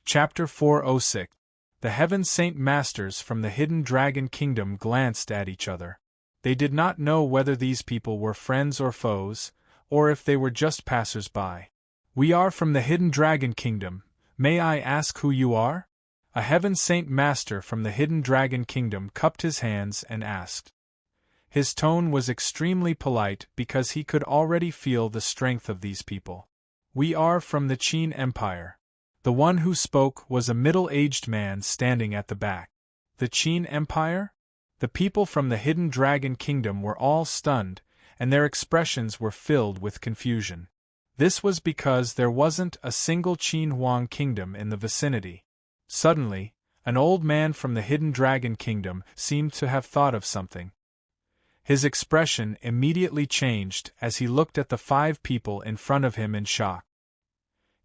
Chapter 406. The Heaven Saint Masters from the Hidden Dragon Kingdom glanced at each other. They did not know whether these people were friends or foes, or if they were just passers-by. "We are from the Hidden Dragon Kingdom. May I ask who you are?" A Heaven Saint Master from the Hidden Dragon Kingdom cupped his hands and asked. His tone was extremely polite because he could already feel the strength of these people. "We are from the Qin Empire." The one who spoke was a middle-aged man standing at the back. The Qin Empire? The people from the Hidden Dragon Kingdom were all stunned, and their expressions were filled with confusion. This was because there wasn't a single Qin Huang kingdom in the vicinity. Suddenly, an old man from the Hidden Dragon Kingdom seemed to have thought of something. His expression immediately changed as he looked at the 5 people in front of him in shock.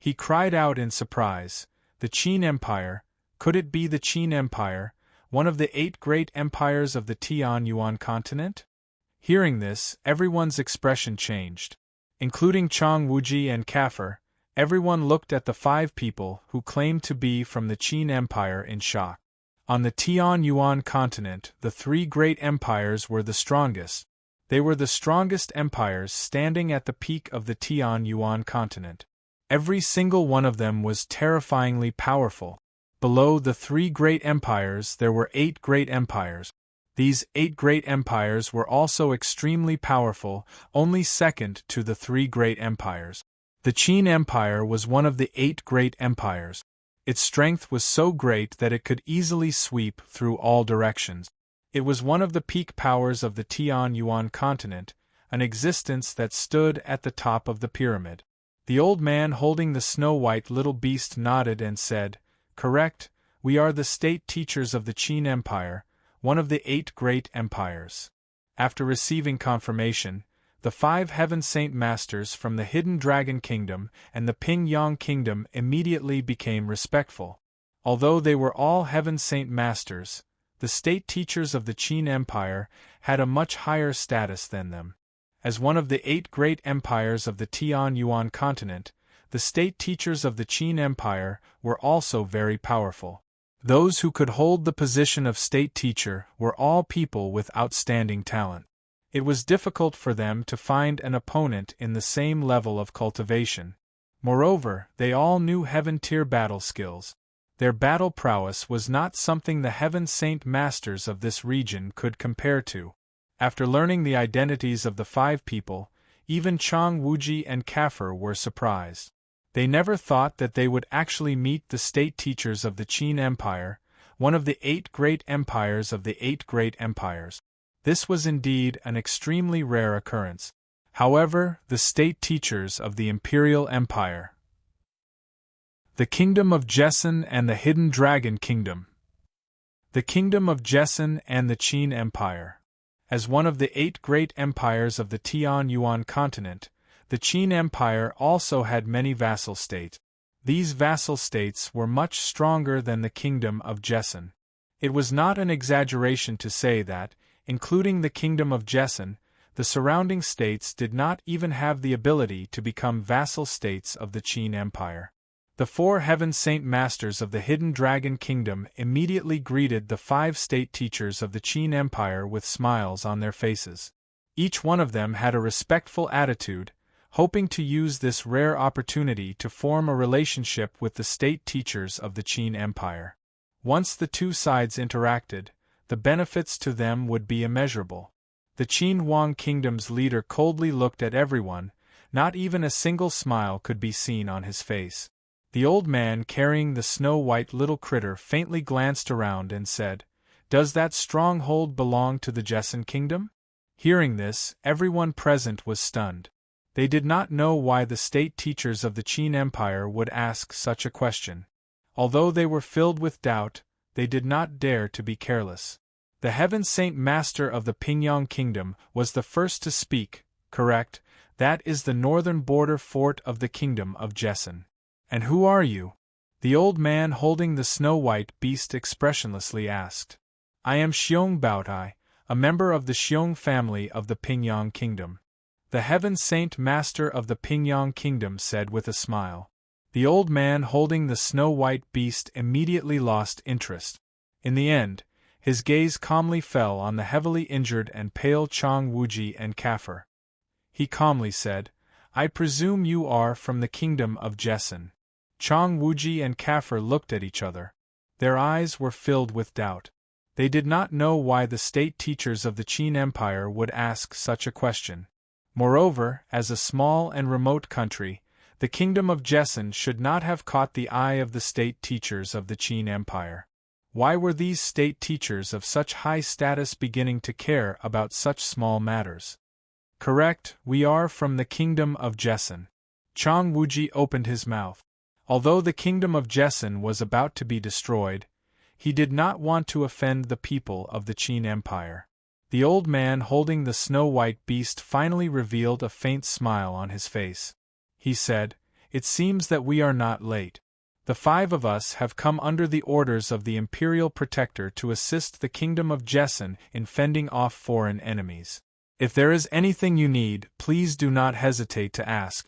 He cried out in surprise, "The Qin Empire, could it be the Qin Empire, one of the 8 great empires of the Tianyuan continent?" Hearing this, everyone's expression changed. Including Chang Wuji and Kafir, everyone looked at the 5 people who claimed to be from the Qin Empire in shock. On the Tianyuan continent, the 3 great empires were the strongest. They were the strongest empires standing at the peak of the Tianyuan continent. Every single one of them was terrifyingly powerful. Below the 3 great empires there were 8 great empires. These 8 great empires were also extremely powerful, only second to the 3 great empires. The Qin Empire was one of the 8 great empires. Its strength was so great that it could easily sweep through all directions. It was one of the peak powers of the Tianyuan continent, an existence that stood at the top of the pyramid. The old man holding the snow-white little beast nodded and said, "Correct, we are the state teachers of the Qin Empire, one of the 8 great empires." After receiving confirmation, the 5 Heaven Saint Masters from the Hidden Dragon Kingdom and the Pingyang Kingdom immediately became respectful. Although they were all Heaven Saint Masters, the state teachers of the Qin Empire had a much higher status than them. As one of the 8 great empires of the Tianyuan continent, the state teachers of the Qin Empire were also very powerful. Those who could hold the position of state teacher were all people with outstanding talent. It was difficult for them to find an opponent in the same level of cultivation. Moreover, they all knew heaven-tier battle skills. Their battle prowess was not something the Heaven Saint Masters of this region could compare to. After learning the identities of the 5 people, even Chang Wuji and Kafir were surprised. They never thought that they would actually meet the state teachers of the Qin Empire, one of the 8 great empires of the 8 great empires. This was indeed an extremely rare occurrence. However, the state teachers of the Imperial Empire, the Kingdom of Jessen and the Hidden Dragon Kingdom, the Kingdom of Jessen and the Qin Empire. As one of the 8 great empires of the Tianyuan continent, the Qin Empire also had many vassal states. These vassal states were much stronger than the Kingdom of Jessen. It was not an exaggeration to say that, including the Kingdom of Jessen, the surrounding states did not even have the ability to become vassal states of the Qin Empire. The 4 Heaven Saint Masters of the Hidden Dragon Kingdom immediately greeted the 5 state teachers of the Qin Empire with smiles on their faces. Each one of them had a respectful attitude, hoping to use this rare opportunity to form a relationship with the state teachers of the Qin Empire. Once the 2 sides interacted, the benefits to them would be immeasurable. The Qin Huang Kingdom's leader coldly looked at everyone, not even a single smile could be seen on his face. The old man carrying the snow-white little critter faintly glanced around and said, "Does that stronghold belong to the Jessen Kingdom?" Hearing this, everyone present was stunned. They did not know why the state teachers of the Qin Empire would ask such a question. Although they were filled with doubt, they did not dare to be careless. The Heaven Saint Master of the Pingyang Kingdom was the first to speak. "Correct, that is the northern border fort of the Kingdom of Jessen." "And who are you?" the old man holding the snow-white beast expressionlessly asked. "I am Xiong Baotai, a member of the Xiong family of the Pingyang Kingdom," the Heaven Saint Master of the Pingyang Kingdom said with a smile. The old man holding the snow-white beast immediately lost interest. In the end, his gaze calmly fell on the heavily injured and pale Chang Wuji and Kaffir. He calmly said, "I presume you are from the kingdom of Jessen." Chang Wuji and Kaffir looked at each other. Their eyes were filled with doubt. They did not know why the state teachers of the Qin Empire would ask such a question. Moreover, as a small and remote country, the kingdom of Jessen should not have caught the eye of the state teachers of the Qin Empire. Why were these state teachers of such high status beginning to care about such small matters? "Correct, we are from the kingdom of Jessen." Chang Wuji opened his mouth. Although the kingdom of Jessen was about to be destroyed, he did not want to offend the people of the Qin Empire. The old man holding the snow-white beast finally revealed a faint smile on his face. He said, "It seems that we are not late. The 5 of us have come under the orders of the Imperial Protector to assist the Kingdom of Jessen in fending off foreign enemies. If there is anything you need, please do not hesitate to ask."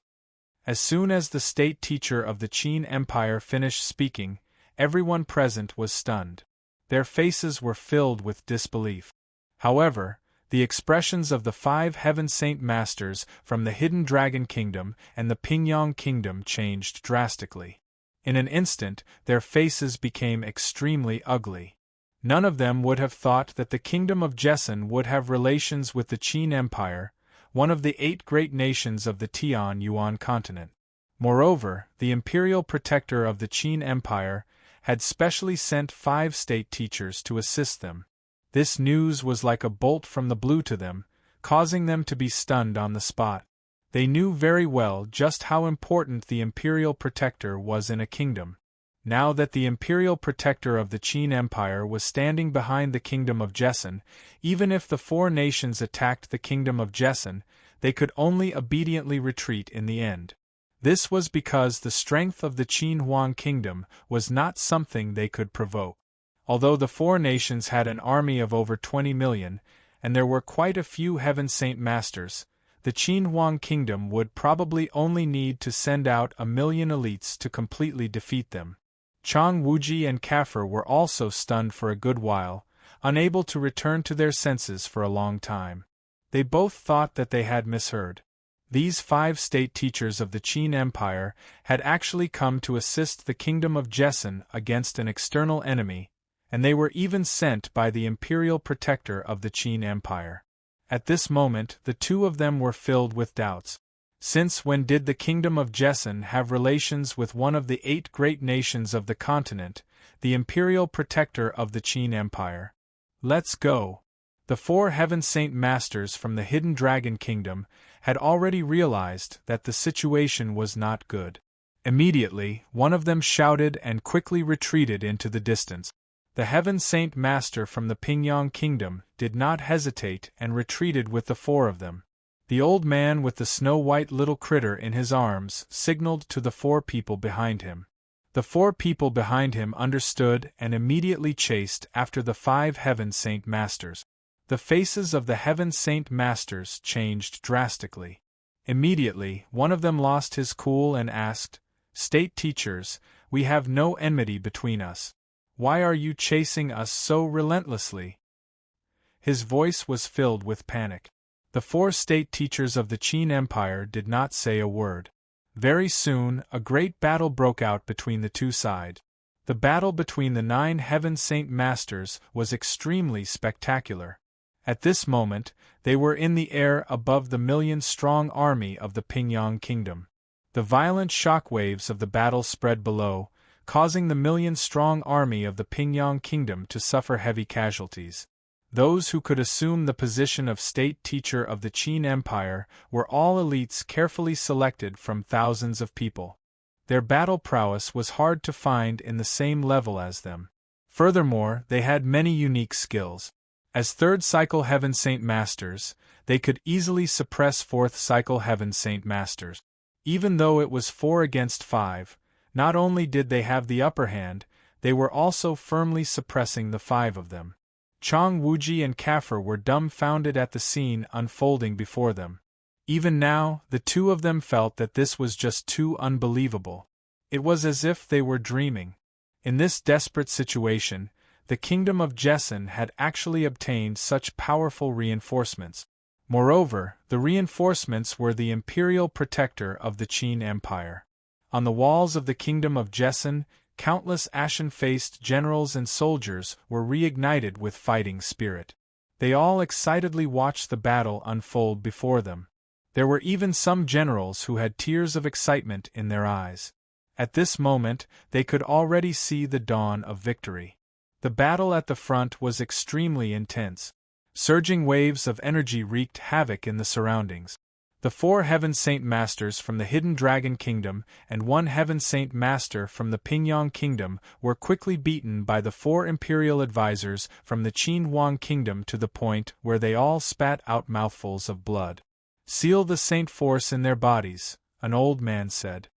As soon as the state teacher of the Qin Empire finished speaking, everyone present was stunned. Their faces were filled with disbelief. However, the expressions of the 5 Heaven Saint Masters from the Hidden Dragon Kingdom and the Pingyang Kingdom changed drastically. In an instant, their faces became extremely ugly. None of them would have thought that the Kingdom of Jessen would have relations with the Qin Empire, one of the 8 great nations of the Tian-Yuan continent. Moreover, the Imperial Protector of the Qin Empire had specially sent 5 state teachers to assist them. This news was like a bolt from the blue to them, causing them to be stunned on the spot. They knew very well just how important the Imperial Protector was in a kingdom. Now that the Imperial Protector of the Qin Empire was standing behind the Kingdom of Jessen, even if the 4 nations attacked the Kingdom of Jessen, they could only obediently retreat in the end. This was because the strength of the Qin Huang Kingdom was not something they could provoke. Although the 4 nations had an army of over 20 million, and there were quite a few Heaven Saint Masters, the Qin Huang Kingdom would probably only need to send out 1 million elites to completely defeat them. Chang Wuji and Kaffir were also stunned for a good while, unable to return to their senses for a long time. They both thought that they had misheard. These 5 state teachers of the Qin Empire had actually come to assist the Kingdom of Jessen against an external enemy, and they were even sent by the Imperial Protector of the Qin Empire. At this moment, the 2 of them were filled with doubts. Since when did the Kingdom of Jessen have relations with one of the 8 great nations of the continent, the Imperial Protector of the Qin Empire? Let's go. The 4 Heaven Saint Masters from the Hidden Dragon Kingdom had already realized that the situation was not good. Immediately, one of them shouted and quickly retreated into the distance. The Heaven Saint Master from the Pingyang Kingdom did not hesitate and retreated with the 4 of them. The old man with the snow-white little critter in his arms signaled to the 4 people behind him. The 4 people behind him understood and immediately chased after the 5 Heaven Saint Masters. The faces of the Heaven Saint Masters changed drastically. Immediately, one of them lost his cool and asked, "State teachers, we have no enmity between us. Why are you chasing us so relentlessly?" His voice was filled with panic. The 4 state teachers of the Qin Empire did not say a word. Very soon, a great battle broke out between the 2 sides. The battle between the 9 Heaven Saint Masters was extremely spectacular. At this moment, they were in the air above the 1,000,000-strong army of the Pingyang Kingdom. The violent shock waves of the battle spread below, causing the 1,000,000-strong army of the Pingyang Kingdom to suffer heavy casualties. Those who could assume the position of state teacher of the Qin Empire were all elites carefully selected from thousands of people. Their battle prowess was hard to find in the same level as them. Furthermore, they had many unique skills. As 3rd cycle Heaven Saint Masters, they could easily suppress 4th cycle Heaven Saint Masters. Even though it was 4 against 5, not only did they have the upper hand, they were also firmly suppressing the 5 of them. Chang Wuji and Kaffir were dumbfounded at the scene unfolding before them. Even now, the 2 of them felt that this was just too unbelievable. It was as if they were dreaming. In this desperate situation, the kingdom of Jessen had actually obtained such powerful reinforcements. Moreover, the reinforcements were the imperial protector of the Qin Empire. On the walls of the kingdom of Jessen, countless ashen-faced generals and soldiers were reignited with fighting spirit. They all excitedly watched the battle unfold before them. There were even some generals who had tears of excitement in their eyes. At this moment, they could already see the dawn of victory. The battle at the front was extremely intense. Surging waves of energy wreaked havoc in the surroundings. The 4 Heaven Saint Masters from the Hidden Dragon Kingdom and 1 Heaven Saint Master from the Pingyang Kingdom were quickly beaten by the 4 Imperial Advisors from the Qin Huang Kingdom to the point where they all spat out mouthfuls of blood. "Seal the Saint Force in their bodies," an old man said.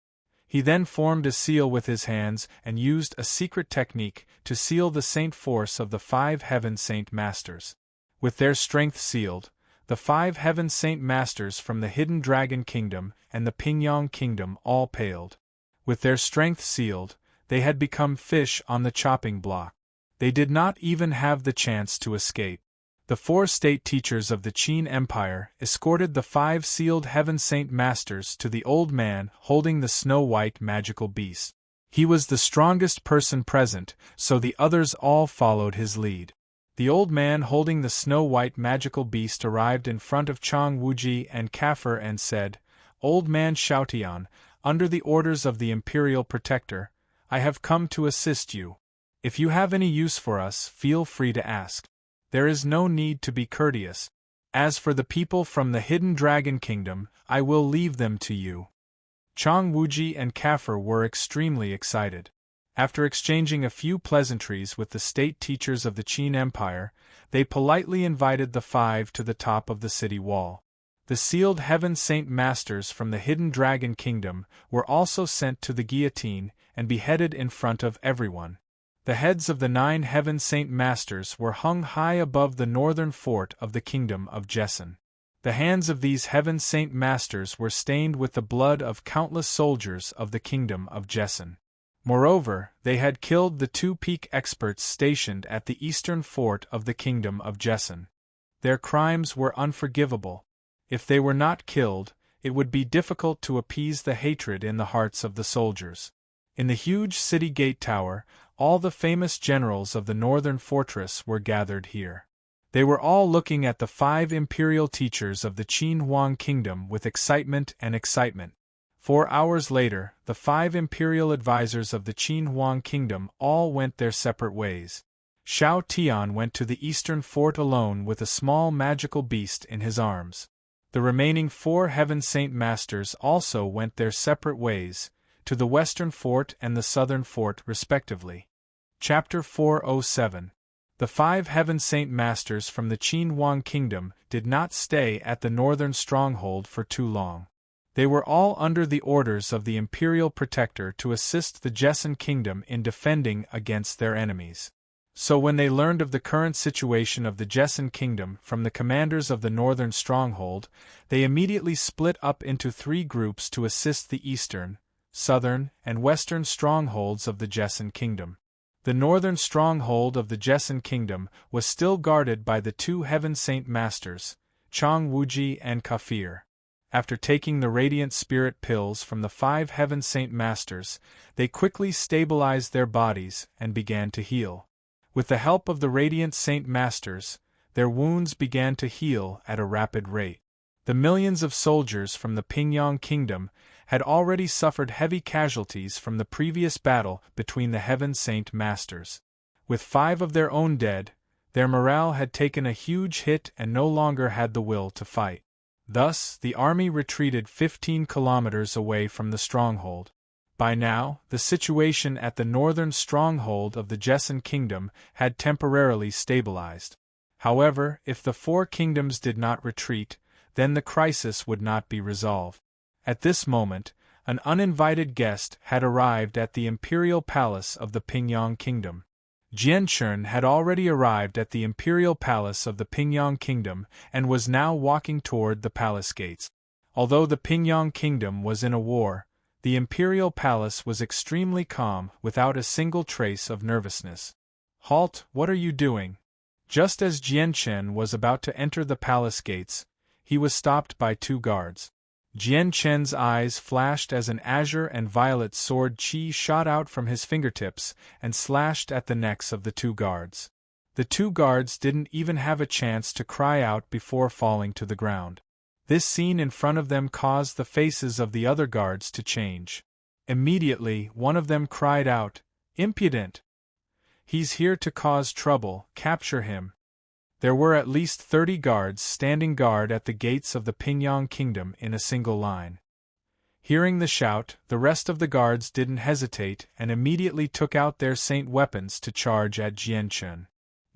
He then formed a seal with his hands and used a secret technique to seal the Saint Force of the 5 Heaven Saint Masters. With their strength sealed, the 5 Heaven Saint Masters from the Hidden Dragon Kingdom and the Pingyang Kingdom all paled. With their strength sealed, they had become fish on the chopping block. They did not even have the chance to escape. The 4 state teachers of the Qin Empire escorted the 5 sealed Heaven Saint Masters to the old man holding the snow-white magical beast. He was the strongest person present, so the others all followed his lead. The old man holding the snow-white magical beast arrived in front of Chang Wuji and Kafir and said, "Old man Xiaotian, under the orders of the Imperial Protector, I have come to assist you. If you have any use for us, feel free to ask. There is no need to be courteous. As for the people from the Hidden Dragon Kingdom, I will leave them to you." Chang Wuji and Kafir were extremely excited. After exchanging a few pleasantries with the state teachers of the Qin Empire, they politely invited the 5 to the top of the city wall. The sealed Heaven Saint Masters from the Hidden Dragon Kingdom were also sent to the guillotine and beheaded in front of everyone. The heads of the 9 Heaven Saint Masters were hung high above the northern fort of the kingdom of Jessen. The hands of these Heaven Saint Masters were stained with the blood of countless soldiers of the kingdom of Jessen. Moreover, they had killed the 2 peak experts stationed at the eastern fort of the kingdom of Jessen. Their crimes were unforgivable. If they were not killed, it would be difficult to appease the hatred in the hearts of the soldiers. In the huge city gate tower, all the famous generals of the northern fortress were gathered here. They were all looking at the 5 imperial teachers of the Qin Huang Kingdom with excitement. 4 hours later, the 5 imperial advisors of the Qin Huang Kingdom all went their separate ways. Xiao Tian went to the eastern fort alone with a small magical beast in his arms. The remaining 4 Heaven Saint Masters also went their separate ways, to the western fort and the southern fort respectively. Chapter 407. The 5 Heaven Saint Masters from the Qin Huang Kingdom did not stay at the northern stronghold for too long. They were all under the orders of the Imperial Protector to assist the Jessen Kingdom in defending against their enemies. So when they learned of the current situation of the Jessen Kingdom from the commanders of the northern stronghold, they immediately split up into 3 groups to assist the eastern, southern, and western strongholds of the Jessen Kingdom. The northern stronghold of the Jessen Kingdom was still guarded by the 2 Heaven Saint Masters, Chang Wuji and Kafir. After taking the Radiant Spirit pills from the 5 Heaven Saint Masters, they quickly stabilized their bodies and began to heal. With the help of the Radiant Saint Masters, their wounds began to heal at a rapid rate. The millions of soldiers from the Pingyang Kingdom had already suffered heavy casualties from the previous battle between the Heaven Saint Masters. With 5 of their own dead, their morale had taken a huge hit and no longer had the will to fight. Thus, the army retreated 15 kilometers away from the stronghold. By now, the situation at the northern stronghold of the Jessen Kingdom had temporarily stabilized. However, if the 4 kingdoms did not retreat, then the crisis would not be resolved. At this moment, an uninvited guest had arrived at the imperial palace of the Pingyang Kingdom. Jianchun had already arrived at the imperial palace of the Pingyang Kingdom and was now walking toward the palace gates. Although the Pingyang Kingdom was in a war, The imperial palace was extremely calm, without a single trace of nervousness. "Halt, what are you doing?" Just as Jian Chen was about to enter the palace gates, he was stopped by two guards. Jian Chen's eyes flashed as an azure and violet sword qi shot out from his fingertips and slashed at the necks of the two guards. The two guards didn't even have a chance to cry out before falling to the ground. This scene in front of them caused the faces of the other guards to change. Immediately, one of them cried out, "Impudent! He's here to cause trouble, capture him." There were at least 30 guards standing guard at the gates of the Pingyang Kingdom in a single line. Hearing the shout, the rest of the guards didn't hesitate and immediately took out their saint weapons to charge at Jian Chen.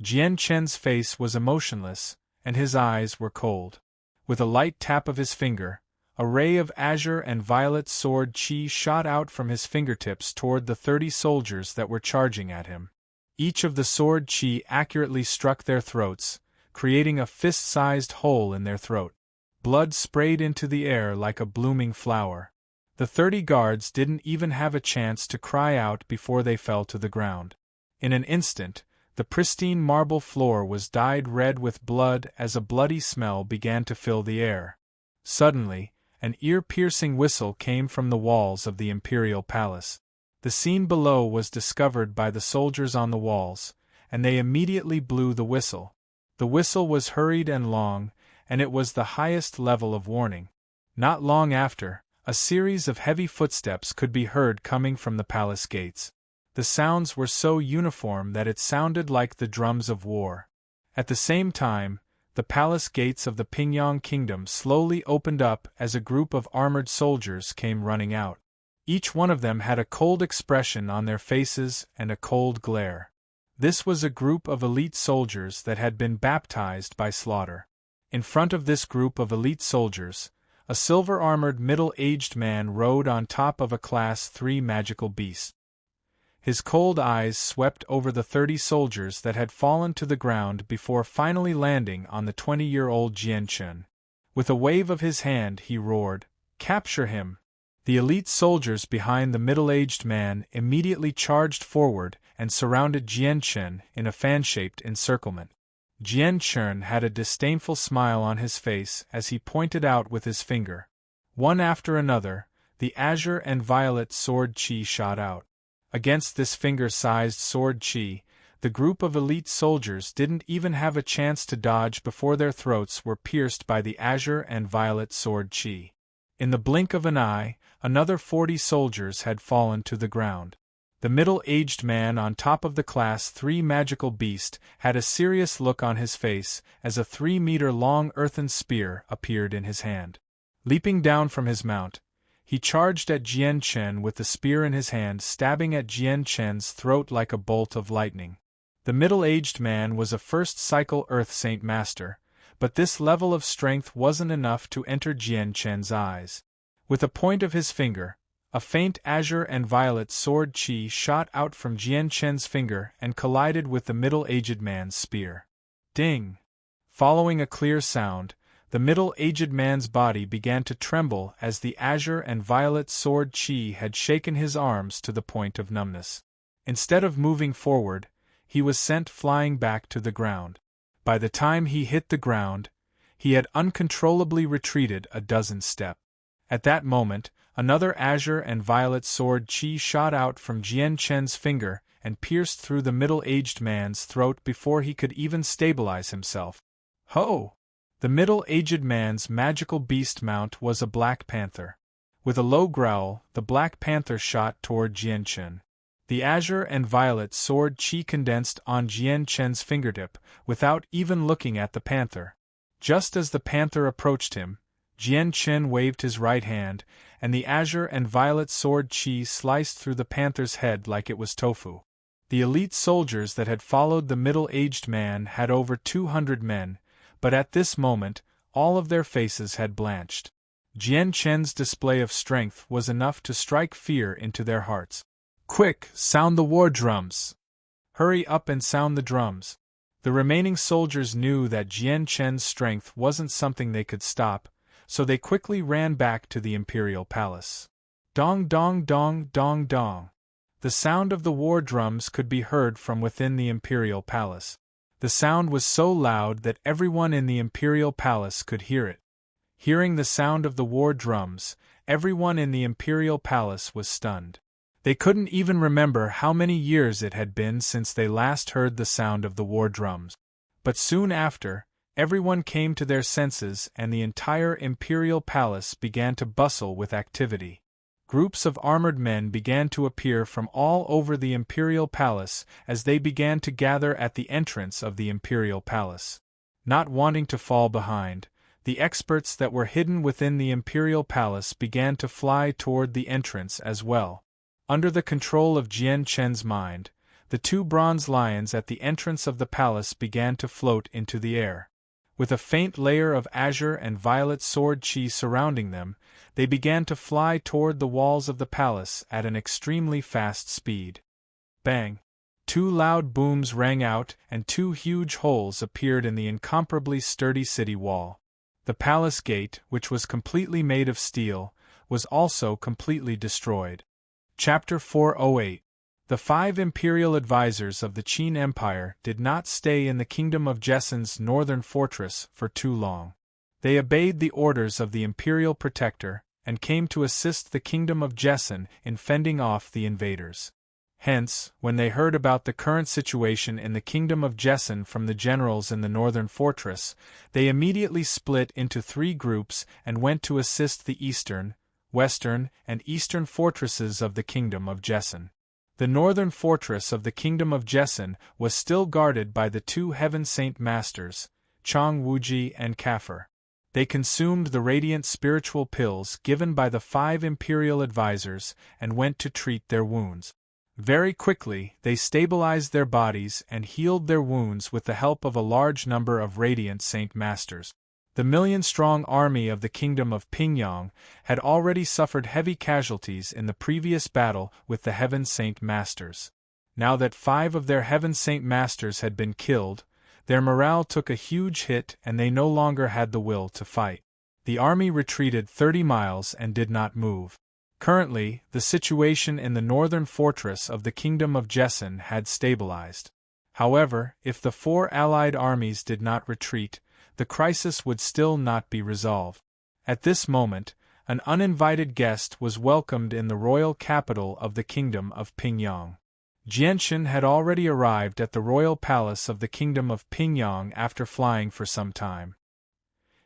Jian Chen's face was emotionless, and his eyes were cold. With a light tap of his finger, a ray of azure and violet sword qi shot out from his fingertips toward the 30 soldiers that were charging at him. Each of the sword qi accurately struck their throats, creating a fist-sized hole in their throat. Blood sprayed into the air like a blooming flower. The 30 guards didn't even have a chance to cry out before they fell to the ground. In an instant, the pristine marble floor was dyed red with blood as a bloody smell began to fill the air. Suddenly, an ear-piercing whistle came from the walls of the imperial palace. The scene below was discovered by the soldiers on the walls, and they immediately blew the whistle. The whistle was hurried and long, and it was the highest level of warning. Not long after, a series of heavy footsteps could be heard coming from the palace gates. The sounds were so uniform that it sounded like the drums of war. At the same time, the palace gates of the Pingyang Kingdom slowly opened up as a group of armored soldiers came running out. Each one of them had a cold expression on their faces and a cold glare. This was a group of elite soldiers that had been baptized by slaughter. In front of this group of elite soldiers, a silver-armored middle-aged man rode on top of a Class 3 magical beast. His cold eyes swept over the 30 soldiers that had fallen to the ground before finally landing on the 20-year-old Jian Chen. With a wave of his hand he roared, "Capture him!" The elite soldiers behind the middle-aged man immediately charged forward and surrounded Jian Chen in a fan-shaped encirclement. Jian Chen had a disdainful smile on his face as he pointed out with his finger. One after another, the azure and violet sword qi shot out. Against this finger-sized sword qi, the group of elite soldiers didn't even have a chance to dodge before their throats were pierced by the azure and violet sword qi. In the blink of an eye, another 40 soldiers had fallen to the ground. The middle-aged man on top of the Class 3 magical beast had a serious look on his face as a 3-meter-long earthen spear appeared in his hand. Leaping down from his mount, he charged at Jian Chen with the spear in his hand, stabbing at Jian Chen's throat like a bolt of lightning. The middle-aged man was a first-cycle Earth Saint Master, but this level of strength wasn't enough to enter Jian Chen's eyes. With a point of his finger, a faint azure and violet sword qi shot out from Jian Chen's finger and collided with the middle-aged man's spear. Ding! Following a clear sound, the middle-aged man's body began to tremble as the azure and violet sword qi had shaken his arms to the point of numbness. Instead of moving forward, he was sent flying back to the ground. By the time he hit the ground, he had uncontrollably retreated a dozen steps. At that moment, another azure and violet sword qi shot out from Jian Chen's finger and pierced through the middle-aged man's throat before he could even stabilize himself. Ho! The middle-aged man's magical beast mount was a black panther. With a low growl, the black panther shot toward Jian Chen. The azure and violet sword qi condensed on Jian Chen's fingertip without even looking at the panther. Just as the panther approached him, Jian Chen waved his right hand, and the azure and violet sword qi sliced through the panther's head like it was tofu. The elite soldiers that had followed the middle-aged man had over 200 men, but at this moment, all of their faces had blanched. Jian Chen's display of strength was enough to strike fear into their hearts. "Quick, sound the war drums! Hurry up and sound the drums!" The remaining soldiers knew that Jian Chen's strength wasn't something they could stop, so they quickly ran back to the imperial palace. Dong dong dong dong dong. The sound of the war drums could be heard from within the imperial palace. The sound was so loud that everyone in the imperial palace could hear it. Hearing the sound of the war drums, everyone in the imperial palace was stunned. They couldn't even remember how many years it had been since they last heard the sound of the war drums. But soon after, everyone came to their senses and the entire imperial palace began to bustle with activity. Groups of armored men began to appear from all over the imperial palace as they began to gather at the entrance of the imperial palace. Not wanting to fall behind, the experts that were hidden within the imperial palace began to fly toward the entrance as well. Under the control of Jian Chen's mind, the two bronze lions at the entrance of the palace began to float into the air. With a faint layer of azure and violet sword chi surrounding them, they began to fly toward the walls of the palace at an extremely fast speed. Bang! Two loud booms rang out and two huge holes appeared in the incomparably sturdy city wall. The palace gate, which was completely made of steel, was also completely destroyed. Chapter 408. The 5 imperial advisors of the Qin Empire did not stay in the kingdom of Jessen's northern fortress for too long. They obeyed the orders of the imperial protector and came to assist the kingdom of Jessen in fending off the invaders. Hence, when they heard about the current situation in the kingdom of Jessen from the generals in the northern fortress, they immediately split into 3 groups and went to assist the eastern, western, and eastern fortresses of the kingdom of Jessen. The northern fortress of the kingdom of Jessen was still guarded by the 2 Heaven Saint Masters, Chang Wuji and Kafir. They consumed the radiant spiritual pills given by the 5 imperial advisors and went to treat their wounds. Very quickly, they stabilized their bodies and healed their wounds with the help of a large number of radiant Saint Masters. The million-strong army of the kingdom of Pingyang had already suffered heavy casualties in the previous battle with the Heaven Saint Masters. Now that 5 of their Heaven Saint Masters had been killed, their morale took a huge hit and they no longer had the will to fight. The army retreated 30 miles and did not move. Currently, the situation in the northern fortress of the kingdom of Jessen had stabilized. However, if the 4 allied armies did not retreat, the crisis would still not be resolved. At this moment, an uninvited guest was welcomed in the royal capital of the kingdom of Pingyang. Jianshan had already arrived at the royal palace of the kingdom of Pingyang after flying for some time.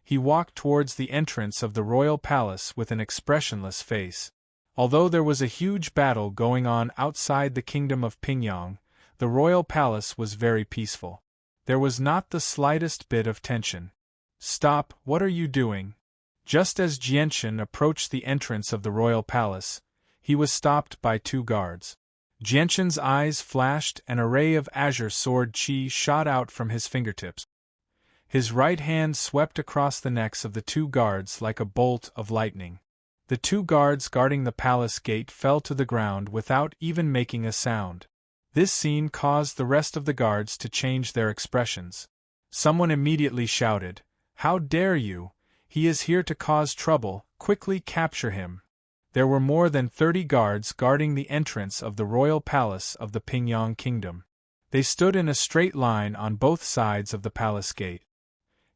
He walked towards the entrance of the royal palace with an expressionless face. Although there was a huge battle going on outside the kingdom of Pingyang, the royal palace was very peaceful. There was not the slightest bit of tension. "Stop, what are you doing?" Just as Jianshan approached the entrance of the royal palace, he was stopped by 2 guards. Jianshan's eyes flashed and a ray of azure sword chi shot out from his fingertips. His right hand swept across the necks of the 2 guards like a bolt of lightning. The 2 guards guarding the palace gate fell to the ground without even making a sound. This scene caused the rest of the guards to change their expressions. Someone immediately shouted, "How dare you! He is here to cause trouble, quickly capture him." There were more than 30 guards guarding the entrance of the royal palace of the Pingyang kingdom. They stood in a straight line on both sides of the palace gate.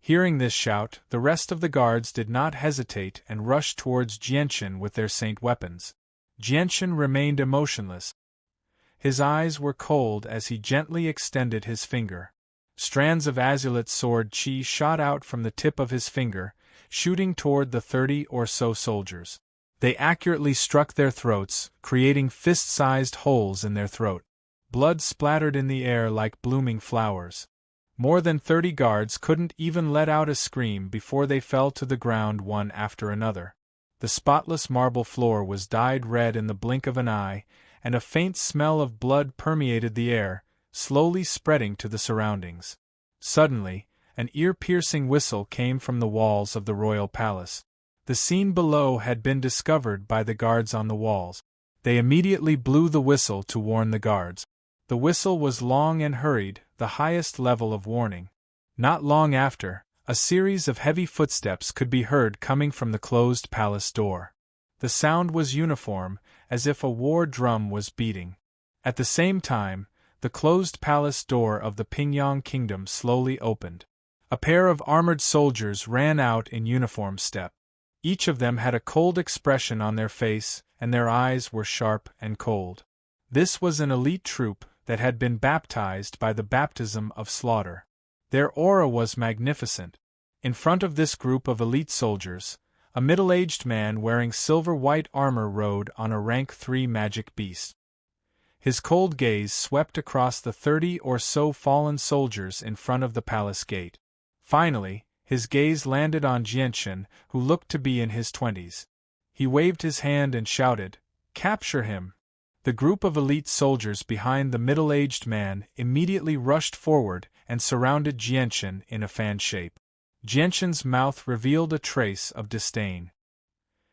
Hearing this shout, the rest of the guards did not hesitate and rushed towards Jianshan with their saint weapons. Jianshan remained emotionless. His eyes were cold as he gently extended his finger. Strands of azulate sword chi shot out from the tip of his finger, shooting toward the 30 or so soldiers. They accurately struck their throats, creating fist-sized holes in their throat. Blood splattered in the air like blooming flowers. More than 30 guards couldn't even let out a scream before they fell to the ground one after another. The spotless marble floor was dyed red in the blink of an eye, and a faint smell of blood permeated the air, slowly spreading to the surroundings. Suddenly, an ear-piercing whistle came from the walls of the royal palace. The scene below had been discovered by the guards on the walls. They immediately blew the whistle to warn the guards. The whistle was long and hurried, the highest level of warning. Not long after, a series of heavy footsteps could be heard coming from the closed palace door. The sound was uniform, as if a war drum was beating. At the same time, the closed palace door of the Pingyang kingdom slowly opened. A pair of armored soldiers ran out in uniform step. Each of them had a cold expression on their face, and their eyes were sharp and cold. This was an elite troop that had been baptized by the baptism of slaughter. Their aura was magnificent. In front of this group of elite soldiers, a middle-aged man wearing silver-white armor rode on a rank 3 magic beast. His cold gaze swept across the 30 or so fallen soldiers in front of the palace gate. Finally, his gaze landed on Jianchen, who looked to be in his 20s. He waved his hand and shouted, "Capture him!" The group of elite soldiers behind the middle-aged man immediately rushed forward and surrounded Jianchen in a fan shape. Jianchen's mouth revealed a trace of disdain.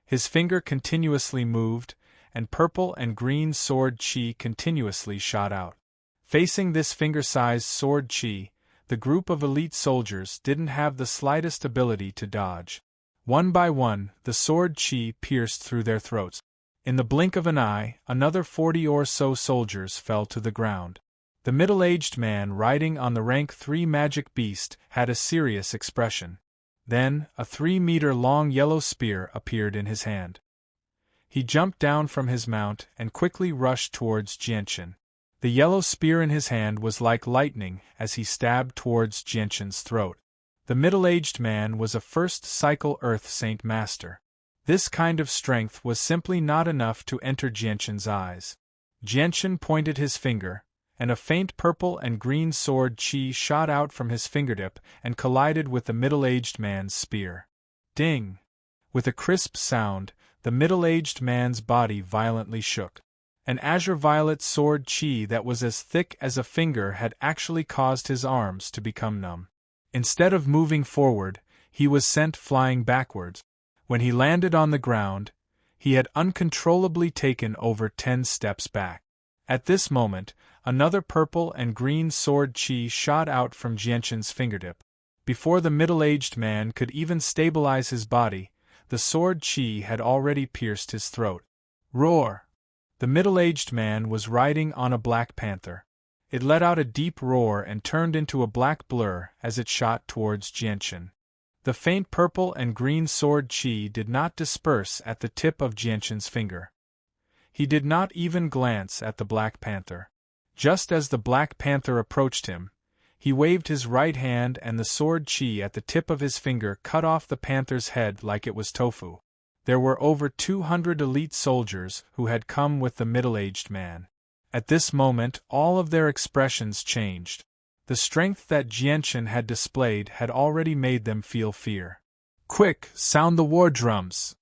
His finger continuously moved, and purple and green sword qi continuously shot out. Facing this finger-sized sword qi, the group of elite soldiers didn't have the slightest ability to dodge. One by one, the sword qi pierced through their throats. In the blink of an eye, another 40 or so soldiers fell to the ground. The middle-aged man riding on the rank 3 magic beast had a serious expression. Then, a 3-meter-long yellow spear appeared in his hand. He jumped down from his mount and quickly rushed towards Jianchen. The yellow spear in his hand was like lightning as he stabbed towards Jianchen's throat. The middle-aged man was a first-cycle Earth Saint Master. This kind of strength was simply not enough to enter Jianchen's eyes. Jianchen pointed his finger, and a faint purple and green sword qi shot out from his fingertip and collided with the middle-aged man's spear. Ding! With a crisp sound, the middle-aged man's body violently shook. An azure-violet sword qi that was as thick as a finger had actually caused his arms to become numb. Instead of moving forward, he was sent flying backwards. When he landed on the ground, he had uncontrollably taken over 10 steps back. At this moment, another purple and green sword qi shot out from Jianchen's fingertip. Before the middle-aged man could even stabilize his body, the sword qi had already pierced his throat. Roar! The middle-aged man was riding on a black panther. It let out a deep roar and turned into a black blur as it shot towards Jianchen. The faint purple and green sword qi did not disperse at the tip of Jianchen's finger. He did not even glance at the Black Panther. Just as the Black Panther approached him, he waved his right hand and the sword qi at the tip of his finger cut off the panther's head like it was tofu. There were over 200 elite soldiers who had come with the middle-aged man. At this moment, all of their expressions changed. The strength that Jianchen had displayed had already made them feel fear. "Quick, sound the war drums!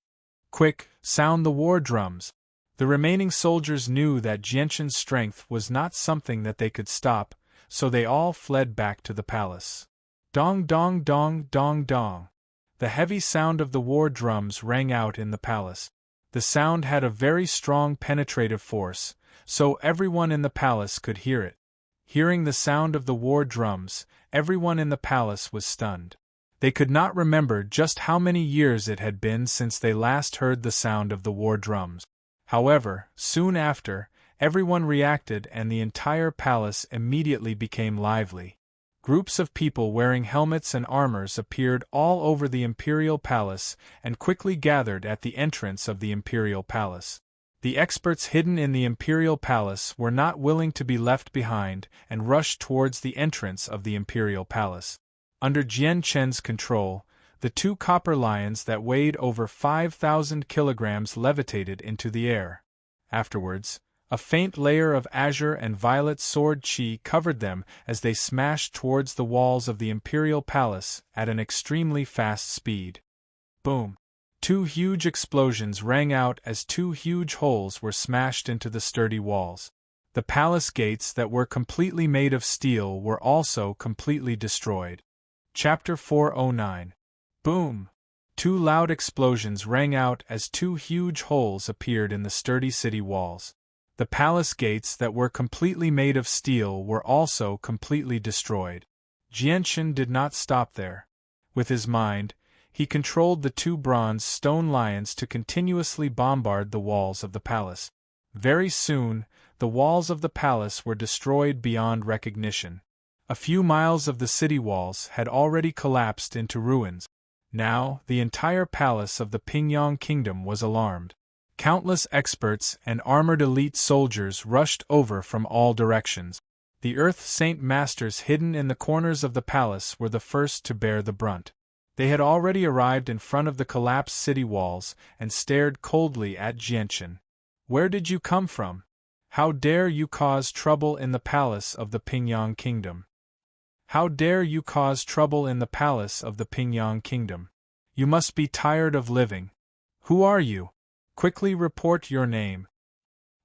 Quick, sound the war drums!" The remaining soldiers knew that Jianchen's strength was not something that they could stop, so they all fled back to the palace. Dong dong dong dong dong. The heavy sound of the war drums rang out in the palace. The sound had a very strong penetrative force, so everyone in the palace could hear it. Hearing the sound of the war drums, everyone in the palace was stunned. They could not remember just how many years it had been since they last heard the sound of the war drums. However, soon after, everyone reacted and the entire palace immediately became lively. Groups of people wearing helmets and armors appeared all over the imperial palace and quickly gathered at the entrance of the imperial palace. The experts hidden in the imperial palace were not willing to be left behind and rushed towards the entrance of the imperial palace. Under Jianchen's control, the 2 copper lions that weighed over 5,000 kilograms levitated into the air. Afterwards, a faint layer of azure and violet sword qi covered them as they smashed towards the walls of the imperial palace at an extremely fast speed. Boom! 2 huge explosions rang out as 2 huge holes were smashed into the sturdy walls. The palace gates that were completely made of steel were also completely destroyed. Chapter 409. Boom! 2 loud explosions rang out as 2 huge holes appeared in the sturdy city walls. The palace gates that were completely made of steel were also completely destroyed. Jianchen did not stop there. With his mind, he controlled the 2 bronze stone lions to continuously bombard the walls of the palace. Very soon, the walls of the palace were destroyed beyond recognition. A few miles of the city walls had already collapsed into ruins. Now, the entire palace of the Pingyang Kingdom was alarmed. Countless experts and armored elite soldiers rushed over from all directions. The Earth Saint Masters hidden in the corners of the palace were the first to bear the brunt. They had already arrived in front of the collapsed city walls and stared coldly at Jianchen. "Where did you come from? How dare you cause trouble in the palace of the Pingyang Kingdom? How dare you cause trouble in the palace of the Pingyang Kingdom? You must be tired of living. Who are you? Quickly report your name.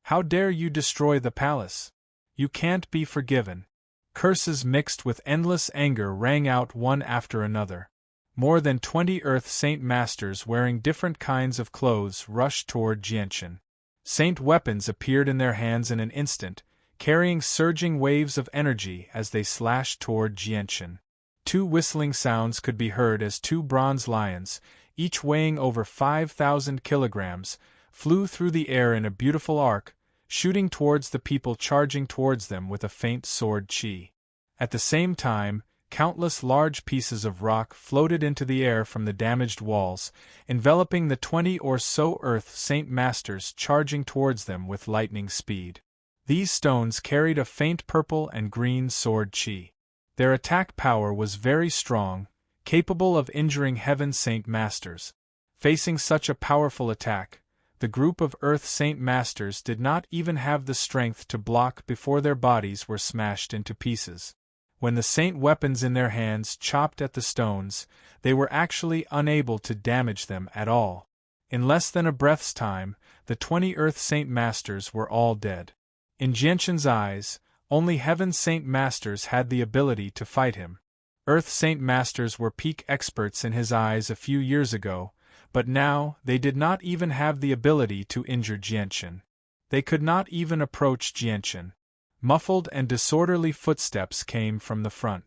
How dare you destroy the palace? You can't be forgiven." Curses mixed with endless anger rang out one after another. More than 20 Earth Saint Masters wearing different kinds of clothes rushed toward Jianchen. Saint weapons appeared in their hands in an instant, carrying surging waves of energy as they slashed toward Jianchen. 2 whistling sounds could be heard as 2 bronze lions, each weighing over 5,000 kilograms, flew through the air in a beautiful arc, shooting towards the people charging towards them with a faint sword chi. At the same time, countless large pieces of rock floated into the air from the damaged walls, enveloping the 20 or so Earth Saint Masters charging towards them with lightning speed. These stones carried a faint purple and green sword chi. Their attack power was very strong, capable of injuring Heaven Saint Masters. Facing such a powerful attack, the group of Earth Saint Masters did not even have the strength to block before their bodies were smashed into pieces. When the saint weapons in their hands chopped at the stones, they were actually unable to damage them at all. In less than a breath's time, the 20 Earth Saint Masters were all dead. In Jianchen's eyes, only Heaven Saint Masters had the ability to fight him. Earth Saint Masters were peak experts in his eyes a few years ago, but now they did not even have the ability to injure Jianchen. They could not even approach Jianchen. Muffled and disorderly footsteps came from the front.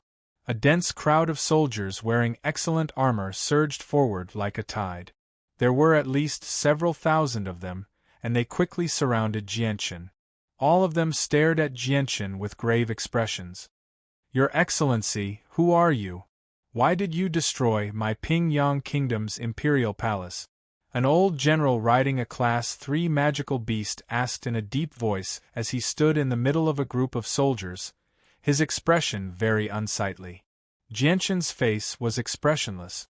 A dense crowd of soldiers wearing excellent armor surged forward like a tide. There were at least several thousand of them, and they quickly surrounded Jianchen. All of them stared at Jianchen with grave expressions. "Your Excellency, who are you? Why did you destroy my Pingyang Kingdom's imperial palace?" An old general riding a Class 3 magical beast asked in a deep voice as he stood in the middle of a group of soldiers, his expression very unsightly. Jianchen's face was expressionless.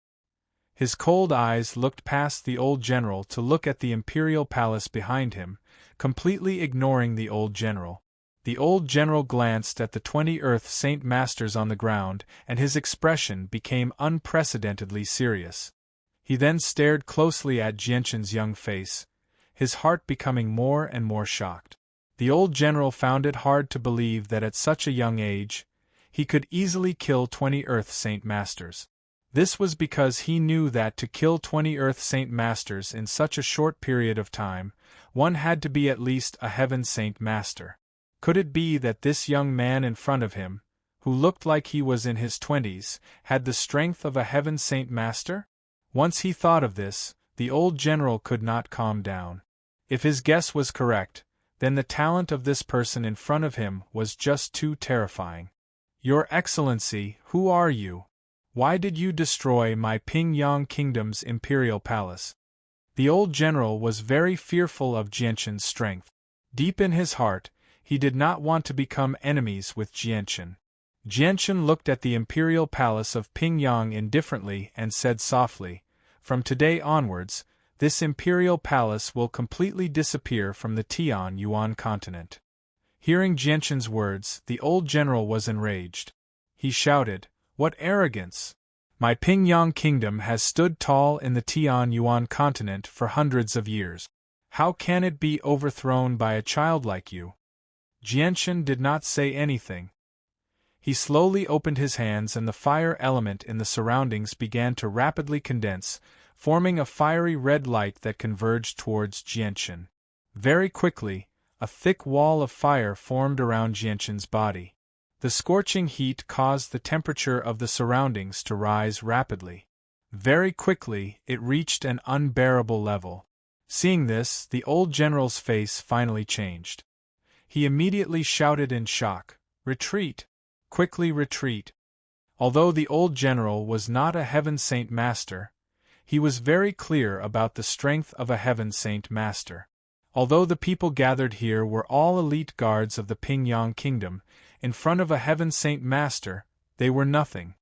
His cold eyes looked past the old general to look at the imperial palace behind him, completely ignoring the old general. The old general glanced at the 20 Earth Saint Masters on the ground, and his expression became unprecedentedly serious. He then stared closely at Jianchen's young face, his heart becoming more and more shocked. The old general found it hard to believe that at such a young age, he could easily kill 20 Earth Saint Masters. This was because he knew that to kill 20 Earth Saint Masters in such a short period of time, one had to be at least a Heaven Saint Master. Could it be that this young man in front of him, who looked like he was in his 20s, had the strength of a Heaven Saint Master? Once he thought of this, the old general could not calm down. If his guess was correct, then the talent of this person in front of him was just too terrifying. "Your Excellency, who are you? Why did you destroy my Pingyang Kingdom's imperial palace?" The old general was very fearful of Jianchen's strength. Deep in his heart, he did not want to become enemies with Jianchen. Jianchen looked at the imperial palace of Pingyang indifferently and said softly, "From today onwards, this imperial palace will completely disappear from the Tian-Yuan continent." Hearing Jianchen's words, the old general was enraged. He shouted, "What arrogance! My Pingyang kingdom has stood tall in the Tian-Yuan continent for hundreds of years. How can it be overthrown by a child like you?" Jianchen did not say anything. He slowly opened his hands and the fire element in the surroundings began to rapidly condense, forming a fiery red light that converged towards Jianchen. Very quickly, a thick wall of fire formed around Jianchen's body. The scorching heat caused the temperature of the surroundings to rise rapidly. Very quickly, it reached an unbearable level. Seeing this, the old general's face finally changed. He immediately shouted in shock, "Retreat! Quickly retreat!" Although the old general was not a Heaven Saint Master, he was very clear about the strength of a Heaven Saint Master. Although the people gathered here were all elite guards of the Pingyang Kingdom, in front of a Heaven Saint Master, they were nothing.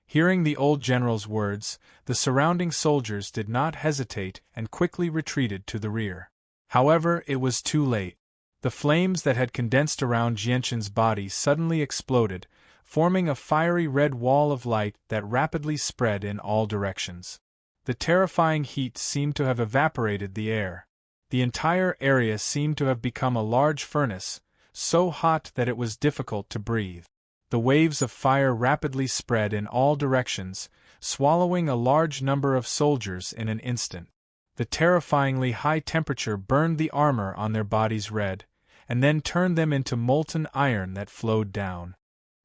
Hearing the old general's words, the surrounding soldiers did not hesitate and quickly retreated to the rear. However, it was too late. The flames that had condensed around Jianshan's body suddenly exploded, forming a fiery red wall of light that rapidly spread in all directions. The terrifying heat seemed to have evaporated the air. The entire area seemed to have become a large furnace, so hot that it was difficult to breathe. The waves of fire rapidly spread in all directions, swallowing a large number of soldiers in an instant. The terrifyingly high temperature burned the armor on their bodies red, and then turned them into molten iron that flowed down.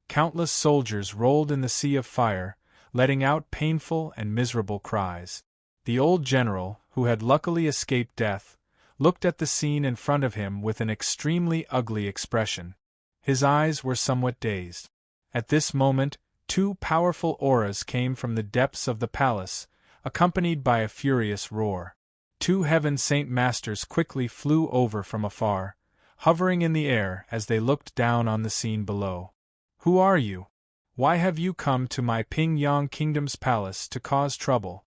Countless soldiers rolled in the sea of fire, letting out painful and miserable cries. The old general, who had luckily escaped death, looked at the scene in front of him with an extremely ugly expression. His eyes were somewhat dazed. At this moment, two powerful auras came from the depths of the palace, accompanied by a furious roar. Two Heaven Saint Masters quickly flew over from afar, hovering in the air as they looked down on the scene below. "Who are you? Why have you come to my Pingyang Kingdom's palace to cause trouble?"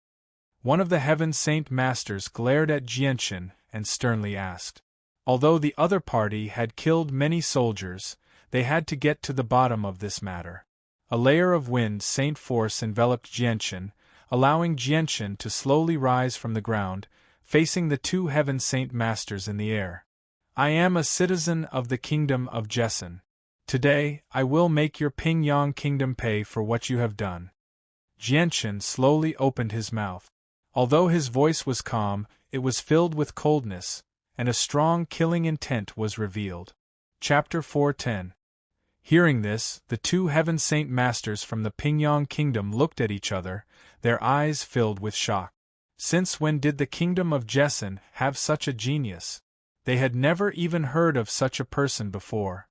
One of the Heaven Saint Masters glared at Jianshan and sternly asked. Although the other party had killed many soldiers, they had to get to the bottom of this matter. A layer of wind saint force enveloped Jianshan, allowing Jianshan to slowly rise from the ground, facing the two Heaven Saint Masters in the air. "I am a citizen of the Kingdom of Jessen. Today, I will make your Pingyang Kingdom pay for what you have done." Jianshan slowly opened his mouth. Although his voice was calm, it was filled with coldness, and a strong killing intent was revealed. Chapter 410. Hearing this, the two Heaven Saint Masters from the Pingyang Kingdom looked at each other, their eyes filled with shock. Since when did the Kingdom of Jessen have such a genius? They had never even heard of such a person before.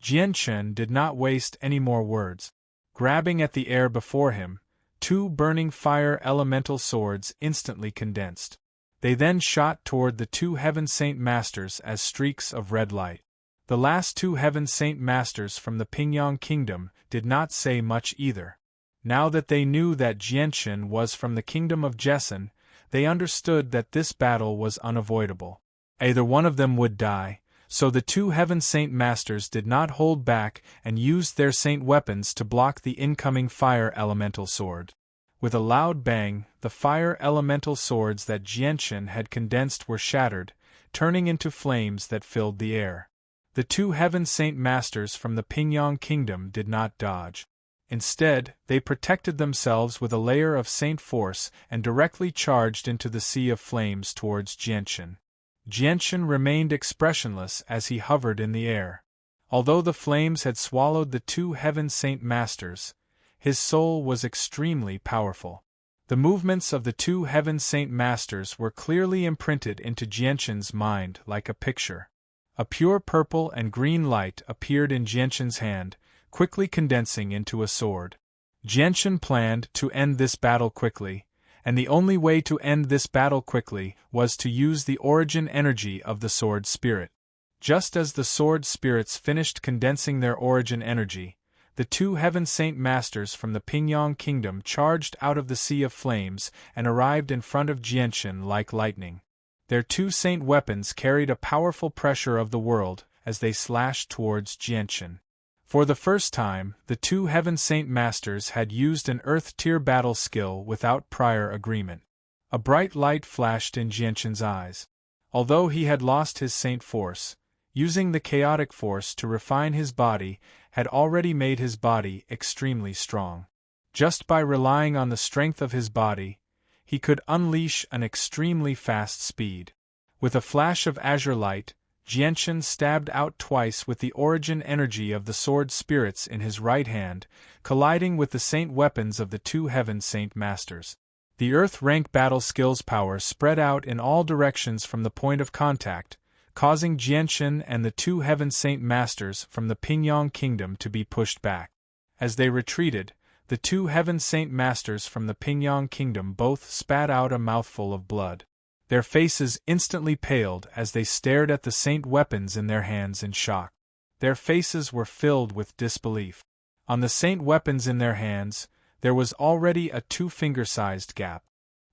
Jianshan did not waste any more words. Grabbing at the air before him, two burning fire elemental swords instantly condensed. They then shot toward the two Heaven Saint Masters as streaks of red light. The last two Heaven Saint Masters from the Pingyang Kingdom did not say much either. Now that they knew that Jianshan was from the Kingdom of Jessen, they understood that this battle was unavoidable. Either one of them would die, so the two Heaven Saint Masters did not hold back and used their saint weapons to block the incoming fire elemental sword. With a loud bang, the fire elemental swords that Jianshan had condensed were shattered, turning into flames that filled the air. The two Heaven Saint Masters from the Pingyang Kingdom did not dodge. Instead, they protected themselves with a layer of saint force and directly charged into the sea of flames towards Jianshan. Jianshan remained expressionless as he hovered in the air. Although the flames had swallowed the two Heaven Saint Masters, his soul was extremely powerful. The movements of the two Heaven Saint Masters were clearly imprinted into Jianshan's mind like a picture. A pure purple and green light appeared in Jianshan's hand, quickly condensing into a sword. Jianshan planned to end this battle quickly, and the only way to end this battle quickly was to use the origin energy of the sword spirit. Just as the sword spirits finished condensing their origin energy, the two Heaven Saint Masters from the Pingyang Kingdom charged out of the sea of flames and arrived in front of Jianshan like lightning. Their two saint weapons carried a powerful pressure of the world as they slashed towards Jianshan. For the first time, the two Heaven Saint Masters had used an Earth-tier battle skill without prior agreement. A bright light flashed in Jianshan's eyes. Although he had lost his saint force, using the chaotic force to refine his body had already made his body extremely strong. Just by relying on the strength of his body, he could unleash an extremely fast speed. With a flash of azure light, Jianshan stabbed out twice with the origin energy of the sword spirits in his right hand, colliding with the saint weapons of the two Heaven Saint Masters. The Earth-rank battle skills power spread out in all directions from the point of contact, causing Jianshan and the two Heaven Saint Masters from the Pingyang Kingdom to be pushed back. As they retreated, the two Heaven Saint Masters from the Pingyang Kingdom both spat out a mouthful of blood. Their faces instantly paled as they stared at the saint weapons in their hands in shock. Their faces were filled with disbelief. On the saint weapons in their hands, there was already a two-finger-sized gap.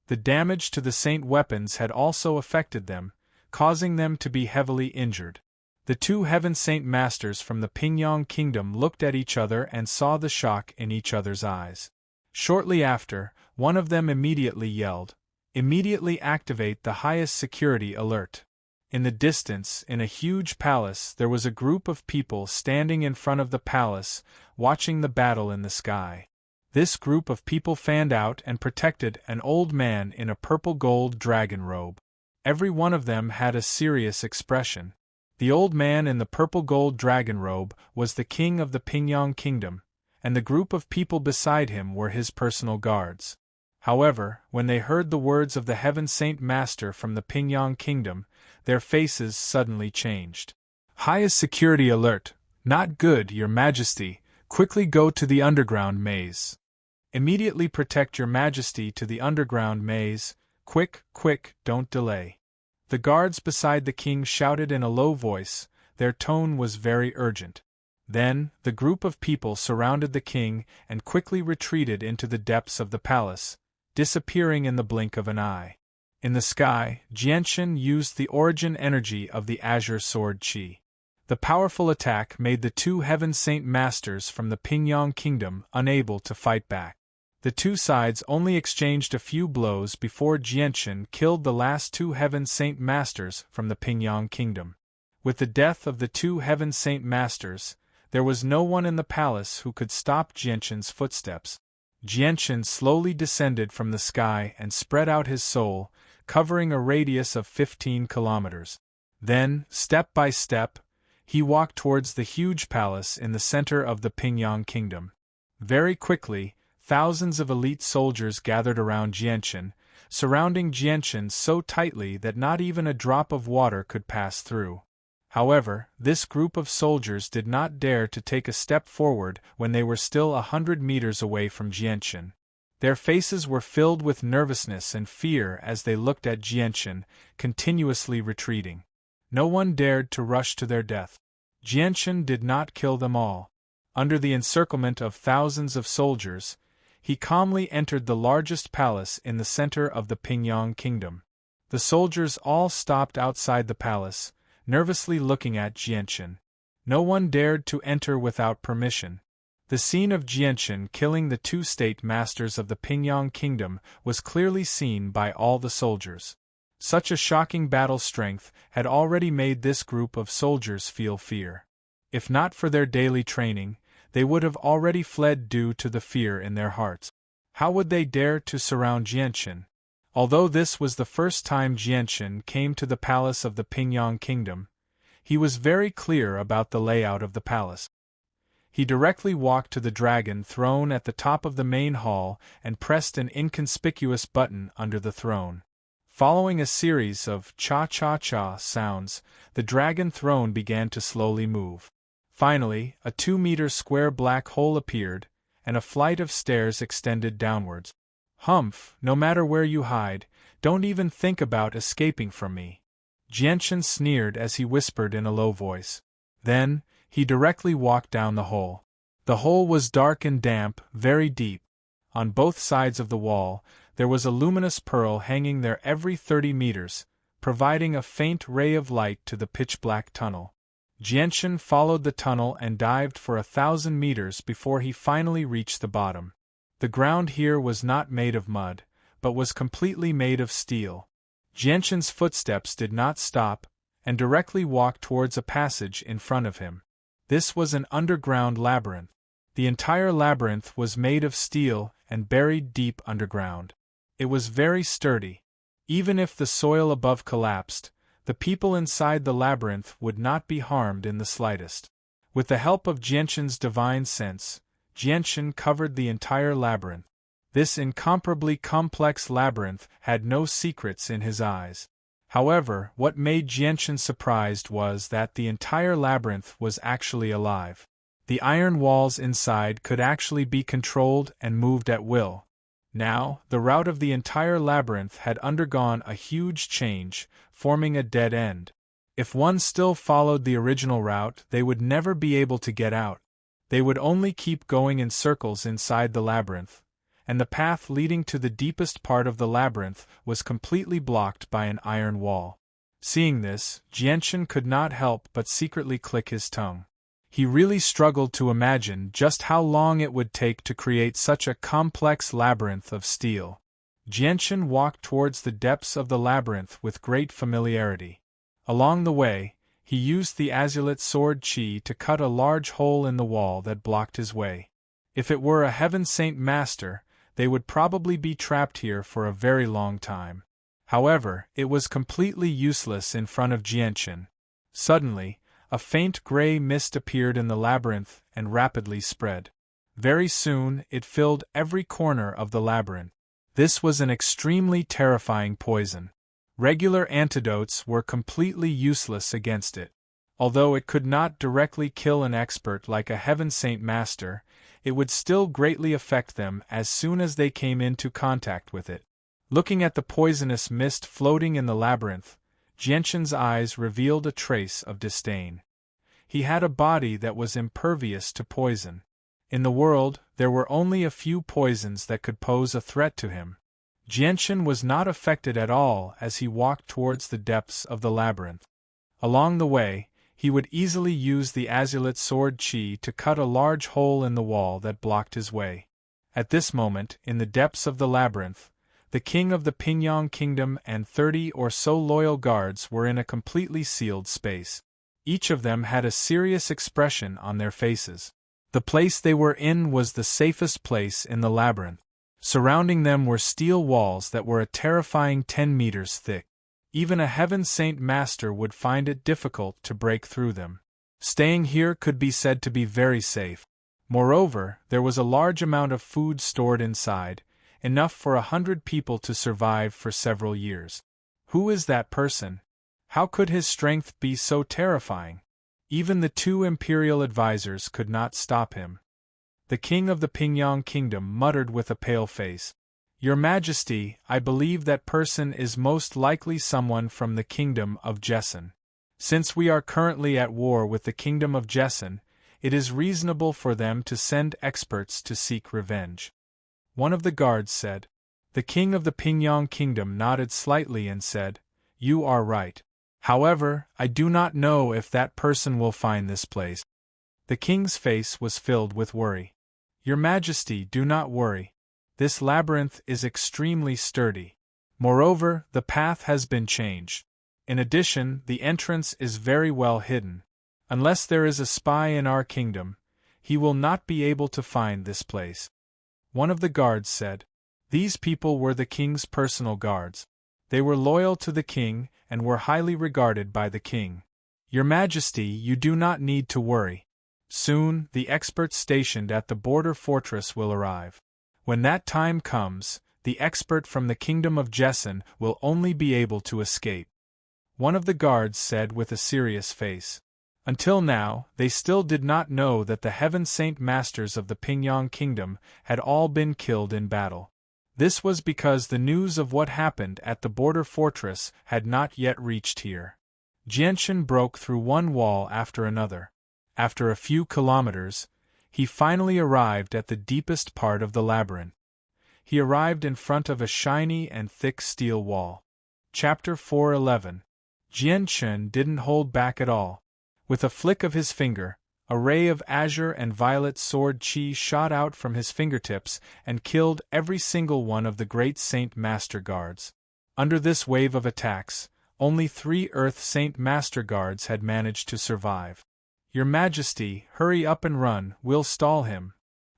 The damage to the saint weapons had also affected them, causing them to be heavily injured. The two Heaven Saint Masters from the Pingyang Kingdom looked at each other and saw the shock in each other's eyes. Shortly after, one of them immediately yelled, "Immediately activate the highest security alert." In the distance, in a huge palace, there was a group of people standing in front of the palace, watching the battle in the sky. This group of people fanned out and protected an old man in a purple-gold dragon robe. Every one of them had a serious expression. The old man in the purple-gold dragon robe was the king of the Pingyang Kingdom, and the group of people beside him were his personal guards. However, when they heard the words of the Heaven Saint Master from the Pingyang Kingdom, their faces suddenly changed. "Highest security alert. Not good, Your Majesty. Quickly go to the underground maze. Immediately protect Your Majesty to the underground maze. Quick, quick, don't delay." The guards beside the king shouted in a low voice, their tone was very urgent. Then, the group of people surrounded the king and quickly retreated into the depths of the palace, disappearing in the blink of an eye. In the sky, Jianshan used the origin energy of the Azure Sword Qi. The powerful attack made the two Heaven Saint Masters from the Pingyang Kingdom unable to fight back. The two sides only exchanged a few blows before Jianshan killed the last two Heaven Saint Masters from the Pingyang Kingdom. With the death of the two Heaven Saint Masters, there was no one in the palace who could stop Jianshan's footsteps. Jianshan slowly descended from the sky and spread out his soul, covering a radius of 15 kilometers. Then, step by step, he walked towards the huge palace in the center of the Pingyang Kingdom. Very quickly, thousands of elite soldiers gathered around Jianshan, surrounding Jianshan so tightly that not even a drop of water could pass through. However, this group of soldiers did not dare to take a step forward when they were still 100 meters away from Jianshan. Their faces were filled with nervousness and fear as they looked at Jianshan, continuously retreating. No one dared to rush to their death. Jianshan did not kill them all. Under the encirclement of thousands of soldiers, he calmly entered the largest palace in the center of the Pingyang Kingdom. The soldiers all stopped outside the palace, nervously looking at Jianshan. No one dared to enter without permission. The scene of Jianshan killing the two state masters of the Pingyang Kingdom was clearly seen by all the soldiers. Such a shocking battle strength had already made this group of soldiers feel fear. If not for their daily training, they would have already fled due to the fear in their hearts. How would they dare to surround Jianshan? Although this was the first time Jianshan came to the palace of the Pingyang Kingdom, he was very clear about the layout of the palace. He directly walked to the dragon throne at the top of the main hall and pressed an inconspicuous button under the throne. Following a series of cha-cha-cha sounds, the dragon throne began to slowly move. Finally, a 2-meter square black hole appeared, and a flight of stairs extended downwards. "Humph, no matter where you hide, don't even think about escaping from me," Jianshan sneered as he whispered in a low voice. Then, he directly walked down the hole. The hole was dark and damp, very deep. On both sides of the wall, there was a luminous pearl hanging there every 30 meters, providing a faint ray of light to the pitch-black tunnel. Jianshan followed the tunnel and dived for 1,000 meters before he finally reached the bottom. The ground here was not made of mud, but was completely made of steel. Jianshan's footsteps did not stop, and directly walked towards a passage in front of him. This was an underground labyrinth. The entire labyrinth was made of steel and buried deep underground. It was very sturdy. Even if the soil above collapsed, the people inside the labyrinth would not be harmed in the slightest. With the help of Jianshan's divine sense, Jianshan covered the entire labyrinth. This incomparably complex labyrinth had no secrets in his eyes. However, what made Jianchen surprised was that the entire labyrinth was actually alive. The iron walls inside could actually be controlled and moved at will. Now, the route of the entire labyrinth had undergone a huge change, forming a dead end. If one still followed the original route, they would never be able to get out. They would only keep going in circles inside the labyrinth, and the path leading to the deepest part of the labyrinth was completely blocked by an iron wall. Seeing this, Jianchen could not help but secretly click his tongue. He really struggled to imagine just how long it would take to create such a complex labyrinth of steel. Jianchen walked towards the depths of the labyrinth with great familiarity. Along the way, he used the azulite sword Qi to cut a large hole in the wall that blocked his way. If it were a Heaven Saint Master, they would probably be trapped here for a very long time. However, it was completely useless in front of Jianchen. Suddenly, a faint gray mist appeared in the labyrinth and rapidly spread. Very soon, it filled every corner of the labyrinth. This was an extremely terrifying poison. Regular antidotes were completely useless against it. Although it could not directly kill an expert like a Heaven Saint Master, it would still greatly affect them as soon as they came into contact with it. Looking at the poisonous mist floating in the labyrinth, Jianchen's eyes revealed a trace of disdain. He had a body that was impervious to poison. In the world, there were only a few poisons that could pose a threat to him. Jianchen was not affected at all as he walked towards the depths of the labyrinth. Along the way, he would easily use the azulite sword Qi to cut a large hole in the wall that blocked his way. At this moment, in the depths of the labyrinth, the king of the Pingyang Kingdom and 30 or so loyal guards were in a completely sealed space. Each of them had a serious expression on their faces. The place they were in was the safest place in the labyrinth. Surrounding them were steel walls that were a terrifying 10 meters thick. Even a Heaven Saint Master would find it difficult to break through them. Staying here could be said to be very safe. Moreover, there was a large amount of food stored inside, enough for 100 people to survive for several years. Who is that person? How could his strength be so terrifying? Even the 2 imperial advisors could not stop him. The king of the Pingyang Kingdom muttered with a pale face. Your Majesty, I believe that person is most likely someone from the kingdom of Jessen. Since we are currently at war with the kingdom of Jessen, it is reasonable for them to send experts to seek revenge. One of the guards said. The king of the Pingyang Kingdom nodded slightly and said, You are right. However, I do not know if that person will find this place. The king's face was filled with worry. Your Majesty, do not worry. This labyrinth is extremely sturdy. Moreover, the path has been changed. In addition, the entrance is very well hidden. Unless there is a spy in our kingdom, he will not be able to find this place. One of the guards said. These people were the king's personal guards. They were loyal to the king and were highly regarded by the king. Your Majesty, you do not need to worry. Soon, the experts stationed at the border fortress will arrive. When that time comes, the expert from the kingdom of Jessen will only be able to escape. One of the guards said with a serious face. Until now, they still did not know that the Heaven Saint Masters of the Pingyang Kingdom had all been killed in battle. This was because the news of what happened at the border fortress had not yet reached here. Jianchen broke through one wall after another. After a few kilometers, he finally arrived at the deepest part of the labyrinth. He arrived in front of a shiny and thick steel wall. Chapter 4:11. Jianchen didn't hold back at all. With a flick of his finger, a ray of azure and violet sword Qi shot out from his fingertips and killed every single one of the great Saint Master Guards. Under this wave of attacks, only 3 Earth Saint Master Guards had managed to survive. Your Majesty, hurry up and run, we'll stall him.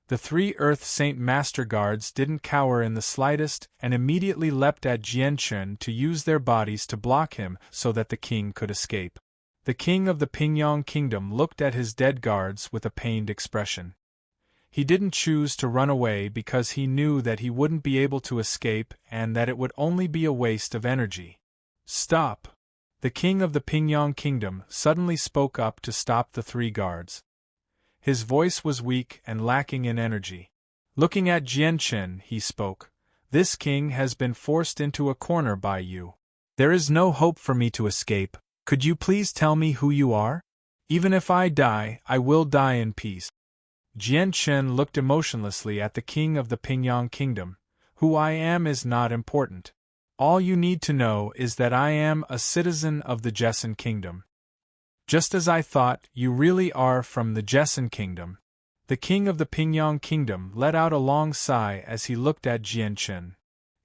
The 3 Earth Saint Master Guards didn't cower in the slightest and immediately leapt at Jianchen to use their bodies to block him so that the king could escape. The king of the Pingyang Kingdom looked at his dead guards with a pained expression. He didn't choose to run away because he knew that he wouldn't be able to escape and that it would only be a waste of energy. Stop! The king of the Pingyang Kingdom suddenly spoke up to stop the three guards. His voice was weak and lacking in energy. Looking at Jian Chen, he spoke. This king has been forced into a corner by you. There is no hope for me to escape. Could you please tell me who you are? Even if I die, I will die in peace. Jian Chen looked emotionlessly at the king of the Pingyang Kingdom. Who I am is not important. All you need to know is that I am a citizen of the Jessen Kingdom. Just as I thought, you really are from the Jessen Kingdom. The king of the Pingyang Kingdom let out a long sigh as he looked at Jian Chen.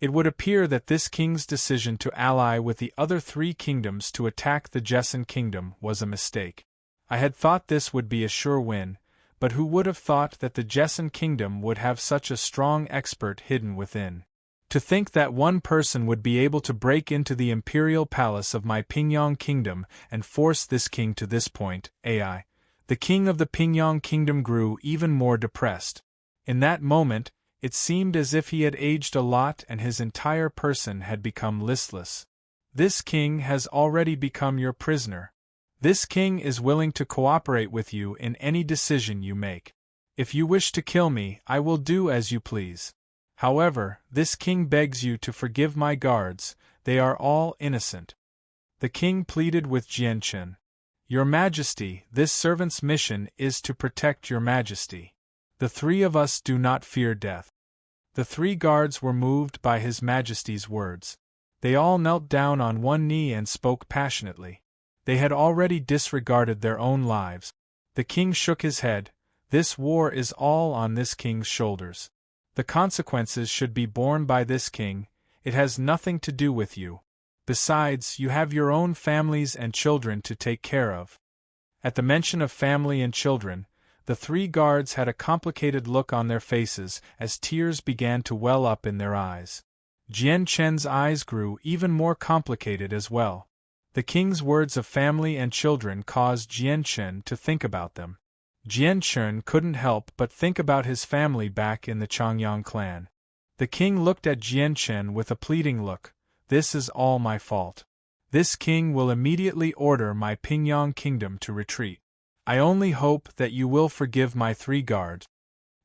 It would appear that this king's decision to ally with the other three kingdoms to attack the Jessen Kingdom was a mistake. I had thought this would be a sure win, but who would have thought that the Jessen Kingdom would have such a strong expert hidden within? To think that one person would be able to break into the imperial palace of my Pingyang Kingdom and force this king to this point, AI. The king of the Pingyang Kingdom grew even more depressed. In that moment, it seemed as if he had aged a lot and his entire person had become listless. This king has already become your prisoner. This king is willing to cooperate with you in any decision you make. If you wish to kill me, I will do as you please. However, this king begs you to forgive my guards, they are all innocent. The king pleaded with Jian Chen. Your Majesty, this servant's mission is to protect your Majesty. The three of us do not fear death. The three guards were moved by His Majesty's words. They all knelt down on one knee and spoke passionately. They had already disregarded their own lives. The king shook his head. This war is all on this king's shoulders. The consequences should be borne by this king, it has nothing to do with you. Besides, you have your own families and children to take care of. At the mention of family and children, the three guards had a complicated look on their faces as tears began to well up in their eyes. Jian Chen's eyes grew even more complicated as well. The king's words of family and children caused Jian Chen to think about them. Jian Chen couldn't help but think about his family back in the Changyang clan. The king looked at Jian Chen with a pleading look. This is all my fault. This king will immediately order my Pingyang Kingdom to retreat. I only hope that you will forgive my three guards.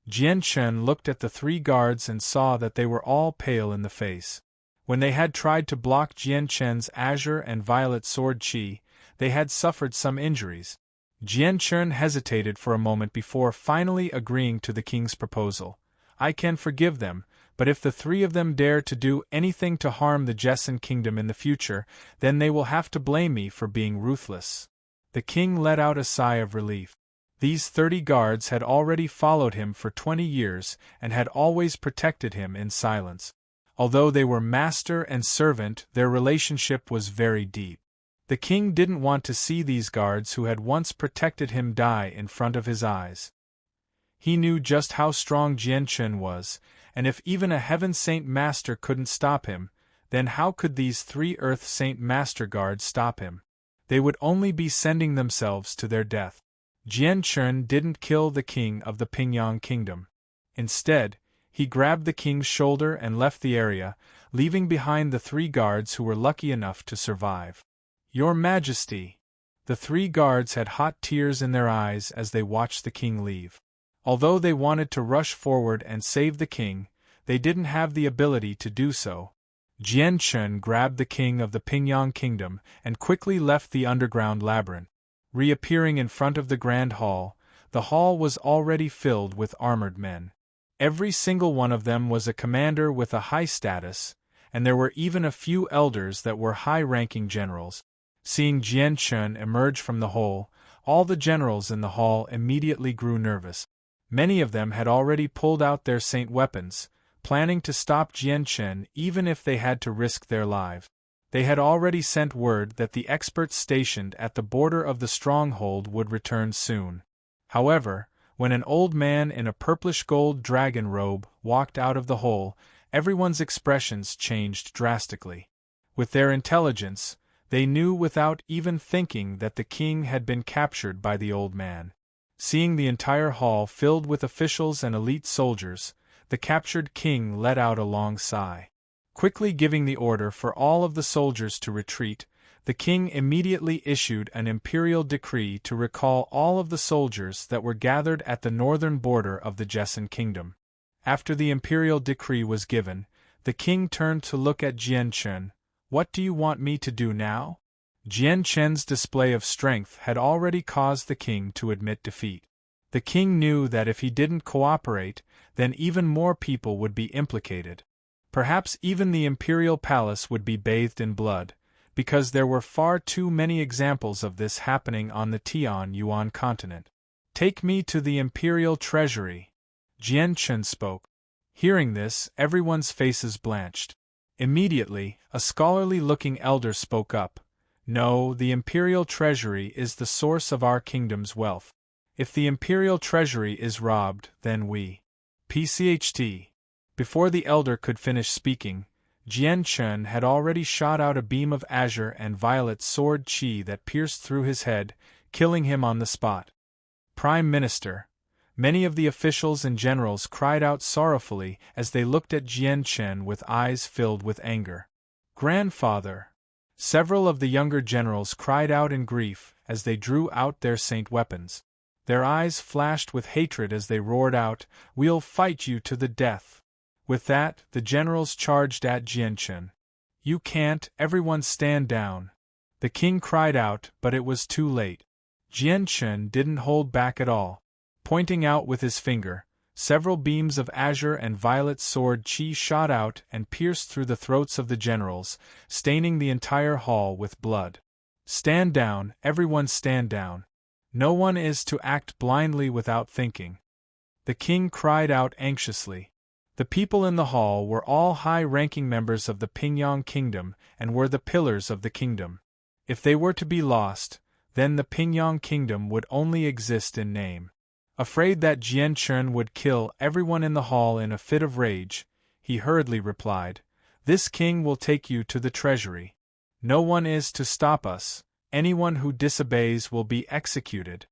Jian Chen looked at the three guards and saw that they were all pale in the face. When they had tried to block Jian Chen's azure and violet sword chi, they had suffered some injuries. Jian Chen hesitated for a moment before finally agreeing to the king's proposal. I can forgive them, but if the three of them dare to do anything to harm the Jessen Kingdom in the future, then they will have to blame me for being ruthless. The king let out a sigh of relief. These 30 guards had already followed him for 20 years and had always protected him in silence. Although they were master and servant, their relationship was very deep. The king didn't want to see these guards who had once protected him die in front of his eyes. He knew just how strong Jian Chen was, and if even a Heaven Saint Master couldn't stop him, then how could these 3 Earth Saint Master guards stop him? They would only be sending themselves to their death. Jian Chen didn't kill the king of the Pingyang Kingdom. Instead, he grabbed the king's shoulder and left the area, leaving behind the 3 guards who were lucky enough to survive. Your Majesty! The 3 guards had hot tears in their eyes as they watched the king leave. Although they wanted to rush forward and save the king, they didn't have the ability to do so. Jian Chen grabbed the king of the Pingyang Kingdom and quickly left the underground labyrinth. Reappearing in front of the grand hall, the hall was already filled with armored men. Every single one of them was a commander with a high status, and there were even a few elders that were high-ranking generals. Seeing Jian Chen emerge from the hole, all the generals in the hall immediately grew nervous. Many of them had already pulled out their saint weapons, planning to stop Jian Chen even if they had to risk their lives. They had already sent word that the experts stationed at the border of the stronghold would return soon. However, when an old man in a purplish-gold dragon robe walked out of the hole, everyone's expressions changed drastically. With their intelligence, they knew without even thinking that the king had been captured by the old man. Seeing the entire hall filled with officials and elite soldiers, the captured king let out a long sigh. Quickly giving the order for all of the soldiers to retreat, the king immediately issued an imperial decree to recall all of the soldiers that were gathered at the northern border of the Jessan kingdom. After the imperial decree was given, the king turned to look at Jian Chen. "What do you want me to do now?" Jian Chen's display of strength had already caused the king to admit defeat. The king knew that if he didn't cooperate, then even more people would be implicated. Perhaps even the imperial palace would be bathed in blood, because there were far too many examples of this happening on the Tianyuan continent. "Take me to the imperial treasury," Jian Chen spoke. Hearing this, everyone's faces blanched. Immediately, a scholarly-looking elder spoke up. "No, the imperial treasury is the source of our kingdom's wealth. If the imperial treasury is robbed, then we PCHT." Before the elder could finish speaking, Jian Chen had already shot out a beam of azure and violet sword chi that pierced through his head, killing him on the spot. "Prime Minister," many of the officials and generals cried out sorrowfully as they looked at Jian Chen with eyes filled with anger. "Grandfather!" Several of the younger generals cried out in grief as they drew out their saint weapons. Their eyes flashed with hatred as they roared out, "We'll fight you to the death!" With that, the generals charged at Jian Chen. "You can't, everyone stand down!" The king cried out, but it was too late. Jian Chen didn't hold back at all. Pointing out with his finger, several beams of azure and violet sword chi shot out and pierced through the throats of the generals, staining the entire hall with blood. "Stand down, everyone stand down. No one is to act blindly without thinking," the king cried out anxiously. The people in the hall were all high-ranking members of the Pingyang kingdom and were the pillars of the kingdom. If they were to be lost, then the Pingyang kingdom would only exist in name. Afraid that Jian Chen would kill everyone in the hall in a fit of rage, he hurriedly replied, "This king will take you to the treasury. No one is to stop us. Anyone who disobeys will be executed."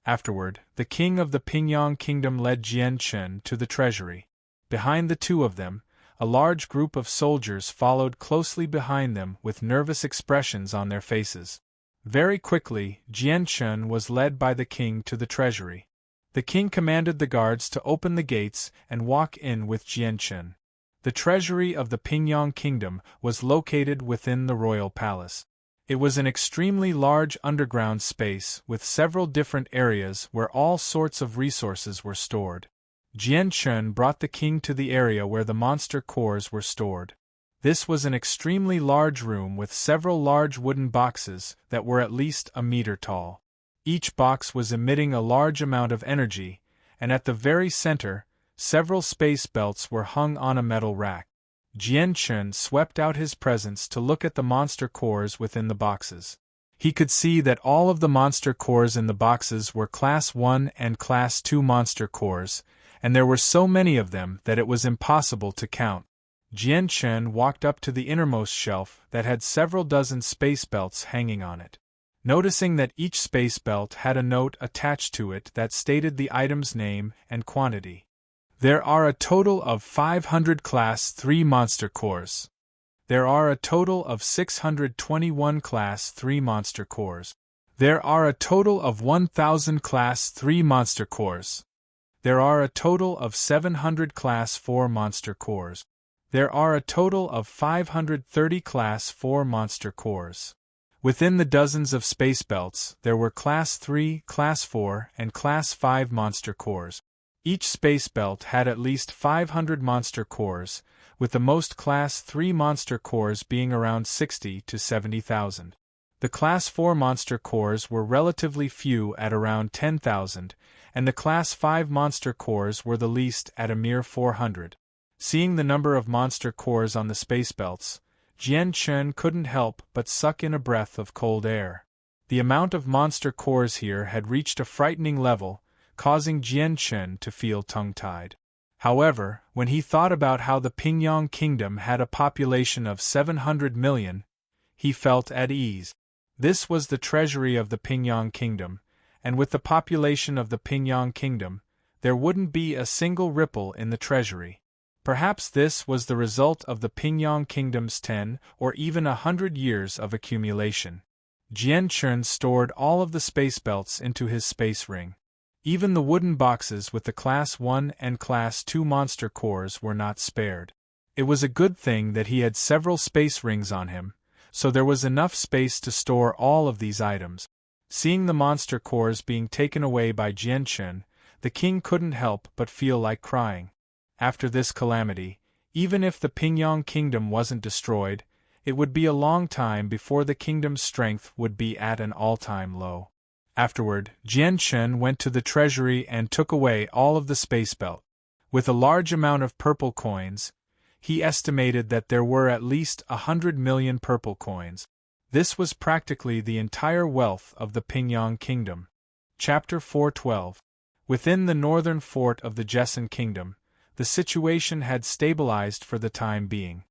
Afterward, the king of the Pingyang kingdom led Jian Chen to the treasury. Behind the two of them, a large group of soldiers followed closely behind them with nervous expressions on their faces. Very quickly, Jian Chen was led by the king to the treasury. The king commanded the guards to open the gates and walk in with Jian Chen. The treasury of the Pingyang kingdom was located within the royal palace. It was an extremely large underground space with several different areas where all sorts of resources were stored. Jian Chen brought the king to the area where the monster cores were stored. This was an extremely large room with several large wooden boxes that were at least a meter tall. Each box was emitting a large amount of energy, and at the very center, several space belts were hung on a metal rack. Jian Chen swept out his presence to look at the monster cores within the boxes. He could see that all of the monster cores in the boxes were Class 1 and Class 2 monster cores, and there were so many of them that it was impossible to count. Jian Chen walked up to the innermost shelf that had several dozen space belts hanging on it. Noticing that each space belt had a note attached to it that stated the item's name and quantity. "There are a total of 500 Class 3 monster cores. There are a total of 621 Class 3 monster cores. There are a total of 1,000 Class 3 monster cores. There are a total of 700 Class 4 monster cores. There are a total of 530 Class 4 monster cores." Within the dozens of space belts, there were Class 3, Class 4, and Class 5 monster cores. Each space belt had at least 500 monster cores, with the most Class 3 monster cores being around 60 to 70,000. The Class 4 monster cores were relatively few at around 10,000, and the Class 5 monster cores were the least at a mere 400. Seeing the number of monster cores on the space belts, Jian Chen couldn't help but suck in a breath of cold air. The amount of monster cores here had reached a frightening level, causing Jian Chen to feel tongue-tied. However, when he thought about how the Pingyang kingdom had a population of 700 million, he felt at ease. This was the treasury of the Pingyang kingdom, and with the population of the Pingyang Kingdom, there wouldn't be a single ripple in the treasury. Perhaps this was the result of the Pingyang Kingdom's 10 or even 100 years of accumulation. Jian Chun stored all of the space belts into his space ring. Even the wooden boxes with the Class 1 and Class 2 monster cores were not spared. It was a good thing that he had several space rings on him, so there was enough space to store all of these items. Seeing the monster cores being taken away by Jian Chun, the king couldn't help but feel like crying. After this calamity, even if the Pingyang Kingdom wasn't destroyed, it would be a long time before the kingdom's strength would be at an all-time low. Afterward, Jian Chun went to the treasury and took away all of the space belt. With a large amount of purple coins, he estimated that there were at least 100 million purple coins. This was practically the entire wealth of the Pingyang Kingdom. Chapter 412. Within the northern fort of the Jesson Kingdom, the situation had stabilized for the time being.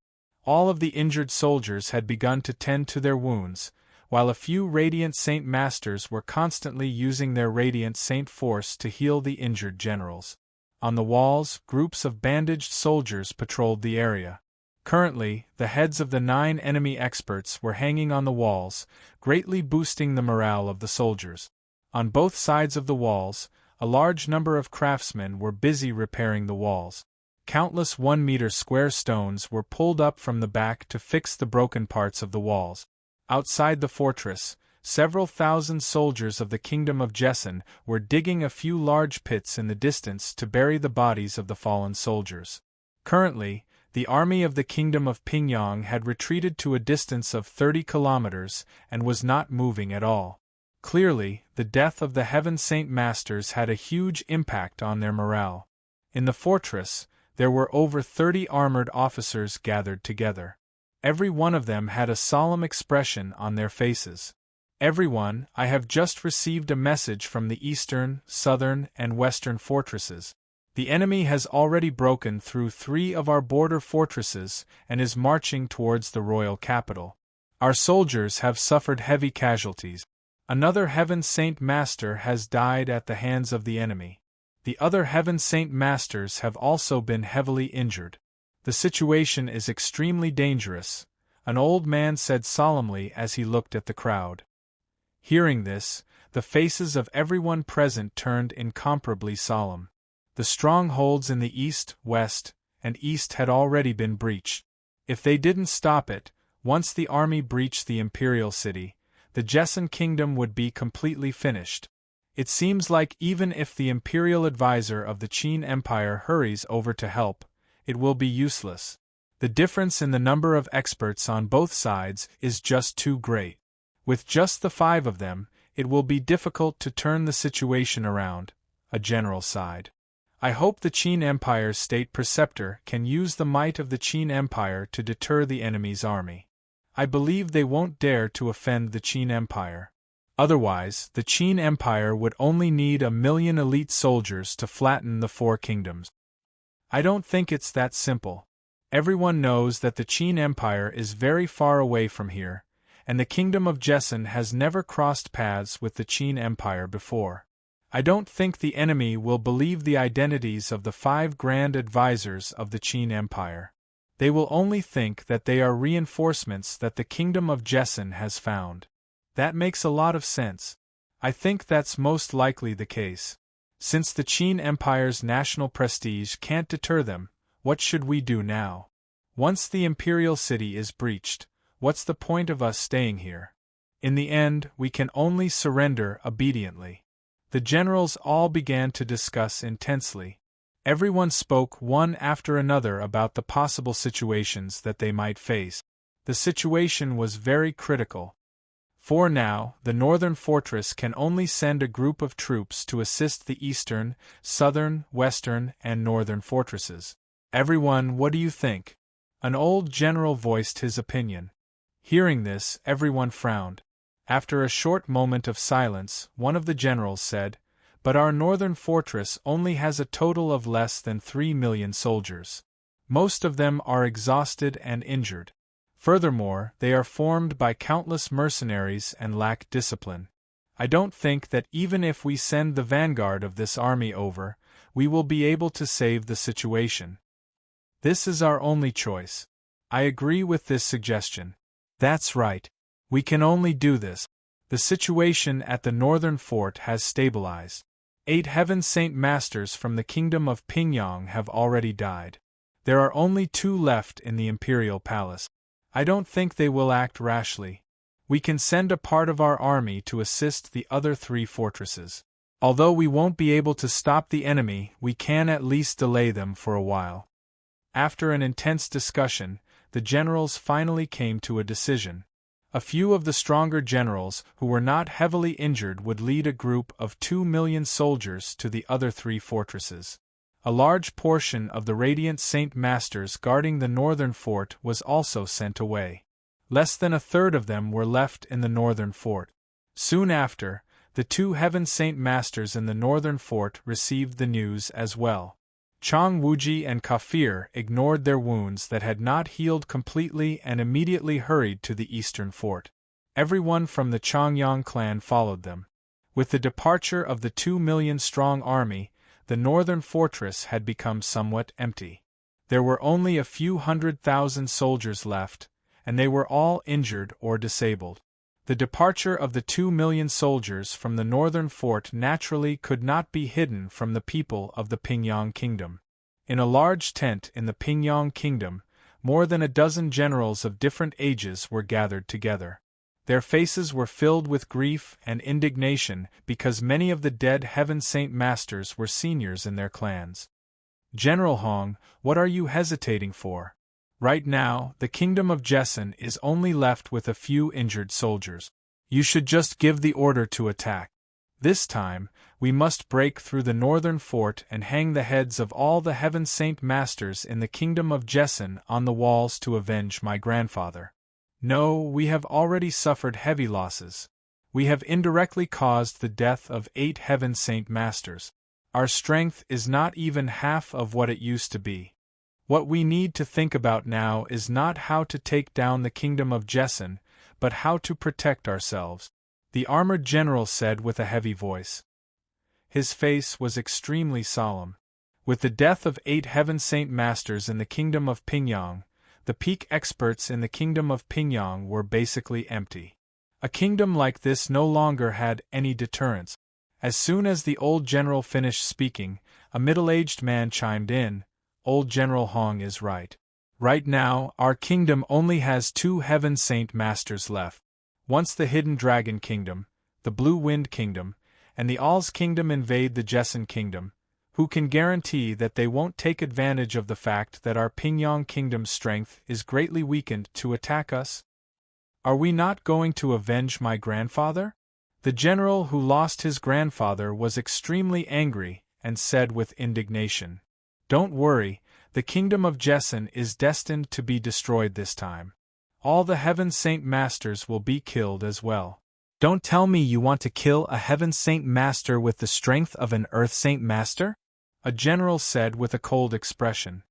All of the injured soldiers had begun to tend to their wounds, while a few Radiant Saint Masters were constantly using their Radiant Saint force to heal the injured generals. On the walls, groups of bandaged soldiers patrolled the area. Currently, the heads of the 9 enemy experts were hanging on the walls, greatly boosting the morale of the soldiers. On both sides of the walls, a large number of craftsmen were busy repairing the walls. Countless 1-meter square stones were pulled up from the back to fix the broken parts of the walls. Outside the fortress, several thousand soldiers of the Kingdom of Jesson were digging a few large pits in the distance to bury the bodies of the fallen soldiers. Currently, the army of the Kingdom of Pingyang had retreated to a distance of 30 kilometers and was not moving at all. Clearly, the death of the Heaven Saint Masters had a huge impact on their morale. In the fortress, there were over 30 armored officers gathered together. Every one of them had a solemn expression on their faces. "Everyone, I have just received a message from the eastern, southern, and western fortresses. The enemy has already broken through 3 of our border fortresses and is marching towards the royal capital. Our soldiers have suffered heavy casualties. Another Heaven Saint Master has died at the hands of the enemy. The other Heaven Saint Masters have also been heavily injured. The situation is extremely dangerous," an old man said solemnly as he looked at the crowd. Hearing this, the faces of everyone present turned incomparably solemn. The strongholds in the east, west, and east had already been breached. If they didn't stop it, once the army breached the imperial city, the Jesson Kingdom would be completely finished. It seems like even if the imperial advisor of the Qin Empire hurries over to help, it will be useless. The difference in the number of experts on both sides is just too great. With just the 5 of them, it will be difficult to turn the situation around, a general sighed. I hope the Qin Empire's state preceptor can use the might of the Qin Empire to deter the enemy's army. I believe they won't dare to offend the Qin Empire. Otherwise, the Qin Empire would only need 1 million elite soldiers to flatten the 4 kingdoms. I don't think it's that simple. Everyone knows that the Qin Empire is very far away from here, and the Kingdom of Jesson has never crossed paths with the Qin Empire before. I don't think the enemy will believe the identities of the 5 grand advisors of the Qin Empire. They will only think that they are reinforcements that the Kingdom of Jesson has found. That makes a lot of sense. I think that's most likely the case. Since the Qin Empire's national prestige can't deter them, what should we do now? Once the imperial city is breached, what's the point of us staying here? In the end, we can only surrender obediently. The generals all began to discuss intensely. Everyone spoke one after another about the possible situations that they might face. The situation was very critical. For now, the northern fortress can only send a group of troops to assist the eastern, southern, western, and northern fortresses. "Everyone, what do you think?" An old general voiced his opinion. Hearing this, everyone frowned. After a short moment of silence, one of the generals said, "But our northern fortress only has a total of less than 3 million soldiers. Most of them are exhausted and injured. Furthermore, they are formed by countless mercenaries and lack discipline. I don't think that even if we send the vanguard of this army over, we will be able to save the situation. This is our only choice. I agree with this suggestion. That's right. We can only do this. The situation at the northern fort has stabilized. 8 Heaven Saint Masters from the kingdom of Pingyang have already died. There are only 2 left in the imperial palace. I don't think they will act rashly. We can send a part of our army to assist the other 3 fortresses. Although we won't be able to stop the enemy, we can at least delay them for a while. After an intense discussion, the generals finally came to a decision. A few of the stronger generals who were not heavily injured would lead a group of 2 million soldiers to the other 3 fortresses. A large portion of the Radiant Saint Masters guarding the northern fort was also sent away. Less than a third of them were left in the northern fort. Soon after, the 2 Heaven Saint Masters in the northern fort received the news as well. Chang Wuji and Kafir ignored their wounds that had not healed completely and immediately hurried to the eastern fort. Everyone from the Changyang clan followed them. With the departure of the 2 million-strong army, the northern fortress had become somewhat empty. There were only a few 100,000 soldiers left, and they were all injured or disabled. The departure of the 2 million soldiers from the northern fort naturally could not be hidden from the people of the Pingyang kingdom. In a large tent in the Pingyang kingdom, more than a dozen generals of different ages were gathered together. Their faces were filled with grief and indignation because many of the dead Heaven Saint Masters were seniors in their clans. General Hong, what are you hesitating for? Right now, the kingdom of Jessen is only left with a few injured soldiers. You should just give the order to attack. This time, we must break through the northern fort and hang the heads of all the Heaven Saint Masters in the kingdom of Jessen on the walls to avenge my grandfather. No, we have already suffered heavy losses. We have indirectly caused the death of 8 Heaven Saint Masters. Our strength is not even half of what it used to be. What we need to think about now is not how to take down the kingdom of Jessen, but how to protect ourselves, the armored general said with a heavy voice. His face was extremely solemn. With the death of 8 Heaven Saint Masters in the kingdom of Pingyang, the peak experts in the kingdom of Pingyang were basically empty. A kingdom like this no longer had any deterrence. As soon as the old general finished speaking, a middle-aged man chimed in. Old General Hong is right. Right now, our kingdom only has 2 Heaven Saint Masters left. Once the Hidden Dragon Kingdom, the Blue Wind Kingdom, and the Al's Kingdom invade the Jessen Kingdom, who can guarantee that they won't take advantage of the fact that our Pingyang Kingdom's strength is greatly weakened to attack us? Are we not going to avenge my grandfather? The general who lost his grandfather was extremely angry and said with indignation. Don't worry, the kingdom of Jessen is destined to be destroyed this time. All the Heaven Saint Masters will be killed as well. Don't tell me you want to kill a Heaven Saint Master with the strength of an Earth Saint Master? A general said with a cold expression.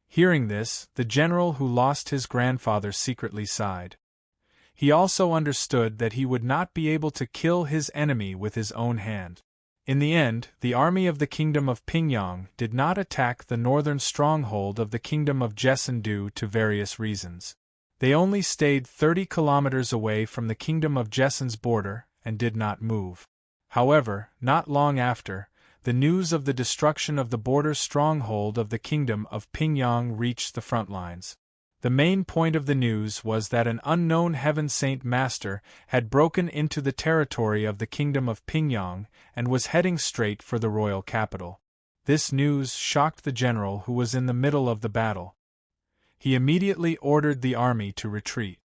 Hearing this, the general who lost his grandfather secretly sighed. He also understood that he would not be able to kill his enemy with his own hand. In the end, the army of the kingdom of Pingyang did not attack the northern stronghold of the kingdom of Jessen due to various reasons. They only stayed 30 kilometers away from the kingdom of Jessen's border and did not move. However, not long after, the news of the destruction of the border stronghold of the kingdom of Pingyang reached the front lines. The main point of the news was that an unknown Heaven Saint Master had broken into the territory of the kingdom of Pingyang and was heading straight for the royal capital. This news shocked the general who was in the middle of the battle. He immediately ordered the army to retreat.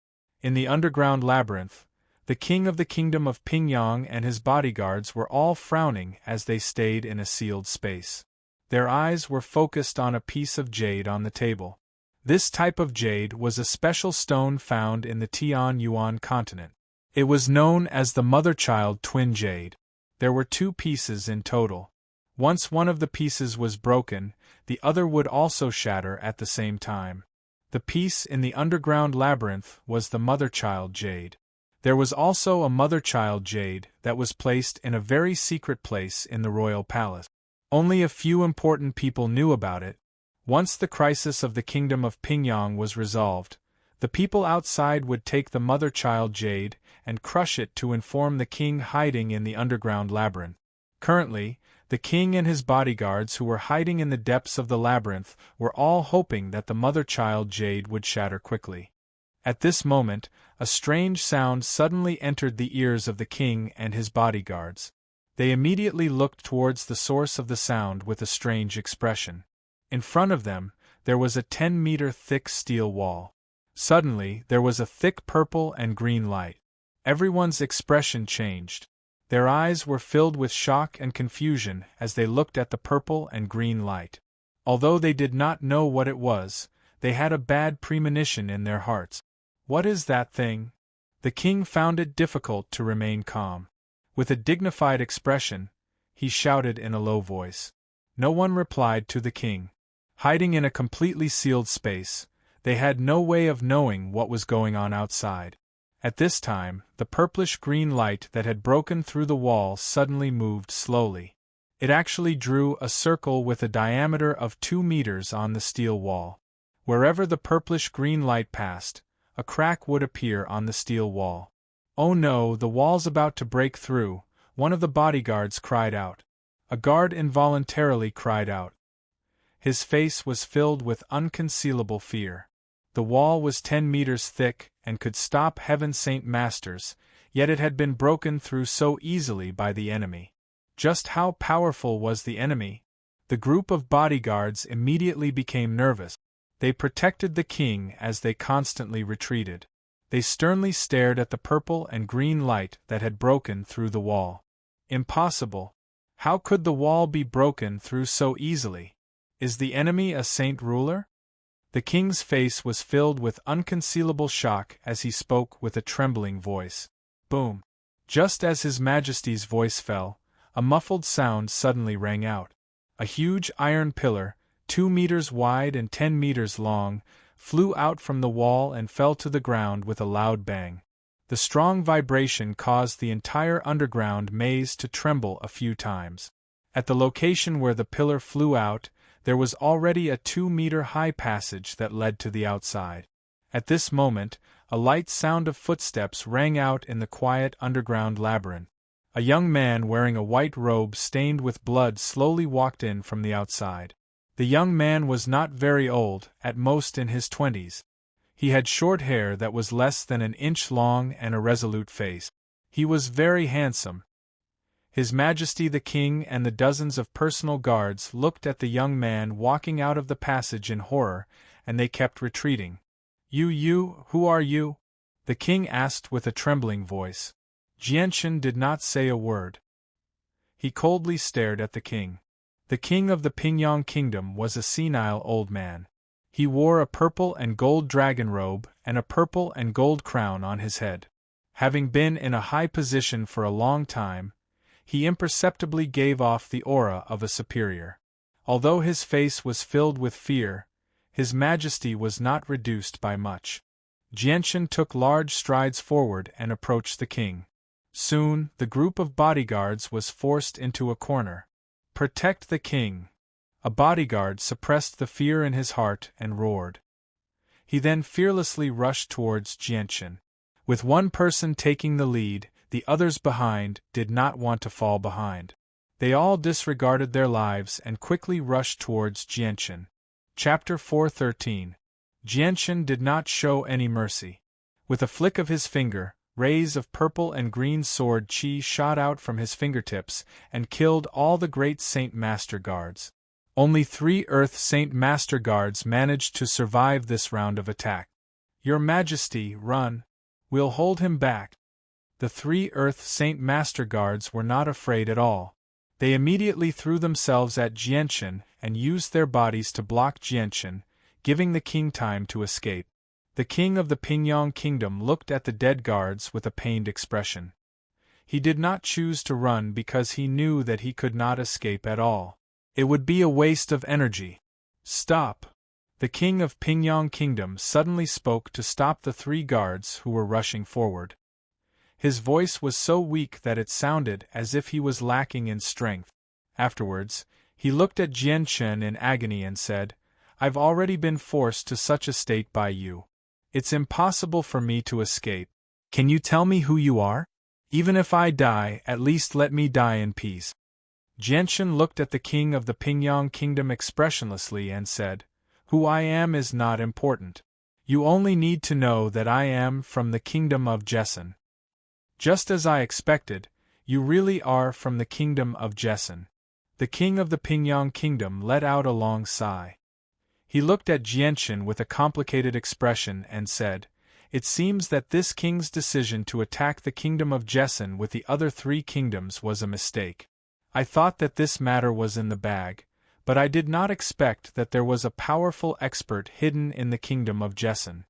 In the underground labyrinth, the king of the kingdom of Pingyang and his bodyguards were all frowning as they stayed in a sealed space. Their eyes were focused on a piece of jade on the table. This type of jade was a special stone found in the Tian-Yuan continent. It was known as the mother-child twin jade. There were 2 pieces in total. Once one of the pieces was broken, the other would also shatter at the same time. The piece in the underground labyrinth was the mother-child jade. There was also a mother-child jade that was placed in a very secret place in the royal palace. Only a few important people knew about it. Once the crisis of the kingdom of Pingyang was resolved, the people outside would take the mother-child jade and crush it to inform the king hiding in the underground labyrinth. Currently, the king and his bodyguards who were hiding in the depths of the labyrinth were all hoping that the mother-child jade would shatter quickly. At this moment, a strange sound suddenly entered the ears of the king and his bodyguards. They immediately looked towards the source of the sound with a strange expression. In front of them, there was a 10-meter thick steel wall. Suddenly, there was a thick purple and green light. Everyone's expression changed. Their eyes were filled with shock and confusion as they looked at the purple and green light. Although they did not know what it was, they had a bad premonition in their hearts. "What is that thing?" The king found it difficult to remain calm. With a dignified expression, he shouted in a low voice. No one replied to the king. Hiding in a completely sealed space, they had no way of knowing what was going on outside. At this time, the purplish-green light that had broken through the wall suddenly moved slowly. It actually drew a circle with a diameter of 2 meters on the steel wall. Wherever the purplish-green light passed, a crack would appear on the steel wall. "Oh no, the wall's about to break through," one of the bodyguards cried out. A guard involuntarily cried out. His face was filled with unconcealable fear. The wall was 10 meters thick and could stop Heaven Saint Masters, yet it had been broken through so easily by the enemy. Just how powerful was the enemy? The group of bodyguards immediately became nervous. They protected the king as they constantly retreated. They sternly stared at the purple and green light that had broken through the wall. Impossible! How could the wall be broken through so easily? Is the enemy a saint ruler? The king's face was filled with unconcealable shock as he spoke with a trembling voice. Boom! Just as His Majesty's voice fell, a muffled sound suddenly rang out. A huge iron pillar, 2 meters wide and 10 meters long, flew out from the wall and fell to the ground with a loud bang. The strong vibration caused the entire underground maze to tremble a few times. At the location where the pillar flew out, there was already a 2-meter-high passage that led to the outside. At this moment, a light sound of footsteps rang out in the quiet underground labyrinth. A young man wearing a white robe stained with blood slowly walked in from the outside. The young man was not very old, at most in his 20s. He had short hair that was less than an inch long and a resolute face. He was very handsome. His Majesty the King and the dozens of personal guards looked at the young man walking out of the passage in horror, and they kept retreating. Who are you?" the king asked with a trembling voice. Jianchen did not say a word. He coldly stared at the king. The king of the Pingyang kingdom was a senile old man. He wore a purple and gold dragon robe and a purple and gold crown on his head. Having been in a high position for a long time, he imperceptibly gave off the aura of a superior. Although his face was filled with fear, His Majesty was not reduced by much. Jianchen took large strides forward and approached the king. Soon, the group of bodyguards was forced into a corner. "Protect the king!" A bodyguard suppressed the fear in his heart and roared. He then fearlessly rushed towards Jianchen. With one person taking the lead, the others behind did not want to fall behind. They all disregarded their lives and quickly rushed towards Jianchen. Chapter 413. Jianchen did not show any mercy. With a flick of his finger, rays of purple and green sword chi shot out from his fingertips and killed all the great Saint Master Guards. Only 3 Earth Saint Master Guards managed to survive this round of attack. "Your Majesty, run! We'll hold him back." The 3 Earth Saint Master Guards were not afraid at all. They immediately threw themselves at Jianchen and used their bodies to block Jianchen, giving the king time to escape. The king of the Pingyang kingdom looked at the dead guards with a pained expression. He did not choose to run because he knew that he could not escape at all. It would be a waste of energy. "Stop!" The king of Pingyang kingdom suddenly spoke to stop the 3 guards who were rushing forward. His voice was so weak that it sounded as if he was lacking in strength. Afterwards, he looked at Jianchen in agony and said, "I've already been forced to such a state by you. It's impossible for me to escape. Can you tell me who you are? Even if I die, at least let me die in peace." Jianchen looked at the king of the Pingyang kingdom expressionlessly and said, "Who I am is not important. You only need to know that I am from the kingdom of Jessen." "Just as I expected, you really are from the kingdom of Jessen." The king of the Pingyang kingdom let out a long sigh. He looked at Jianchen with a complicated expression and said, "It seems that this king's decision to attack the kingdom of Jessen with the other 3 kingdoms was a mistake. I thought that this matter was in the bag, but I did not expect that there was a powerful expert hidden in the kingdom of Jessen.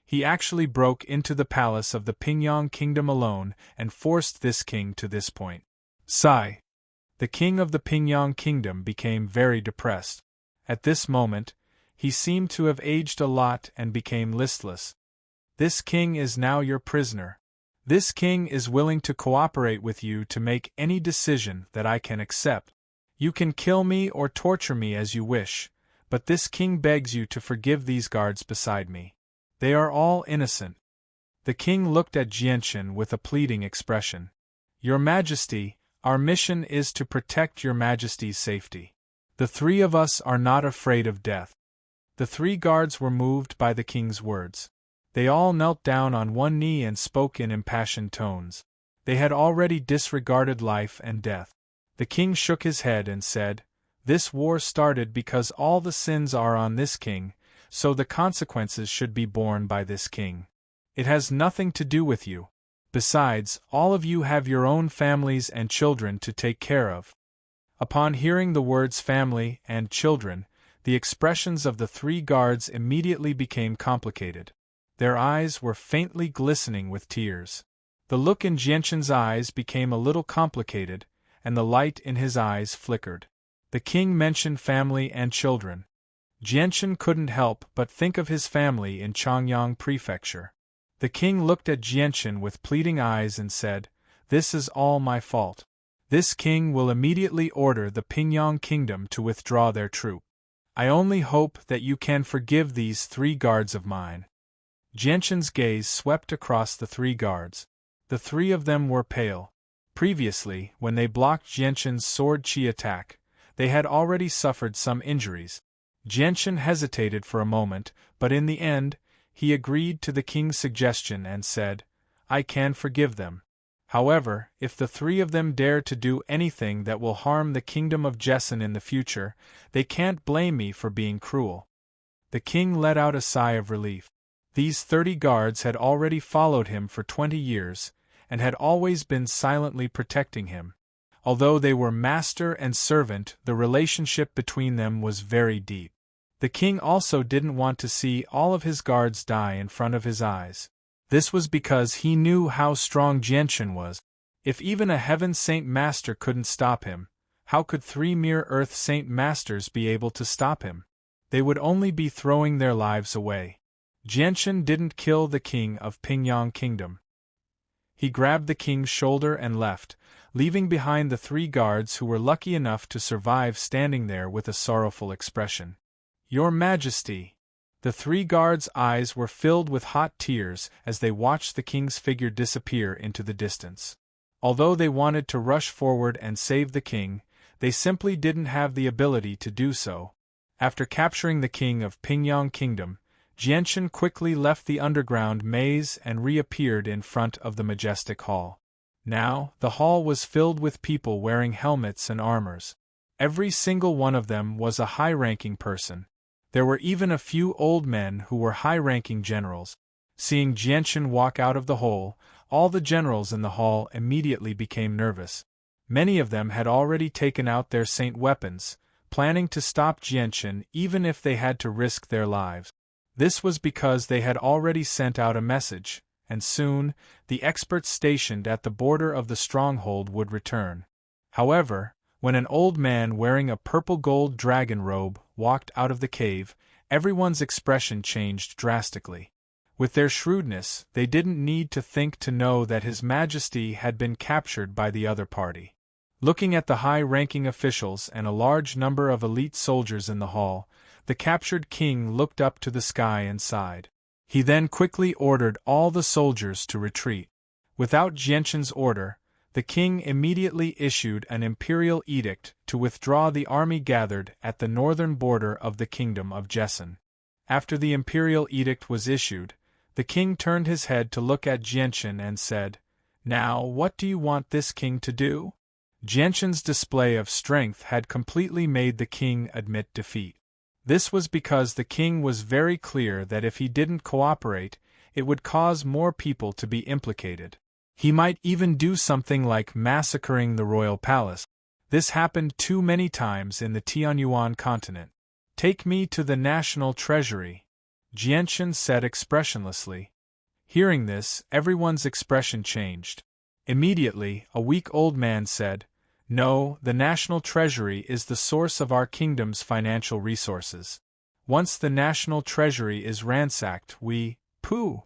He actually broke into the palace of the Pingyang kingdom alone and forced this king to this point." Sigh. The king of the Pingyang kingdom became very depressed. At this moment, he seemed to have aged a lot and became listless. "This king is now your prisoner. This king is willing to cooperate with you to make any decision that I can accept. You can kill me or torture me as you wish, but this king begs you to forgive these guards beside me. They are all innocent." The king looked at Jianchen with a pleading expression. "Your Majesty, our mission is to protect your Majesty's safety. The 3 of us are not afraid of death." The 3 guards were moved by the king's words. They all knelt down on one knee and spoke in impassioned tones. They had already disregarded life and death. The king shook his head and said, "This war started because all the sins are on this king, so the consequences should be borne by this king. It has nothing to do with you. Besides, all of you have your own families and children to take care of." Upon hearing the words family and children, the expressions of the 3 guards immediately became complicated. Their eyes were faintly glistening with tears. The look in Jianchen's eyes became a little complicated, and the light in his eyes flickered. The king mentioned family and children. Jianchen couldn't help but think of his family in Changyang Prefecture. The king looked at Jianchen with pleading eyes and said, "This is all my fault. This king will immediately order the Pingyang kingdom to withdraw their troop. I only hope that you can forgive these 3 guards of mine." Jianchen's gaze swept across the 3 guards. The 3 of them were pale. Previously, when they blocked Jianchen's sword chi attack, they had already suffered some injuries. Jianchen hesitated for a moment, but in the end, he agreed to the king's suggestion and said, "I can forgive them. However, if the 3 of them dare to do anything that will harm the kingdom of Jessen in the future, they can't blame me for being cruel." The king let out a sigh of relief. These 30 guards had already followed him for 20 years, and had always been silently protecting him. Although they were master and servant, the relationship between them was very deep. The king also didn't want to see all of his guards die in front of his eyes. This was because he knew how strong Jianchen was. If even a Heaven Saint Master couldn't stop him, how could 3 mere Earth Saint Masters be able to stop him? They would only be throwing their lives away. Jianchen didn't kill the king of Pingyang Kingdom. He grabbed the king's shoulder and left, leaving behind the 3 guards who were lucky enough to survive standing there with a sorrowful expression. "Your Majesty!" The 3 guards' eyes were filled with hot tears as they watched the king's figure disappear into the distance. Although they wanted to rush forward and save the king, they simply didn't have the ability to do so. After capturing the king of Pingyang Kingdom, Jianchen quickly left the underground maze and reappeared in front of the majestic hall. Now, the hall was filled with people wearing helmets and armors. Every single one of them was a high-ranking person. There were even a few old men who were high-ranking generals. Seeing Jianchen walk out of the hole, all the generals in the hall immediately became nervous. Many of them had already taken out their saint weapons, planning to stop Jianchen even if they had to risk their lives. This was because they had already sent out a message, and soon, the experts stationed at the border of the stronghold would return. However, when an old man wearing a purple-gold dragon robe walked out of the cave, everyone's expression changed drastically. With their shrewdness, they didn't need to think to know that His Majesty had been captured by the other party. Looking at the high-ranking officials and a large number of elite soldiers in the hall, the captured king looked up to the sky and sighed. He then quickly ordered all the soldiers to retreat. Without Jianshan's order, the king immediately issued an imperial edict to withdraw the army gathered at the northern border of the kingdom of Jessen. After the imperial edict was issued, the king turned his head to look at Jianshan and said, "Now, what do you want this king to do?" Jianshan's display of strength had completely made the king admit defeat. This was because the king was very clear that if he didn't cooperate, it would cause more people to be implicated. He might even do something like massacring the royal palace. This happened too many times in the Tianyuan continent. "Take me to the national treasury," Jianshan said expressionlessly. Hearing this, everyone's expression changed. Immediately, a weak old man said, "No, the national treasury is the source of our kingdom's financial resources. Once the national treasury is ransacked, pooh!"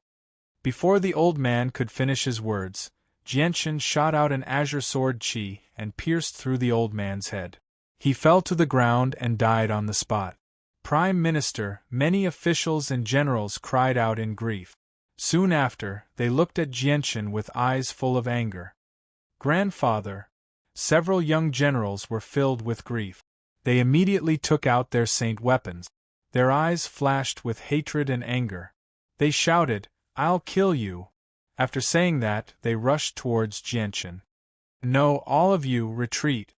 Before the old man could finish his words, Jianshan shot out an azure sword qi and pierced through the old man's head. He fell to the ground and died on the spot. Prime Minister, many officials and generals cried out in grief. Soon after, they looked at Jianshan with eyes full of anger. "Grandfather!" Several young generals were filled with grief. They immediately took out their saint weapons. Their eyes flashed with hatred and anger. They shouted, "I'll kill you!" After saying that, they rushed towards Jianshan. "No, all of you, retreat!"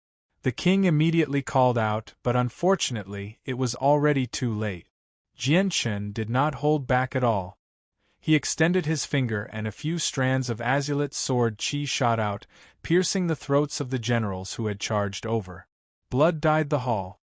The king immediately called out, but unfortunately, it was already too late. Jianshan did not hold back at all. He extended his finger and a few strands of azulate sword qi shot out, piercing the throats of the generals who had charged over. Blood dyed the hall.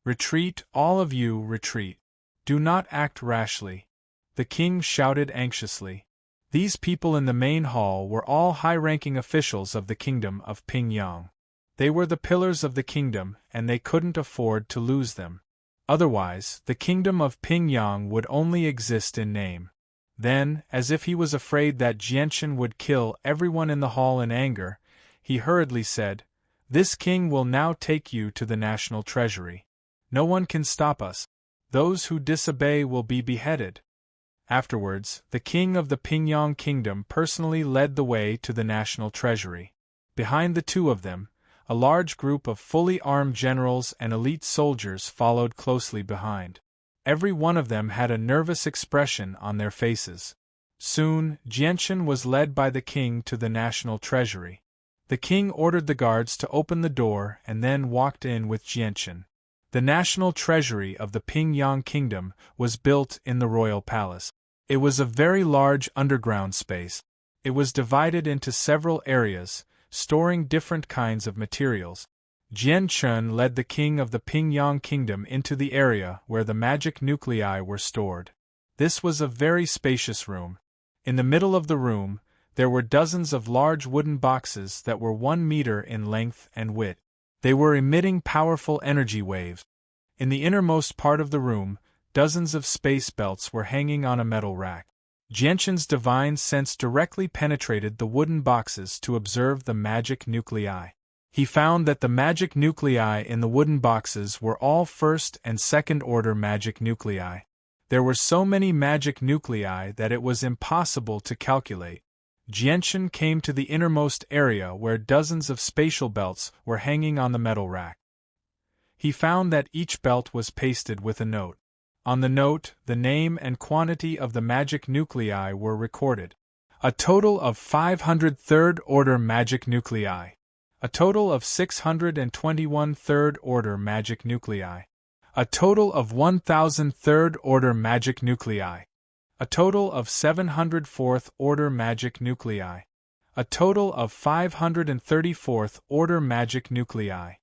"Retreat, all of you, retreat. Do not act rashly," the king shouted anxiously. These people in the main hall were all high-ranking officials of the kingdom of Pingyang. They were the pillars of the kingdom, and they couldn't afford to lose them. Otherwise, the kingdom of Pingyang would only exist in name. Then, as if he was afraid that Jianshan would kill everyone in the hall in anger, he hurriedly said, "This king will now take you to the national treasury. No one can stop us. Those who disobey will be beheaded." Afterwards, the king of the Pingyang kingdom personally led the way to the national treasury. Behind the two of them, a large group of fully armed generals and elite soldiers followed closely behind. Every one of them had a nervous expression on their faces. Soon, Jianshan was led by the king to the national treasury. The king ordered the guards to open the door and then walked in with Jianshan. The national treasury of the Pingyang kingdom was built in the royal palace. It was a very large underground space. It was divided into several areas, storing different kinds of materials. Jianshan led the king of the Pingyang kingdom into the area where the magic nuclei were stored. This was a very spacious room. In the middle of the room, there were dozens of large wooden boxes that were 1 meter in length and width. They were emitting powerful energy waves. In the innermost part of the room, dozens of space belts were hanging on a metal rack. Jianshan's divine sense directly penetrated the wooden boxes to observe the magic nuclei. He found that the magic nuclei in the wooden boxes were all first and second order magic nuclei. There were so many magic nuclei that it was impossible to calculate. Jianshan came to the innermost area where dozens of spatial belts were hanging on the metal rack. He found that each belt was pasted with a note. On the note, the name and quantity of the magic nuclei were recorded. A total of 500 third-order magic nuclei. A total of 621 third-order magic nuclei. A total of 1,000 third-order magic nuclei. A total of 700 fourth-order magic nuclei. A total of 534th-order magic nuclei.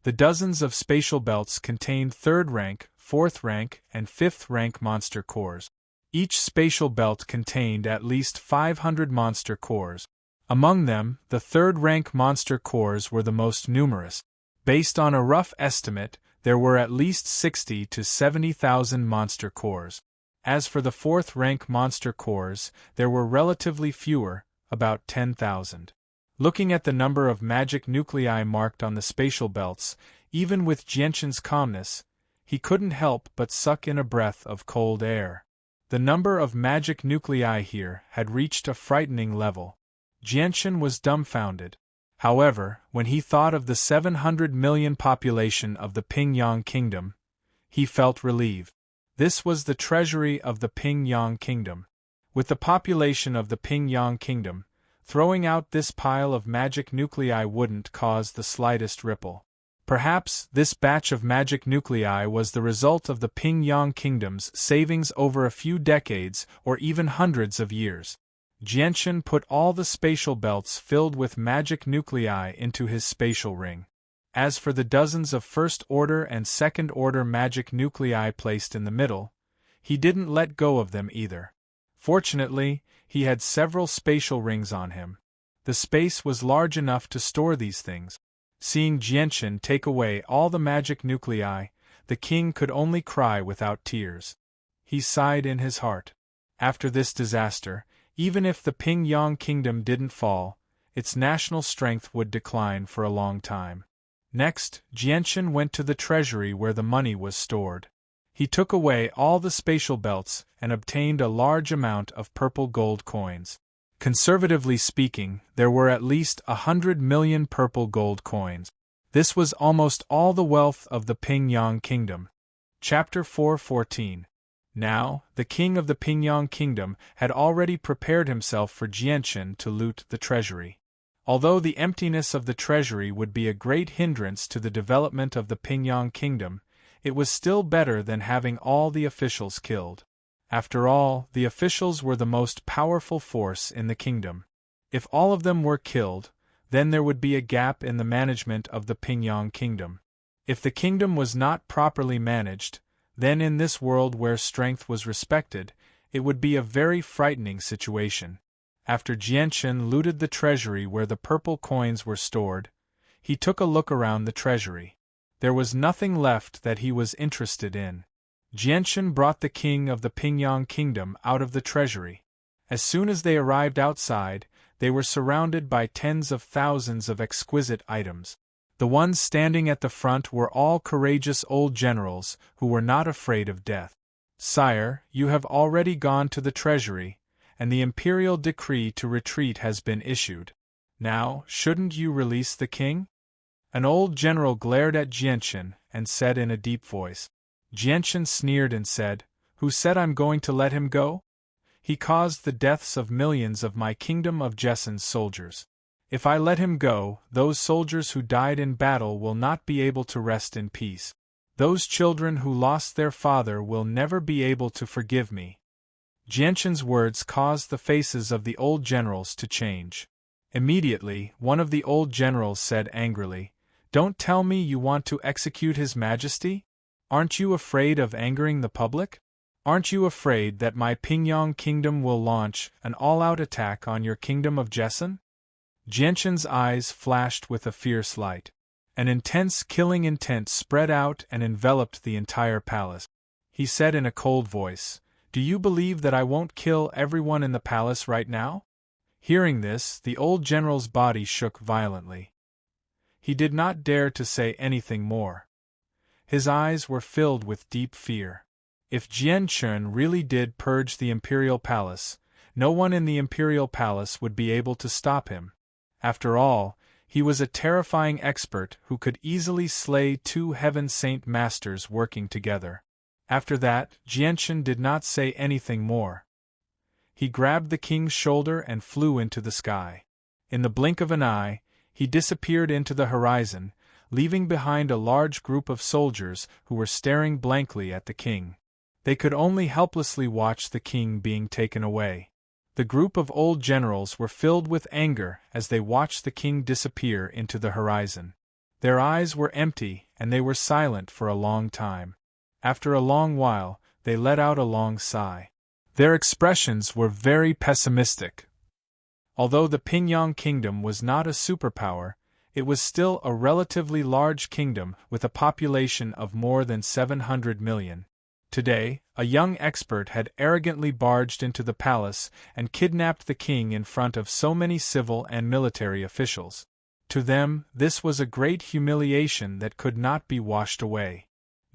The dozens of spatial belts contained 3rd rank, 4th rank, and 5th rank monster cores. Each spatial belt contained at least 500 monster cores. Among them, the 3rd rank monster cores were the most numerous. Based on a rough estimate, there were at least 60 to 70,000 monster cores. As for the fourth-rank monster cores, there were relatively fewer, about 10,000. Looking at the number of magic nuclei marked on the spatial belts, even with Jianshan's calmness, he couldn't help but suck in a breath of cold air. The number of magic nuclei here had reached a frightening level. Jianshan was dumbfounded. However, when he thought of the 700 million population of the Pingyang Kingdom, he felt relieved. This was the treasury of the Pingyang Kingdom. With the population of the Pingyang Kingdom, throwing out this pile of magic nuclei wouldn't cause the slightest ripple. Perhaps this batch of magic nuclei was the result of the Pingyang Kingdom's savings over a few decades or even hundreds of years. Jianshan put all the spatial belts filled with magic nuclei into his spatial ring. As for the dozens of first-order and second-order magic nuclei placed in the middle, he didn't let go of them either. Fortunately, he had several spatial rings on him. The space was large enough to store these things. Seeing Jianshan take away all the magic nuclei, the king could only cry without tears. He sighed in his heart. After this disaster, even if the Pingyang Kingdom didn't fall, its national strength would decline for a long time. Next, Jianshan went to the treasury where the money was stored. He took away all the spatial belts and obtained a large amount of purple gold coins. Conservatively speaking, there were at least 100 million purple gold coins. This was almost all the wealth of the Pingyang Kingdom. Chapter 4:14. Now, the king of the Pingyang Kingdom had already prepared himself for Jianshan to loot the treasury. Although the emptiness of the treasury would be a great hindrance to the development of the Pingyang Kingdom, it was still better than having all the officials killed. After all, the officials were the most powerful force in the kingdom. If all of them were killed, then there would be a gap in the management of the Pingyang Kingdom. If the kingdom was not properly managed, then in this world where strength was respected, it would be a very frightening situation. After Jianshan looted the treasury where the purple coins were stored, he took a look around the treasury. There was nothing left that he was interested in. Jianshan brought the king of the Pingyang Kingdom out of the treasury. As soon as they arrived outside, they were surrounded by tens of thousands of exquisite items. The ones standing at the front were all courageous old generals who were not afraid of death. "Sire, you have already gone to the treasury, and the imperial decree to retreat has been issued. Now, shouldn't you release the king?" An old general glared at Jianshan and said in a deep voice. Jianshan sneered and said, "Who said I'm going to let him go? He caused the deaths of millions of my kingdom of Jessen's soldiers. If I let him go, those soldiers who died in battle will not be able to rest in peace. Those children who lost their father will never be able to forgive me." Jianshan's words caused the faces of the old generals to change. Immediately, one of the old generals said angrily, "Don't tell me you want to execute His Majesty? Aren't you afraid of angering the public? Aren't you afraid that my Pingyang Kingdom will launch an all-out attack on your kingdom of Jessen?" Jianshan's eyes flashed with a fierce light. An intense killing intent spread out and enveloped the entire palace. He said in a cold voice, "Do you believe that I won't kill everyone in the palace right now?" Hearing this, the old general's body shook violently. He did not dare to say anything more. His eyes were filled with deep fear. If Jianshan really did purge the imperial palace, no one in the imperial palace would be able to stop him. After all, he was a terrifying expert who could easily slay two Heaven Saint Masters working together. After that, Jianshan did not say anything more. He grabbed the king's shoulder and flew into the sky. In the blink of an eye, he disappeared into the horizon, leaving behind a large group of soldiers who were staring blankly at the king. They could only helplessly watch the king being taken away. The group of old generals were filled with anger as they watched the king disappear into the horizon. Their eyes were empty and they were silent for a long time. After a long while, they let out a long sigh. Their expressions were very pessimistic. Although the Pingyang Kingdom was not a superpower, it was still a relatively large kingdom with a population of more than 700 million. Today, A young expert had arrogantly barged into the palace and kidnapped the king in front of so many civil and military officials. To them, this was a great humiliation that could not be washed away.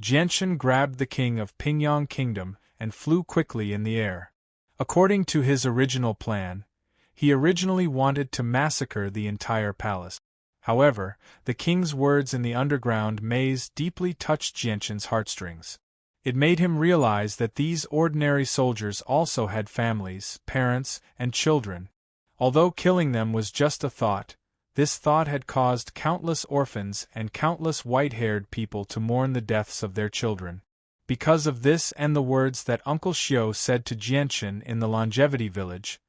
Jianchen grabbed the king of Pingyang Kingdom and flew quickly in the air. According to his original plan, he originally wanted to massacre the entire palace. However, the king's words in the underground maze deeply touched Jianchen's heartstrings. It made him realize that these ordinary soldiers also had families, parents, and children. Although killing them was just a thought, this thought had caused countless orphans and countless white-haired people to mourn the deaths of their children. Because of this and the words that Uncle Xiao said to Jianchen in the longevity village,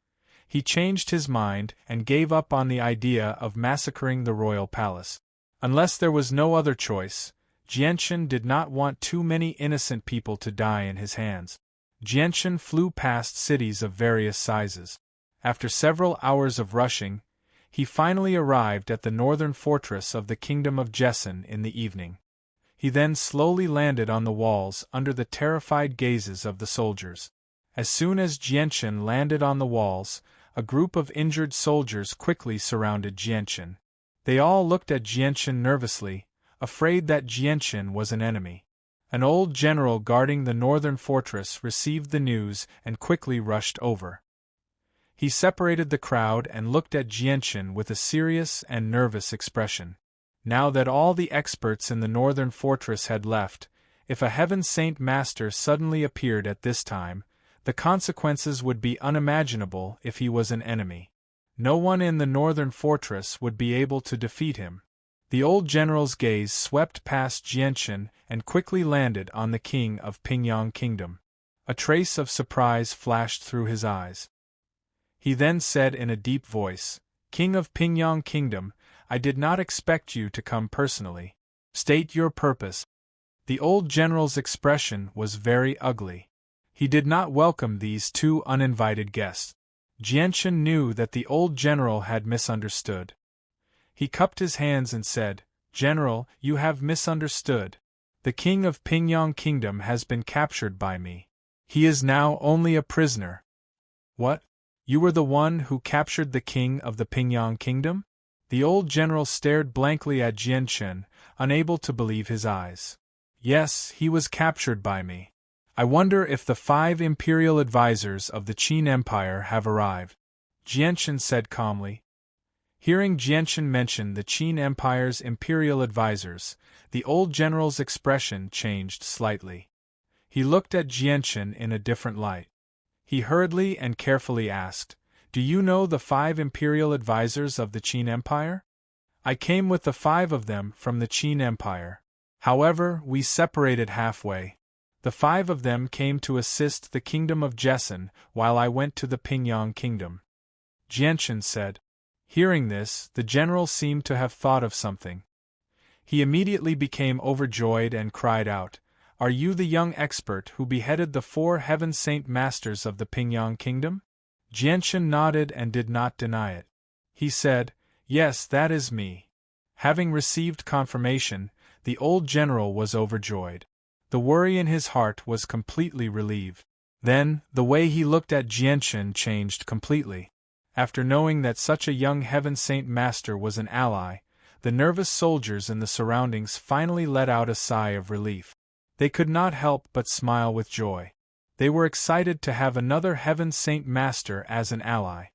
he changed his mind and gave up on the idea of massacring the royal palace. Unless there was no other choice, Jianchen did not want too many innocent people to die in his hands. Jianchen flew past cities of various sizes. After several hours of rushing, he finally arrived at the northern fortress of the Kingdom of Jessen in the evening. He then slowly landed on the walls under the terrified gazes of the soldiers. As soon as Jianchen landed on the walls, a group of injured soldiers quickly surrounded Jianchen. They all looked at Jianchen nervously, afraid that Jianchen was an enemy. An old general guarding the northern fortress received the news and quickly rushed over. He separated the crowd and looked at Jianchen with a serious and nervous expression. Now that all the experts in the northern fortress had left, if a Heaven Saint Master suddenly appeared at this time, the consequences would be unimaginable if he was an enemy. No one in the northern fortress would be able to defeat him. The old general's gaze swept past Jianchen and quickly landed on the king of Pingyang Kingdom. A trace of surprise flashed through his eyes. He then said in a deep voice, "King of Pingyang Kingdom, I did not expect you to come personally. State your purpose." The old general's expression was very ugly. He did not welcome these two uninvited guests. Jianchen knew that the old general had misunderstood. He cupped his hands and said, "General, you have misunderstood. The king of Pingyang Kingdom has been captured by me. He is now only a prisoner." "What? You were the one who captured the king of the Pingyang Kingdom?" The old general stared blankly at Jianchen, unable to believe his eyes. "Yes, he was captured by me. I wonder if the 5 imperial advisors of the Qin Empire have arrived," Jianchen said calmly. Hearing Jianchen mention the Qin Empire's imperial advisors, the old general's expression changed slightly. He looked at Jianchen in a different light. He hurriedly and carefully asked, "Do you know the 5 imperial advisors of the Qin Empire?" "I came with the 5 of them from the Qin Empire. However, we separated halfway. The 5 of them came to assist the Kingdom of Jessen while I went to the Pingyang Kingdom," Jianchen said. Hearing this, the general seemed to have thought of something. He immediately became overjoyed and cried out, "Are you the young expert who beheaded the 4 Heaven Saint Masters of the Pingyang Kingdom?" Jianchen nodded and did not deny it. He said, "Yes, that is me." Having received confirmation, the old general was overjoyed. The worry in his heart was completely relieved. Then, the way he looked at Jianchen changed completely. After knowing that such a young Heaven Saint Master was an ally, the nervous soldiers in the surroundings finally let out a sigh of relief. They could not help but smile with joy. They were excited to have another Heaven Saint Master as an ally.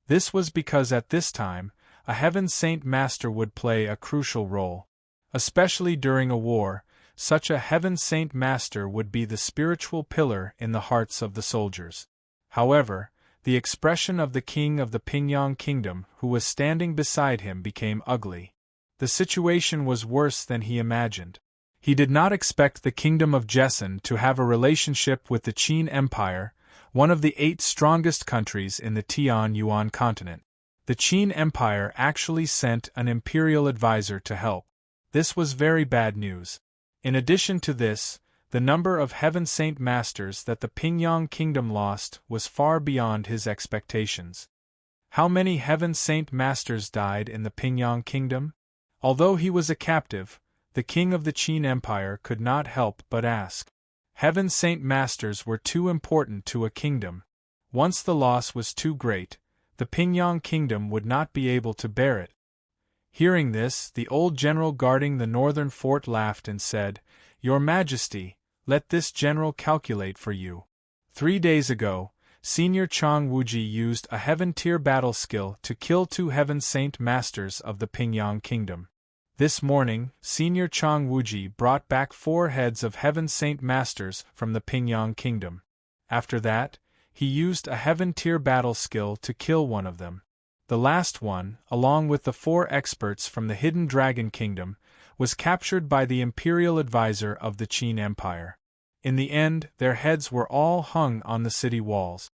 This was because at this time, a Heaven Saint Master would play a crucial role. Especially during a war, such a Heaven Saint Master would be the spiritual pillar in the hearts of the soldiers. However, the expression of the king of the Pingyang Kingdom who was standing beside him became ugly. The situation was worse than he imagined. He did not expect the Kingdom of Jessen to have a relationship with the Qin Empire, one of the 8 strongest countries in the Tian-Yuan continent. The Qin Empire actually sent an imperial advisor to help. This was very bad news. In addition to this, the number of Heaven Saint Masters that the Pingyang Kingdom lost was far beyond his expectations. How many Heaven Saint Masters died in the Pingyang Kingdom? Although he was a captive, the king of the Qin Empire could not help but ask. Heaven's Saint Masters were too important to a kingdom. Once the loss was too great, the Pingyang kingdom would not be able to bear it. Hearing this, the old general guarding the northern fort laughed and said, "Your Majesty, let this general calculate for you. 3 days ago, Senior Chang Wuji used a heaven-tier battle skill to kill 2 Heaven Saint Masters of the Pingyang Kingdom. This morning, Senior Chang Wuji brought back 4 heads of Heaven Saint Masters from the Pingyang Kingdom. After that, he used a heaven-tier battle skill to kill one of them. The last one, along with the 4 experts from the Hidden Dragon Kingdom, was captured by the Imperial Advisor of the Qin Empire. In the end, their heads were all hung on the city walls."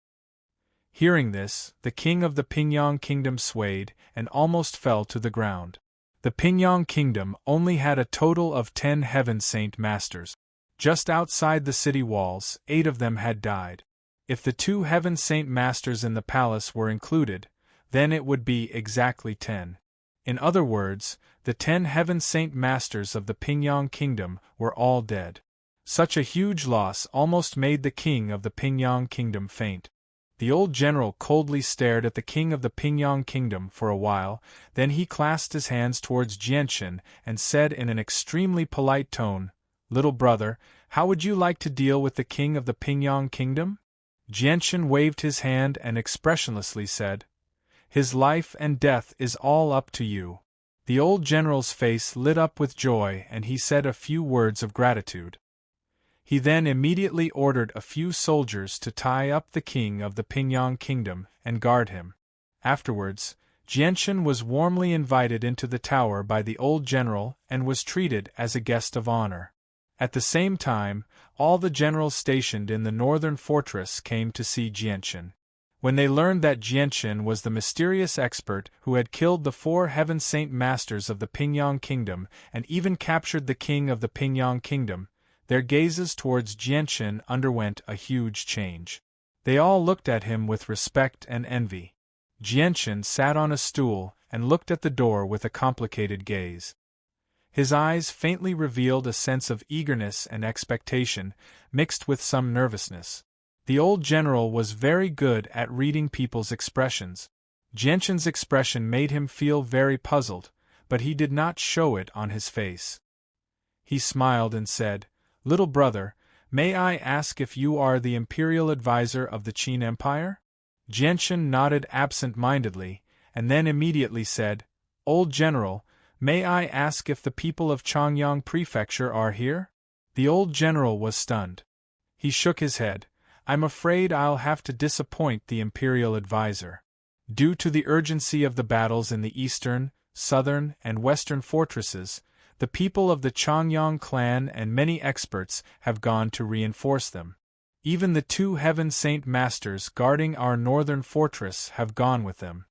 Hearing this, the king of the Pingyang Kingdom swayed and almost fell to the ground. The Pingyang Kingdom only had a total of 10 Heaven Saint Masters. Just outside the city walls, 8 of them had died. If the 2 Heaven Saint Masters in the palace were included, then it would be exactly 10. In other words, the 10 Heaven Saint Masters of the Pingyang Kingdom were all dead. Such a huge loss almost made the king of the Pingyang Kingdom faint. The old general coldly stared at the king of the Pingyang Kingdom for a while, then he clasped his hands towards Jianshan and said in an extremely polite tone, "Little brother, how would you like to deal with the king of the Pingyang Kingdom?" Jianshan waved his hand and expressionlessly said, "His life and death is all up to you." The old general's face lit up with joy and he said a few words of gratitude. He then immediately ordered a few soldiers to tie up the king of the Pingyang Kingdom and guard him. Afterwards, Jianshan was warmly invited into the tower by the old general and was treated as a guest of honor. At the same time, all the generals stationed in the northern fortress came to see Jianshan. When they learned that Jianshan was the mysterious expert who had killed the 4 Heaven Saint Masters of the Pingyang Kingdom and even captured the king of the Pingyang Kingdom, their gazes towards Jianshan underwent a huge change. They all looked at him with respect and envy. Jianshan sat on a stool and looked at the door with a complicated gaze. His eyes faintly revealed a sense of eagerness and expectation, mixed with some nervousness. The old general was very good at reading people's expressions. Jianshan's expression made him feel very puzzled, but he did not show it on his face. He smiled and said, "Little brother, may I ask if you are the imperial advisor of the Qin Empire?" Jianshan nodded absent-mindedly, and then immediately said, "Old general, may I ask if the people of Changyang Prefecture are here?" The old general was stunned. He shook his head. "I'm afraid I'll have to disappoint the imperial advisor. Due to the urgency of the battles in the eastern, southern, and western fortresses, the people of the Changyang clan and many experts have gone to reinforce them. Even the 2 Heaven Saint Masters guarding our northern fortress have gone with them."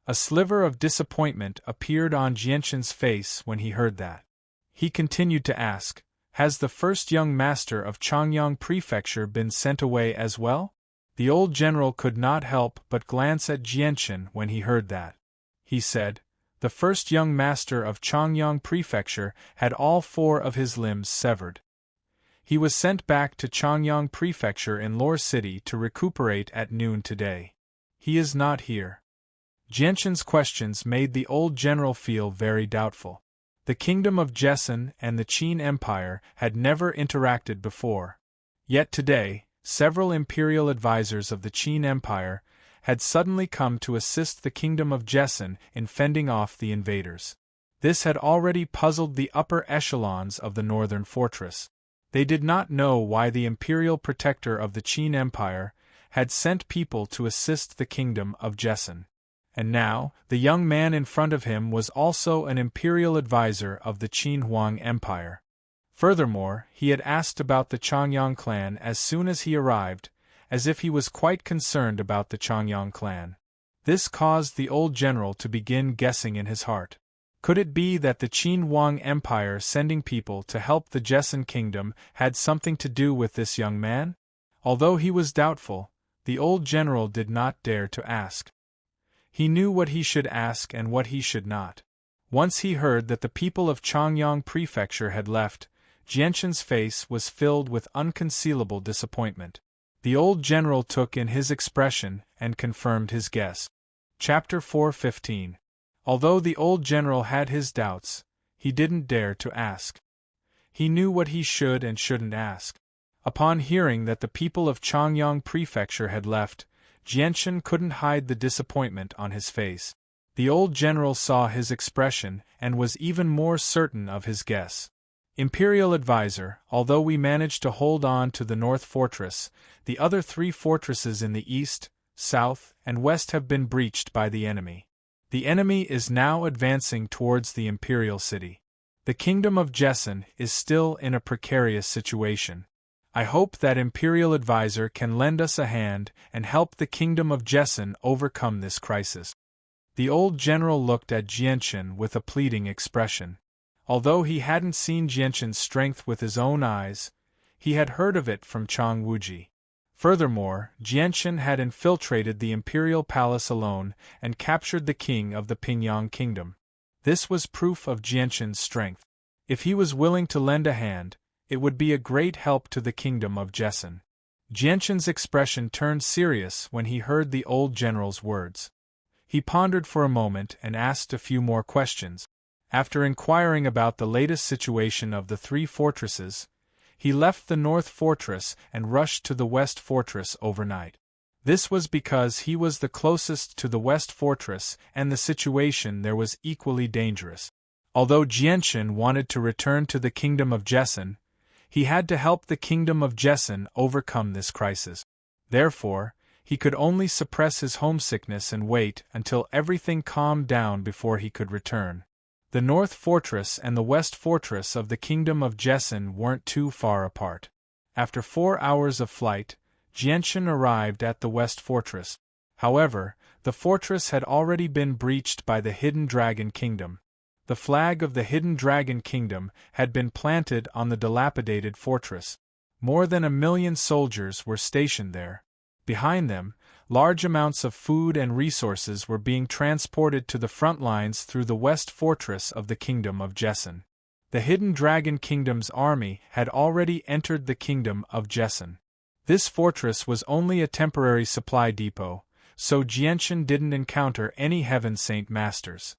A sliver of disappointment appeared on Jianshan's face when he heard that. He continued to ask, "Has the first young master of Changyang Prefecture been sent away as well?" The old general could not help but glance at Jianshan when he heard that. He said, "The first young master of Changyang Prefecture had all 4 of his limbs severed. He was sent back to Changyang Prefecture in Lore City to recuperate at noon today. He is not here." Jianshan's questions made the old general feel very doubtful. The kingdom of Jessan and the Qin Empire had never interacted before. Yet today, several imperial advisors of the Qin Empire had suddenly come to assist the kingdom of Jessan in fending off the invaders. This had already puzzled the upper echelons of the northern fortress. They did not know why the imperial protector of the Qin Empire had sent people to assist the kingdom of Jessan. And now, the young man in front of him was also an imperial advisor of the Qin Huang Empire. Furthermore, he had asked about the Changyang clan as soon as he arrived, as if he was quite concerned about the Changyang clan. This caused the old general to begin guessing in his heart. Could it be that the Qin Huang Empire sending people to help the Jessan kingdom had something to do with this young man? Although he was doubtful, the old general did not dare to ask. He knew what he should ask and what he should not. Once he heard that the people of Changyang Prefecture had left, Jianshan's face was filled with unconcealable disappointment. The old general took in his expression and confirmed his guess. Chapter 4:15. Although the old general had his doubts, he didn't dare to ask. He knew what he should and shouldn't ask. Upon hearing that the people of Changyang Prefecture had left, Jianshan couldn't hide the disappointment on his face. The old general saw his expression and was even more certain of his guess. Imperial advisor, although we managed to hold on to the North Fortress, the other 3 fortresses in the east, south, and west have been breached by the enemy. The enemy is now advancing towards the Imperial city. The Kingdom of Jessen is still in a precarious situation. I hope that Imperial advisor can lend us a hand and help the Kingdom of Jessen overcome this crisis. The old general looked at Jianshan with a pleading expression. Although he hadn't seen Jianshan's strength with his own eyes, he had heard of it from Chang Wuji. Furthermore, Jianshan had infiltrated the imperial palace alone and captured the king of the Pingyang kingdom. This was proof of Jianshan's strength. If he was willing to lend a hand, it would be a great help to the kingdom of Jessen. Jianshan's expression turned serious when he heard the old general's words. He pondered for a moment and asked a few more questions. After inquiring about the latest situation of the 3 fortresses, he left the North Fortress and rushed to the West Fortress overnight. This was because he was the closest to the West Fortress and the situation there was equally dangerous. Although Jianshan wanted to return to the Kingdom of Jessen, he had to help the Kingdom of Jessen overcome this crisis. Therefore, he could only suppress his homesickness and wait until everything calmed down before he could return. The North Fortress and the West Fortress of the Kingdom of Jessen weren't too far apart. After 4 hours of flight, Jianshan arrived at the West Fortress. However, the fortress had already been breached by the Hidden Dragon Kingdom. The flag of the Hidden Dragon Kingdom had been planted on the dilapidated fortress. More than 1 million soldiers were stationed there. Behind them, large amounts of food and resources were being transported to the front lines through the West Fortress of the Kingdom of Jessen. The Hidden Dragon Kingdom's army had already entered the Kingdom of Jessen. This fortress was only a temporary supply depot, so Jianshan didn't encounter any Heaven Saint Masters.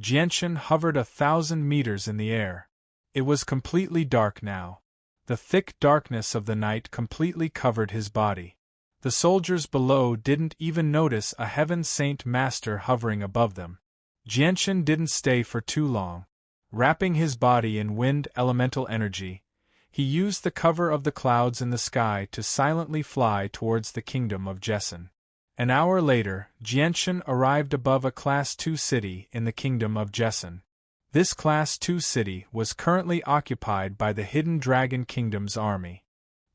Jianshan hovered 1,000 meters in the air. It was completely dark now. The thick darkness of the night completely covered his body. The soldiers below didn't even notice a Heaven Saint Master hovering above them. Jianshan didn't stay for too long. Wrapping his body in wind elemental energy, he used the cover of the clouds in the sky to silently fly towards the Kingdom of Jessen. An hour later, Jianshan arrived above a Class 2 city in the Kingdom of Jessen. This Class 2 city was currently occupied by the Hidden Dragon Kingdom's army.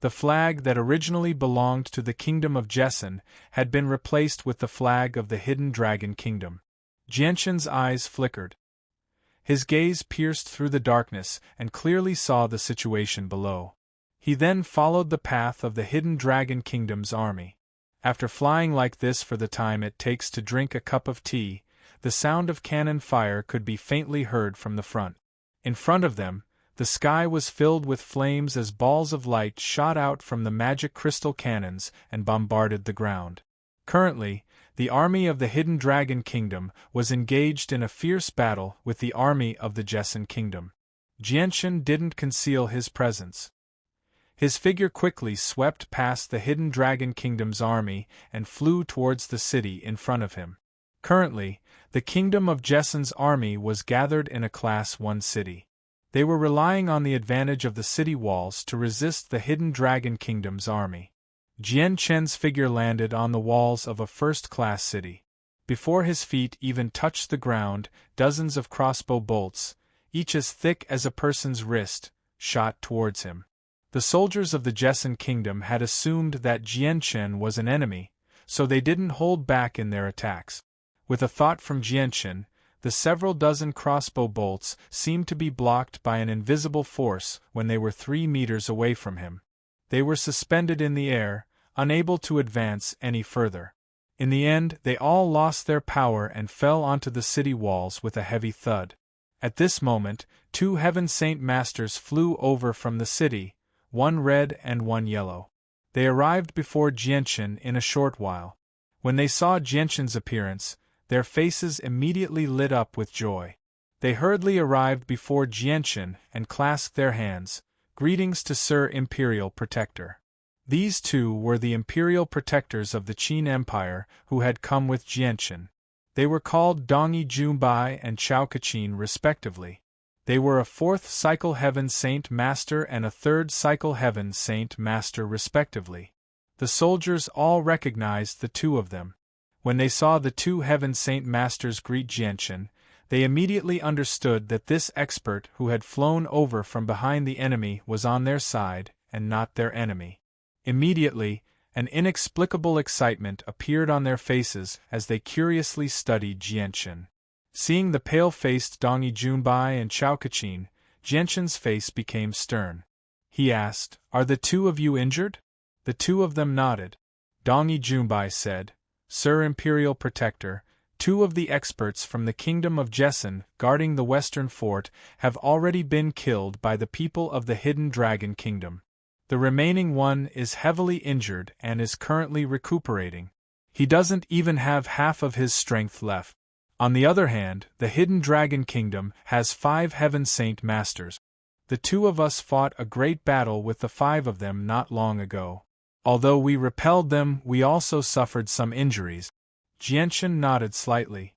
The flag that originally belonged to the Kingdom of Jessen had been replaced with the flag of the Hidden Dragon Kingdom. Jianshan's eyes flickered. His gaze pierced through the darkness and clearly saw the situation below. He then followed the path of the Hidden Dragon Kingdom's army. After flying like this for the time it takes to drink a cup of tea, the sound of cannon fire could be faintly heard from the front. In front of them, the sky was filled with flames as balls of light shot out from the magic crystal cannons and bombarded the ground. Currently, the army of the Hidden Dragon Kingdom was engaged in a fierce battle with the army of the Jessen Kingdom. Jianshan didn't conceal his presence. His figure quickly swept past the Hidden Dragon Kingdom's army and flew towards the city in front of him. Currently, the Kingdom of Jessen's army was gathered in a Class 1 city. They were relying on the advantage of the city walls to resist the Hidden Dragon Kingdom's army. Jianshan's figure landed on the walls of a first-class city. Before his feet even touched the ground, dozens of crossbow bolts, each as thick as a person's wrist, shot towards him. The soldiers of the Jessen Kingdom had assumed that Jianshan was an enemy, so they didn't hold back in their attacks. With a thought from Jianshan, the several dozen crossbow bolts seemed to be blocked by an invisible force when they were 3 meters away from him. They were suspended in the air, unable to advance any further. In the end, they all lost their power and fell onto the city walls with a heavy thud. At this moment, 2 Heaven Saint Masters flew over from the city, one red and one yellow. They arrived before Jianchen in a short while. When they saw Jianchen's appearance, their faces immediately lit up with joy. They hurriedly arrived before Jianchen and clasped their hands. Greetings to Sir Imperial Protector. These 2 were the Imperial Protectors of the Qin Empire who had come with Jianchen. They were called Dongyi Junbai and Chao Kaqin respectively. They were a 4th Cycle Heaven Saint Master and a 3rd Cycle Heaven Saint Master respectively. The soldiers all recognized the 2 of them. When they saw the 2 Heaven Saint Masters greet Jianchen, they immediately understood that this expert who had flown over from behind the enemy was on their side and not their enemy. Immediately, an inexplicable excitement appeared on their faces as they curiously studied Jianchen. Seeing the pale-faced Dongyi Junbai and Chao Kaqin, Jianchen's face became stern. He asked, "Are the 2 of you injured?" The 2 of them nodded. Dongyi Junbai said, "Sir Imperial Protector, 2 of the experts from the Kingdom of Jessen guarding the Western Fort have already been killed by the people of the Hidden Dragon Kingdom. The remaining one is heavily injured and is currently recuperating. He doesn't even have half of his strength left. On the other hand, the Hidden Dragon Kingdom has 5 Heaven Saint Masters. The 2 of us fought a great battle with the 5 of them not long ago. Although we repelled them, we also suffered some injuries." Jianchen nodded slightly.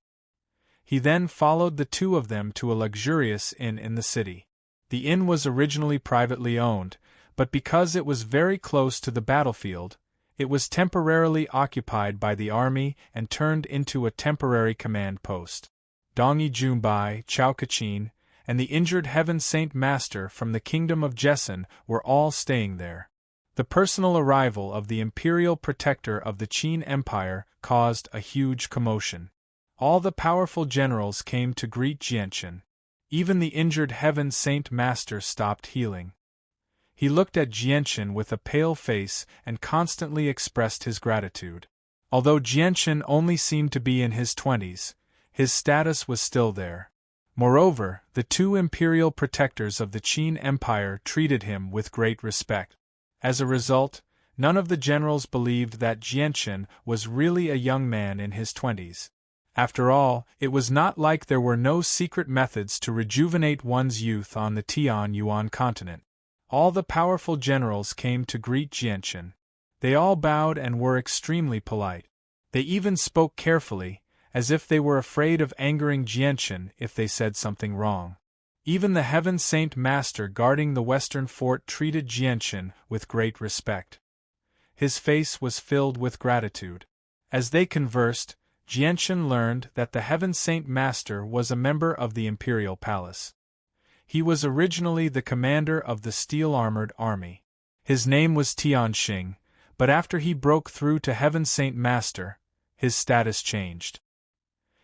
He then followed the 2 of them to a luxurious inn in the city. The inn was originally privately owned, but because it was very close to the battlefield, it was temporarily occupied by the army and turned into a temporary command post. Dongyi Junbai, Chao Kaqin, and the injured Heaven Saint Master from the Kingdom of Jessen were all staying there. The personal arrival of the Imperial Protector of the Qin Empire caused a huge commotion. All the powerful generals came to greet Jianchen. Even the injured Heaven Saint Master stopped healing. He looked at Jianchen with a pale face and constantly expressed his gratitude. Although Jianchen only seemed to be in his 20s, his status was still there. Moreover, the 2 imperial protectors of the Qin Empire treated him with great respect. As a result, none of the generals believed that Jianchen was really a young man in his 20s. After all, it was not like there were no secret methods to rejuvenate one's youth on the Tianyuan continent. All the powerful generals came to greet Jianchen. They all bowed and were extremely polite. They even spoke carefully, as if they were afraid of angering Jianchen if they said something wrong. Even the Heaven Saint Master guarding the Western Fort treated Jianchen with great respect. His face was filled with gratitude. As they conversed, Jianchen learned that the Heaven Saint Master was a member of the Imperial Palace. He was originally the commander of the steel-armored army. His name was Tianxing, but after he broke through to Heaven Saint Master, his status changed.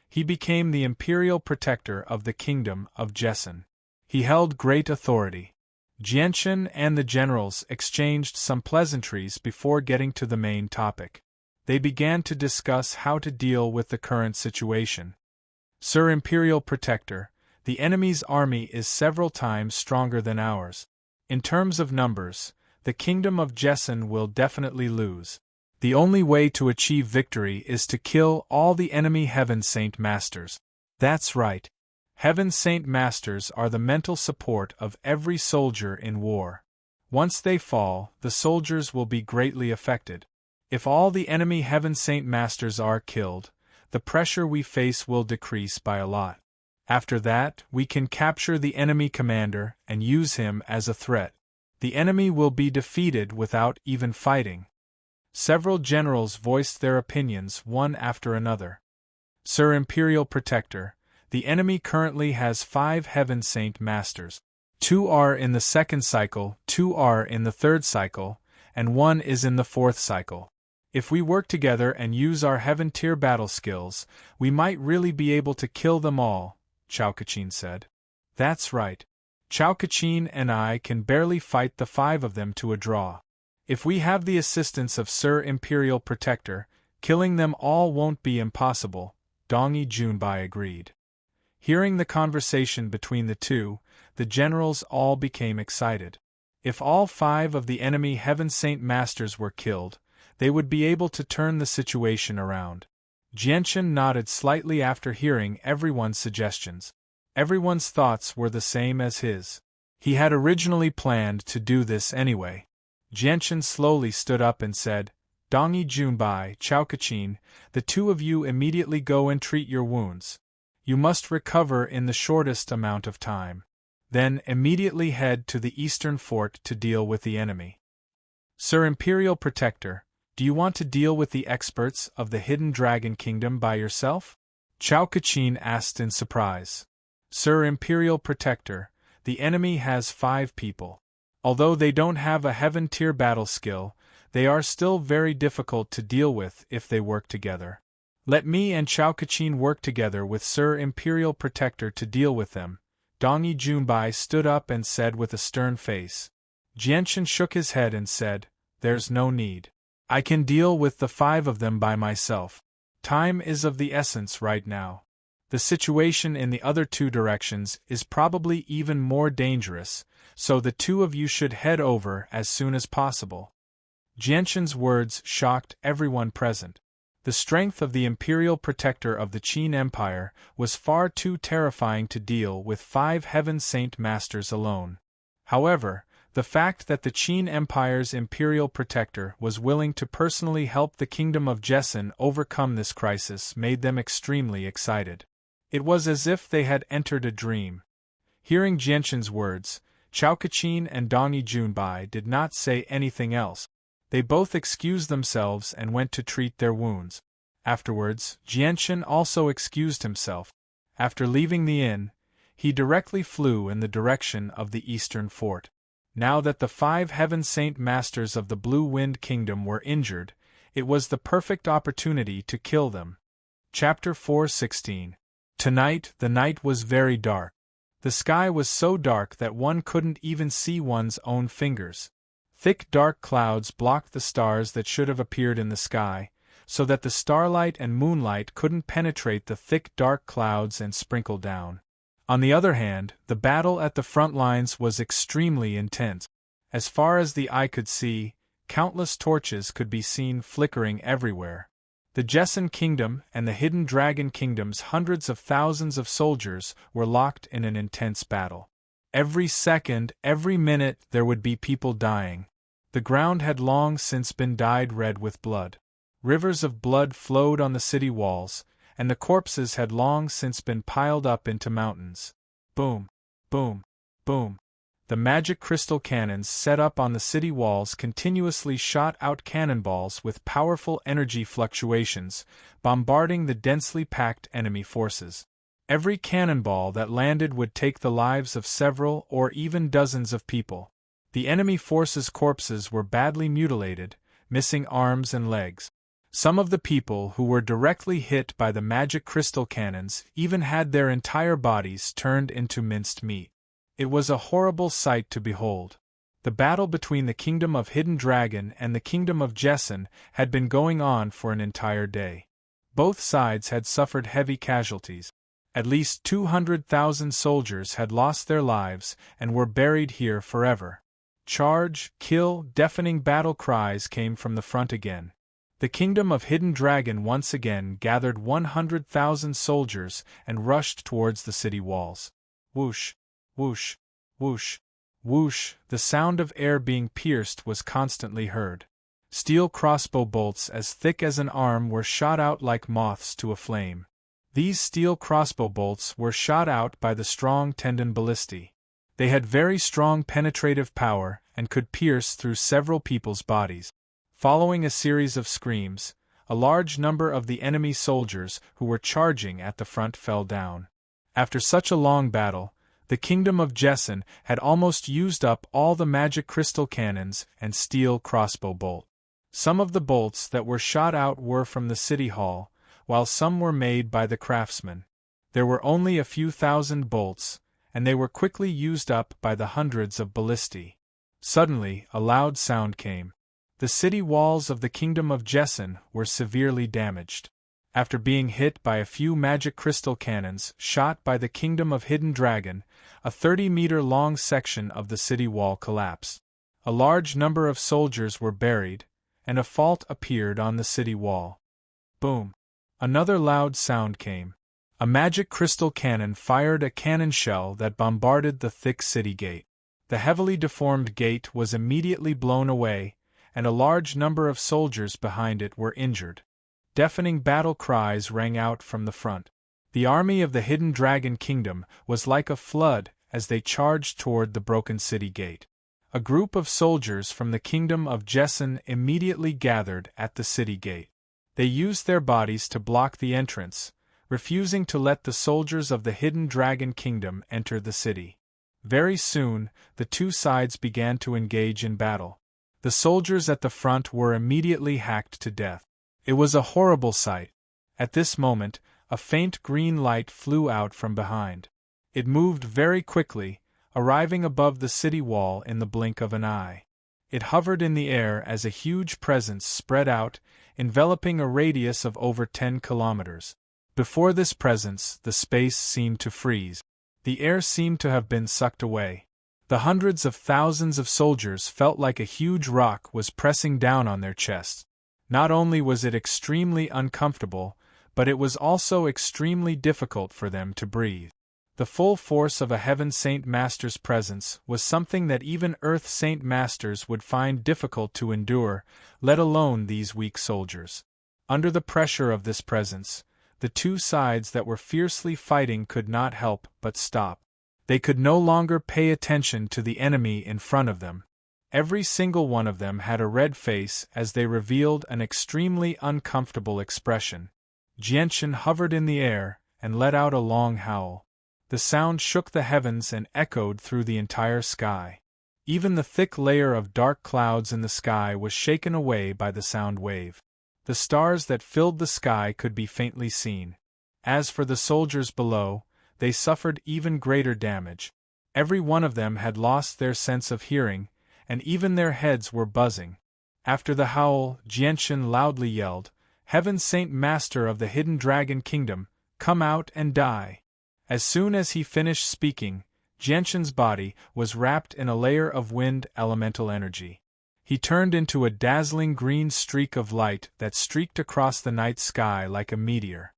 He became the Imperial Protector of the Kingdom of Jessen. He held great authority. Jianchen and the generals exchanged some pleasantries before getting to the main topic. They began to discuss how to deal with the current situation. "Sir Imperial Protector, the enemy's army is several times stronger than ours. In terms of numbers, the Kingdom of Jessen will definitely lose. The only way to achieve victory is to kill all the enemy Heaven Saint Masters." "That's right. Heaven Saint Masters are the mental support of every soldier in war. Once they fall, the soldiers will be greatly affected. If all the enemy Heaven Saint Masters are killed, the pressure we face will decrease by a lot. After that, we can capture the enemy commander and use him as a threat. The enemy will be defeated without even fighting." Several generals voiced their opinions one after another. "Sir Imperial Protector, the enemy currently has 5 Heaven Saint Masters. 2 are in the 2nd cycle, 2 are in the 3rd cycle, and 1 is in the 4th cycle. If we work together and use our Heaven tier battle skills, we might really be able to kill them all," Chao Kaqin said. "That's right. Chao Kaqin and I can barely fight the 5 of them to a draw. If we have the assistance of Sir Imperial Protector, killing them all won't be impossible," Dongyi Junbai agreed. Hearing the conversation between the two, the generals all became excited. If all 5 of the enemy Heaven Saint Masters were killed, they would be able to turn the situation around. Jianchen nodded slightly after hearing everyone's suggestions. Everyone's thoughts were the same as his. He had originally planned to do this anyway. Jianchen slowly stood up and said, "Dongyi Junbai, Chao Kachin, the 2 of you immediately go and treat your wounds. You must recover in the shortest amount of time. Then immediately head to the eastern fort to deal with the enemy." "Sir Imperial Protector, do you want to deal with the experts of the Hidden Dragon Kingdom by yourself?" Chao Kachin asked in surprise. "Sir Imperial Protector, the enemy has 5 people. Although they don't have a heaven-tier battle skill, they are still very difficult to deal with if they work together. Let me and Chao Kachin work together with Sir Imperial Protector to deal with them." Dongyi Junbai stood up and said with a stern face. Jianchen shook his head and said, "There's no need. I can deal with the 5 of them by myself. Time is of the essence right now. The situation in the other 2 directions is probably even more dangerous, so the 2 of you should head over as soon as possible." Jianchen's words shocked everyone present. The strength of the Imperial Protector of the Qin Empire was far too terrifying to deal with 5 Heaven Saint Masters alone. However, the fact that the Qin Empire's Imperial Protector was willing to personally help the Kingdom of Jessen overcome this crisis made them extremely excited. It was as if they had entered a dream. Hearing Jianchen's words, Chao Kachin and Dongyi Junbai did not say anything else. They both excused themselves and went to treat their wounds. Afterwards, Jianchen also excused himself. After leaving the inn, he directly flew in the direction of the eastern fort. Now that the 5 Heaven Saint Masters of the Blue Wind Kingdom were injured, it was the perfect opportunity to kill them. Chapter 4:16. Tonight, the night was very dark. The sky was so dark that one couldn't even see one's own fingers. Thick dark clouds blocked the stars that should have appeared in the sky, so that the starlight and moonlight couldn't penetrate the thick dark clouds and sprinkle down. On the other hand, the battle at the front lines was extremely intense. As far as the eye could see, countless torches could be seen flickering everywhere. The Jessen Kingdom and the Hidden Dragon Kingdom's hundreds of thousands of soldiers were locked in an intense battle. Every second, every minute, there would be people dying. The ground had long since been dyed red with blood. Rivers of blood flowed on the city walls, and the corpses had long since been piled up into mountains. Boom, boom, boom. The magic crystal cannons set up on the city walls continuously shot out cannonballs with powerful energy fluctuations, bombarding the densely packed enemy forces. Every cannonball that landed would take the lives of several or even dozens of people. The enemy forces' corpses were badly mutilated, missing arms and legs. Some of the people who were directly hit by the magic crystal cannons even had their entire bodies turned into minced meat. It was a horrible sight to behold. The battle between the Kingdom of Hidden Dragon and the Kingdom of Jessen had been going on for an entire day. Both sides had suffered heavy casualties. At least 200,000 soldiers had lost their lives and were buried here forever. Charge, kill, deafening battle cries came from the front again. The Kingdom of Hidden Dragon once again gathered 100,000 soldiers and rushed towards the city walls. Whoosh, whoosh, whoosh, whoosh, the sound of air being pierced was constantly heard. Steel crossbow bolts as thick as an arm were shot out like moths to a flame. These steel crossbow bolts were shot out by the strong tendon ballistae. They had very strong penetrative power and could pierce through several people's bodies. Following a series of screams, a large number of the enemy soldiers who were charging at the front fell down. After such a long battle, the Kingdom of Jessen had almost used up all the magic crystal cannons and steel crossbow bolt. Some of the bolts that were shot out were from the city hall, while some were made by the craftsmen. There were only a few thousand bolts, and they were quickly used up by the hundreds of ballistae. Suddenly, a loud sound came. The city walls of the Kingdom of Jessen were severely damaged. After being hit by a few magic crystal cannons shot by the Kingdom of Hidden Dragon, a 30-meter-long section of the city wall collapsed. A large number of soldiers were buried, and a fault appeared on the city wall. Boom! Another loud sound came. A magic crystal cannon fired a cannon shell that bombarded the thick city gate. The heavily deformed gate was immediately blown away, and a large number of soldiers behind it were injured. Deafening battle cries rang out from the front. The army of the Hidden Dragon Kingdom was like a flood as they charged toward the broken city gate. A group of soldiers from the Kingdom of Jessen immediately gathered at the city gate. They used their bodies to block the entrance, refusing to let the soldiers of the Hidden Dragon Kingdom enter the city. Very soon, the two sides began to engage in battle. The soldiers at the front were immediately hacked to death. It was a horrible sight. At this moment, a faint green light flew out from behind. It moved very quickly, arriving above the city wall in the blink of an eye. It hovered in the air as a huge presence spread out, enveloping a radius of over 10 kilometers. Before this presence, the space seemed to freeze. The air seemed to have been sucked away. The hundreds of thousands of soldiers felt like a huge rock was pressing down on their chests. Not only was it extremely uncomfortable, but it was also extremely difficult for them to breathe. The full force of a Heaven Saint Master's presence was something that even Earth Saint Masters would find difficult to endure, let alone these weak soldiers. Under the pressure of this presence, the two sides that were fiercely fighting could not help but stop. They could no longer pay attention to the enemy in front of them. Every single one of them had a red face as they revealed an extremely uncomfortable expression. Jianshan hovered in the air and let out a long howl. The sound shook the heavens and echoed through the entire sky. Even the thick layer of dark clouds in the sky was shaken away by the sound wave. The stars that filled the sky could be faintly seen. As for the soldiers below, they suffered even greater damage. Every one of them had lost their sense of hearing, and even their heads were buzzing. After the howl, Jianshan loudly yelled, "Heaven Saint Master of the Hidden Dragon Kingdom, come out and die!" As soon as he finished speaking, Jianshan's body was wrapped in a layer of wind elemental energy. He turned into a dazzling green streak of light that streaked across the night sky like a meteor.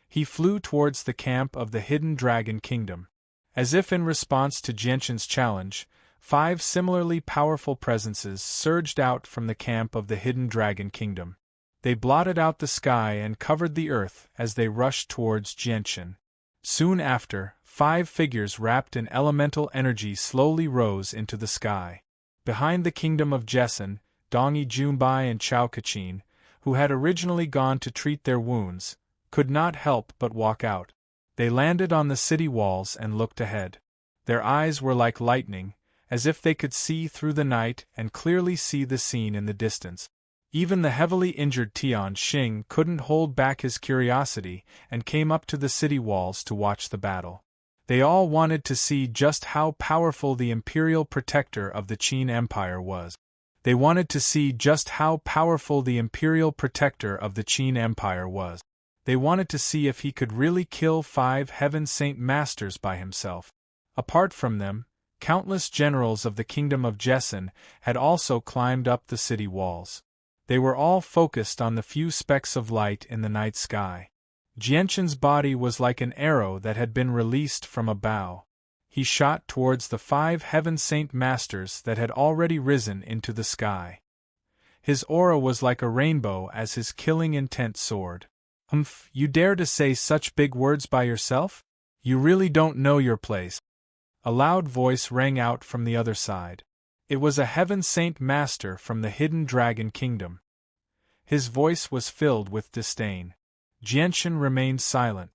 He flew towards the camp of the Hidden Dragon Kingdom. As if in response to Jianshan's challenge, 5 similarly powerful presences surged out from the camp of the Hidden Dragon Kingdom. They blotted out the sky and covered the earth as they rushed towards Jianshan. Soon after, 5 figures wrapped in elemental energy slowly rose into the sky. Behind the Kingdom of Jessen, Dongi Junbai and Chao Kachin, who had originally gone to treat their wounds, could not help but walk out. They landed on the city walls and looked ahead. Their eyes were like lightning, as if they could see through the night and clearly see the scene in the distance. Even the heavily injured Tian Xing couldn't hold back his curiosity and came up to the city walls to watch the battle. They all wanted to see just how powerful the imperial protector of the Qin Empire was. They wanted to see just how powerful the imperial protector of the Qin Empire was. They wanted to see if he could really kill 5 Heaven Saint Masters by himself. Apart from them, countless generals of the Kingdom of Jessen had also climbed up the city walls. They were all focused on the few specks of light in the night sky. Jianshan's body was like an arrow that had been released from a bow. He shot towards the 5 Heaven Saint Masters that had already risen into the sky. His aura was like a rainbow as his killing intent soared. You dare to say such big words by yourself? You really don't know your place." A loud voice rang out from the other side. It was a Heaven Saint Master from the Hidden Dragon Kingdom. His voice was filled with disdain. Jianshan remained silent.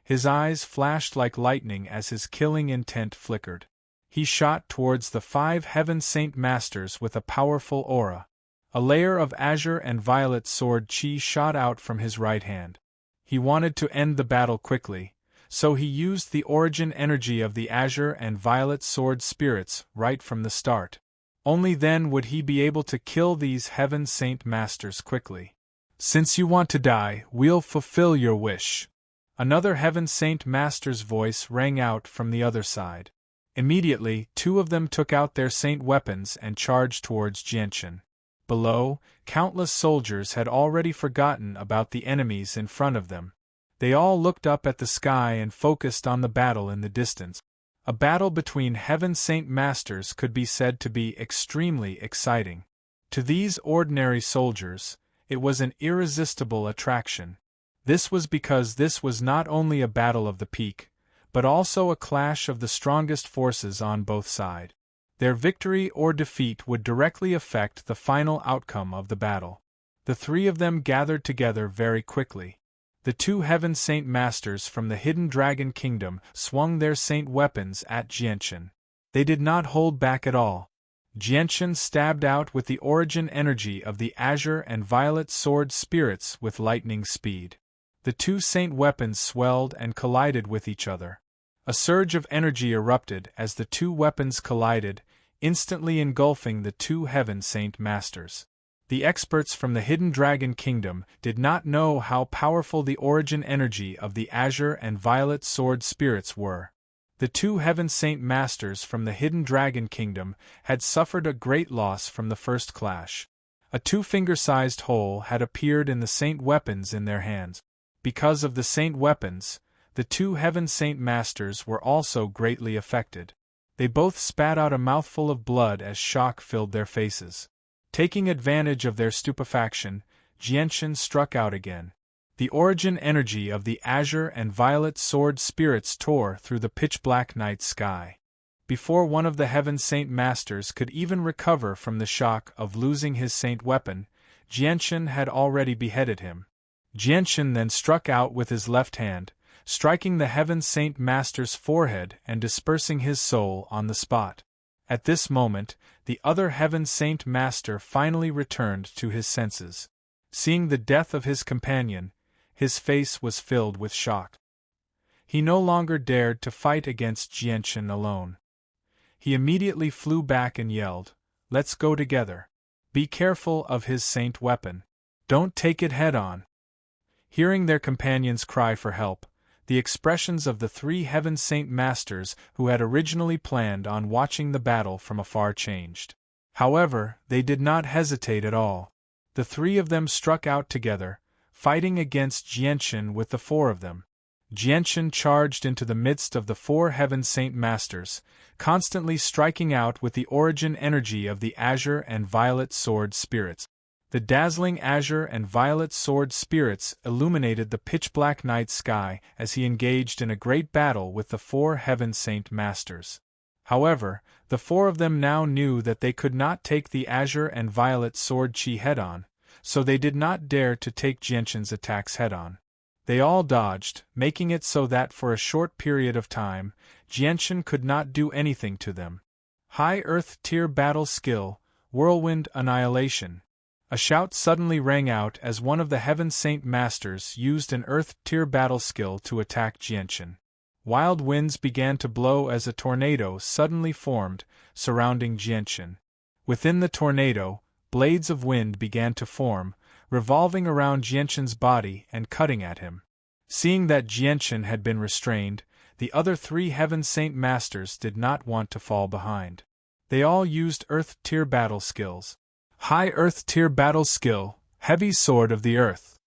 His eyes flashed like lightning as his killing intent flickered. He shot towards the 5 Heaven Saint Masters with a powerful aura. A layer of azure and violet sword chi shot out from his right hand. He wanted to end the battle quickly, so he used the origin energy of the azure and violet sword spirits right from the start. Only then would he be able to kill these Heaven Saint Masters quickly. Since you want to die, we'll fulfill your wish. Another Heaven Saint Master's voice rang out from the other side. Immediately, two of them took out their saint weapons and charged towards Jianshan. Below, countless soldiers had already forgotten about the enemies in front of them. They all looked up at the sky and focused on the battle in the distance. A battle between Heaven Saint Masters could be said to be extremely exciting. To these ordinary soldiers, it was an irresistible attraction. This was because this was not only a battle of the peak, but also a clash of the strongest forces on both sides. Their victory or defeat would directly affect the final outcome of the battle. The three of them gathered together very quickly. The two Heaven Saint Masters from the Hidden Dragon Kingdom swung their saint weapons at Jianshan. They did not hold back at all. Jianshan stabbed out with the origin energy of the azure and violet sword spirits with lightning speed. The two saint weapons swelled and collided with each other. A surge of energy erupted as the two weapons collided, instantly engulfing the two Heaven Saint Masters. The experts from the Hidden Dragon Kingdom did not know how powerful the origin energy of the azure and violet sword spirits were. The two Heaven Saint Masters from the Hidden Dragon Kingdom had suffered a great loss from the first clash. A two-finger-sized hole had appeared in the saint weapons in their hands. Because of the saint weapons, the two Heaven Saint Masters were also greatly affected. They both spat out a mouthful of blood as shock filled their faces. Taking advantage of their stupefaction, Jianshan struck out again. The origin energy of the azure and violet sword spirits tore through the pitch-black night sky. Before one of the Heaven Saint Masters could even recover from the shock of losing his saint weapon, Jianshan had already beheaded him. Jianshan then struck out with his left hand, striking the Heaven Saint Master's forehead and dispersing his soul on the spot. At this moment, the other Heaven Saint Master finally returned to his senses. Seeing the death of his companion, his face was filled with shock. He no longer dared to fight against Jianshan alone. He immediately flew back and yelled, "Let's go together. Be careful of his saint weapon. Don't take it head-on." Hearing their companions cry for help, the expressions of the three Heaven Saint Masters who had originally planned on watching the battle from afar changed. However, they did not hesitate at all. The three of them struck out together, fighting against Jianshan with the four of them. Jianshan charged into the midst of the four Heaven Saint Masters, constantly striking out with the origin energy of the azure and violet sword spirits. The dazzling azure and violet sword spirits illuminated the pitch-black night sky as he engaged in a great battle with the four Heaven Saint Masters. However, the four of them now knew that they could not take the azure and violet sword chi head-on, so they did not dare to take Jianshan's attacks head-on. They all dodged, making it so that for a short period of time, Jianshan could not do anything to them. High Earth Tier Battle Skill, Whirlwind Annihilation. A shout suddenly rang out as one of the Heaven Saint Masters used an Earth Tier battle skill to attack Jianshan. Wild winds began to blow as a tornado suddenly formed, surrounding Jianshan. Within the tornado, blades of wind began to form, revolving around Jianshan's body and cutting at him. Seeing that Jianshan had been restrained, the other three Heaven Saint Masters did not want to fall behind. They all used Earth Tier battle skills. High Earth Tier Battle Skill, Heavy Sword of the Earth.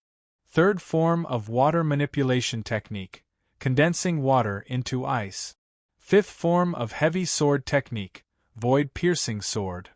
Third form of Water Manipulation Technique, Condensing Water into Ice. Fifth form of Heavy Sword Technique, Void Piercing Sword.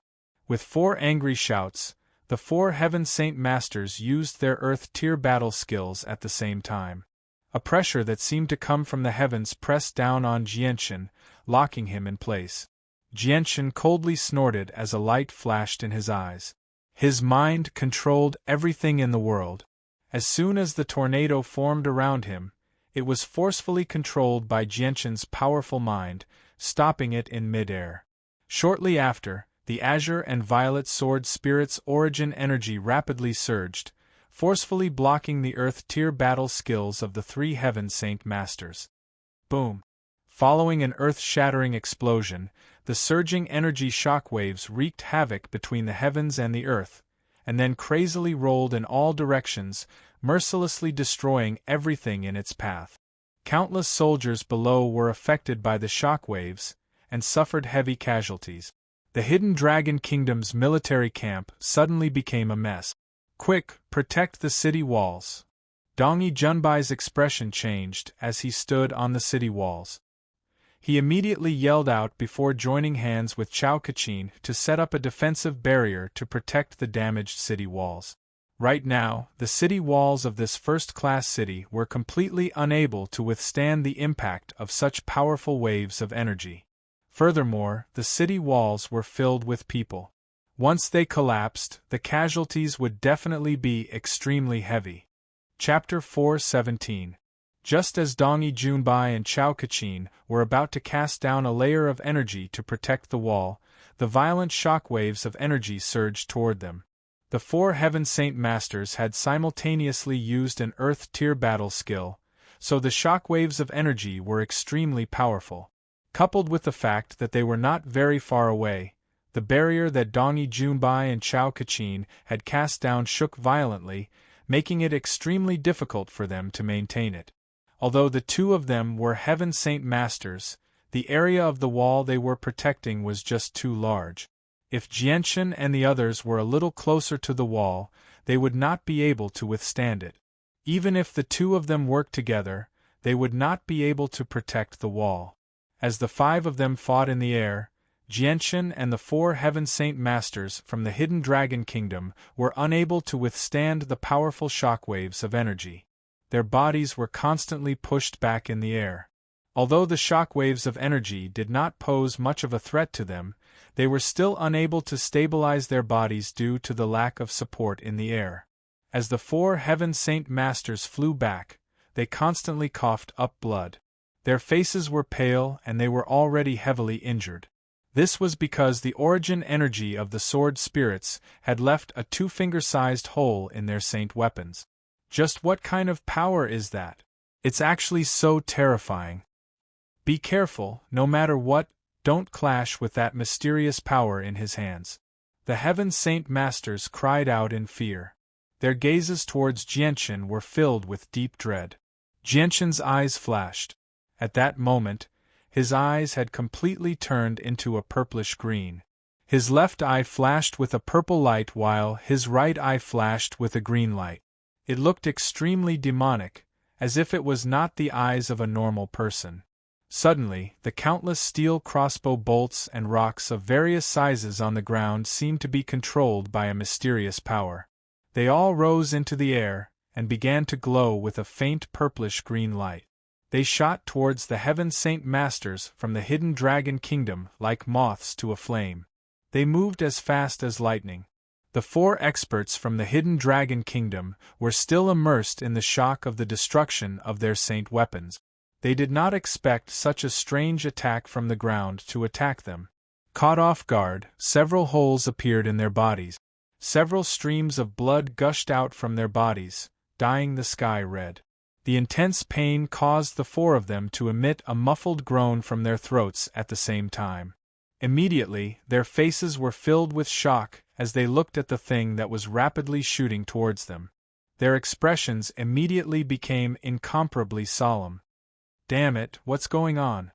With four angry shouts, the four Heaven Saint Masters used their Earth Tier battle skills at the same time. A pressure that seemed to come from the heavens pressed down on Jianshan, locking him in place. Jianshan coldly snorted as a light flashed in his eyes. His mind controlled everything in the world. As soon as the tornado formed around him, it was forcefully controlled by Jianshan's powerful mind, stopping it in mid-air. Shortly after, the azure and violet sword spirit's origin energy rapidly surged, forcefully blocking the Earth Tier battle skills of the three Heaven Saint Masters. Boom! Following an earth-shattering explosion, the surging energy shockwaves wreaked havoc between the heavens and the earth, and then crazily rolled in all directions, mercilessly destroying everything in its path. Countless soldiers below were affected by the shock waves, and suffered heavy casualties. The Hidden Dragon Kingdom's military camp suddenly became a mess. "Quick, protect the city walls." Dongi Junbai's expression changed as he stood on the city walls. He immediately yelled out before joining hands with Chao Kachin to set up a defensive barrier to protect the damaged city walls. Right now, the city walls of this first-class city were completely unable to withstand the impact of such powerful waves of energy. Furthermore, the city walls were filled with people. Once they collapsed, the casualties would definitely be extremely heavy. Chapter 4:17. Just as Dongi Junbai and Chao Kachin were about to cast down a layer of energy to protect the wall, the violent shock waves of energy surged toward them. The 4 Heaven Saint Masters had simultaneously used an Earth-tier battle skill, so the shock waves of energy were extremely powerful. Coupled with the fact that they were not very far away, the barrier that Dongi Junbai and Chao Kachin had cast down shook violently, making it extremely difficult for them to maintain it. Although the 2 of them were Heaven Saint Masters, the area of the wall they were protecting was just too large. If Jianshan and the others were a little closer to the wall, they would not be able to withstand it. Even if the 2 of them worked together, they would not be able to protect the wall. As the 5 of them fought in the air, Jianshan and the 4 Heaven Saint Masters from the Hidden Dragon Kingdom were unable to withstand the powerful shockwaves of energy. Their bodies were constantly pushed back in the air. Although the shockwaves of energy did not pose much of a threat to them, they were still unable to stabilize their bodies due to the lack of support in the air. As the 4 Heaven Saint Masters flew back, they constantly coughed up blood. Their faces were pale and they were already heavily injured. This was because the origin energy of the sword spirits had left a 2-finger-sized hole in their saint weapons. Just what kind of power is that? It's actually so terrifying. Be careful, no matter what, don't clash with that mysterious power in his hands. The Heaven Saint Masters cried out in fear. Their gazes towards Jianshan were filled with deep dread. Jianshan's eyes flashed. At that moment, his eyes had completely turned into a purplish green. His left eye flashed with a purple light while his right eye flashed with a green light. It looked extremely demonic, as if it was not the eyes of a normal person. Suddenly, the countless steel crossbow bolts and rocks of various sizes on the ground seemed to be controlled by a mysterious power. They all rose into the air, and began to glow with a faint purplish-green light. They shot towards the Heaven Saint Masters from the Hidden Dragon Kingdom like moths to a flame. They moved as fast as lightning. The 4 experts from the Hidden Dragon Kingdom were still immersed in the shock of the destruction of their saint weapons. They did not expect such a strange attack from the ground to attack them. Caught off guard, several holes appeared in their bodies. Several streams of blood gushed out from their bodies, dyeing the sky red. The intense pain caused the 4 of them to emit a muffled groan from their throats at the same time. Immediately, their faces were filled with shock as they looked at the thing that was rapidly shooting towards them. Their expressions immediately became incomparably solemn. "Damn it, what's going on?"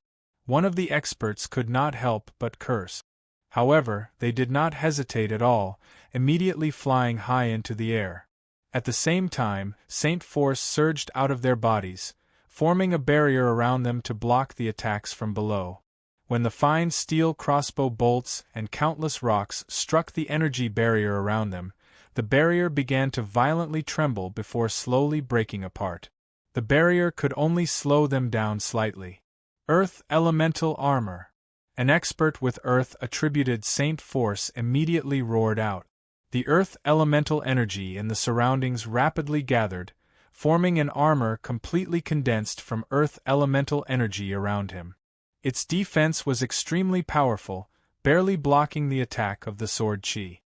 One of the experts could not help but curse. However, they did not hesitate at all, immediately flying high into the air. At the same time, Saint Force surged out of their bodies, forming a barrier around them to block the attacks from below. When the fine steel crossbow bolts and countless rocks struck the energy barrier around them, the barrier began to violently tremble before slowly breaking apart. The barrier could only slow them down slightly. Earth Elemental Armor. An expert with Earth attributed Saint Force immediately roared out. The Earth elemental energy in the surroundings rapidly gathered, forming an armor completely condensed from Earth elemental energy around him. Its defense was extremely powerful, barely blocking the attack of the sword chi.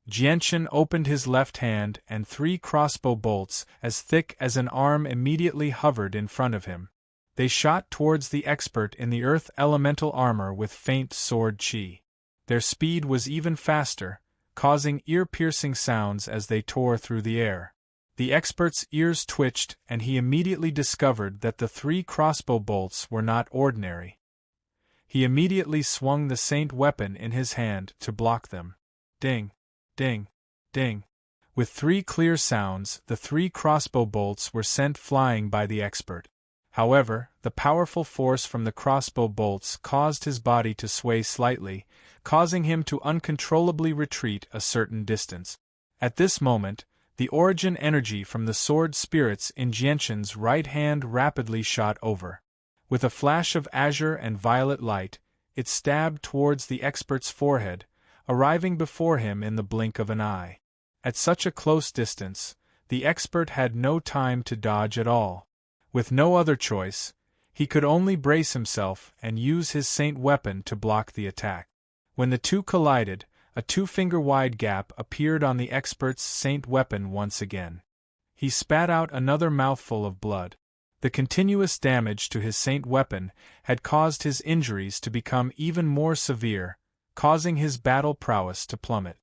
Jianshan opened his left hand and 3 crossbow bolts as thick as an arm immediately hovered in front of him. They shot towards the expert in the Earth elemental armor with faint sword chi. Their speed was even faster, causing ear-piercing sounds as they tore through the air. The expert's ears twitched, and he immediately discovered that the 3 crossbow bolts were not ordinary. He immediately swung the saint weapon in his hand to block them. Ding, ding, ding. With 3 clear sounds, the 3 crossbow bolts were sent flying by the expert. However, the powerful force from the crossbow bolts caused his body to sway slightly, causing him to uncontrollably retreat a certain distance. At this moment, the origin energy from the sword spirits in Jianshen's right hand rapidly shot over. With a flash of azure and violet light, it stabbed towards the expert's forehead, arriving before him in the blink of an eye. At such a close distance, the expert had no time to dodge at all. With no other choice, he could only brace himself and use his saint weapon to block the attack. When the two collided, a 2-finger-wide gap appeared on the expert's saint weapon once again. He spat out another mouthful of blood. The continuous damage to his saint weapon had caused his injuries to become even more severe, causing his battle prowess to plummet.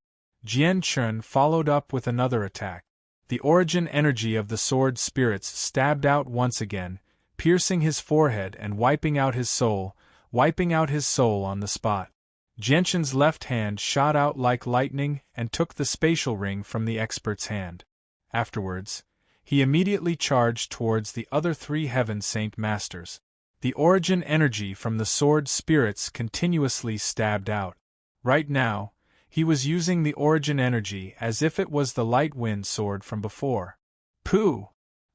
Jian Chun followed up with another attack. The origin energy of the sword spirits stabbed out once again, piercing his forehead and wiping out his soul on the spot. Jianshen's left hand shot out like lightning and took the spatial ring from the expert's hand. Afterwards, he immediately charged towards the other 3 Heaven Saint Masters. The origin energy from the sword spirits continuously stabbed out. Right now, he was using the origin energy as if it was the light wind sword from before. Pooh!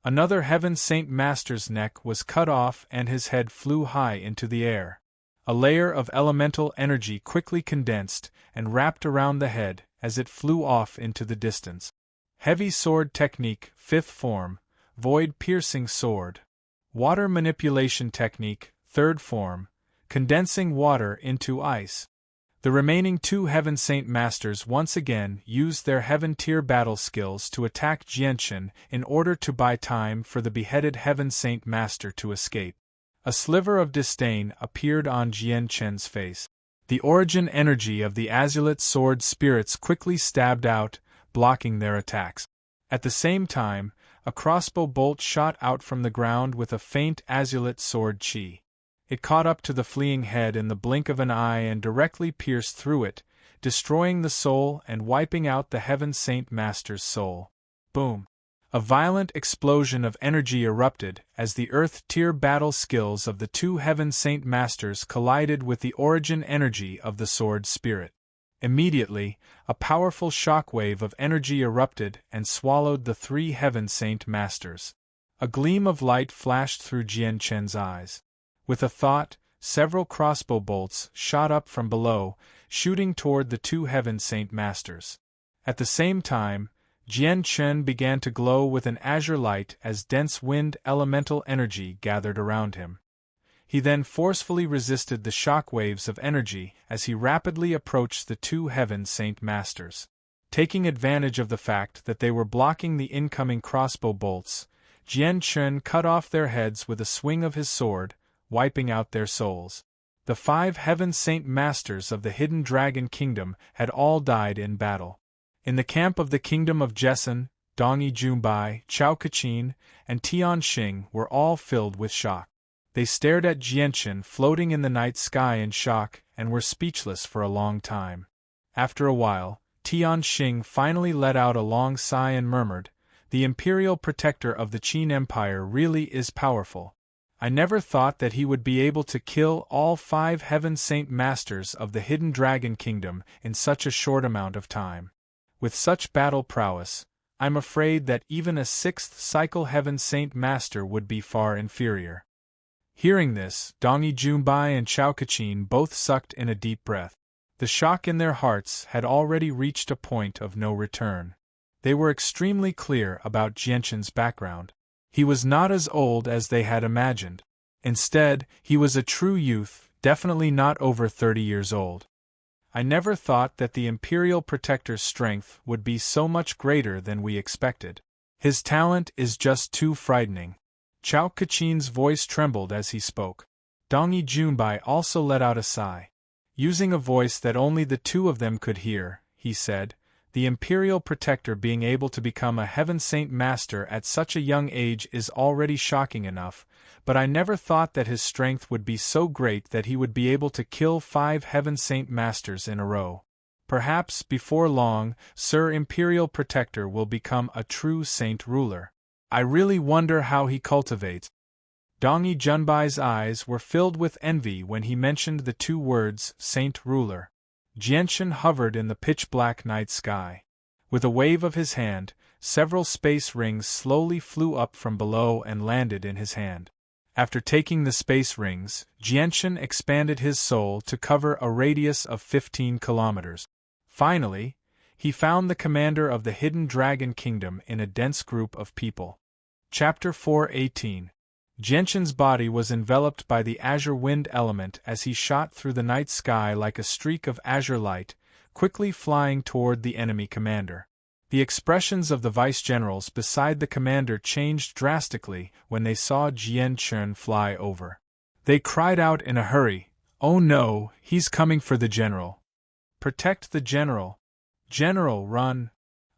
Another Heaven Saint Master's neck was cut off and his head flew high into the air. A layer of elemental energy quickly condensed and wrapped around the head as it flew off into the distance. Heavy Sword Technique, 5th Form, Void Piercing Sword. Water Manipulation Technique, 3rd Form, Condensing Water into Ice. The remaining 2 Heaven Saint Masters once again used their Heaven Tier battle skills to attack Jianshen in order to buy time for the beheaded Heaven Saint Master to escape. A sliver of disdain appeared on Jianshen's face. The origin energy of the azulate sword spirits quickly stabbed out, blocking their attacks. At the same time, a crossbow bolt shot out from the ground with a faint azulate sword chi. It caught up to the fleeing head in the blink of an eye and directly pierced through it, destroying the soul and wiping out the Heaven Saint Master's soul. Boom! A violent explosion of energy erupted as the Earth-tier battle skills of the 2 Heaven Saint Masters collided with the origin energy of the sword spirit. Immediately, a powerful shockwave of energy erupted and swallowed the 3 Heaven Saint Masters. A gleam of light flashed through Jianshen's eyes. With a thought, several crossbow bolts shot up from below, shooting toward the 2 Heaven Saint Masters. At the same time, Jianshen began to glow with an azure light as dense wind elemental energy gathered around him. He then forcefully resisted the shock waves of energy as he rapidly approached the 2 Heaven Saint Masters. Taking advantage of the fact that they were blocking the incoming crossbow bolts, Jianshen cut off their heads with a swing of his sword, wiping out their souls. The 5 Heaven Saint Masters of the Hidden Dragon Kingdom had all died in battle. In the camp of the Kingdom of Jessen, Dongyi Junbai, Chao Kaqin, and Tian Xing were all filled with shock. They stared at Jianshen floating in the night sky in shock and were speechless for a long time. After a while, Tian Xing finally let out a long sigh and murmured, "The Imperial Protector of the Qin Empire really is powerful. I never thought that he would be able to kill all 5 Heaven Saint Masters of the Hidden Dragon Kingdom in such a short amount of time. With such battle prowess, I'm afraid that even a 6th Cycle Heaven Saint Master would be far inferior." Hearing this, Dongyi Junbai and Chao Kaqin both sucked in a deep breath. The shock in their hearts had already reached a point of no return. They were extremely clear about Jianshen's background. He was not as old as they had imagined. Instead, he was a true youth, definitely not over 30 years old. "I never thought that the Imperial Protector's strength would be so much greater than we expected. His talent is just too frightening." Chao Kaqin's voice trembled as he spoke. Dongyi Junbai also let out a sigh. Using a voice that only the 2 of them could hear, he said, The Imperial Protector being able to become a Heaven Saint Master at such a young age is already shocking enough, but I never thought that his strength would be so great that he would be able to kill 5 Heaven Saint Masters in a row. Perhaps, before long, Sir Imperial Protector will become a true Saint Ruler. I really wonder how he cultivates. Dongi Junbai's eyes were filled with envy when he mentioned the 2 words, Saint Ruler. Jianshan hovered in the pitch-black night sky. With a wave of his hand, several space rings slowly flew up from below and landed in his hand. After taking the space rings, Jianshan expanded his soul to cover a radius of 15 kilometers. Finally, he found the commander of the Hidden Dragon Kingdom in a dense group of people. Chapter 4:18. Jianshan's body was enveloped by the azure wind element as he shot through the night sky like a streak of azure light, quickly flying toward the enemy commander. The expressions of the vice-generals beside the commander changed drastically when they saw Jianshan fly over. They cried out in a hurry, "Oh no, he's coming for the general! Protect the general! General, run!"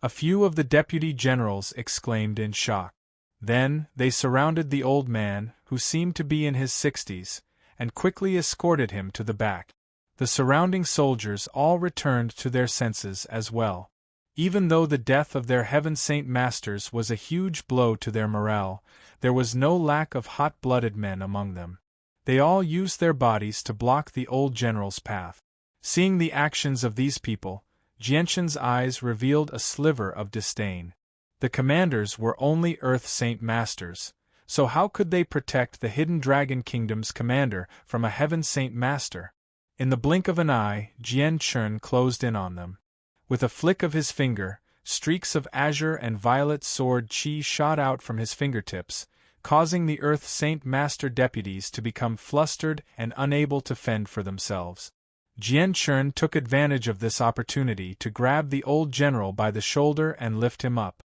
A few of the deputy generals exclaimed in shock. Then, they surrounded the old man, who seemed to be in his 60s, and quickly escorted him to the back. The surrounding soldiers all returned to their senses as well. Even though the death of their Heaven Saint Masters was a huge blow to their morale, there was no lack of hot-blooded men among them. They all used their bodies to block the old general's path. Seeing the actions of these people, Jianshan's eyes revealed a sliver of disdain. The commanders were only Earth Saint Masters, so how could they protect the Hidden Dragon Kingdom's commander from a Heaven Saint Master? In the blink of an eye, Jianshan closed in on them. With a flick of his finger, streaks of azure and violet sword chi shot out from his fingertips, causing the Earth Saint Master deputies to become flustered and unable to fend for themselves. Jianshan took advantage of this opportunity to grab the old general by the shoulder and lift him up.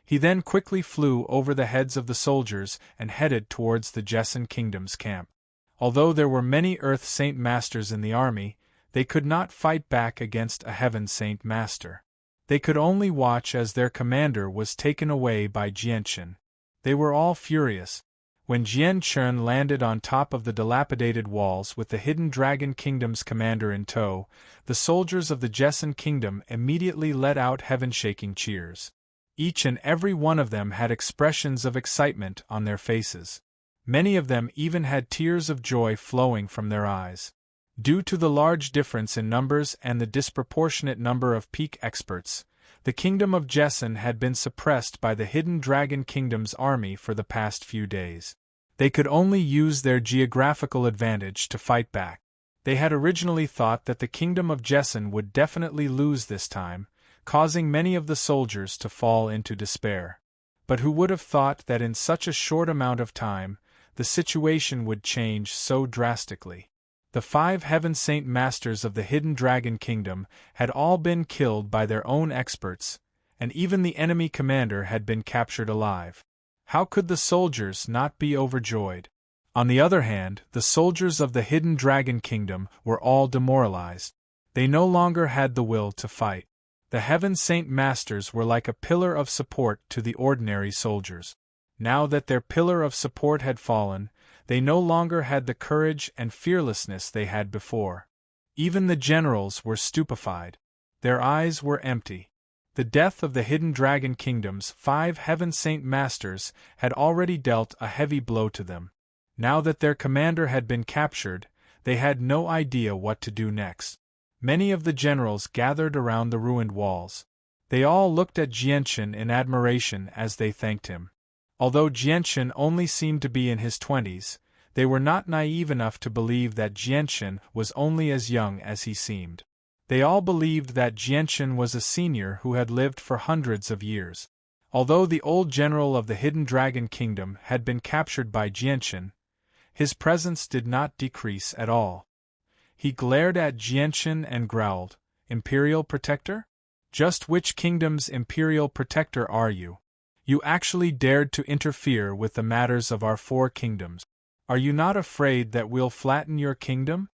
He then quickly flew over the heads of the soldiers and headed towards the Jessan Kingdom's camp. Although there were many Earth Saint Masters in the army, they could not fight back against a Heaven Saint Master. They could only watch as their commander was taken away by Jianshan. They were all furious. When Jianshan landed on top of the dilapidated walls with the Hidden Dragon Kingdom's commander in tow, the soldiers of the Jessan Kingdom immediately let out heaven-shaking cheers. Each and every one of them had expressions of excitement on their faces. Many of them even had tears of joy flowing from their eyes. Due to the large difference in numbers and the disproportionate number of peak experts, the Kingdom of Jessan had been suppressed by the Hidden Dragon Kingdom's army for the past few days. They could only use their geographical advantage to fight back. They had originally thought that the Kingdom of Jessan would definitely lose this time, causing many of the soldiers to fall into despair. But who would have thought that in such a short amount of time, the situation would change so drastically? The 5 Heaven Saint Masters of the Hidden Dragon Kingdom had all been killed by their own experts, and even the enemy commander had been captured alive. How could the soldiers not be overjoyed? On the other hand, the soldiers of the Hidden Dragon Kingdom were all demoralized. They no longer had the will to fight. The Heaven Saint Masters were like a pillar of support to the ordinary soldiers. Now that their pillar of support had fallen, they no longer had the courage and fearlessness they had before. Even the generals were stupefied. Their eyes were empty. The death of the Hidden Dragon Kingdom's 5 Heaven Saint Masters had already dealt a heavy blow to them. Now that their commander had been captured, they had no idea what to do next. Many of the generals gathered around the ruined walls. They all looked at Jianshan in admiration as they thanked him. Although Jianshan only seemed to be in his 20s, they were not naive enough to believe that Jianshan was only as young as he seemed. They all believed that Jianshan was a senior who had lived for hundreds of years. Although the old general of the Hidden Dragon Kingdom had been captured by Jianshan, his presence did not decrease at all. He glared at Jianshan and growled, "Imperial Protector? Just which kingdom's Imperial Protector are you? You actually dared to interfere with the matters of our 4 kingdoms. Are you not afraid that we'll flatten your kingdom?"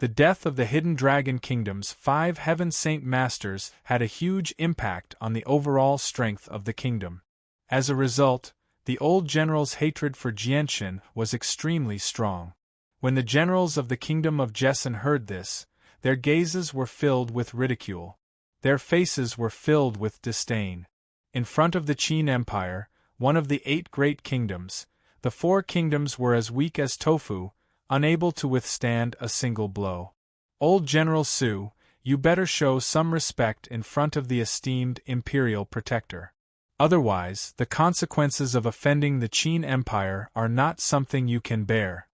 The death of the Hidden Dragon Kingdom's 5 Heaven Saint Masters had a huge impact on the overall strength of the kingdom. As a result, the old general's hatred for Jianshan was extremely strong. When the generals of the kingdom of Jessen heard this, their gazes were filled with ridicule. Their faces were filled with disdain. In front of the Qin Empire, one of the 8 great kingdoms, the 4 kingdoms were as weak as tofu, unable to withstand a single blow. Old General Su, you better show some respect in front of the esteemed imperial protector. Otherwise, the consequences of offending the Qin Empire are not something you can bear.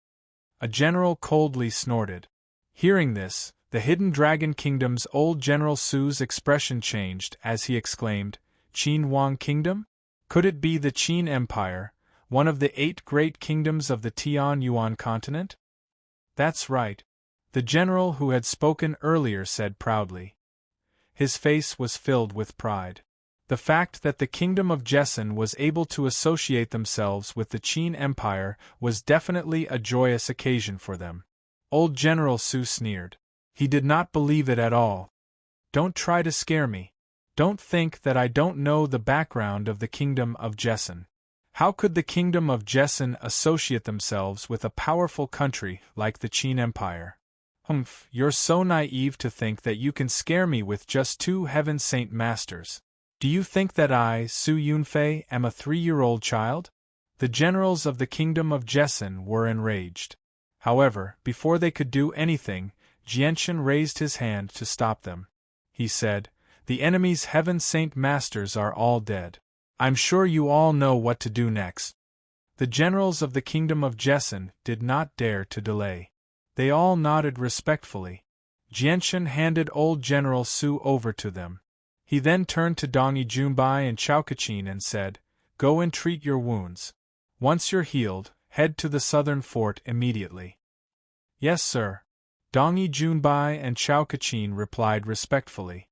A general coldly snorted. Hearing this, the Hidden Dragon Kingdom's old General Su's expression changed as he exclaimed, Qin Wang Kingdom? Could it be the Qin Empire, one of the 8 great kingdoms of the Tianyuan continent? That's right. The general who had spoken earlier said proudly. His face was filled with pride. The fact that the kingdom of Jessen was able to associate themselves with the Qin Empire was definitely a joyous occasion for them. Old General Su sneered. He did not believe it at all. Don't try to scare me. Don't think that I don't know the background of the kingdom of Jessen. How could the kingdom of Jessen associate themselves with a powerful country like the Qin Empire? Humph, you're so naive to think that you can scare me with just 2 Heaven Saint Masters. Do you think that I, Su Yunfei, am a 3-year-old child? The generals of the kingdom of Jessen were enraged. However, before they could do anything, Jianshan raised his hand to stop them. He said, The enemy's Heaven Saint Masters are all dead. I'm sure you all know what to do next. The generals of the kingdom of Jessen did not dare to delay. They all nodded respectfully. Jianshan handed old General Su over to them. He then turned to Dongi Junbai and Chao Kachin and said, Go and treat your wounds. Once you're healed, head to the southern fort immediately. Yes, sir. Dongi Junbai and Chao Kachin replied respectfully.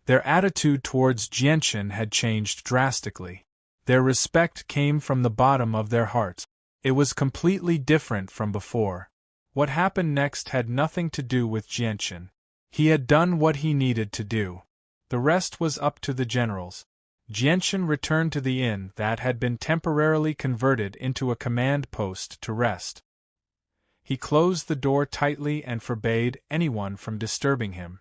Their attitude towards Jianshan had changed drastically. Their respect came from the bottom of their hearts. It was completely different from before. What happened next had nothing to do with Jianshan. He had done what he needed to do. The rest was up to the generals. Jianshan returned to the inn that had been temporarily converted into a command post to rest. He closed the door tightly and forbade anyone from disturbing him.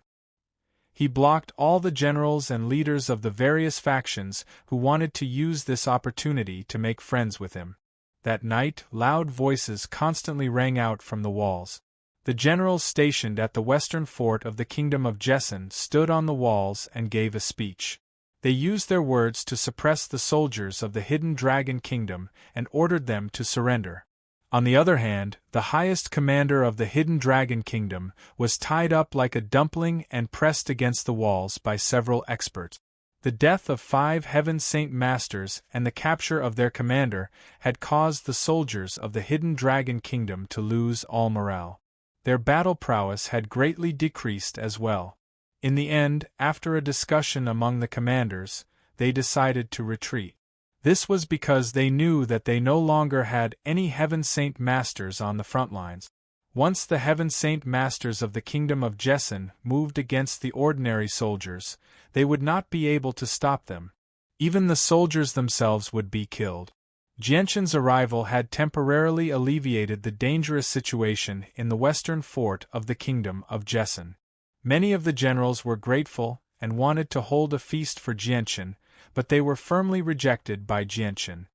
He blocked all the generals and leaders of the various factions who wanted to use this opportunity to make friends with him. That night, loud voices constantly rang out from the walls. The generals stationed at the western fort of the kingdom of Jessen stood on the walls and gave a speech. They used their words to suppress the soldiers of the Hidden Dragon Kingdom and ordered them to surrender. On the other hand, the highest commander of the Hidden Dragon Kingdom was tied up like a dumpling and pressed against the walls by several experts. The death of 5 Heaven Saint Masters and the capture of their commander had caused the soldiers of the Hidden Dragon Kingdom to lose all morale. Their battle prowess had greatly decreased as well. In the end, after a discussion among the commanders, they decided to retreat. This was because they knew that they no longer had any Heaven Saint Masters on the front lines. Once the Heaven Saint Masters of the Kingdom of Jessen moved against the ordinary soldiers, they would not be able to stop them. Even the soldiers themselves would be killed. Jianshan's arrival had temporarily alleviated the dangerous situation in the western fort of the Kingdom of Jessen. Many of the generals were grateful and wanted to hold a feast for Jianshan, but they were firmly rejected by Jianshan.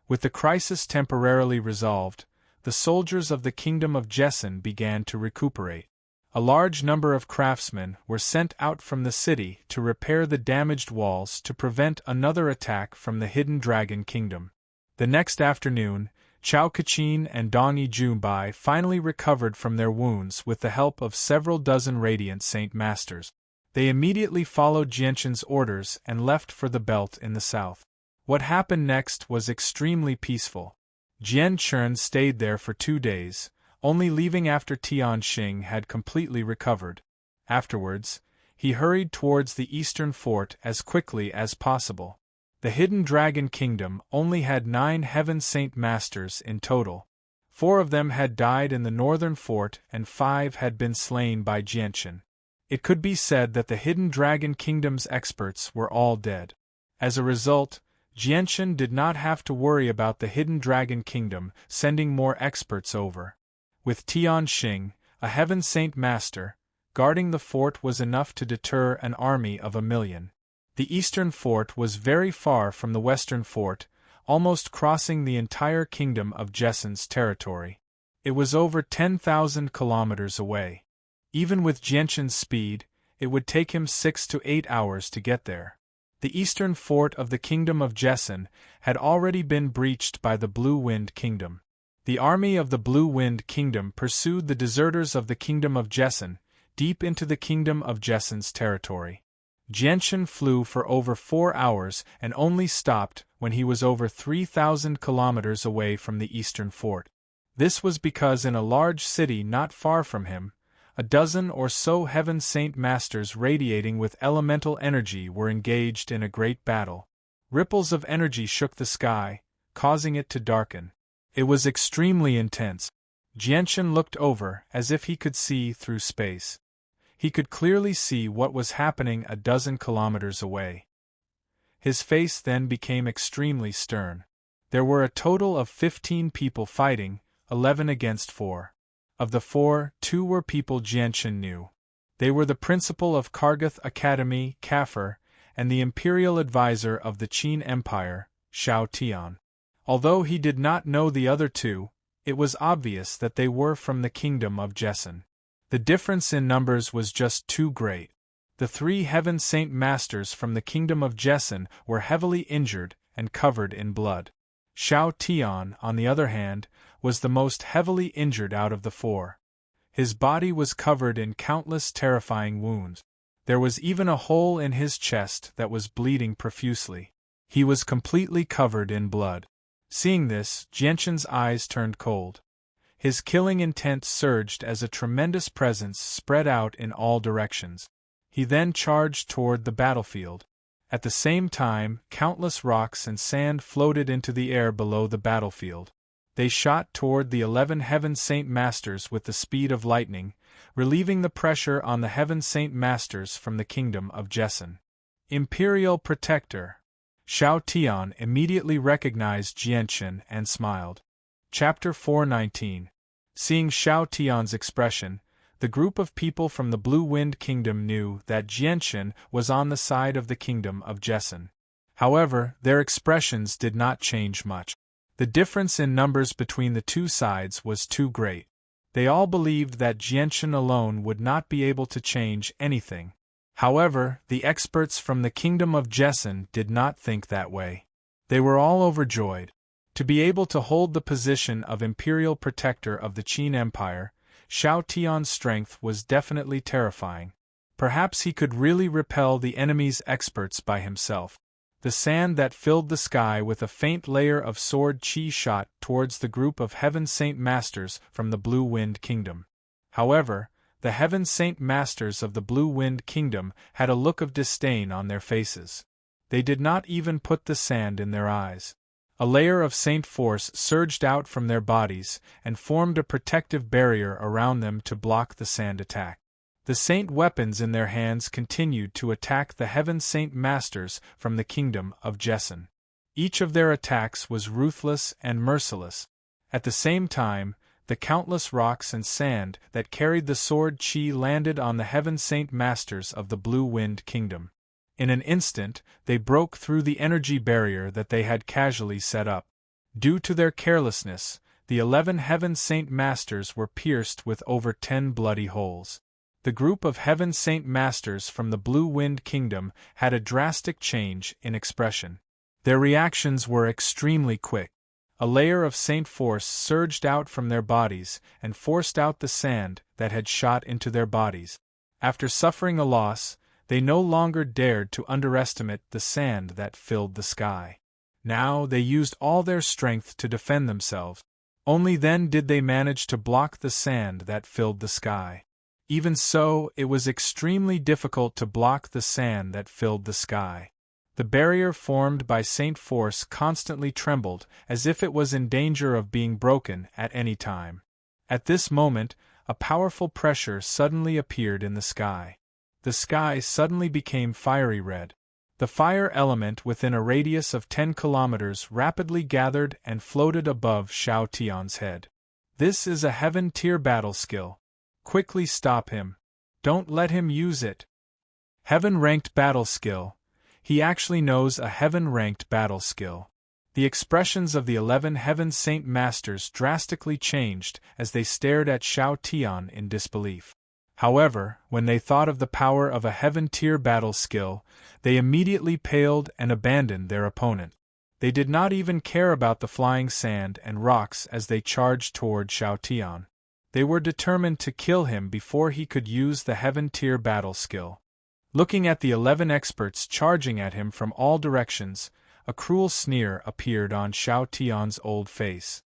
With the crisis temporarily resolved, the soldiers of the Kingdom of Jessen began to recuperate. A large number of craftsmen were sent out from the city to repair the damaged walls to prevent another attack from the Hidden Dragon Kingdom. The next afternoon, Chao Kachin and Dongi Junbai finally recovered from their wounds with the help of several dozen Radiant Saint Masters. They immediately followed Jianshan's orders and left for the belt in the south. What happened next was extremely peaceful. Jian stayed there for 2 days, only leaving after Tianxing had completely recovered. Afterwards, he hurried towards the eastern fort as quickly as possible. The Hidden Dragon Kingdom only had 9 Heaven Saint Masters in total. 4 of them had died in the northern fort and 5 had been slain by Jianchen. It could be said that the Hidden Dragon Kingdom's experts were all dead. As a result, Jianchen did not have to worry about the Hidden Dragon Kingdom sending more experts over. With Tian Xing, a Heaven Saint Master, guarding the fort was enough to deter an army of 1,000,000. The eastern fort was very far from the western fort, almost crossing the entire kingdom of Jessen's territory. It was over 10,000 kilometers away. Even with Jianchen's speed, it would take him 6 to 8 hours to get there. The eastern fort of the kingdom of Jessen had already been breached by the Blue Wind Kingdom. The army of the Blue Wind Kingdom pursued the deserters of the kingdom of Jessen, deep into the kingdom of Jessen's territory. Jianchen flew for over 4 hours and only stopped when he was over 3,000 kilometers away from the eastern fort. This was because in a large city not far from him, a dozen or so Heaven Saint Masters radiating with elemental energy were engaged in a great battle. Ripples of energy shook the sky, causing it to darken. It was extremely intense. Jianchen looked over as if he could see through space. He could clearly see what was happening a dozen kilometers away. His face then became extremely stern. There were a total of 15 people fighting, 11 against 4. Of the 4, 2 were people Jianchen knew. They were the principal of Kargath Academy, Kafir, and the imperial advisor of the Qin Empire, Shao Tian. Although he did not know the other 2, it was obvious that they were from the kingdom of Jessen. The difference in numbers was just too great. The 3 Heaven Saint Masters from the kingdom of Jessen were heavily injured and covered in blood. Shao Tian, on the other hand, was the most heavily injured out of the 4. His body was covered in countless terrifying wounds. There was even a hole in his chest that was bleeding profusely. He was completely covered in blood. Seeing this, Jianchen's eyes turned cold. His killing intent surged as a tremendous presence spread out in all directions. He then charged toward the battlefield. At the same time, countless rocks and sand floated into the air below the battlefield. They shot toward the 11 Heaven Saint Masters with the speed of lightning, relieving the pressure on the Heaven Saint Masters from the kingdom of Jessen. Imperial Protector. Shao Tian immediately recognized Jianchen and smiled. Chapter 419. Seeing Shao Tian's expression, the group of people from the Blue Wind Kingdom knew that Jianchen was on the side of the kingdom of Jessen. However, their expressions did not change much. The difference in numbers between the 2 sides was too great. They all believed that Jianchen alone would not be able to change anything. However, the experts from the kingdom of Jessen did not think that way. They were all overjoyed. To be able to hold the position of Imperial Protector of the Qin Empire, Shao Tian's strength was definitely terrifying. Perhaps he could really repel the enemy's experts by himself. The sand that filled the sky with a faint layer of sword chi shot towards the group of Heaven Saint Masters from the Blue Wind Kingdom. However, the Heaven Saint Masters of the Blue Wind Kingdom had a look of disdain on their faces. They did not even put the sand in their eyes. A layer of saint force surged out from their bodies and formed a protective barrier around them to block the sand attack. The saint weapons in their hands continued to attack the Heaven Saint Masters from the kingdom of Jessen. Each of their attacks was ruthless and merciless. At the same time, the countless rocks and sand that carried the sword chi landed on the Heaven Saint Masters of the Blue Wind Kingdom. In an instant, they broke through the energy barrier that they had casually set up. Due to their carelessness, the 11 Heaven Saint Masters were pierced with over 10 bloody holes. The group of Heaven Saint Masters from the Blue Wind Kingdom had a drastic change in expression. Their reactions were extremely quick. A layer of saint force surged out from their bodies and forced out the sand that had shot into their bodies. After suffering a loss, they no longer dared to underestimate the sand that filled the sky. Now they used all their strength to defend themselves. Only then did they manage to block the sand that filled the sky. Even so, it was extremely difficult to block the sand that filled the sky. The barrier formed by Saint Force constantly trembled, as if it was in danger of being broken at any time. At this moment, a powerful pressure suddenly appeared in the sky. The sky suddenly became fiery red. The fire element within a radius of 10 kilometers rapidly gathered and floated above Shao Tian's head. This is a heaven-tier battle skill. Quickly stop him. Don't let him use it. Heaven-ranked battle skill. He actually knows a heaven-ranked battle skill. The expressions of the 11 Heaven Saint Masters drastically changed as they stared at Shao Tian in disbelief. However, when they thought of the power of a heaven-tier battle skill, they immediately paled and abandoned their opponent. They did not even care about the flying sand and rocks as they charged toward Shao Tian. They were determined to kill him before he could use the heaven-tier battle skill. Looking at the 11 experts charging at him from all directions, a cruel sneer appeared on Shao Tian's old face.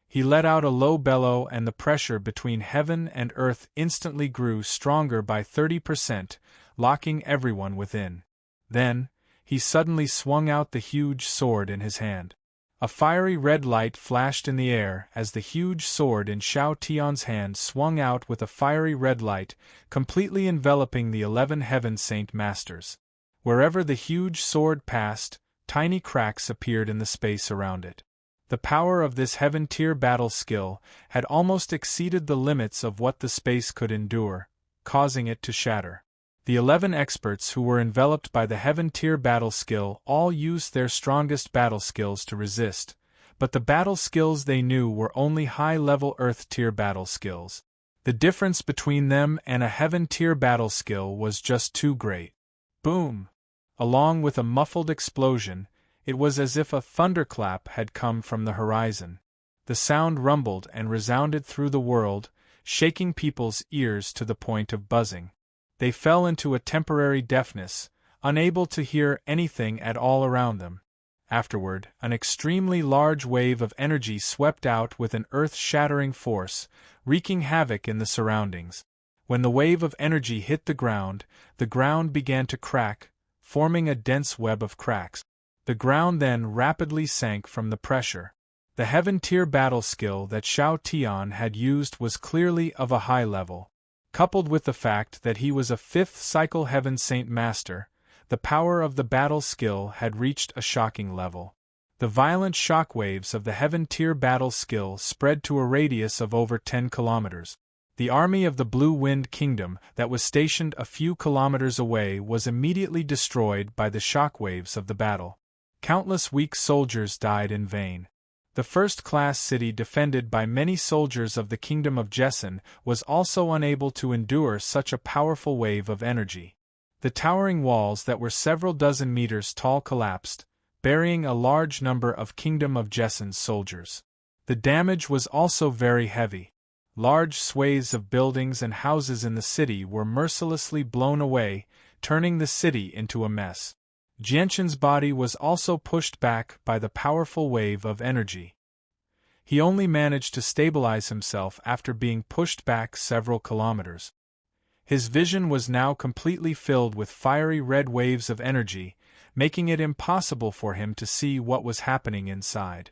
He let out a low bellow and the pressure between heaven and earth instantly grew stronger by 30%, locking everyone within. Then, he suddenly swung out the huge sword in his hand. A fiery red light flashed in the air as the huge sword in Shao Tian's hand swung out with a fiery red light, completely enveloping the 11 Heaven Saint Masters. Wherever the huge sword passed, tiny cracks appeared in the space around it. The power of this heaven-tier battle skill had almost exceeded the limits of what the space could endure, causing it to shatter. The 11 experts who were enveloped by the heaven-tier battle skill all used their strongest battle skills to resist, but the battle skills they knew were only high-level earth-tier battle skills. The difference between them and a heaven-tier battle skill was just too great. Boom! Along with a muffled explosion, it was as if a thunderclap had come from the horizon. The sound rumbled and resounded through the world, shaking people's ears to the point of buzzing. They fell into a temporary deafness, unable to hear anything at all around them. Afterward, an extremely large wave of energy swept out with an earth-shattering force, wreaking havoc in the surroundings. When the wave of energy hit the ground began to crack, forming a dense web of cracks. The ground then rapidly sank from the pressure. The heaven-tier battle skill that Shao Tian had used was clearly of a high level. Coupled with the fact that he was a 5th cycle Heaven Saint Master, the power of the battle skill had reached a shocking level. The violent shock waves of the heaven-tier battle skill spread to a radius of over 10 kilometers. The army of the Blue Wind Kingdom that was stationed a few kilometers away was immediately destroyed by the shock waves of the battle. Countless weak soldiers died in vain. The first-class city defended by many soldiers of the Kingdom of Jessen was also unable to endure such a powerful wave of energy. The towering walls that were several dozen meters tall collapsed, burying a large number of Kingdom of Jessen's soldiers. The damage was also very heavy. Large swathes of buildings and houses in the city were mercilessly blown away, turning the city into a mess. Jianshan's body was also pushed back by the powerful wave of energy. He only managed to stabilize himself after being pushed back several kilometers. His vision was now completely filled with fiery red waves of energy, making it impossible for him to see what was happening inside.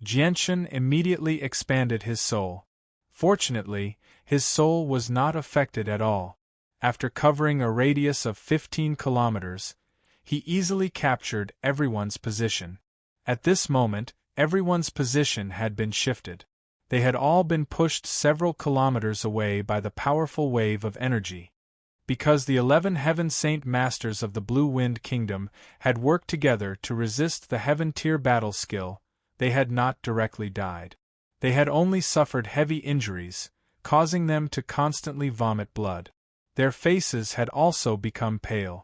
Jianshan immediately expanded his soul. Fortunately, his soul was not affected at all. After covering a radius of 15 kilometers, he easily captured everyone's position. At this moment, everyone's position had been shifted. They had all been pushed several kilometers away by the powerful wave of energy. Because the 11 Heaven Saint Masters of the Blue Wind Kingdom had worked together to resist the heaven-tier battle skill, they had not directly died. They had only suffered heavy injuries, causing them to constantly vomit blood. Their faces had also become pale.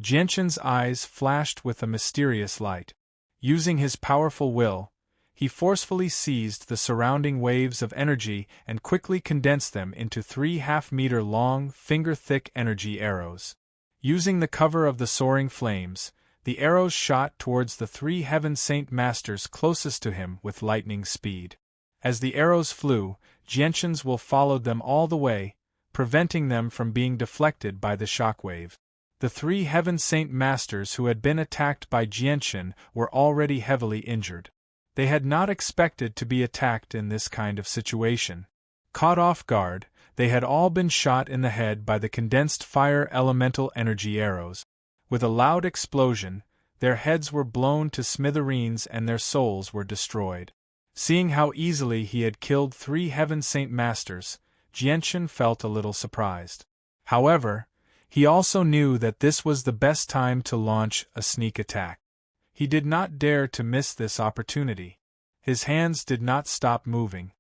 Jianshan's eyes flashed with a mysterious light. Using his powerful will, he forcefully seized the surrounding waves of energy and quickly condensed them into 3 half-meter-long, finger-thick energy arrows. Using the cover of the soaring flames, the arrows shot towards the 3 Heaven Saint Masters closest to him with lightning speed. As the arrows flew, Jianshan's will followed them all the way, preventing them from being deflected by the shockwave. The 3 Heaven Saint Masters who had been attacked by Jianchen were already heavily injured. They had not expected to be attacked in this kind of situation. Caught off guard, they had all been shot in the head by the condensed fire elemental energy arrows. With a loud explosion, their heads were blown to smithereens and their souls were destroyed. Seeing how easily he had killed 3 Heaven Saint Masters, Jianchen felt a little surprised. However, he also knew that this was the best time to launch a sneak attack. He did not dare to miss this opportunity. His hands did not stop moving.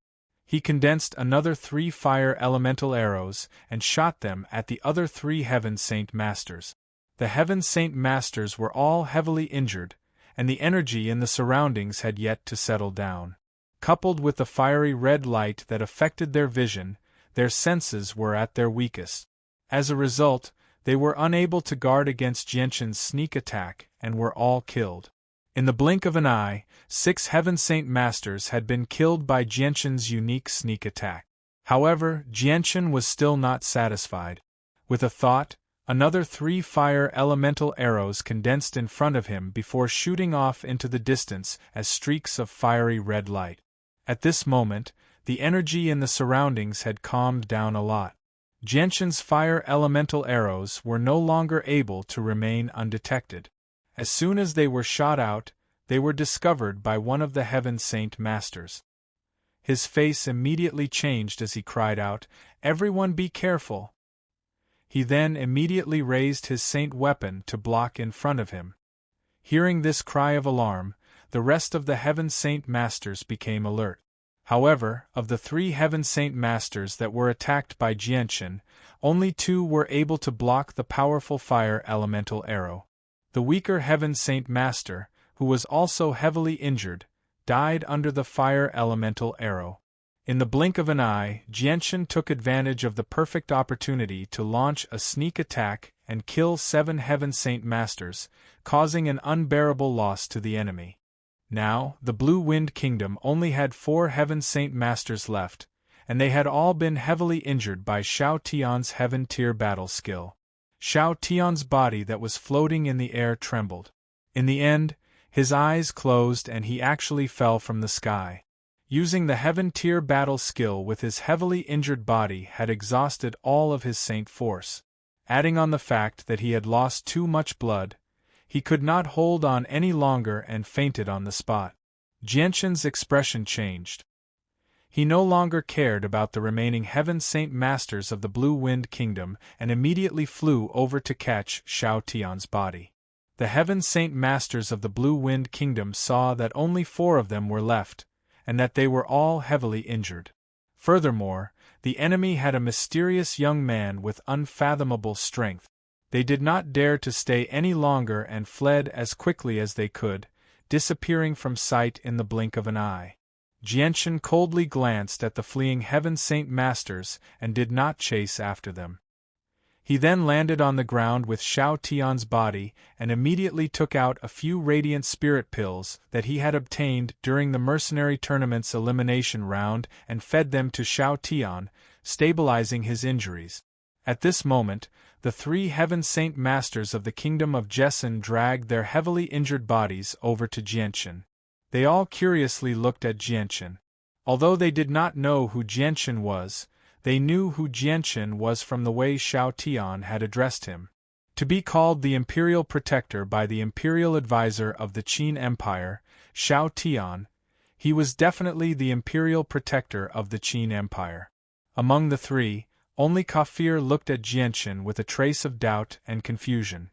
He condensed another 3 fire elemental arrows and shot them at the other 3 Heaven Saint Masters. The Heaven Saint Masters were all heavily injured, and the energy in the surroundings had yet to settle down. Coupled with the fiery red light that affected their vision, their senses were at their weakest. As a result, they were unable to guard against Jianchen's sneak attack and were all killed. In the blink of an eye, 6 Heaven Saint Masters had been killed by Jianchen's unique sneak attack. However, Jianchen was still not satisfied. With a thought, another 3 fire elemental arrows condensed in front of him before shooting off into the distance as streaks of fiery red light. At this moment, the energy in the surroundings had calmed down a lot. Jianchen's fire elemental arrows were no longer able to remain undetected. As soon as they were shot out, they were discovered by one of the Heaven Saint Masters. His face immediately changed as he cried out, "Everyone be careful!" He then immediately raised his saint weapon to block in front of him. Hearing this cry of alarm, the rest of the Heaven Saint Masters became alert. However, of the 3 Heaven Saint Masters that were attacked by Jianchen, only 2 were able to block the powerful fire elemental arrow. The weaker Heaven Saint Master, who was also heavily injured, died under the fire elemental arrow. In the blink of an eye, Jianchen took advantage of the perfect opportunity to launch a sneak attack and kill 7 Heaven Saint Masters, causing an unbearable loss to the enemy. Now, the Blue Wind Kingdom only had 4 Heaven Saint Masters left, and they had all been heavily injured by Xiao Tian's Heaven Tier battle skill. Xiao Tian's body that was floating in the air trembled. In the end, his eyes closed and he actually fell from the sky. Using the Heaven Tier battle skill with his heavily injured body had exhausted all of his saint force. Adding on the fact that he had lost too much blood, he could not hold on any longer and fainted on the spot. Jianchen's expression changed. He no longer cared about the remaining Heaven Saint Masters of the Blue Wind Kingdom and immediately flew over to catch Xiao Tian's body. The Heaven Saint Masters of the Blue Wind Kingdom saw that only 4 of them were left, and that they were all heavily injured. Furthermore, the enemy had a mysterious young man with unfathomable strength. They did not dare to stay any longer and fled as quickly as they could, disappearing from sight in the blink of an eye. Jianchen coldly glanced at the fleeing Heaven Saint Masters and did not chase after them. He then landed on the ground with Xiao Tian's body and immediately took out a few radiant spirit pills that he had obtained during the mercenary tournament's elimination round and fed them to Xiao Tian, stabilizing his injuries. At this moment, the 3 Heaven Saint Masters of the Kingdom of Jessen dragged their heavily injured bodies over to Jianchen. They all curiously looked at Jianchen. Although they did not know who Jianchen was, they knew who Jianchen was from the way Xiao Tian had addressed him. To be called the Imperial Protector by the Imperial Advisor of the Qin Empire, Xiao Tian, he was definitely the Imperial Protector of the Qin Empire. Among the 3, only Kafir looked at Jianchen with a trace of doubt and confusion.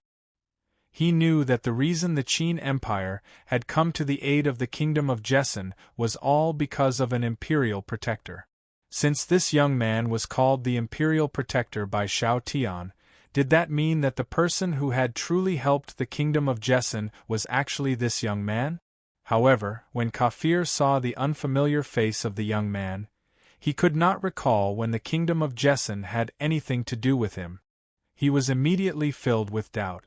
He knew that the reason the Qin Empire had come to the aid of the Kingdom of Jessen was all because of an Imperial Protector. Since this young man was called the Imperial Protector by Xiao Tian, did that mean that the person who had truly helped the Kingdom of Jessen was actually this young man? However, when Kafir saw the unfamiliar face of the young man, he could not recall when the Kingdom of Jessen had anything to do with him. He was immediately filled with doubt.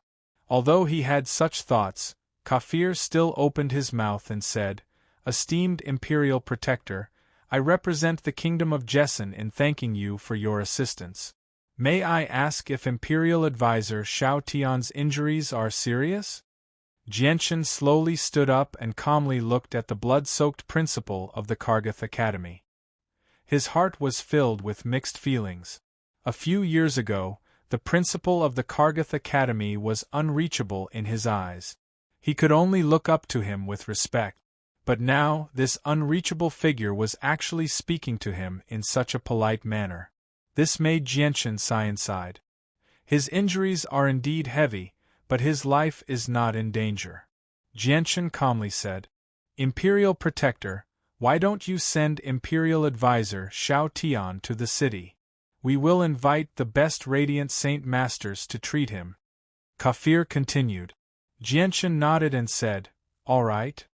Although he had such thoughts, Kafir still opened his mouth and said, "Esteemed Imperial Protector, I represent the Kingdom of Jessen in thanking you for your assistance. May I ask if Imperial Advisor Xiao Tian's injuries are serious? Jianshan slowly stood up and calmly looked at the blood-soaked principal of the Kargath Academy. His heart was filled with mixed feelings. A few years ago, the principal of the Kargath Academy was unreachable in his eyes. He could only look up to him with respect. But now, this unreachable figure was actually speaking to him in such a polite manner. This made Jianshan sigh inside. His injuries are indeed heavy, but his life is not in danger. Jianshan calmly said, Imperial Protector, why don't you send Imperial Advisor Xiao Tian to the city? We will invite the best Radiant Saint Masters to treat him. Kafir continued. Jianshan nodded and said, All right.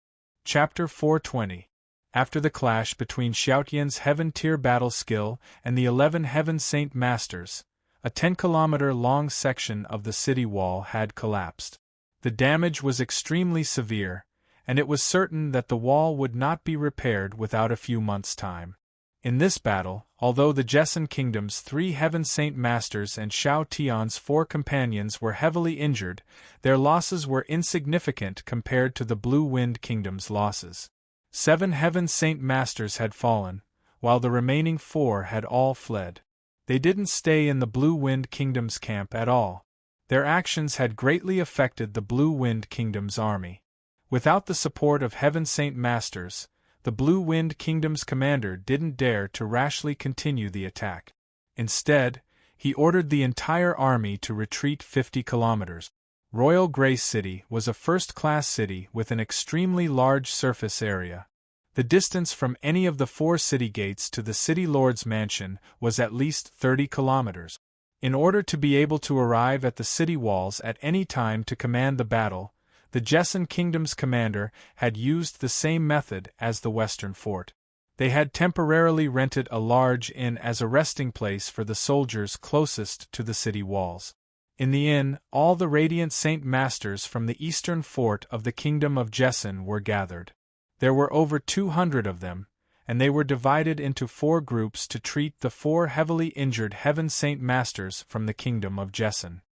Chapter 420. After the clash between Xiaotian's Heaven-tier battle skill and the 11 Heaven Saint Masters, a 10-kilometer-long section of the city wall had collapsed. The damage was extremely severe, and it was certain that the wall would not be repaired without a few months' time. In this battle, although the Jessan Kingdom's 3 Heaven Saint Masters and Xiao Tian's 4 companions were heavily injured, their losses were insignificant compared to the Blue Wind Kingdom's losses. 7 Heaven Saint Masters had fallen, while the remaining 4 had all fled. They didn't stay in the Blue Wind Kingdom's camp at all. Their actions had greatly affected the Blue Wind Kingdom's army. Without the support of Heaven Saint Masters, the Blue Wind Kingdom's commander didn't dare to rashly continue the attack. Instead, he ordered the entire army to retreat 50 kilometers. Royal Grace City was a first-class city with an extremely large surface area. The distance from any of the 4 city gates to the city lord's mansion was at least 30 kilometers. In order to be able to arrive at the city walls at any time to command the battle, the Jessan Kingdom's commander had used the same method as the Western Fort. They had temporarily rented a large inn as a resting place for the soldiers closest to the city walls. In the inn, all the Radiant Saint Masters from the Eastern Fort of the Kingdom of Jessan were gathered. There were over 200 of them, and they were divided into 4 groups to treat the 4 heavily injured Heaven Saint Masters from the Kingdom of Jessan.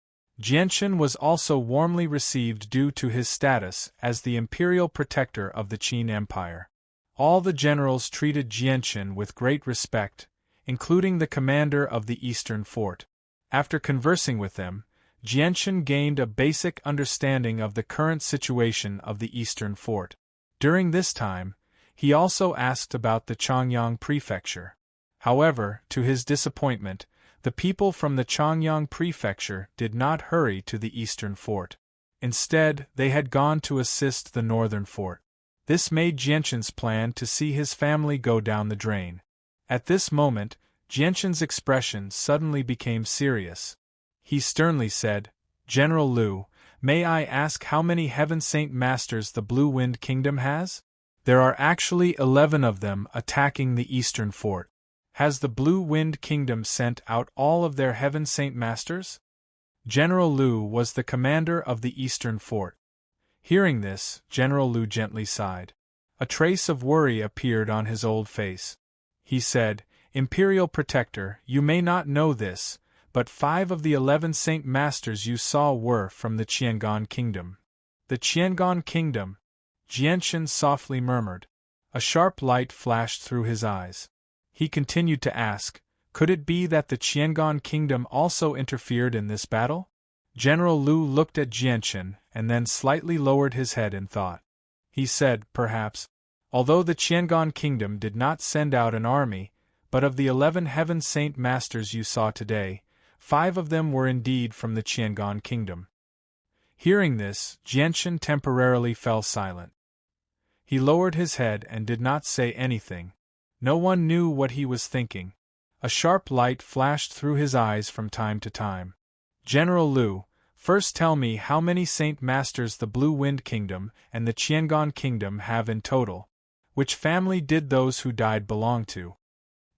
Jianshan was also warmly received due to his status as the Imperial Protector of the Qin Empire. All the generals treated Jianshan with great respect, including the commander of the Eastern Fort. After conversing with them, Jianshan gained a basic understanding of the current situation of the Eastern Fort. During this time, he also asked about the Changyang Prefecture. However, to his disappointment, the people from the Changyang Prefecture did not hurry to the Eastern Fort. Instead, they had gone to assist the Northern Fort. This made Jianshan's plan to see his family go down the drain. At this moment, Jianshan's expression suddenly became serious. He sternly said, General Liu, may I ask how many Heaven Saint Masters the Blue Wind Kingdom has? There are actually 11 of them attacking the Eastern Fort. Has the Blue Wind Kingdom sent out all of their Heaven Saint Masters? General Liu was the commander of the Eastern Fort. Hearing this, General Liu gently sighed. A trace of worry appeared on his old face. He said, Imperial Protector, you may not know this, but 5 of the 11 Saint Masters you saw were from the Qiangan Kingdom. The Qiangan Kingdom? Jianshan softly murmured. A sharp light flashed through his eyes. He continued to ask, could it be that the Qiangan Kingdom also interfered in this battle? General Liu looked at Jianshan and then slightly lowered his head in thought. He said, perhaps. Although the Qiangan Kingdom did not send out an army, but of the 11 Heaven Saint Masters you saw today, 5 of them were indeed from the Qiangan Kingdom. Hearing this, Jianshan temporarily fell silent. He lowered his head and did not say anything. No one knew what he was thinking. A sharp light flashed through his eyes from time to time. General Liu, first tell me how many Saint Masters the Blue Wind Kingdom and the Qiangan Kingdom have in total. Which family did those who died belong to?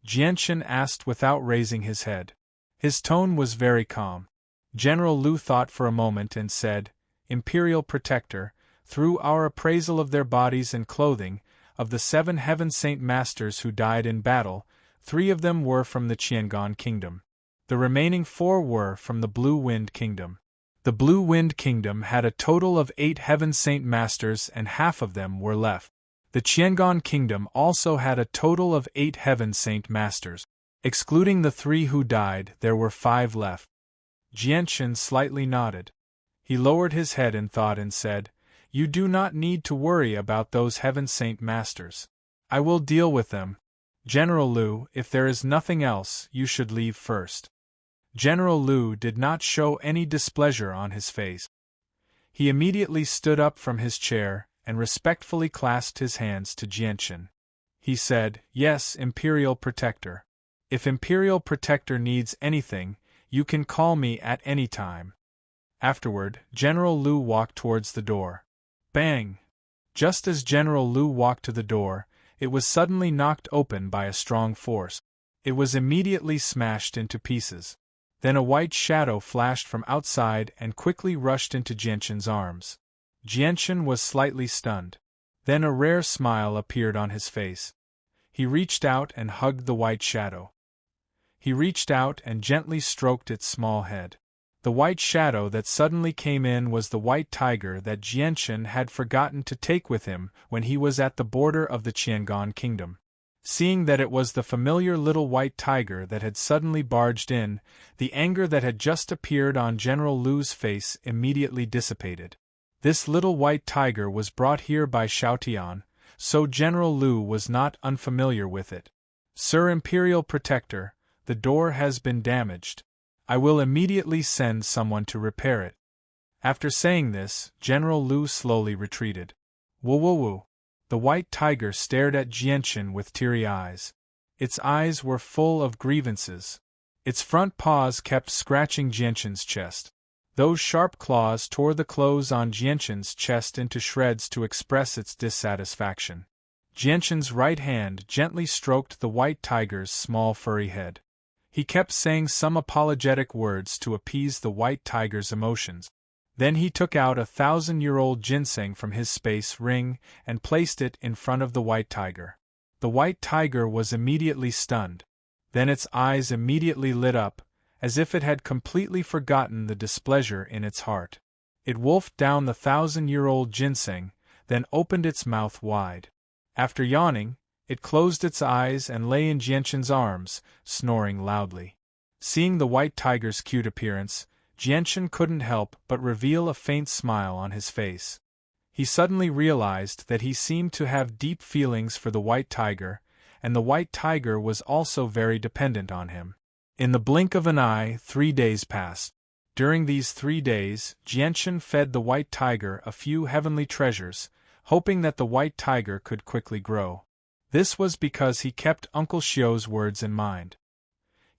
Jianshan asked without raising his head. His tone was very calm. General Liu thought for a moment and said, Imperial Protector, through our appraisal of their bodies and clothing, of the 7 Heaven Saint Masters who died in battle, 3 of them were from the Qiangan Kingdom. The remaining 4 were from the Blue Wind Kingdom. The Blue Wind Kingdom had a total of 8 Heaven Saint Masters and half of them were left. The Qiangan Kingdom also had a total of 8 Heaven Saint Masters. Excluding the 3 who died, there were 5 left. Jianshan slightly nodded. He lowered his head in thought and said, "You do not need to worry about those Heaven Saint Masters. I will deal with them. General Liu, if there is nothing else, you should leave first." General Liu did not show any displeasure on his face. He immediately stood up from his chair and respectfully clasped his hands to Jianshan. He said, "Yes, Imperial Protector. If Imperial Protector needs anything, you can call me at any time." Afterward, General Liu walked towards the door. Bang! Just as General Liu walked to the door, it was suddenly knocked open by a strong force. It was immediately smashed into pieces. Then a white shadow flashed from outside and quickly rushed into Jianshan's arms. Jianshan was slightly stunned. Then a rare smile appeared on his face. He reached out and hugged the white shadow. He reached out and gently stroked its small head. The white shadow that suddenly came in was the white tiger that Jianshan had forgotten to take with him when he was at the border of the Qiangan Kingdom. Seeing that it was the familiar little white tiger that had suddenly barged in, the anger that had just appeared on General Liu's face immediately dissipated. This little white tiger was brought here by Xiaotian, so General Liu was not unfamiliar with it. "Sir Imperial Protector, the door has been damaged. I will immediately send someone to repair it." After saying this, General Liu slowly retreated. Woo. The white tiger stared at Jianshan with teary eyes. Its eyes were full of grievances. Its front paws kept scratching Jianshan's chest. Those sharp claws tore the clothes on Jianshan's chest into shreds to express its dissatisfaction. Jianshan's right hand gently stroked the white tiger's small furry head. He kept saying some apologetic words to appease the white tiger's emotions. Then he took out 1,000-year-old ginseng from his space ring and placed it in front of the white tiger. The white tiger was immediately stunned. Then its eyes immediately lit up, as if it had completely forgotten the displeasure in its heart. It wolfed down the 1,000-year-old ginseng, then opened its mouth wide. After yawning, it closed its eyes and lay in Jianshan's arms, snoring loudly. Seeing the white tiger's cute appearance, Jianshan couldn't help but reveal a faint smile on his face. He suddenly realized that he seemed to have deep feelings for the white tiger, and the white tiger was also very dependent on him. In the blink of an eye, 3 days passed. During these 3 days, Jianshan fed the white tiger a few heavenly treasures, hoping that the white tiger could quickly grow. This was because he kept Uncle Xiu's words in mind.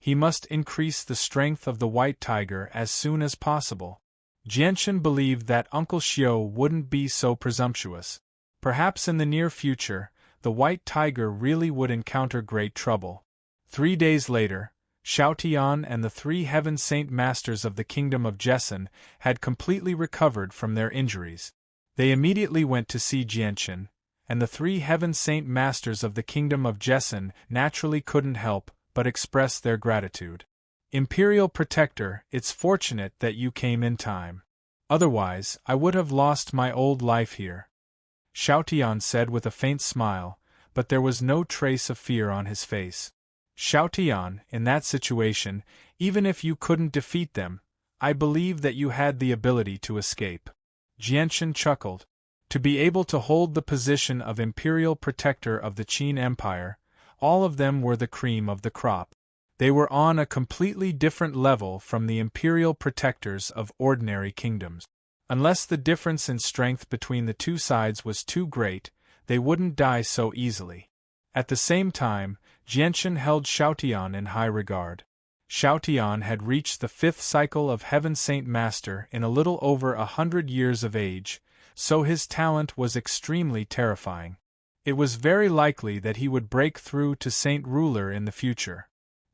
He must increase the strength of the white tiger as soon as possible. Jianshan believed that Uncle Xiu wouldn't be so presumptuous. Perhaps in the near future, the white tiger really would encounter great trouble. 3 days later, Xiaotian and the 3 Heaven Saint Masters of the Kingdom of Jessen had completely recovered from their injuries. They immediately went to see Jianshan, and the 3 Heaven Saint Masters of the Kingdom of Jessen naturally couldn't help but express their gratitude. "Imperial Protector, it's fortunate that you came in time. Otherwise, I would have lost my old life here," Xiaotian said with a faint smile, but there was no trace of fear on his face. "Xiaotian, in that situation, even if you couldn't defeat them, I believe that you had the ability to escape." Jianshan chuckled. To be able to hold the position of Imperial Protector of the Qin Empire, all of them were the cream of the crop. They were on a completely different level from the Imperial Protectors of ordinary kingdoms. Unless the difference in strength between the two sides was too great, they wouldn't die so easily. At the same time, Jianshan held Xiaotian in high regard. Xiaotian had reached the 5th cycle of Heaven Saint Master in a little over 100 years of age, so his talent was extremely terrifying. It was very likely that he would break through to Saint Ruler in the future.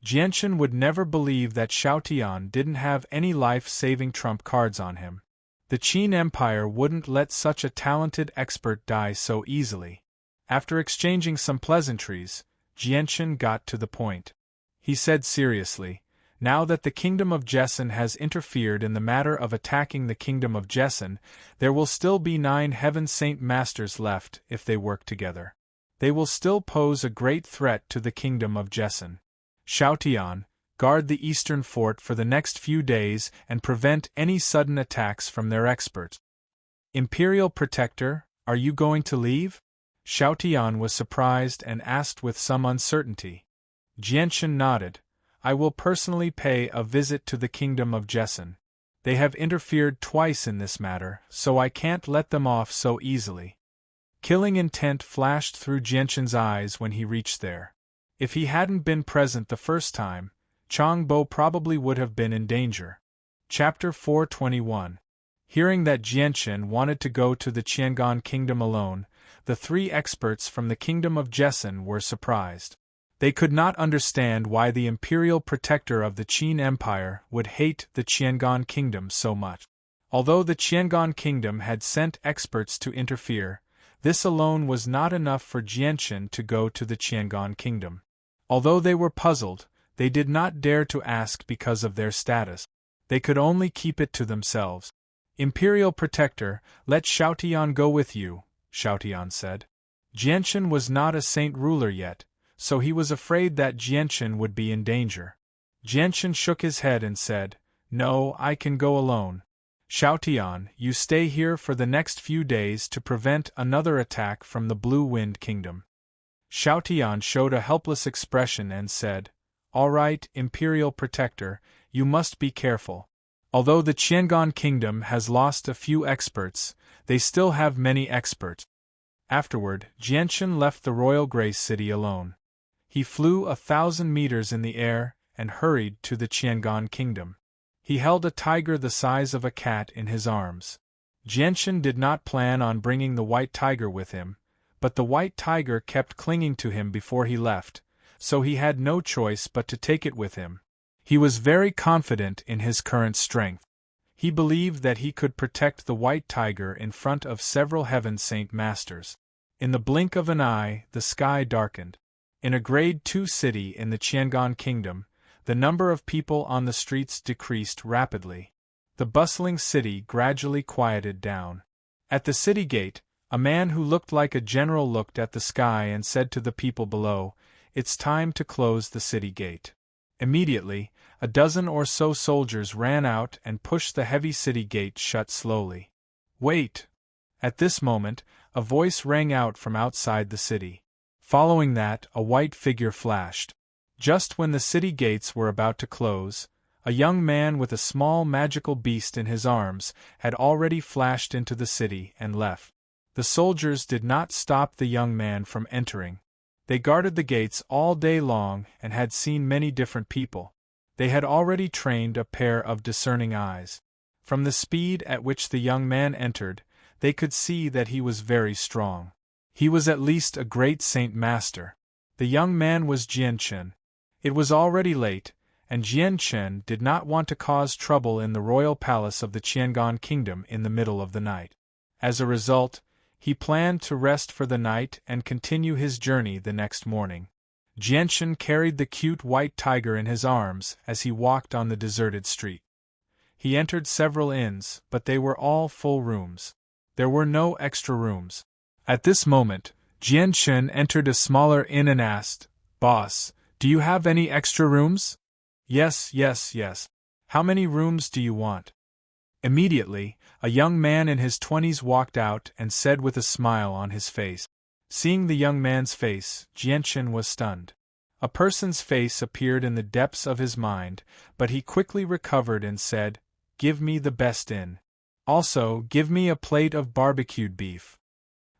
Jianshan would never believe that Xiaotian didn't have any life-saving trump cards on him. The Qin Empire wouldn't let such a talented expert die so easily. After exchanging some pleasantries, Jianshan got to the point. He said seriously, Now that the kingdom of Jessen has interfered in the matter of attacking the kingdom of Jessen, there will still be 9 Heaven Saint Masters left if they work together. They will still pose a great threat to the kingdom of Jessen. Xiaotian, guard the eastern fort for the next few days and prevent any sudden attacks from their experts. Imperial Protector, are you going to leave? Xiaotian was surprised and asked with some uncertainty. Jianshan nodded. I will personally pay a visit to the kingdom of Jessen. They have interfered twice in this matter, so I can't let them off so easily. Killing intent flashed through Jianshan's eyes when he reached there. If he hadn't been present the first time, Changbo probably would have been in danger. Chapter 421. Hearing that Jianshan wanted to go to the Qiangan kingdom alone, the 3 experts from the kingdom of Jessen were surprised. They could not understand why the imperial protector of the Qin Empire would hate the Qiangan kingdom so much. Although the Qiangan kingdom had sent experts to interfere, this alone was not enough for Jianshan to go to the Qiangan kingdom. Although they were puzzled, they did not dare to ask because of their status. They could only keep it to themselves. Imperial Protector, let Xiaotian go with you, Xiaotian said. Jianshan was not a saint ruler yet, so he was afraid that Jianshan would be in danger. Jianshan shook his head and said, No, I can go alone. Xiaotian, you stay here for the next few days to prevent another attack from the Blue Wind Kingdom. Xiaotian showed a helpless expression and said, All right, Imperial Protector, you must be careful. Although the Qiangan kingdom has lost a few experts, they still have many experts. Afterward, Jianshan left the Royal Grace City alone. He flew 1,000 meters in the air and hurried to the Qiangan kingdom. He held a tiger the size of a cat in his arms. Jianshan did not plan on bringing the white tiger with him, but the white tiger kept clinging to him before he left, so he had no choice but to take it with him. He was very confident in his current strength. He believed that he could protect the white tiger in front of several Heaven Saint Masters. In the blink of an eye, the sky darkened. In a Grade 2 city in the Qiangan Kingdom, the number of people on the streets decreased rapidly. The bustling city gradually quieted down. At the city gate, a man who looked like a general looked at the sky and said to the people below, It's time to close the city gate. Immediately, a dozen or so soldiers ran out and pushed the heavy city gate shut slowly. Wait! At this moment, a voice rang out from outside the city. Following that, a white figure flashed. Just when the city gates were about to close, a young man with a small magical beast in his arms had already flashed into the city and left. The soldiers did not stop the young man from entering. They guarded the gates all day long and had seen many different people. They had already trained a pair of discerning eyes. From the speed at which the young man entered, they could see that he was very strong. He was at least a great Saint Master. The young man was Jianshan. It was already late, and Jianshan did not want to cause trouble in the royal palace of the Qiangan Kingdom in the middle of the night. As a result, he planned to rest for the night and continue his journey the next morning. Jianshan carried the cute white tiger in his arms as he walked on the deserted street. He entered several inns, but they were all full rooms. There were no extra rooms. At this moment, Jianshan entered a smaller inn and asked, Boss, do you have any extra rooms? Yes. How many rooms do you want? Immediately, a young man in his 20s walked out and said with a smile on his face. Seeing the young man's face, Jianshan was stunned. A person's face appeared in the depths of his mind, but he quickly recovered and said, Give me the best inn. Also, give me a plate of barbecued beef.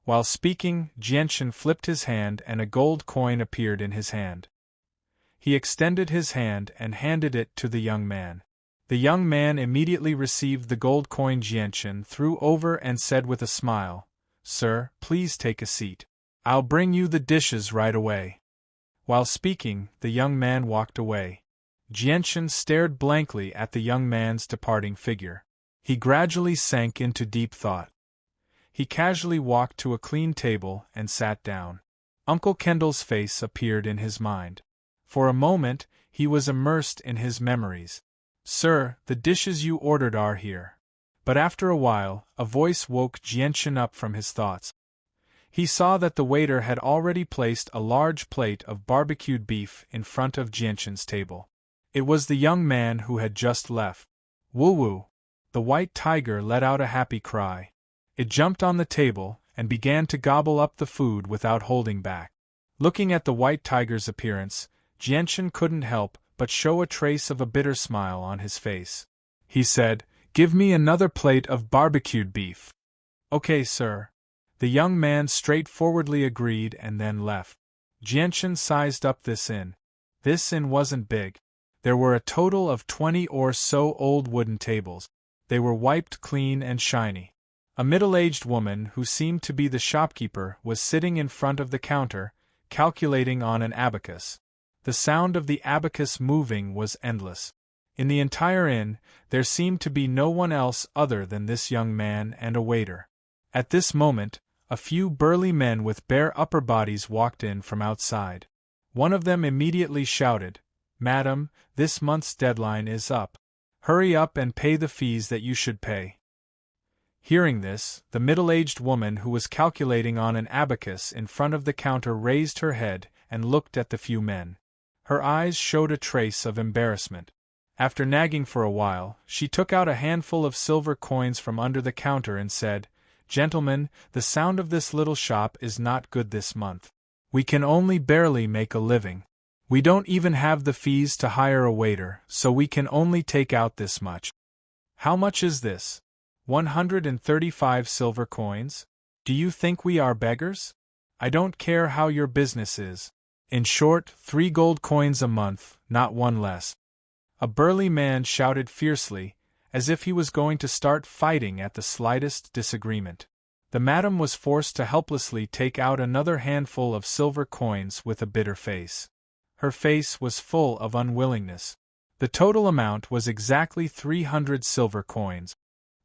While speaking, Jianshan flipped his hand and a gold coin appeared in his hand. He extended his hand and handed it to the young man. The young man immediately received the gold coin Jianshan threw over and said with a smile, Sir, please take a seat. I'll bring you the dishes right away. While speaking, the young man walked away. Jianshan stared blankly at the young man's departing figure. He gradually sank into deep thought. He casually walked to a clean table and sat down. Uncle Kendall's face appeared in his mind. For a moment, he was immersed in his memories. "Sir, the dishes you ordered are here." But after a while, a voice woke Jianchen up from his thoughts. He saw that the waiter had already placed a large plate of barbecued beef in front of Jianchen's table. It was the young man who had just left. Woo-woo! The white tiger let out a happy cry. It jumped on the table and began to gobble up the food without holding back. Looking at the white tiger's appearance, Jianchen couldn't help but show a trace of a bitter smile on his face. He said, "Give me another plate of barbecued beef." "Okay, sir." The young man straightforwardly agreed and then left. Jianchen sized up this inn. This inn wasn't big. There were a total of 20 or so old wooden tables. They were wiped clean and shiny. A middle-aged woman who seemed to be the shopkeeper was sitting in front of the counter, calculating on an abacus. The sound of the abacus moving was endless. In the entire inn, there seemed to be no one else other than this young man and a waiter. At this moment, a few burly men with bare upper bodies walked in from outside. One of them immediately shouted, "Madam, this month's deadline is up. Hurry up and pay the fees that you should pay." Hearing this, the middle-aged woman who was calculating on an abacus in front of the counter raised her head and looked at the few men. Her eyes showed a trace of embarrassment. After nagging for a while, she took out a handful of silver coins from under the counter and said, "Gentlemen, the sound of this little shop is not good this month. We can only barely make a living. We don't even have the fees to hire a waiter, so we can only take out this much." "How much is this?" 135 silver coins? Do you think we are beggars? I don't care how your business is. In short, 3 gold coins a month, not one less." A burly man shouted fiercely, as if he was going to start fighting at the slightest disagreement. The madam was forced to helplessly take out another handful of silver coins with a bitter face. Her face was full of unwillingness. The total amount was exactly 300 silver coins.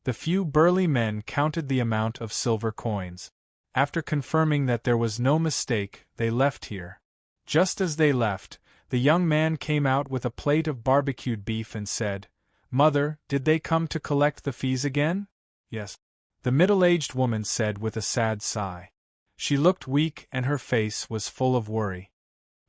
The few burly men counted the amount of silver coins. After confirming that there was no mistake, they left here. Just as they left, the young man came out with a plate of barbecued beef and said, "Mother, did they come to collect the fees again?" "Yes," the middle-aged woman said with a sad sigh. She looked weak and her face was full of worry.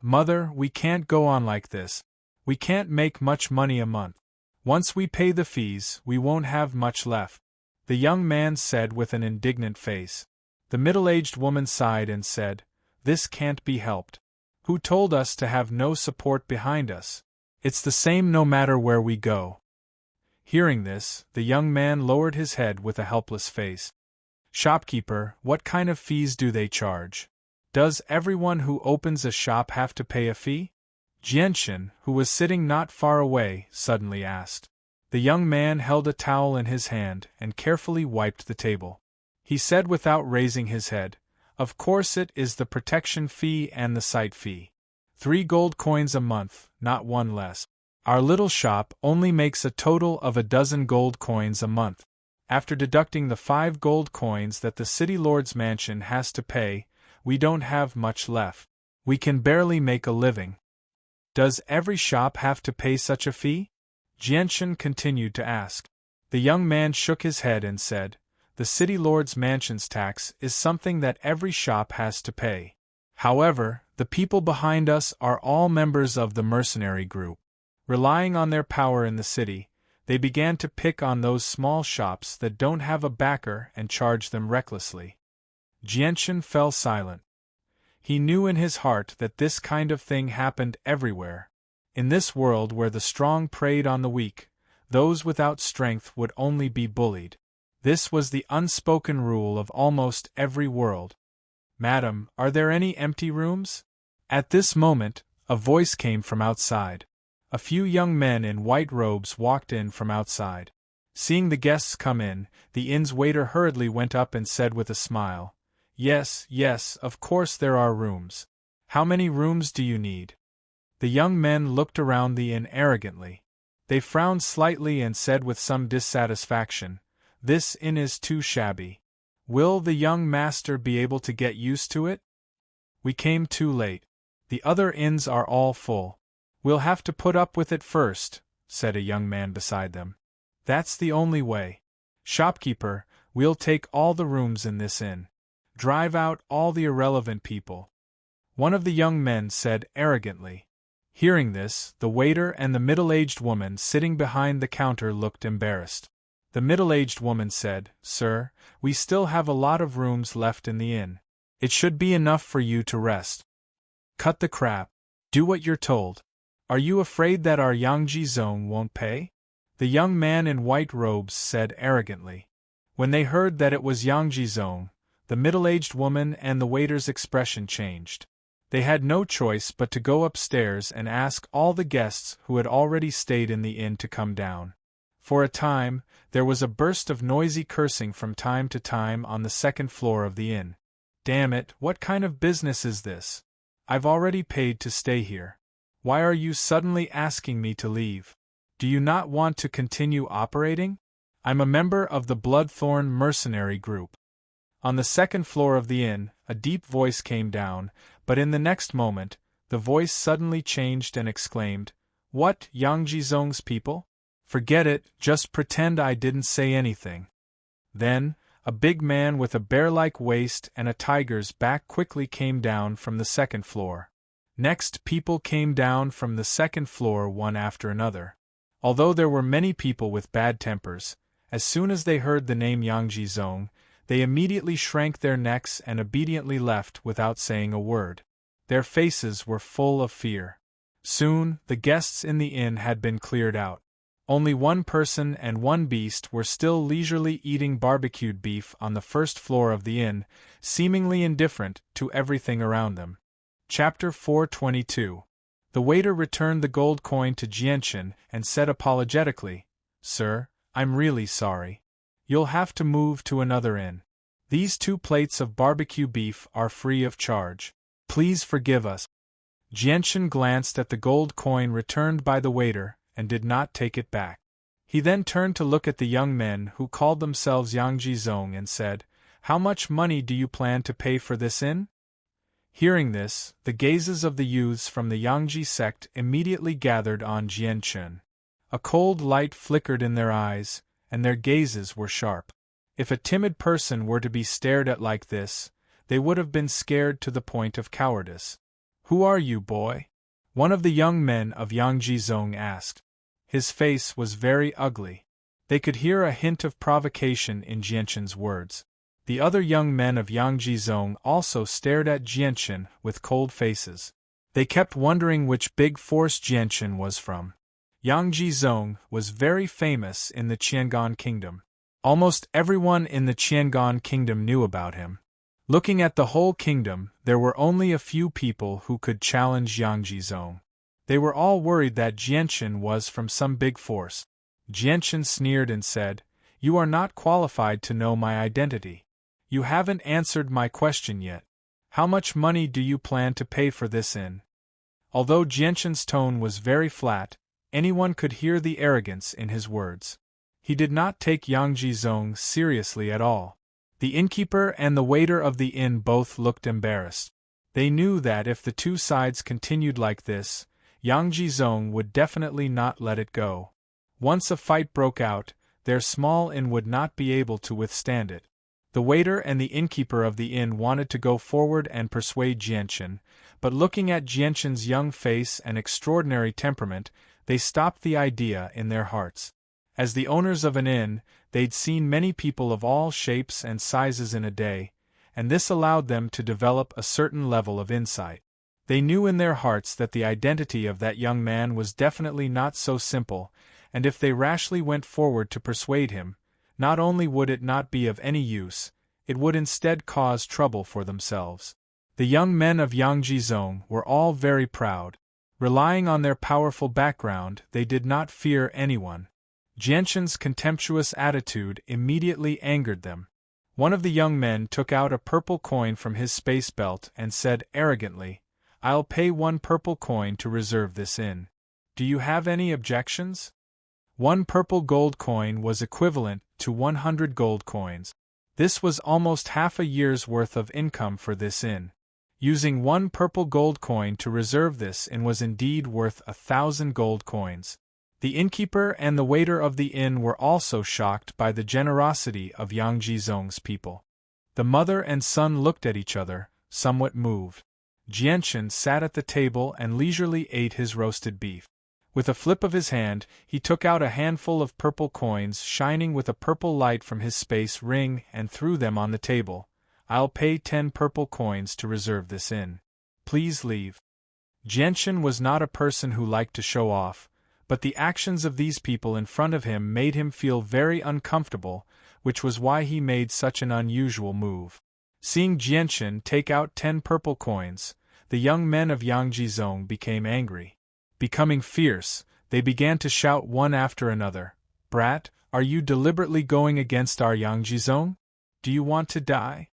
"Mother, we can't go on like this. We can't make much money a month. Once we pay the fees, we won't have much left," the young man said with an indignant face. The middle-aged woman sighed and said, "This can't be helped. Who told us to have no support behind us? It's the same no matter where we go." Hearing this, the young man lowered his head with a helpless face. "Shopkeeper, what kind of fees do they charge? Does everyone who opens a shop have to pay a fee?" Jianchen, who was sitting not far away, suddenly asked. The young man held a towel in his hand and carefully wiped the table. He said without raising his head, "Of course it is the protection fee and the site fee. 3 gold coins a month, not one less. Our little shop only makes a total of 12 gold coins a month. After deducting the 5 gold coins that the city lord's mansion has to pay, we don't have much left. We can barely make a living." "Does every shop have to pay such a fee?" Jianchen continued to ask. The young man shook his head and said, "The city lord's mansion's tax is something that every shop has to pay. However, the people behind us are all members of the mercenary group. Relying on their power in the city, they began to pick on those small shops that don't have a backer and charge them recklessly." Jianchen fell silent. He knew in his heart that this kind of thing happened everywhere. In this world where the strong preyed on the weak, those without strength would only be bullied. This was the unspoken rule of almost every world. "Madam, are there any empty rooms?" At this moment, a voice came from outside. A few young men in white robes walked in from outside. Seeing the guests come in, the inn's waiter hurriedly went up and said with a smile, Yes, of course there are rooms. How many rooms do you need?" The young men looked around the inn arrogantly. They frowned slightly and said with some dissatisfaction, "This inn is too shabby. Will the young master be able to get used to it?" "We came too late. The other inns are all full. "We'll have to put up with it first," said a young man beside them. "That's the only way. Shopkeeper, we'll take all the rooms in this inn. Drive out all the irrelevant people," one of the young men said arrogantly. Hearing this, the waiter and the middle-aged woman sitting behind the counter looked embarrassed. The middle-aged woman said, "Sir, we still have a lot of rooms left in the inn. It should be enough for you to rest. Cut the crap. Do what you're told. Are you afraid that our Yangji Zong won't pay?" The young man in white robes said arrogantly. When they heard that it was Yangji Zong, the middle-aged woman and the waiter's expression changed. They had no choice but to go upstairs and ask all the guests who had already stayed in the inn to come down. For a time, there was a burst of noisy cursing from time to time on the second floor of the inn. "Damn it, what kind of business is this? I've already paid to stay here. Why are you suddenly asking me to leave? Do you not want to continue operating? I'm a member of the Bloodthorn mercenary group." On the second floor of the inn, a deep voice came down, but in the next moment, the voice suddenly changed and exclaimed, "What, Yangji Zong's people? Forget it, just pretend I didn't say anything." Then, a big man with a bear-like waist and a tiger's back quickly came down from the second floor. Next, people came down from the second floor one after another. Although there were many people with bad tempers, as soon as they heard the name Yangji Zong, they immediately shrank their necks and obediently left without saying a word. Their faces were full of fear. Soon, the guests in the inn had been cleared out. Only one person and one beast were still leisurely eating barbecued beef on the first floor of the inn, seemingly indifferent to everything around them. Chapter 422. The waiter returned the gold coin to Jianchen and said apologetically, "Sir, I'm really sorry. You'll have to move to another inn. These 2 plates of barbecue beef are free of charge. Please forgive us." Jianchen glanced at the gold coin returned by the waiter and did not take it back. He then turned to look at the young men who called themselves Yangji Zong and said, "How much money do you plan to pay for this inn?" Hearing this, the gazes of the youths from the Yangji sect immediately gathered on Jianchen. A cold light flickered in their eyes, and their gazes were sharp. If a timid person were to be stared at like this, they would have been scared to the point of cowardice. "Who are you, boy?" one of the young men of Yangji Zong asked. His face was very ugly. They could hear a hint of provocation in Jianchen's words. The other young men of Yangji Zong also stared at Jianchen with cold faces. They kept wondering which big force Jianchen was from. Yangji Zong was very famous in the Qiangan Kingdom. Almost everyone in the Qiangan Kingdom knew about him. Looking at the whole kingdom, there were only a few people who could challenge Yangji Zong. They were all worried that Jianchen was from some big force. Jianchen sneered and said, "You are not qualified to know my identity. You haven't answered my question yet. How much money do you plan to pay for this inn?" Although Jianchen's tone was very flat, anyone could hear the arrogance in his words. He did not take Yangji Zong seriously at all. The innkeeper and the waiter of the inn both looked embarrassed. They knew that if the 2 sides continued like this, Yangji Zong would definitely not let it go. Once a fight broke out, their small inn would not be able to withstand it. The waiter and the innkeeper of the inn wanted to go forward and persuade Jianchen, but looking at Jianchen's young face and extraordinary temperament, they stopped the idea in their hearts. As the owners of an inn, they'd seen many people of all shapes and sizes in a day, and this allowed them to develop a certain level of insight. They knew in their hearts that the identity of that young man was definitely not so simple, and if they rashly went forward to persuade him, not only would it not be of any use, it would instead cause trouble for themselves. The young men of Yangji Zong were all very proud. Relying on their powerful background, they did not fear anyone. Jianchen's contemptuous attitude immediately angered them. One of the young men took out a purple coin from his space belt and said arrogantly, "I'll pay 1 purple coin to reserve this inn. Do you have any objections?" 1 purple gold coin was equivalent to 100 gold coins. This was almost half a year's worth of income for this inn. Using 1 purple gold coin to reserve this inn was indeed worth 1,000 gold coins. The innkeeper and the waiter of the inn were also shocked by the generosity of Yang Jizong's people. The mother and son looked at each other, somewhat moved. Jianshan sat at the table and leisurely ate his roasted beef. With a flip of his hand, he took out a handful of purple coins shining with a purple light from his space ring and threw them on the table. "I'll pay 10 purple coins to reserve this inn. Please leave." Jianshan was not a person who liked to show off, but the actions of these people in front of him made him feel very uncomfortable, which was why he made such an unusual move. Seeing Jianshan take out 10 purple coins, the young men of Yang Jizong became angry. Becoming fierce, they began to shout one after another, "Brat, are you deliberately going against our Yang Jizong? Do you want to die?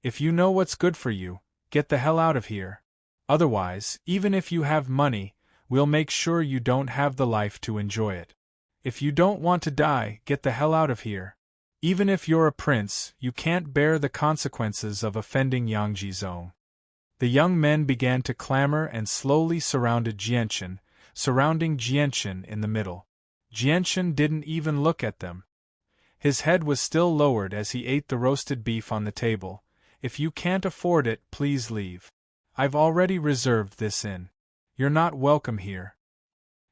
If you know what's good for you, get the hell out of here. Otherwise, even if you have money, we'll make sure you don't have the life to enjoy it. If you don't want to die, get the hell out of here. Even if you're a prince, you can't bear the consequences of offending Yang Jizong." The young men began to clamor and slowly surrounded Jianshan, surrounding Jianshan in the middle. Jianshan didn't even look at them. His head was still lowered as he ate the roasted beef on the table. "If you can't afford it, please leave. I've already reserved this inn. You're not welcome here.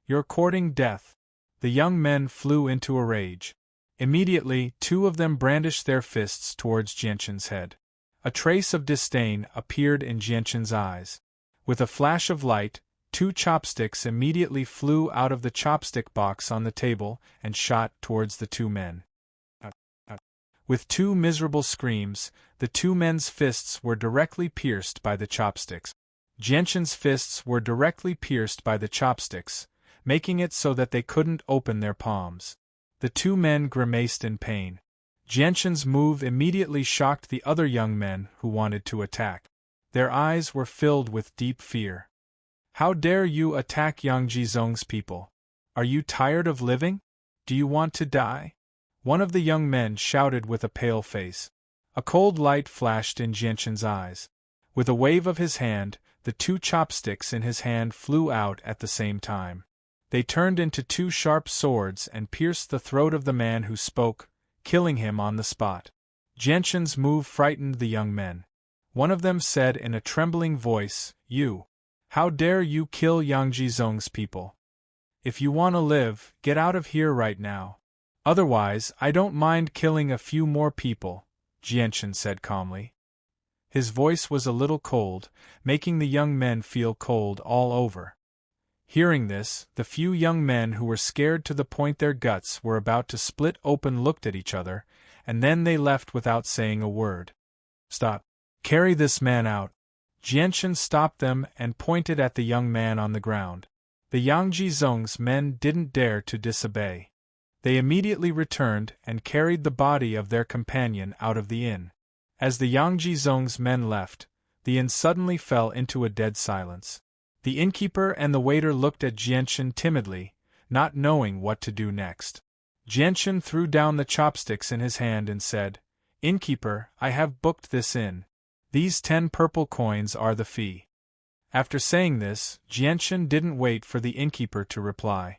You're courting death." The young men flew into a rage. Immediately, 2 of them brandished their fists towards Jianshan's head. A trace of disdain appeared in Jianshan's eyes. With a flash of light, 2 chopsticks immediately flew out of the chopstick box on the table and shot towards the 2 men. With 2 miserable screams, the 2 men's fists were directly pierced by the chopsticks. Jianshan's fists were directly pierced by the chopsticks, making it so that they couldn't open their palms. The 2 men grimaced in pain. Jianshan's move immediately shocked the other young men who wanted to attack. Their eyes were filled with deep fear. "How dare you attack Yang Jizong's people? Are you tired of living? Do you want to die?" One of the young men shouted with a pale face. A cold light flashed in Jianshan's eyes. With a wave of his hand, the 2 chopsticks in his hand flew out at the same time. They turned into 2 sharp swords and pierced the throat of the man who spoke, killing him on the spot. Jianshan's move frightened the young men. One of them said in a trembling voice, "You! How dare you kill Yang Jizong's people? If you want to live, get out of here right now. Otherwise, I don't mind killing a few more people," Jianshan said calmly. His voice was a little cold, making the young men feel cold all over. Hearing this, the few young men who were scared to the point their guts were about to split open looked at each other, and then they left without saying a word. "Stop! Carry this man out!" Jianshan stopped them and pointed at the young man on the ground. The Yang Jizong's men didn't dare to disobey. They immediately returned and carried the body of their companion out of the inn. As the Yang Jizong's men left, the inn suddenly fell into a dead silence. The innkeeper and the waiter looked at Jianshan timidly, not knowing what to do next. Jianshan threw down the chopsticks in his hand and said, "Innkeeper, I have booked this inn. These 10 purple coins are the fee." After saying this, Jianshan didn't wait for the innkeeper to reply.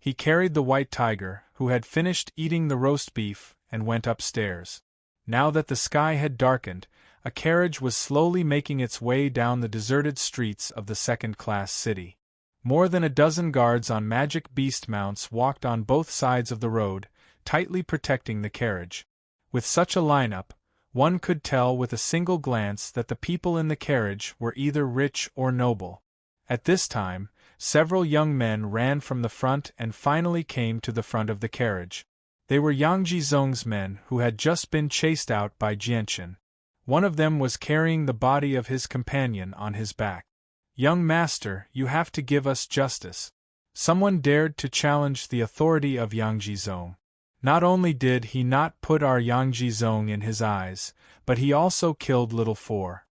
He carried the white tiger, who had finished eating the roast beef, and went upstairs. Now that the sky had darkened, a carriage was slowly making its way down the deserted streets of the second-class city. More than a dozen guards on magic beast mounts walked on both sides of the road, tightly protecting the carriage. With such a lineup, one could tell with a single glance that the people in the carriage were either rich or noble. At this time, several young men ran from the front and finally came to the front of the carriage. They were Yang Jizong's men who had just been chased out by Jianshan. One of them was carrying the body of his companion on his back. "Young master, you have to give us justice." Someone dared to challenge the authority of Yang Jizong. Not only did he not put our Yang Jizong in his eyes, but he also killed Little Four.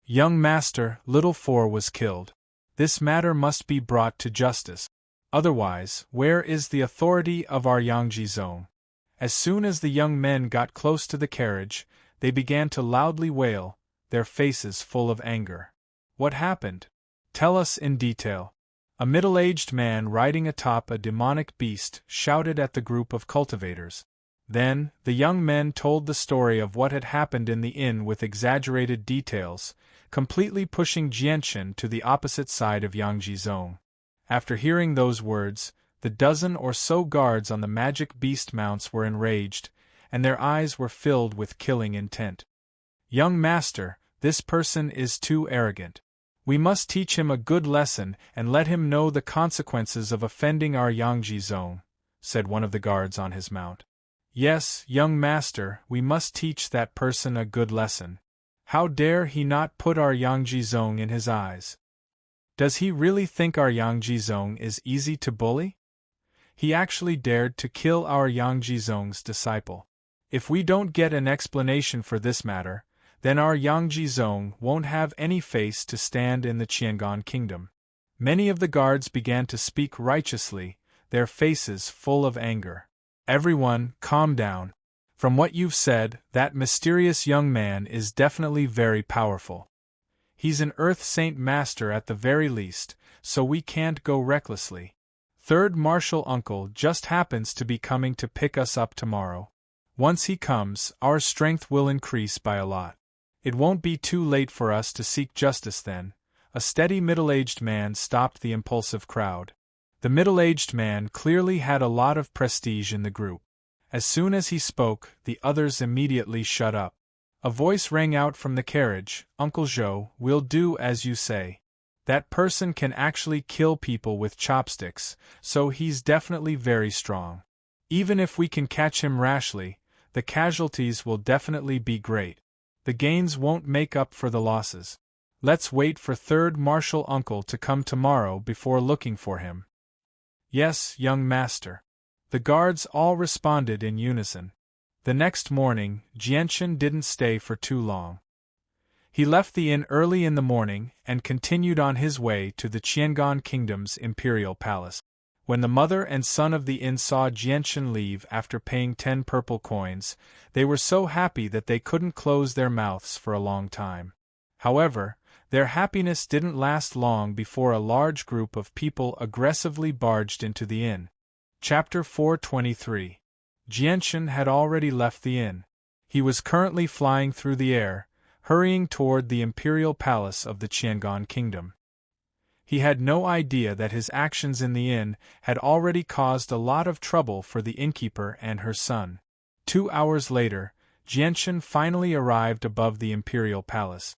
"Young master, Little Four was killed. This matter must be brought to justice. Otherwise, where is the authority of our Yang Jizong?" As soon as the young men got close to the carriage, they began to loudly wail, their faces full of anger. What happened? Tell us in detail. A middle-aged man riding atop a demonic beast shouted at the group of cultivators. Then, the young men told the story of what had happened in the inn with exaggerated details, completely pushing Jianchen to the opposite side of Yangjizong. After hearing those words, the dozen or so guards on the magic beast mounts were enraged, and their eyes were filled with killing intent. Young master, this person is too arrogant. We must teach him a good lesson and let him know the consequences of offending our Yangjizong, said one of the guards on his mount. Yes, young master, we must teach that person a good lesson. How dare he not put our Yangjizong in his eyes? Does he really think our Yangjizong is easy to bully? He actually dared to kill our Yangjizong's disciple. If we don't get an explanation for this matter, then our Yangjizong won't have any face to stand in the Qiangan kingdom. Many of the guards began to speak righteously, their faces full of anger. Everyone, calm down. From what you've said, that mysterious young man is definitely very powerful. He's an Earth Saint Master at the very least, so we can't go recklessly. Third Martial Uncle just happens to be coming to pick us up tomorrow. Once he comes, our strength will increase by a lot. It won't be too late for us to seek justice then. A steady middle-aged man stopped the impulsive crowd. The middle-aged man clearly had a lot of prestige in the group. As soon as he spoke, the others immediately shut up. A voice rang out from the carriage, "Uncle Zhou, we'll do as you say. That person can actually kill people with chopsticks, so he's definitely very strong. Even if we can catch him rashly, the casualties will definitely be great. The gains won't make up for the losses. Let's wait for Third Martial Uncle to come tomorrow before looking for him." Yes, young master. The guards all responded in unison. The next morning, Jianchen didn't stay for too long. He left the inn early in the morning and continued on his way to the Qiangan Kingdom's imperial palace. When the mother and son of the inn saw Jianchen leave after paying 10 purple coins, they were so happy that they couldn't close their mouths for a long time. However, their happiness didn't last long before a large group of people aggressively barged into the inn. Chapter 423. Jianchen had already left the inn. He was currently flying through the air, hurrying toward the imperial palace of the Qiangan Kingdom. He had no idea that his actions in the inn had already caused a lot of trouble for the innkeeper and her son. 2 hours later, Jianchen finally arrived above the imperial palace.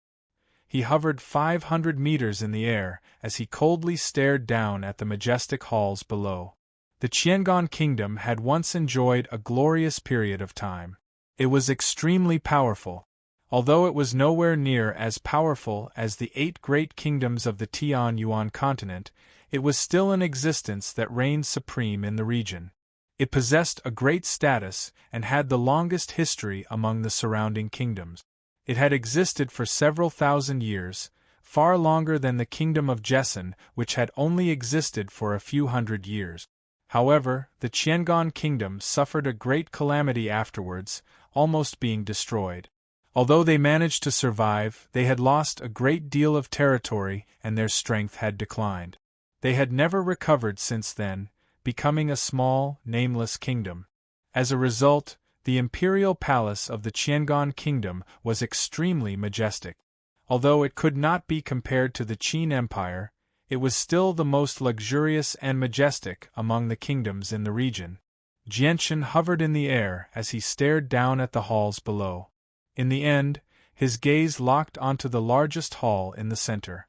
He hovered 500 meters in the air as he coldly stared down at the majestic halls below. The Qiangan Kingdom had once enjoyed a glorious period of time. It was extremely powerful. Although it was nowhere near as powerful as the 8 great kingdoms of the Tianyuan continent, it was still an existence that reigned supreme in the region. It possessed a great status and had the longest history among the surrounding kingdoms. It had existed for several thousand years, far longer than the kingdom of Jessen, which had only existed for a few hundred years. However, the Qiangan kingdom suffered a great calamity afterwards, almost being destroyed. Although they managed to survive, they had lost a great deal of territory and their strength had declined. They had never recovered since then, becoming a small, nameless kingdom. As a result, the imperial palace of the Qiangan kingdom was extremely majestic. Although it could not be compared to the Qin Empire, it was still the most luxurious and majestic among the kingdoms in the region. Jianchen hovered in the air as he stared down at the halls below. In the end, his gaze locked onto the largest hall in the center.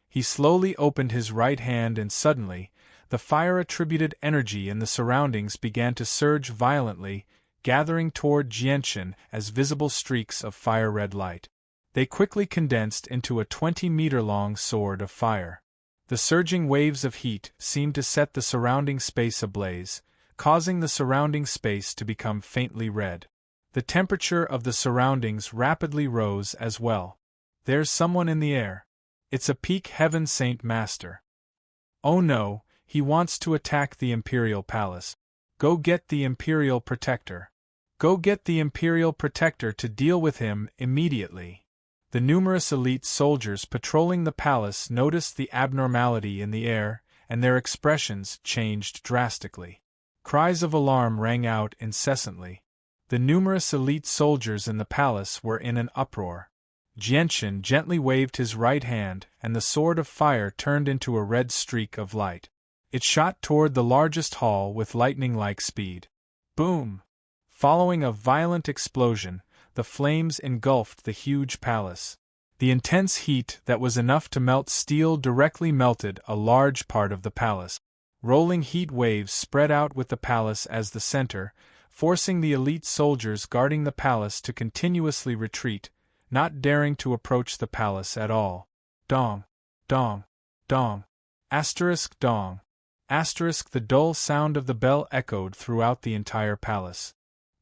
He slowly opened his right hand and suddenly, the fire-attributed energy in the surroundings began to surge violently, gathering toward Jianchen as visible streaks of fire-red light. They quickly condensed into a 20-meter-long sword of fire. The surging waves of heat seemed to set the surrounding space ablaze, causing the surrounding space to become faintly red. The temperature of the surroundings rapidly rose as well. There's someone in the air. It's a Peak Heaven Saint Master. Oh no, he wants to attack the Imperial Palace. Go get the Imperial Protector. Go get the Imperial Protector to deal with him immediately. The numerous elite soldiers patrolling the palace noticed the abnormality in the air, and their expressions changed drastically. Cries of alarm rang out incessantly. The numerous elite soldiers in the palace were in an uproar. Jianchen gently waved his right hand, and the sword of fire turned into a red streak of light. It shot toward the largest hall with lightning-like speed. Boom! Following a violent explosion, the flames engulfed the huge palace. The intense heat that was enough to melt steel directly melted a large part of the palace. Rolling heat waves spread out with the palace as the center, forcing the elite soldiers guarding the palace to continuously retreat, not daring to approach the palace at all. Dong! Dong! Dong! Asterisk dong! Asterisk the dull sound of the bell echoed throughout the entire palace.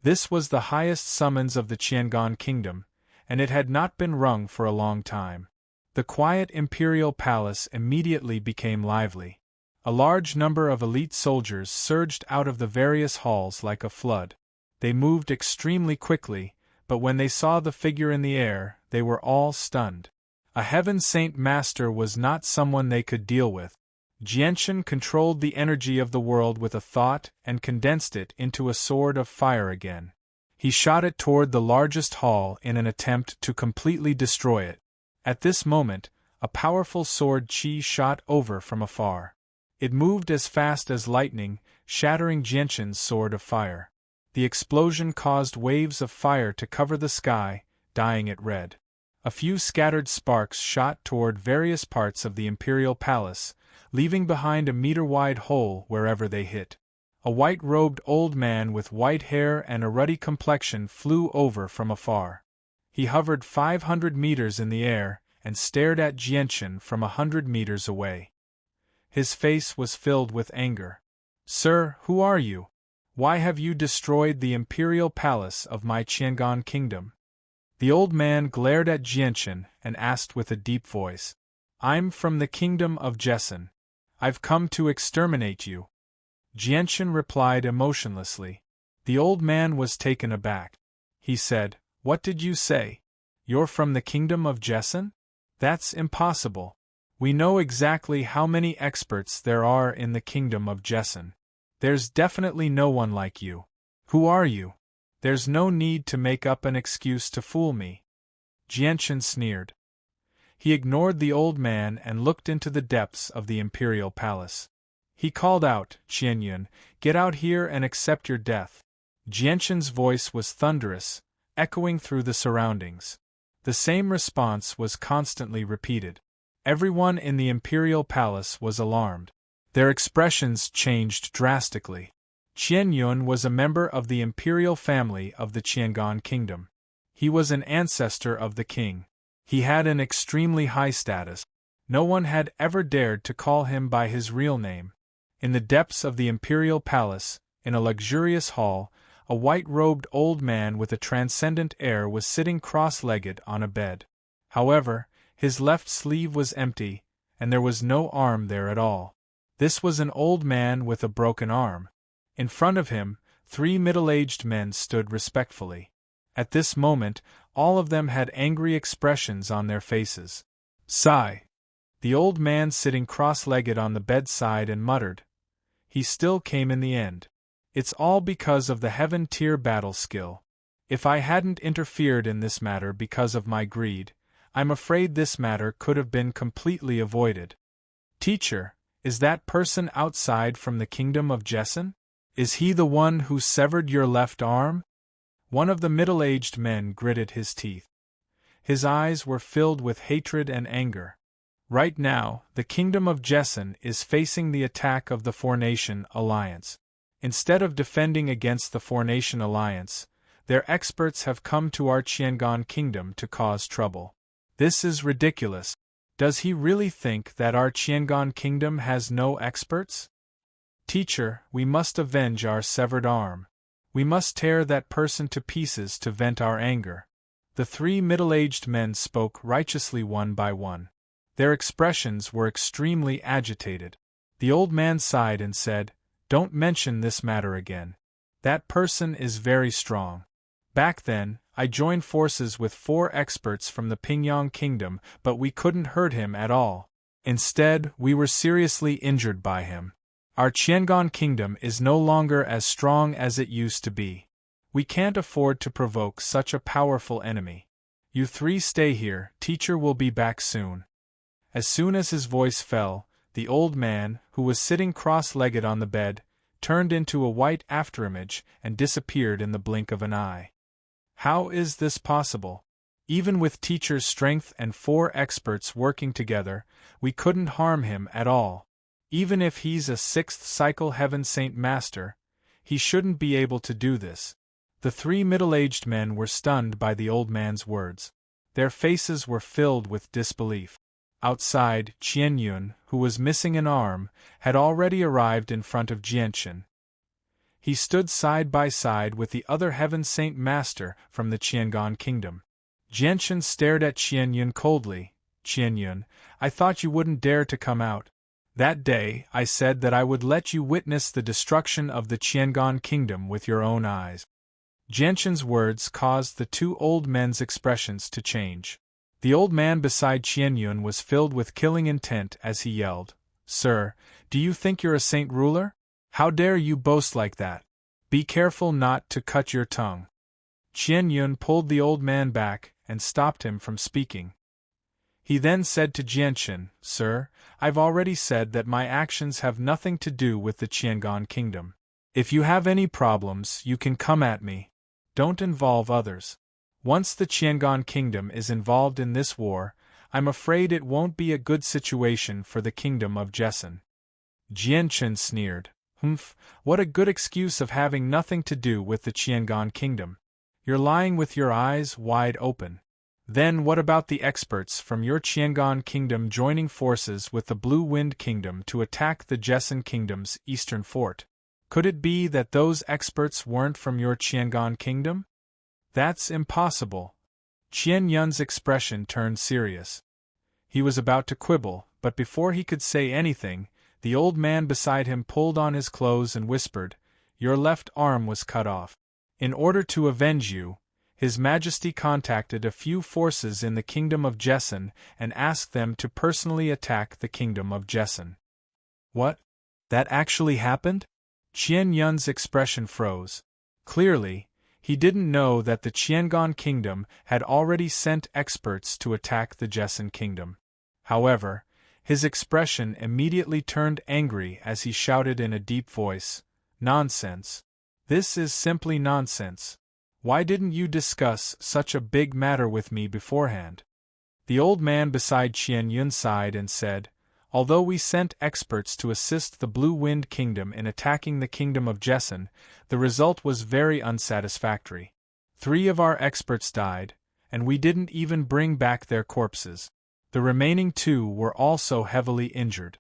This was the highest summons of the Qiangan kingdom, and it had not been rung for a long time. The quiet imperial palace immediately became lively. A large number of elite soldiers surged out of the various halls like a flood. They moved extremely quickly, but when they saw the figure in the air, they were all stunned. A Heaven Saint Master was not someone they could deal with. Jianchen controlled the energy of the world with a thought and condensed it into a sword of fire again. He shot it toward the largest hall in an attempt to completely destroy it. At this moment, a powerful sword chi shot over from afar. It moved as fast as lightning, shattering Jianchen's sword of fire. The explosion caused waves of fire to cover the sky, dyeing it red. A few scattered sparks shot toward various parts of the imperial palace, leaving behind a meter-wide hole wherever they hit. A white-robed old man with white hair and a ruddy complexion flew over from afar. He hovered 500 meters in the air and stared at Jianchen from 100 meters away. His face was filled with anger. "Sir, who are you? Why have you destroyed the imperial palace of my Qiangan kingdom?" The old man glared at Jianchen and asked with a deep voice, "I'm from the kingdom of Jessen. I've come to exterminate you." Jianchen replied emotionlessly. The old man was taken aback. He said, "What did you say? You're from the kingdom of Jessen? That's impossible. We know exactly how many experts there are in the kingdom of Jessen. There's definitely no one like you. Who are you? There's no need to make up an excuse to fool me." Jianchen sneered. He ignored the old man and looked into the depths of the imperial palace. He called out, "Qianyun, get out here and accept your death." Jianchen's voice was thunderous, echoing through the surroundings. The same response was constantly repeated. Everyone in the imperial palace was alarmed. Their expressions changed drastically. Qianyun was a member of the imperial family of the Qiangan kingdom. He was an ancestor of the king. He had an extremely high status. No one had ever dared to call him by his real name. In the depths of the imperial palace, in a luxurious hall, a white-robed old man with a transcendent air was sitting cross-legged on a bed. However, his left sleeve was empty, and there was no arm there at all. This was an old man with a broken arm. In front of him, 3 middle-aged men stood respectfully. At this moment, all of them had angry expressions on their faces. "Sigh." The old man sitting cross-legged on the bedside and muttered, "He still came in the end. It's all because of the heaven-tier battle skill. If I hadn't interfered in this matter because of my greed, I'm afraid this matter could have been completely avoided." "Teacher, is that person outside from the kingdom of Jessen? Is he the one who severed your left arm?" One of the middle-aged men gritted his teeth. His eyes were filled with hatred and anger. Right now, the kingdom of Jessen is facing the attack of the Four-Nation Alliance. Instead of defending against the Four-Nation Alliance, their experts have come to our Qiangan kingdom to cause trouble. This is ridiculous. Does he really think that our Qiangan kingdom has no experts? "Teacher, we must avenge our severed arm. We must tear that person to pieces to vent our anger." The 3 middle-aged men spoke righteously one by one. Their expressions were extremely agitated. The old man sighed and said, "Don't mention this matter again. That person is very strong. Back then, I joined forces with 4 experts from the Pingyang Kingdom, but we couldn't hurt him at all. Instead, we were seriously injured by him. Our Qiangan Kingdom is no longer as strong as it used to be. We can't afford to provoke such a powerful enemy. You 3 stay here, teacher will be back soon. As soon as his voice fell, the old man, who was sitting cross-legged on the bed, turned into a white afterimage and disappeared in the blink of an eye. How is this possible? Even with teacher's strength and 4 experts working together, we couldn't harm him at all. Even if he's a 6th cycle Heaven Saint Master, he shouldn't be able to do this. The 3 middle-aged men were stunned by the old man's words. Their faces were filled with disbelief. Outside, Qianyun, who was missing an arm, had already arrived in front of Jianshan. He stood side by side with the other Heaven Saint Master from the Qiangan Kingdom. Jianshan stared at Qianyun coldly. Qianyun, I thought you wouldn't dare to come out. That day, I said that I would let you witness the destruction of the Qiangan Kingdom with your own eyes. Jianshan's words caused the 2 old men's expressions to change. The old man beside Qianyun was filled with killing intent as he yelled, Sir, do you think you're a saint ruler? How dare you boast like that? Be careful not to cut your tongue. Qianyun pulled the old man back and stopped him from speaking. He then said to Jianshan, Sir, I've already said that my actions have nothing to do with the Qiangan Kingdom. If you have any problems, you can come at me. Don't involve others. Once the Qiangan Kingdom is involved in this war, I'm afraid it won't be a good situation for the Kingdom of Jessan. Jianshan sneered. Humph, what a good excuse of having nothing to do with the Qiangan Kingdom. You're lying with your eyes wide open. Then what about the experts from your Qiangan Kingdom joining forces with the Blue Wind Kingdom to attack the Jessan Kingdom's eastern fort? Could it be that those experts weren't from your Qiangan Kingdom? That's impossible. Qianyun's expression turned serious. He was about to quibble, but before he could say anything, the old man beside him pulled on his clothes and whispered, Your left arm was cut off. In order to avenge you, His Majesty contacted a few forces in the Kingdom of Jessan and asked them to personally attack the Kingdom of Jessan. What? That actually happened? Qianyun's expression froze. Clearly, he didn't know that the Qiangan Kingdom had already sent experts to attack the Jessan Kingdom. However, his expression immediately turned angry as he shouted in a deep voice, Nonsense. This is simply nonsense. Why didn't you discuss such a big matter with me beforehand? The old man beside Qianyun sighed and said, Although we sent experts to assist the Blue Wind Kingdom in attacking the Kingdom of Jessan, the result was very unsatisfactory. 3 of our experts died, and we didn't even bring back their corpses. The remaining 2 were also heavily injured.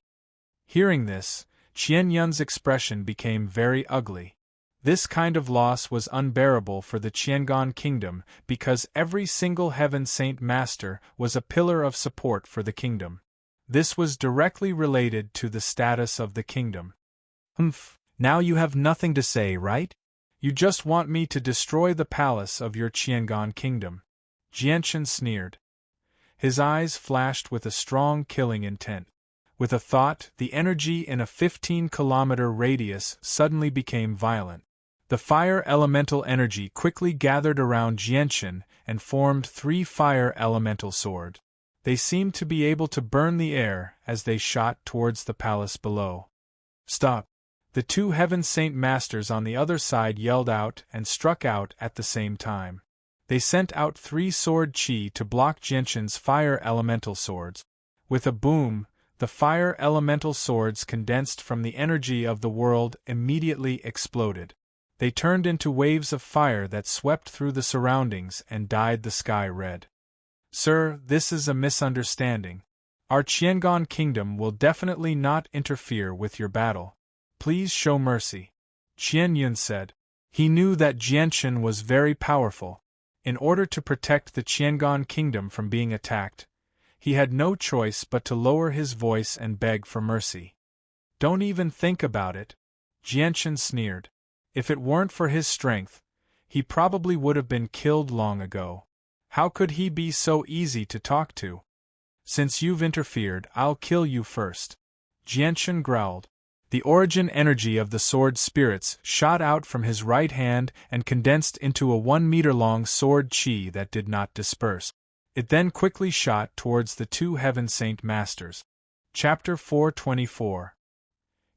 Hearing this, Qianyun's expression became very ugly. This kind of loss was unbearable for the Qiangan Kingdom because every single Heaven Saint Master was a pillar of support for the kingdom. This was directly related to the status of the kingdom. Humph, now you have nothing to say, right? You just want me to destroy the palace of your Qiangan Kingdom. Jianshan sneered. His eyes flashed with a strong killing intent. With a thought, the energy in a 15-kilometer radius suddenly became violent. The fire elemental energy quickly gathered around Jianshan and formed 3 fire elemental swords. They seemed to be able to burn the air as they shot towards the palace below. Stop! The 2 Heaven Saint Masters on the other side yelled out and struck out at the same time. They sent out 3 sword chi to block Jianshan's fire elemental swords. With a boom, the fire elemental swords condensed from the energy of the world immediately exploded. They turned into waves of fire that swept through the surroundings and dyed the sky red. Sir, this is a misunderstanding. Our Qiangan Kingdom will definitely not interfere with your battle. Please show mercy. Qianyun said. He knew that Jianshan was very powerful. In order to protect the Qiangan Kingdom from being attacked, he had no choice but to lower his voice and beg for mercy. Don't even think about it, Jianshan sneered. If it weren't for his strength, he probably would have been killed long ago. How could he be so easy to talk to? Since you've interfered, I'll kill you first. Jianchen growled. The origin energy of the sword spirits shot out from his right hand and condensed into a 1-meter-long sword chi that did not disperse. It then quickly shot towards the two Heaven Saint Masters. Chapter 424.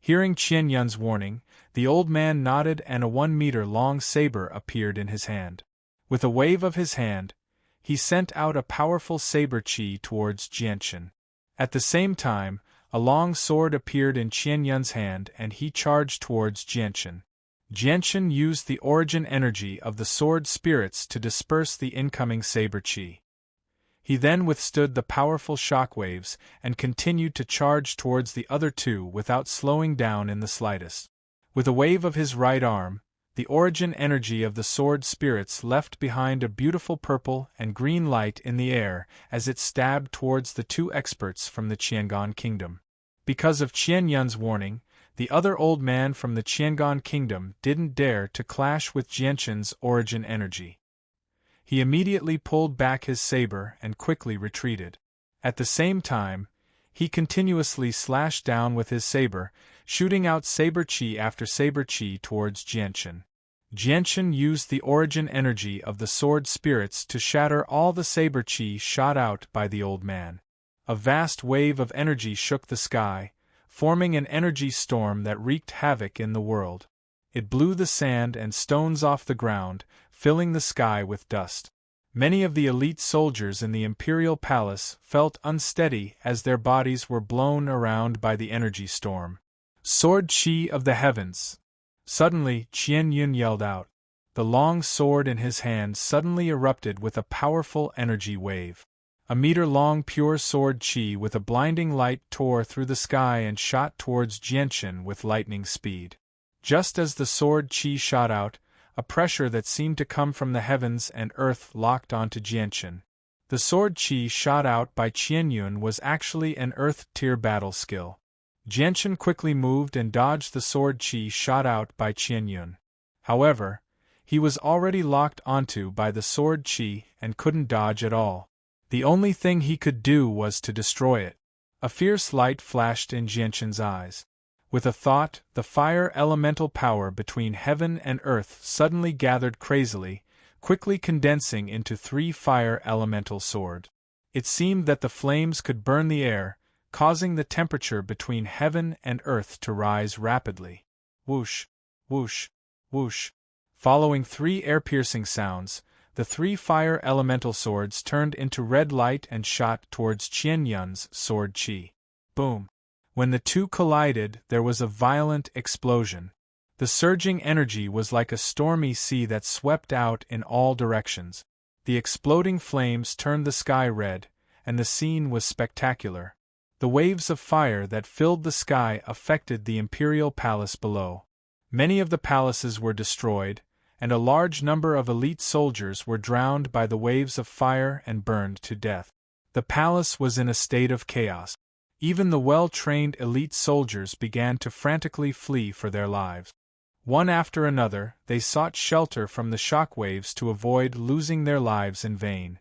Hearing Qianyun's warning, the old man nodded and a 1-meter-long saber appeared in his hand. With a wave of his hand, he sent out a powerful saber chi towards Jianchen. At the same time, a long sword appeared in Qianyun's hand and he charged towards Jianchen. Jianchen used the origin energy of the sword spirits to disperse the incoming saber chi. He then withstood the powerful shockwaves and continued to charge towards the other two without slowing down in the slightest. With a wave of his right arm, the origin energy of the sword spirits left behind a beautiful purple and green light in the air as it stabbed towards the two experts from the Qiangan kingdom. Because of Qianyun's warning, the other old man from the Qiangan kingdom didn't dare to clash with Jianchen's origin energy. He immediately pulled back his saber and quickly retreated. At the same time, he continuously slashed down with his saber, shooting out saber chi after saber chi towards Jianchen. Jianchen used the origin energy of the sword spirits to shatter all the saber chi shot out by the old man. A vast wave of energy shook the sky, forming an energy storm that wreaked havoc in the world. It blew the sand and stones off the ground, filling the sky with dust. Many of the elite soldiers in the imperial palace felt unsteady as their bodies were blown around by the energy storm. Sword chi of the heavens! Suddenly, Qianyun yelled out. The long sword in his hand suddenly erupted with a powerful energy wave. A meter-long pure sword chi with a blinding light tore through the sky and shot towards Jianchen with lightning speed. Just as the sword chi shot out, a pressure that seemed to come from the heavens and earth locked onto Jianchen. The sword chi shot out by Qianyun was actually an earth-tier battle skill. Jianchen quickly moved and dodged the sword chi shot out by Qianyun. However, he was already locked onto by the sword chi and couldn't dodge at all. The only thing he could do was to destroy it. A fierce light flashed in Jianchen's eyes. With a thought, the fire elemental power between heaven and earth suddenly gathered crazily, quickly condensing into 3 fire elemental swords. It seemed that the flames could burn the air, causing the temperature between heaven and earth to rise rapidly. Whoosh, whoosh, whoosh. Following 3 air-piercing sounds, the 3 fire elemental swords turned into red light and shot towards Qianyun's sword chi. Boom! When the two collided, there was a violent explosion. The surging energy was like a stormy sea that swept out in all directions. The exploding flames turned the sky red, and the scene was spectacular. The waves of fire that filled the sky affected the imperial palace below. Many of the palaces were destroyed, and a large number of elite soldiers were drowned by the waves of fire and burned to death. The palace was in a state of chaos. Even the well-trained elite soldiers began to frantically flee for their lives. One after another, they sought shelter from the shockwaves to avoid losing their lives in vain.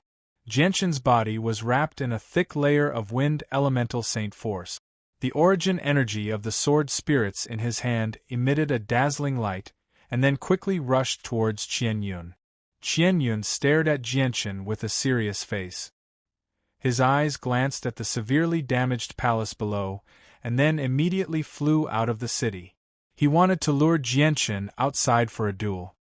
Jianchen's body was wrapped in a thick layer of wind elemental saint force. The origin energy of the sword spirits in his hand emitted a dazzling light, and then quickly rushed towards Qianyun. Qianyun stared at Jianchen with a serious face. His eyes glanced at the severely damaged palace below, and then immediately flew out of the city. He wanted to lure Jianchen outside for a duel.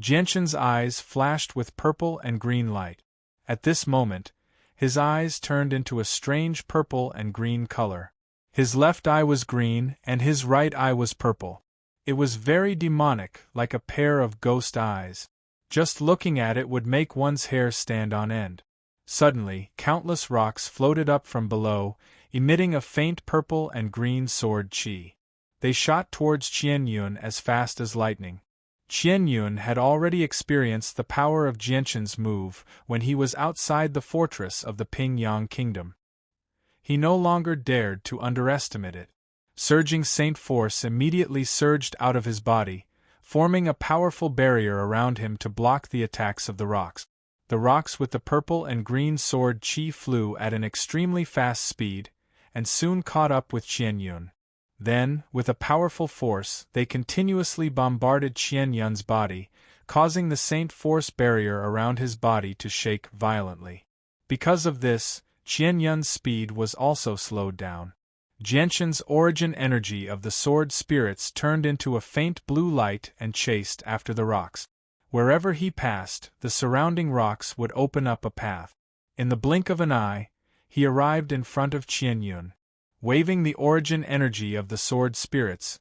Jianchen's eyes flashed with purple and green light. At this moment, his eyes turned into a strange purple and green color. His left eye was green and his right eye was purple. It was very demonic, like a pair of ghost eyes. Just looking at it would make one's hair stand on end. Suddenly, countless rocks floated up from below, emitting a faint purple and green sword chi. They shot towards Qianyun as fast as lightning. Qianyun had already experienced the power of Jianchen's move when he was outside the fortress of the Pingyang kingdom. He no longer dared to underestimate it. Surging saint force immediately surged out of his body, forming a powerful barrier around him to block the attacks of the rocks. The rocks with the purple and green sword Qi flew at an extremely fast speed, and soon caught up with Qianyun. Then, with a powerful force, they continuously bombarded Qianyun's body, causing the Saint Force barrier around his body to shake violently. Because of this, Qianyun's speed was also slowed down. Jianshan's origin energy of the sword spirits turned into a faint blue light and chased after the rocks. Wherever he passed, the surrounding rocks would open up a path. In the blink of an eye, he arrived in front of Qianyun. Waving the origin energy of the sword spirits,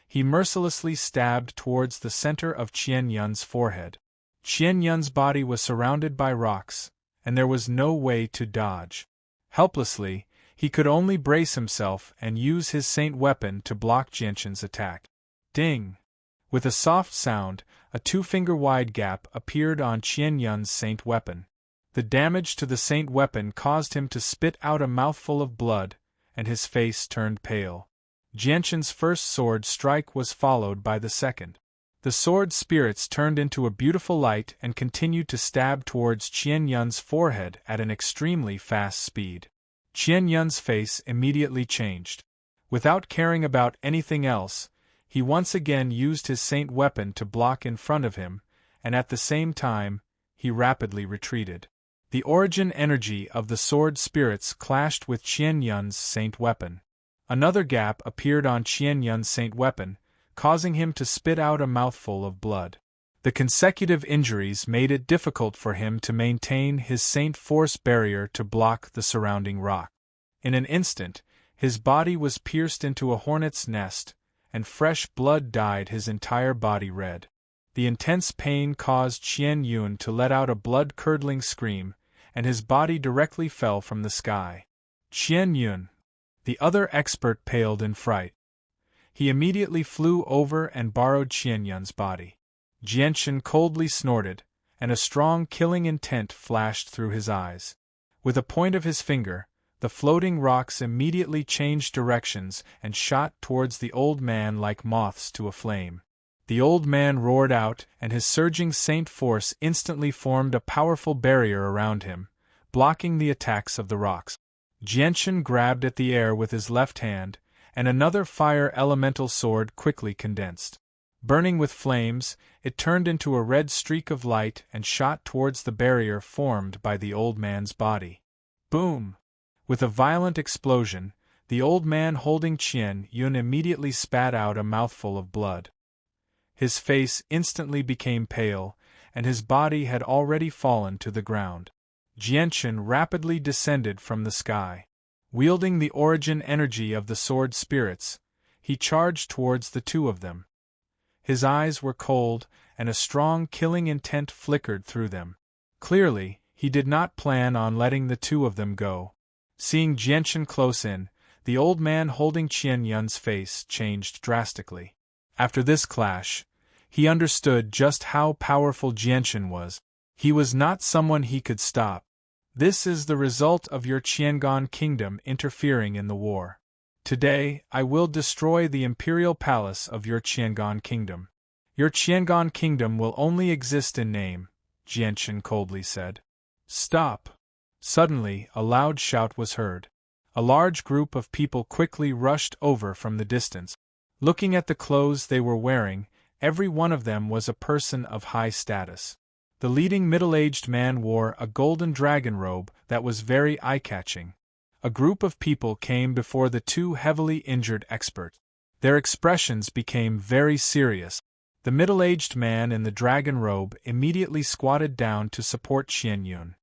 he mercilessly stabbed towards the center of Qianyun's forehead. Qianyun's body was surrounded by rocks, and there was no way to dodge. Helplessly, he could only brace himself and use his saint weapon to block Jianshan's attack. Ding! With a soft sound, a 2-finger-wide gap appeared on Qianyun's saint weapon. The damage to the saint weapon caused him to spit out a mouthful of blood, and his face turned pale. Jianshan's first sword strike was followed by the second. The sword spirits turned into a beautiful light and continued to stab towards Qianyun's forehead at an extremely fast speed. Qianyun's face immediately changed. Without caring about anything else, he once again used his saint weapon to block in front of him, and at the same time, he rapidly retreated. The origin energy of the sword spirits clashed with Qianyun's saint weapon. Another gap appeared on Qianyun's saint weapon, causing him to spit out a mouthful of blood. The consecutive injuries made it difficult for him to maintain his saint force barrier to block the surrounding rock. In an instant, his body was pierced into a hornet's nest, and fresh blood dyed his entire body red. The intense pain caused Qianyun to let out a blood-curdling scream, and his body directly fell from the sky. Qianyun, the other expert, paled in fright. He immediately flew over and borrowed Qianyun's body. Jianshan coldly snorted, and a strong killing intent flashed through his eyes. With a point of his finger, the floating rocks immediately changed directions and shot towards the old man like moths to a flame. The old man roared out, and his surging saint force instantly formed a powerful barrier around him, blocking the attacks of the rocks. Jianshan grabbed at the air with his left hand, and another fire elemental sword quickly condensed. Burning with flames, it turned into a red streak of light and shot towards the barrier formed by the old man's body. Boom! With a violent explosion, the old man holding Qianyun immediately spat out a mouthful of blood. His face instantly became pale, and his body had already fallen to the ground. Jianshan rapidly descended from the sky. Wielding the origin energy of the sword spirits, he charged towards the two of them. His eyes were cold, and a strong killing intent flickered through them. Clearly, he did not plan on letting the two of them go. Seeing Jianshan close in, the old man holding Qianyun's face changed drastically. After this clash, he understood just how powerful Jianshan was. He was not someone he could stop. This is the result of your Qiangan kingdom interfering in the war. Today, I will destroy the imperial palace of your Qiangan kingdom. Your Qiangan kingdom will only exist in name, Jianshan coldly said. Stop! Suddenly, a loud shout was heard. A large group of people quickly rushed over from the distance. Looking at the clothes they were wearing, every one of them was a person of high status. The leading middle-aged man wore a golden dragon robe that was very eye-catching. A group of people came before the two heavily injured experts. Their expressions became very serious. The middle-aged man in the dragon robe immediately squatted down to support Qianyun.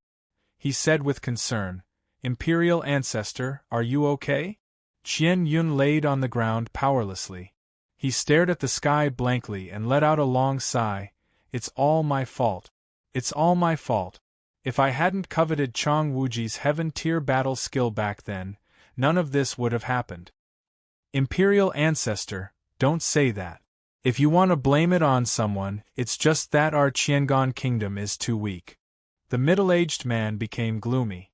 He said with concern, "Imperial ancestor, are you okay?" Qianyun laid on the ground powerlessly. He stared at the sky blankly and let out a long sigh. It's all my fault. It's all my fault. If I hadn't coveted Chong Wuji's heaven-tier battle skill back then, none of this would have happened. Imperial ancestor, don't say that. If you want to blame it on someone, it's just that our Qiangan kingdom is too weak. The middle-aged man became gloomy.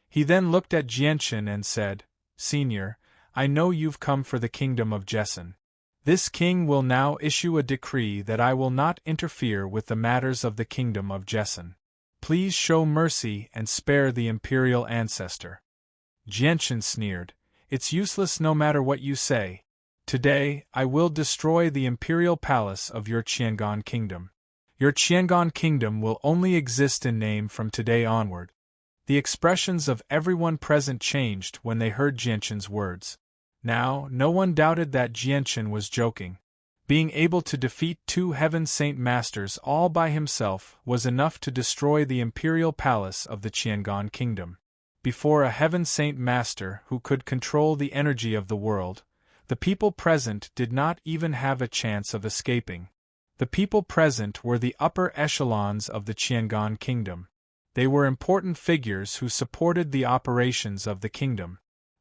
He then looked at Jianshan and said, "Senior, I know you've come for the kingdom of Jessen. This king will now issue a decree that I will not interfere with the matters of the kingdom of Jessen. Please show mercy and spare the imperial ancestor. Jianchen sneered. It's useless no matter what you say. Today, I will destroy the imperial palace of your Qiangan kingdom. Your Qiangan kingdom will only exist in name from today onward. The expressions of everyone present changed when they heard Jianchen's words. Now, no one doubted that Jianchen was joking. Being able to defeat 2 Heaven Saint Masters all by himself was enough to destroy the imperial palace of the Qiangan kingdom. Before a Heaven Saint Master who could control the energy of the world, the people present did not even have a chance of escaping. The people present were the upper echelons of the Qiangan kingdom. They were important figures who supported the operations of the kingdom.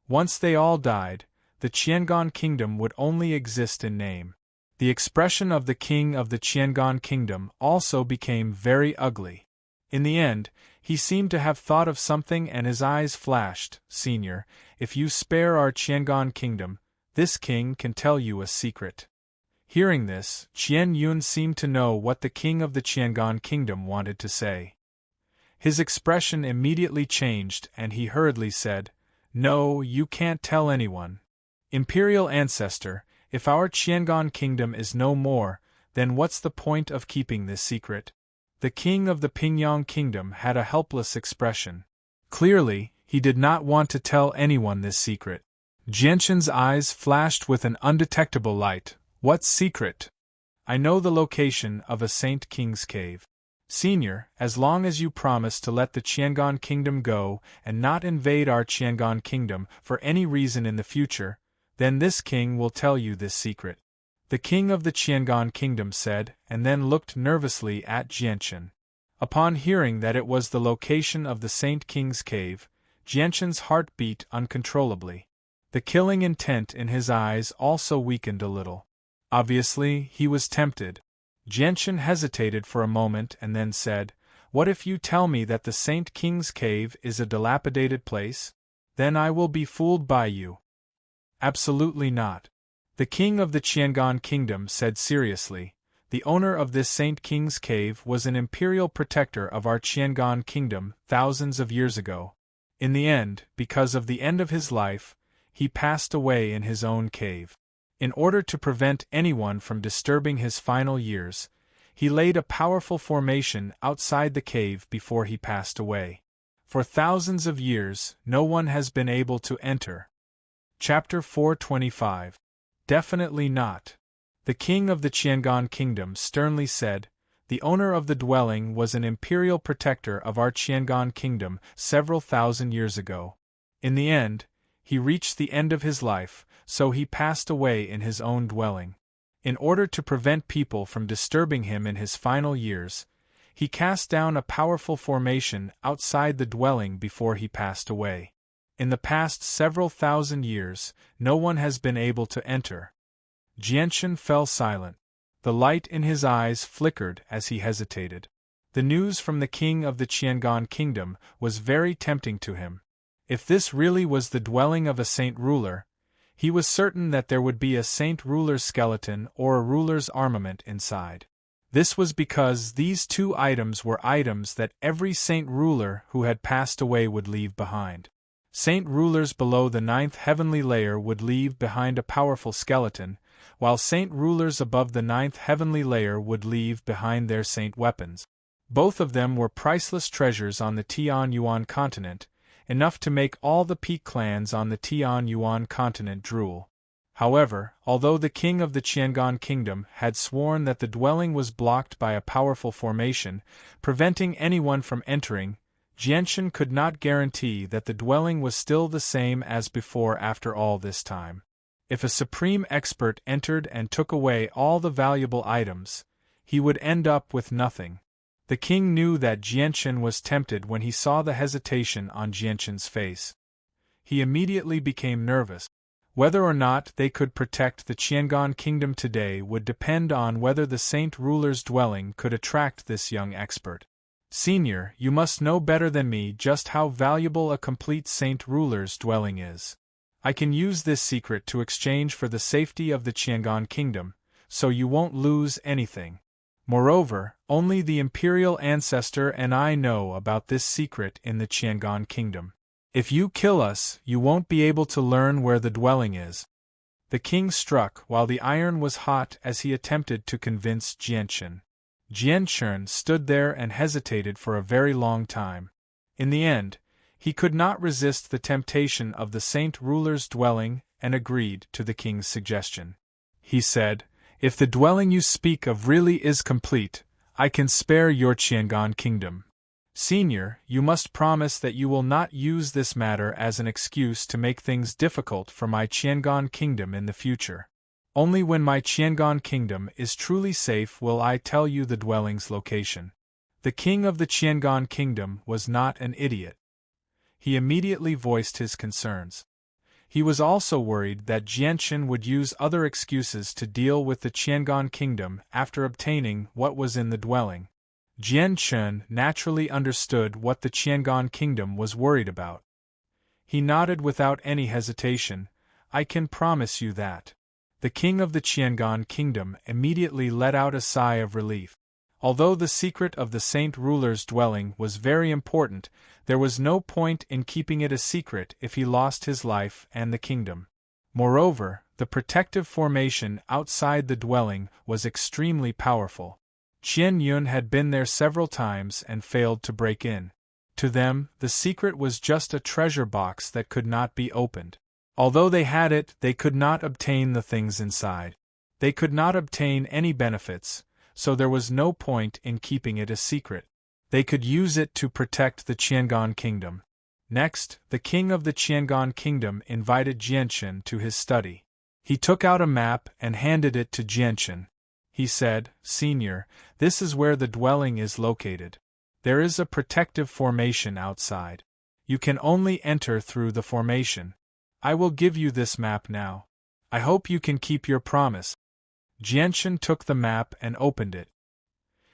Once they all died, the Qiangan kingdom would only exist in name. The expression of the king of the Qiangan kingdom also became very ugly. In the end, he seemed to have thought of something and his eyes flashed. Senior, if you spare our Qiangan kingdom, this king can tell you a secret. Hearing this, Qian Yun seemed to know what the king of the Qiangan kingdom wanted to say. His expression immediately changed and he hurriedly said, No, you can't tell anyone. Imperial ancestor, if our Qiangan kingdom is no more, then what's the point of keeping this secret? The king of the Pingyang kingdom had a helpless expression. Clearly, he did not want to tell anyone this secret. Jianchen's eyes flashed with an undetectable light. What secret? I know the location of a Saint King's cave. Senior, as long as you promise to let the Qiangan kingdom go and not invade our Qiangan kingdom for any reason in the future, then this king will tell you this secret. The king of the Qiangan kingdom said, and then looked nervously at Jianchen. Upon hearing that it was the location of the Saint King's cave, Jianchen's heart beat uncontrollably. The killing intent in his eyes also weakened a little. Obviously, he was tempted. Jianchen hesitated for a moment and then said, What if you tell me that the Saint King's cave is a dilapidated place? Then I will be fooled by you. Absolutely not. The king of the Qiangan kingdom said seriously, The owner of this Saint King's cave was an imperial protector of our Qiangan kingdom thousands of years ago. In the end, because of the end of his life, he passed away in his own cave. In order to prevent anyone from disturbing his final years, he laid a powerful formation outside the cave before he passed away. For thousands of years, no one has been able to enter. Chapter 425. Definitely not. The king of the Qiangan kingdom sternly said, The owner of the dwelling was an imperial protector of our Qiangan kingdom several thousand years ago. In the end, he reached the end of his life, so he passed away in his own dwelling. In order to prevent people from disturbing him in his final years, he cast down a powerful formation outside the dwelling before he passed away. In the past several thousand years, no one has been able to enter. Jianchen fell silent. The light in his eyes flickered as he hesitated. The news from the king of the Qiangan kingdom was very tempting to him. If this really was the dwelling of a saint ruler, he was certain that there would be a saint ruler's skeleton or a ruler's armament inside. This was because these 2 items were items that every saint ruler who had passed away would leave behind. Saint rulers below the 9th heavenly layer would leave behind a powerful skeleton, while saint rulers above the 9th heavenly layer would leave behind their saint weapons. Both of them were priceless treasures on the Tianyuan continent, enough to make all the peak clans on the Tianyuan continent drool. However, although the king of the Qiangan kingdom had sworn that the dwelling was blocked by a powerful formation, preventing anyone from entering, Jianchen could not guarantee that the dwelling was still the same as before after all this time. If a supreme expert entered and took away all the valuable items, he would end up with nothing. The king knew that Jianchen was tempted when he saw the hesitation on Jianchen's face. He immediately became nervous. Whether or not they could protect the Qiangan kingdom today would depend on whether the saint ruler's dwelling could attract this young expert. Senior, you must know better than me just how valuable a complete saint ruler's dwelling is. I can use this secret to exchange for the safety of the Qiangan kingdom, so you won't lose anything. Moreover, only the imperial ancestor and I know about this secret in the Qiangan kingdom. If you kill us, you won't be able to learn where the dwelling is." The king struck while the iron was hot as he attempted to convince Jianchen. Jianchen stood there and hesitated for a very long time. In the end, he could not resist the temptation of the saint ruler's dwelling and agreed to the king's suggestion. He said, "If the dwelling you speak of really is complete, I can spare your Qiangan kingdom. Senior, you must promise that you will not use this matter as an excuse to make things difficult for my Qiangan kingdom in the future. Only when my Qiangan kingdom is truly safe will I tell you the dwelling's location." The king of the Qiangan kingdom was not an idiot. He immediately voiced his concerns. He was also worried that Jianchen would use other excuses to deal with the Qiangan kingdom after obtaining what was in the dwelling. Jianchen naturally understood what the Qiangan kingdom was worried about. He nodded without any hesitation. "I can promise you that." The king of the Qiangan kingdom immediately let out a sigh of relief. Although the secret of the saint ruler's dwelling was very important, there was no point in keeping it a secret if he lost his life and the kingdom. Moreover, the protective formation outside the dwelling was extremely powerful. Qian Yun had been there several times and failed to break in. To them, the secret was just a treasure box that could not be opened. Although they had it, they could not obtain the things inside. They could not obtain any benefits, so there was no point in keeping it a secret. They could use it to protect the Qiangan kingdom. Next, the king of the Qiangan kingdom invited Jianchen to his study. He took out a map and handed it to Jianchen. He said, "Senior, this is where the dwelling is located. There is a protective formation outside. You can only enter through the formation. I will give you this map now. I hope you can keep your promise." Jianchen took the map and opened it.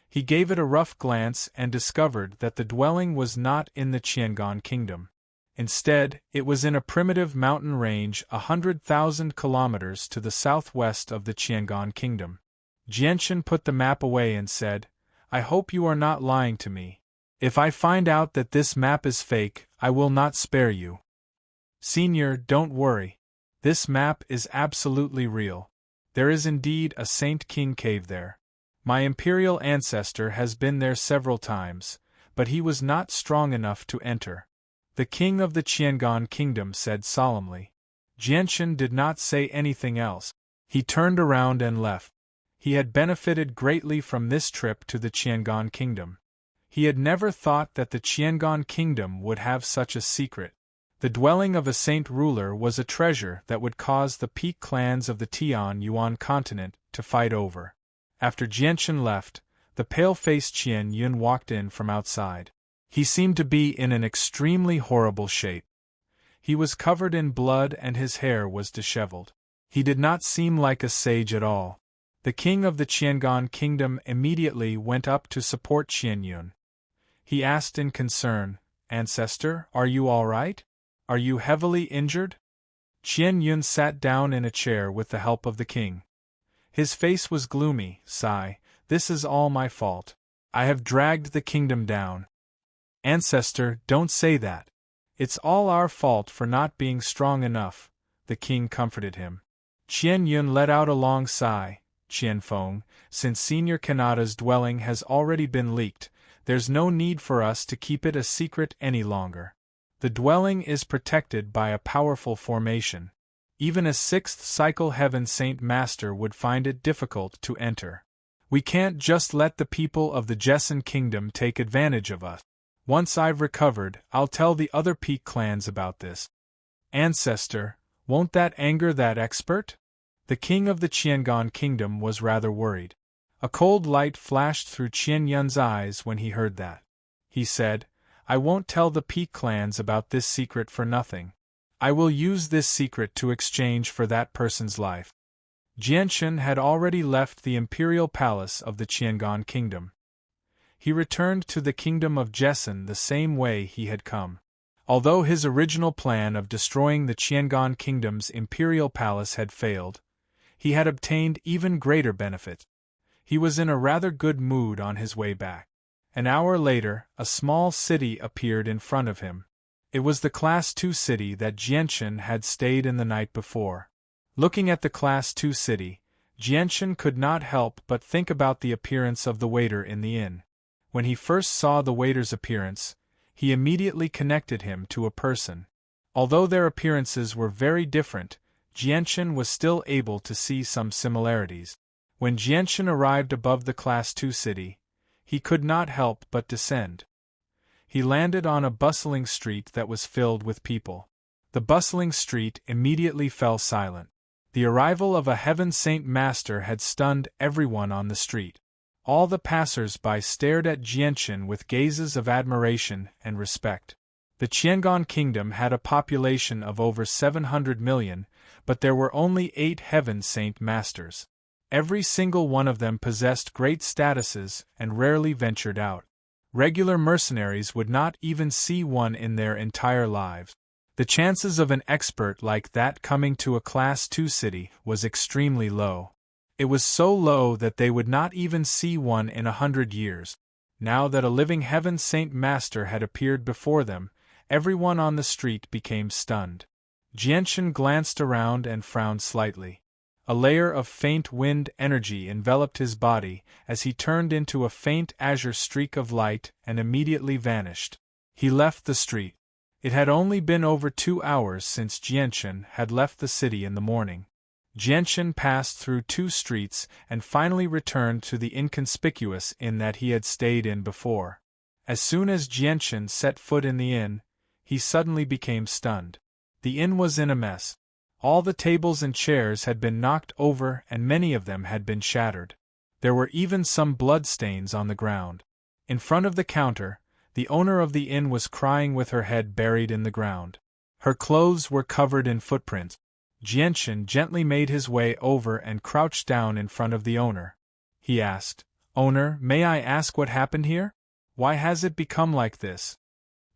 He gave it a rough glance and discovered that the dwelling was not in the Qiangan kingdom. Instead, it was in a primitive mountain range 100,000 kilometers to the southwest of the Qiangan kingdom. Jianchen put the map away and said, "I hope you are not lying to me. If I find out that this map is fake, I will not spare you." "Senior, don't worry. This map is absolutely real. There is indeed a Saint King cave there. My imperial ancestor has been there several times, but he was not strong enough to enter," the king of the Qiangan kingdom said solemnly. Jianchen did not say anything else. He turned around and left. He had benefited greatly from this trip to the Qiangan kingdom. He had never thought that the Qiangan kingdom would have such a secret. The dwelling of a saint ruler was a treasure that would cause the peak clans of the Tian-Yuan continent to fight over. After Jianchen left, the pale-faced Qian Yun walked in from outside. He seemed to be in an extremely horrible shape. He was covered in blood and his hair was disheveled. He did not seem like a sage at all. The king of the Qiangan kingdom immediately went up to support Qian Yun. He asked in concern, "Ancestor, are you all right? Are you heavily injured?" Qian Yun sat down in a chair with the help of the king. His face was gloomy. "Sigh, this is all my fault. I have dragged the kingdom down." "Ancestor, don't say that. It's all our fault for not being strong enough," the king comforted him. Qian Yun let out a long sigh. "Qianfeng, since Senior Kanada's dwelling has already been leaked, there's no need for us to keep it a secret any longer. The dwelling is protected by a powerful formation. Even a sixth cycle heaven saint master would find it difficult to enter. We can't just let the people of the Jessen kingdom take advantage of us. Once I've recovered, I'll tell the other peak clans about this." "Ancestor, won't that anger that expert?" The king of the Qiangan kingdom was rather worried. A cold light flashed through Qian Yun's eyes when he heard that. He said, "I won't tell the peak clans about this secret for nothing. I will use this secret to exchange for that person's life." Jianchen had already left the imperial palace of the Qiangan kingdom. He returned to the kingdom of Jessen the same way he had come. Although his original plan of destroying the Qiangan Kingdom's imperial palace had failed, he had obtained even greater benefit. He was in a rather good mood on his way back. An hour later, a small city appeared in front of him. It was the Class 2 city that Jianchen had stayed in the night before. Looking at the Class 2 city, Jianchen could not help but think about the appearance of the waiter in the inn. When he first saw the waiter's appearance, he immediately connected him to a person. Although their appearances were very different, Jianchen was still able to see some similarities. When Jianchen arrived above the Class 2 city, he could not help but descend. He landed on a bustling street that was filled with people. The bustling street immediately fell silent. The arrival of a Heaven Saint Master had stunned everyone on the street. All the passers-by stared at Jianchen with gazes of admiration and respect. The Qiangan Kingdom had a population of over 700 million, but there were only 8 Heaven Saint Masters. Every single one of them possessed great statuses and rarely ventured out. Regular mercenaries would not even see one in their entire lives. The chances of an expert like that coming to a Class 2 city was extremely low. It was so low that they would not even see one in 100 years. Now that a living Heaven Saint Master had appeared before them, everyone on the street became stunned. Jianchen glanced around and frowned slightly. A layer of faint wind energy enveloped his body as he turned into a faint azure streak of light and immediately vanished. He left the street. It had only been over 2 hours since Jianchen had left the city in the morning. Jianchen passed through 2 streets and finally returned to the inconspicuous inn that he had stayed in before. As soon as Jianchen set foot in the inn, he suddenly became stunned. The inn was in a mess. All the tables and chairs had been knocked over and many of them had been shattered. There were even some bloodstains on the ground. In front of the counter, the owner of the inn was crying with her head buried in the ground. Her clothes were covered in footprints. Jianchen gently made his way over and crouched down in front of the owner. He asked, "Owner, may I ask what happened here? Why has it become like this?"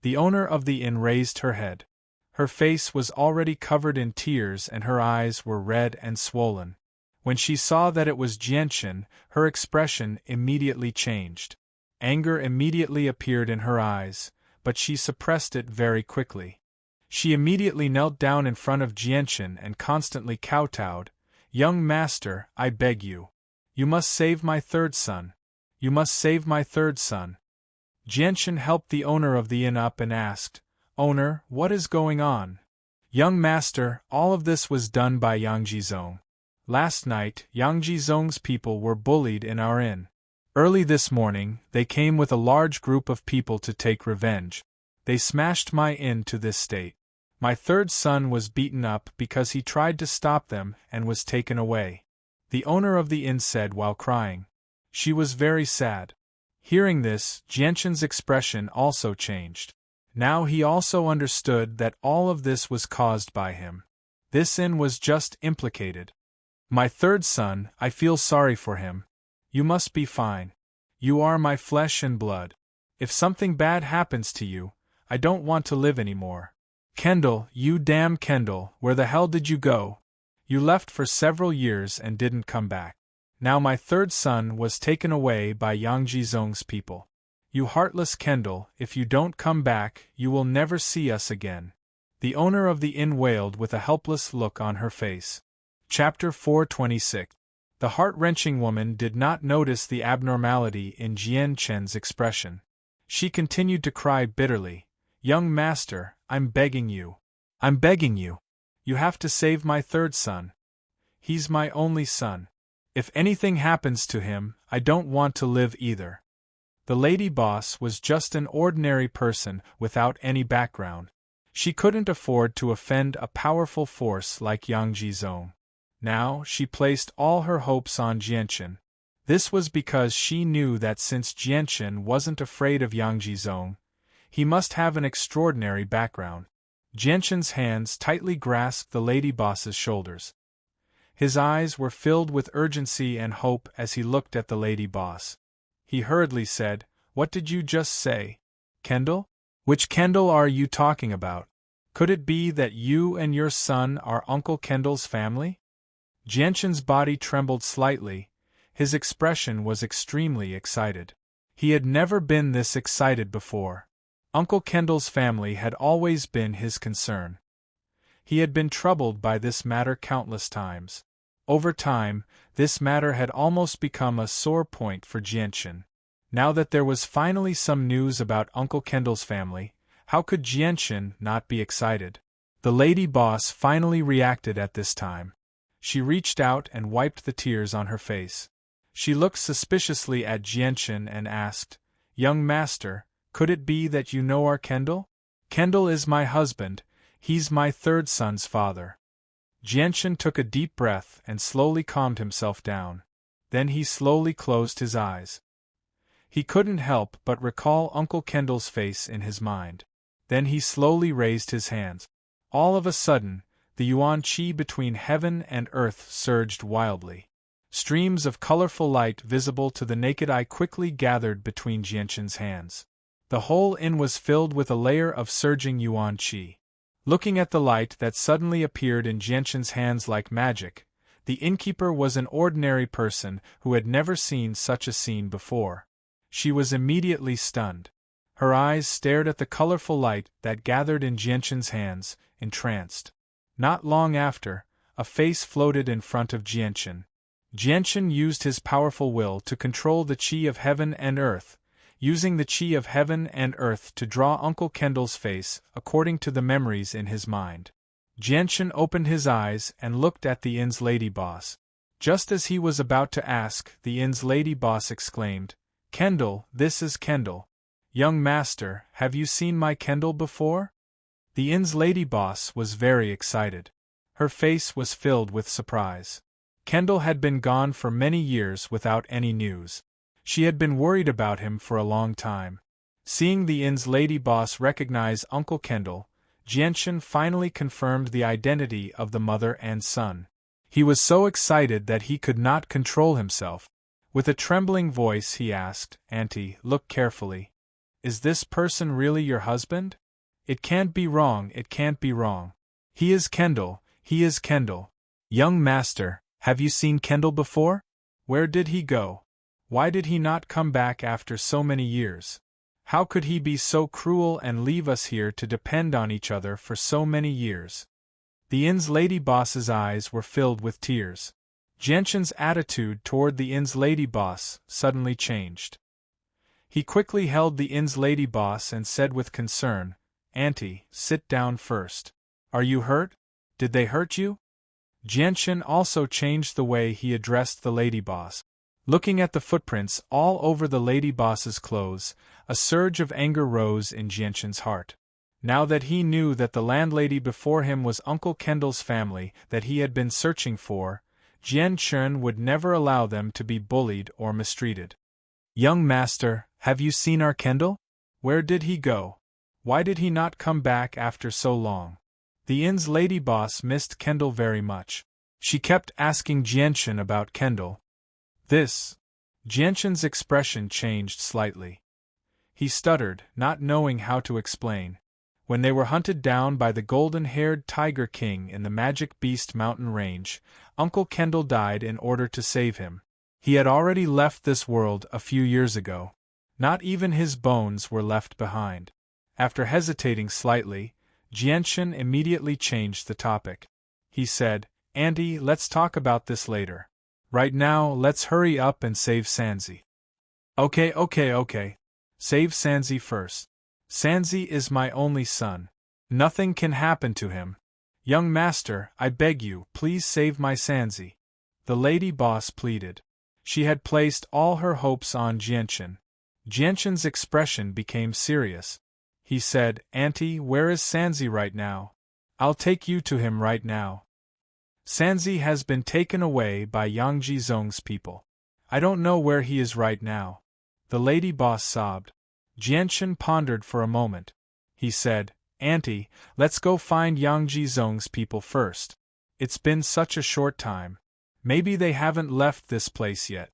The owner of the inn raised her head. Her face was already covered in tears and her eyes were red and swollen. When she saw that it was Jianchen, her expression immediately changed. Anger immediately appeared in her eyes, but she suppressed it very quickly. She immediately knelt down in front of Jianchen and constantly kowtowed, "Young master, I beg you. You must save my 3rd son. You must save my 3rd son." Jianchen helped the owner of the inn up and asked, "Owner, what is going on?" "Young master, all of this was done by Yang Jizong. Last night, Yang Jizong's people were bullied in our inn. Early this morning, they came with a large group of people to take revenge. They smashed my inn to this state. My 3rd son was beaten up because he tried to stop them and was taken away," the owner of the inn said while crying. She was very sad. Hearing this, Jianchen's expression also changed. Now he also understood that all of this was caused by him. This inn was just implicated. "My 3rd son, I feel sorry for him. You must be fine. You are my flesh and blood. If something bad happens to you, I don't want to live anymore. Kendall, you damn Kendall, where the hell did you go? You left for several years and didn't come back. Now my 3rd son was taken away by Yang Jizong's people. You heartless Kendall, if you don't come back, you will never see us again," the owner of the inn wailed with a helpless look on her face. Chapter 426. The heart-wrenching woman did not notice the abnormality in Jianchen's expression. She continued to cry bitterly, "Young master, I'm begging you. I'm begging you. You have to save my 3rd son. He's my only son. If anything happens to him, I don't want to live either." The lady boss was just an ordinary person without any background. She couldn't afford to offend a powerful force like Yang Jizong. Now she placed all her hopes on Jianchen. This was because she knew that since Jianchen wasn't afraid of Yang Jizong, he must have an extraordinary background. Jianchen's hands tightly grasped the lady boss's shoulders. His eyes were filled with urgency and hope as he looked at the lady boss. He hurriedly said, "What did you just say? Kendall? Which Kendall are you talking about? Could it be that you and your son are Uncle Kendall's family? Jianshan's body trembled slightly, his expression was extremely excited. He had never been this excited before. Uncle Kendall's family had always been his concern. He had been troubled by this matter countless times. Over time, this matter had almost become a sore point for Jianshan. Now that there was finally some news about Uncle Kendall's family, how could Jianshan not be excited? The lady boss finally reacted at this time. She reached out and wiped the tears on her face. She looked suspiciously at Jianshan and asked, "Young master, could it be that you know our Kendall? Kendall is my husband, he's my third son's father." Jianshan took a deep breath and slowly calmed himself down. Then he slowly closed his eyes. He couldn't help but recall Uncle Kendall's face in his mind. Then he slowly raised his hands. All of a sudden, the yuan qi between heaven and earth surged wildly. Streams of colorful light visible to the naked eye quickly gathered between Jianshan's hands. The whole inn was filled with a layer of surging yuan qi. Looking at the light that suddenly appeared in Jianshan's hands like magic, the innkeeper was an ordinary person who had never seen such a scene before. She was immediately stunned. Her eyes stared at the colorful light that gathered in Jianshan's hands, entranced. Not long after, a face floated in front of Jianshan. Jianshan used his powerful will to control the qi of heaven and earth, using the qi of heaven and earth to draw Uncle Kendall's face according to the memories in his mind. Jianshan opened his eyes and looked at the inn's lady boss. Just as he was about to ask, the inn's lady boss exclaimed, "Kendall, this is Kendall. Young master, have you seen my Kendall before?" The inn's lady boss was very excited. Her face was filled with surprise. Kendall had been gone for many years without any news. She had been worried about him for a long time. Seeing the inn's lady boss recognize Uncle Kendall, Jianshan finally confirmed the identity of the mother and son. He was so excited that he could not control himself. With a trembling voice he asked, "Auntie, look carefully. Is this person really your husband? It can't be wrong, it can't be wrong. He is Kendall, he is Kendall. Young master, have you seen Kendall before? Where did he go? Why did he not come back after so many years? How could he be so cruel and leave us here to depend on each other for so many years?" The inn's lady boss's eyes were filled with tears. Jianshan's attitude toward the inn's lady boss suddenly changed. He quickly held the inn's lady boss and said with concern, "Auntie, sit down first. Are you hurt? Did they hurt you?" Jianshan also changed the way he addressed the lady boss. Looking at the footprints all over the lady boss's clothes, a surge of anger rose in Jianshan's heart. Now that he knew that the landlady before him was Uncle Kendall's family that he had been searching for, Jianshan would never allow them to be bullied or mistreated. "Young master, have you seen our Kendall? Where did he go? Why did he not come back after so long?" The inn's lady boss missed Kendall very much. She kept asking Jianshan about Kendall. Jianshan's expression changed slightly. He stuttered, not knowing how to explain. When they were hunted down by the golden-haired Tiger King in the Magic Beast mountain range, Uncle Kendall died in order to save him. He had already left this world a few years ago. Not even his bones were left behind. After hesitating slightly, Jianshan immediately changed the topic. He said, "Auntie, let's talk about this later. Right now, let's hurry up and save Sanzi." Okay. Save Sanzi first. Sanzi is my only son. Nothing can happen to him. Young master, I beg you, please save my Sanzi. The lady boss pleaded. She had placed all her hopes on Jianshan. Jianshan's expression became serious. He said, "Auntie, where is Sanzi right now? I'll take you to him right now." "Sanzi has been taken away by Yang Jizong's people. I don't know where he is right now." The lady boss sobbed. Jianshan pondered for a moment. He said, "Auntie, let's go find Yang Jizong's people first. It's been such a short time. Maybe they haven't left this place yet."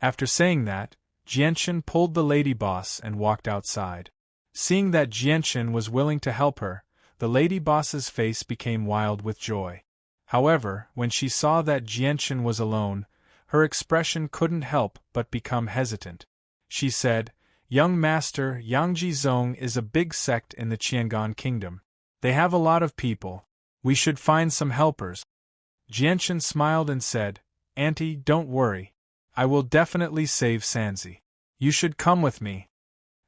After saying that, Jianshan pulled the lady boss and walked outside. Seeing that Jianchen was willing to help her, the lady boss's face became wild with joy. However, when she saw that Jianchen was alone, her expression couldn't help but become hesitant. She said, "Young master, Yangji Zong is a big sect in the Qiangan kingdom. They have a lot of people. We should find some helpers." Jianchen smiled and said, "Auntie, don't worry. I will definitely save Sanzi. You should come with me."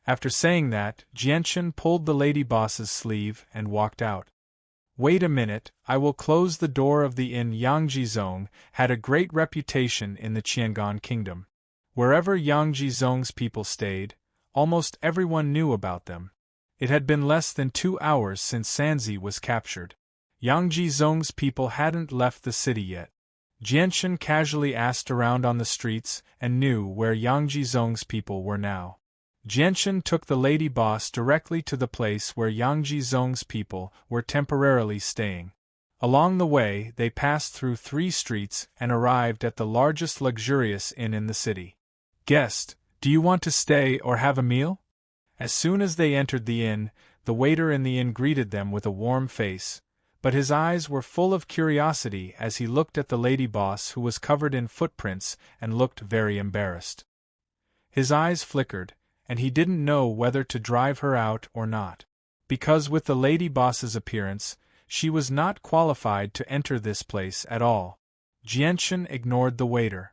After saying that, Jianchen pulled the lady boss's sleeve and walked out. "Wait a minute, I will close the door of the inn." Yangji Zong had a great reputation in the Qiangan kingdom. Wherever Yangji Zong's people stayed, almost everyone knew about them. It had been less than 2 hours since Sanzi was captured. Yangji Zong's people hadn't left the city yet. Jianchen casually asked around on the streets and knew where Yangji Zong's people were now. Jianchen took the lady boss directly to the place where Yangji Zong's people were temporarily staying. Along the way, they passed through 3 streets and arrived at the largest luxurious inn in the city. "Guest, do you want to stay or have a meal?" As soon as they entered the inn, the waiter in the inn greeted them with a warm face, but his eyes were full of curiosity as he looked at the lady boss, who was covered in footprints and looked very embarrassed. His eyes flickered, and he didn't know whether to drive her out or not. Because with the lady boss's appearance, she was not qualified to enter this place at all. Jianchen ignored the waiter.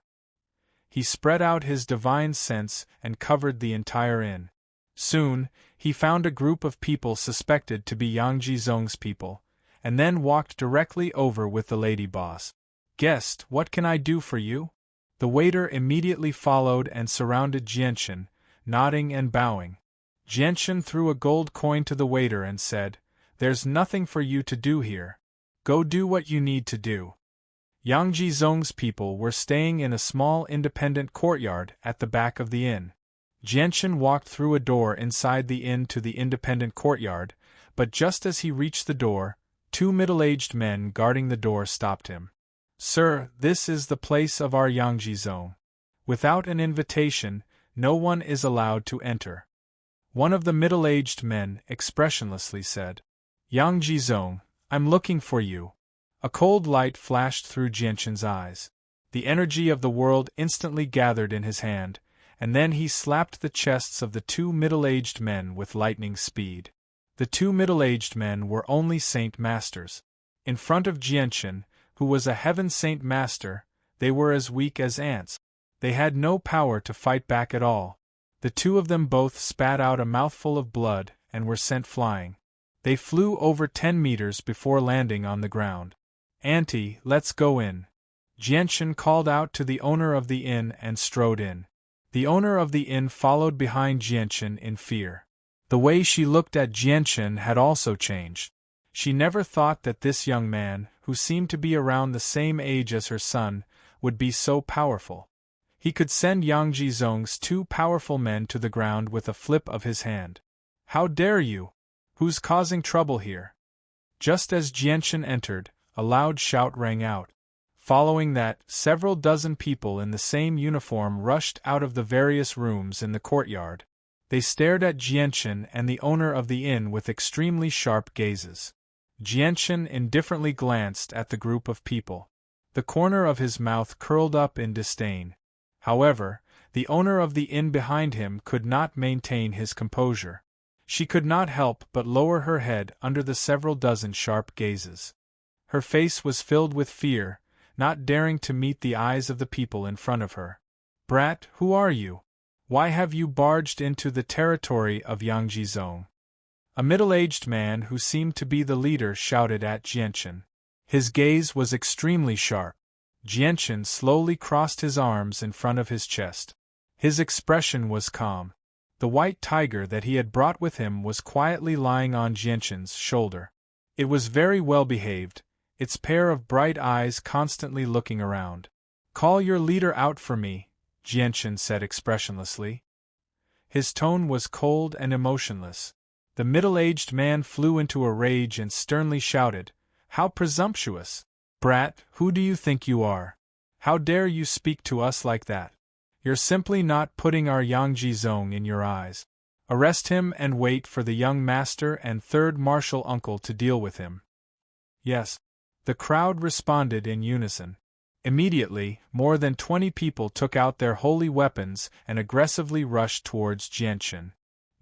He spread out his divine sense and covered the entire inn. Soon, he found a group of people suspected to be Yangji Zong's people, and then walked directly over with the lady boss. "Guest, what can I do for you?" The waiter immediately followed and surrounded Jianchen, nodding and bowing. Jianchen threw a gold coin to the waiter and said, "There's nothing for you to do here. Go do what you need to do." Yangji Zong's people were staying in a small independent courtyard at the back of the inn. Jianchen walked through a door inside the inn to the independent courtyard, but just as he reached the door, 2 middle-aged men guarding the door stopped him. "Sir, this is the place of our Yangji Zong. Without an invitation, no one is allowed to enter." One of the middle-aged men expressionlessly said, "Yangji Zong, I'm looking for you." A cold light flashed through Jianchen's eyes. The energy of the world instantly gathered in his hand, and then he slapped the chests of the 2 middle-aged men with lightning speed. The 2 middle-aged men were only Saint Masters. In front of Jianchen, who was a Heaven Saint Master, they were as weak as ants. They had no power to fight back at all. The 2 of them both spat out a mouthful of blood and were sent flying. They flew over 10 meters before landing on the ground. "Auntie, let's go in." Jianchen called out to the owner of the inn and strode in. The owner of the inn followed behind Jianchen in fear. The way she looked at Jianchen had also changed. She never thought that this young man, who seemed to be around the same age as her son, would be so powerful. He could send Yangji Zong's 2 powerful men to the ground with a flip of his hand. "How dare you? Who's causing trouble here?" Just as Jianchen entered, a loud shout rang out. Following that, several dozen people in the same uniform rushed out of the various rooms in the courtyard. They stared at Jianchen and the owner of the inn with extremely sharp gazes. Jianchen indifferently glanced at the group of people. The corner of his mouth curled up in disdain. However, the owner of the inn behind him could not maintain his composure. She could not help but lower her head under the several dozen sharp gazes. Her face was filled with fear, not daring to meet the eyes of the people in front of her. "Brat, who are you? Why have you barged into the territory of Yangji Zong?" A middle-aged man who seemed to be the leader shouted at Jianchen. His gaze was extremely sharp. Jianchen slowly crossed his arms in front of his chest. His expression was calm. The white tiger that he had brought with him was quietly lying on Jianchen's shoulder. It was very well behaved, its pair of bright eyes constantly looking around. "Call your leader out for me," Jianchen said expressionlessly. His tone was cold and emotionless. The middle-aged man flew into a rage and sternly shouted, "How presumptuous! Brat, who do you think you are? How dare you speak to us like that? You're simply not putting our Yangji Zong in your eyes." Arrest him and wait for the young master and third martial uncle to deal with him. Yes. The crowd responded in unison. Immediately, more than 20 people took out their holy weapons and aggressively rushed towards Jianchen.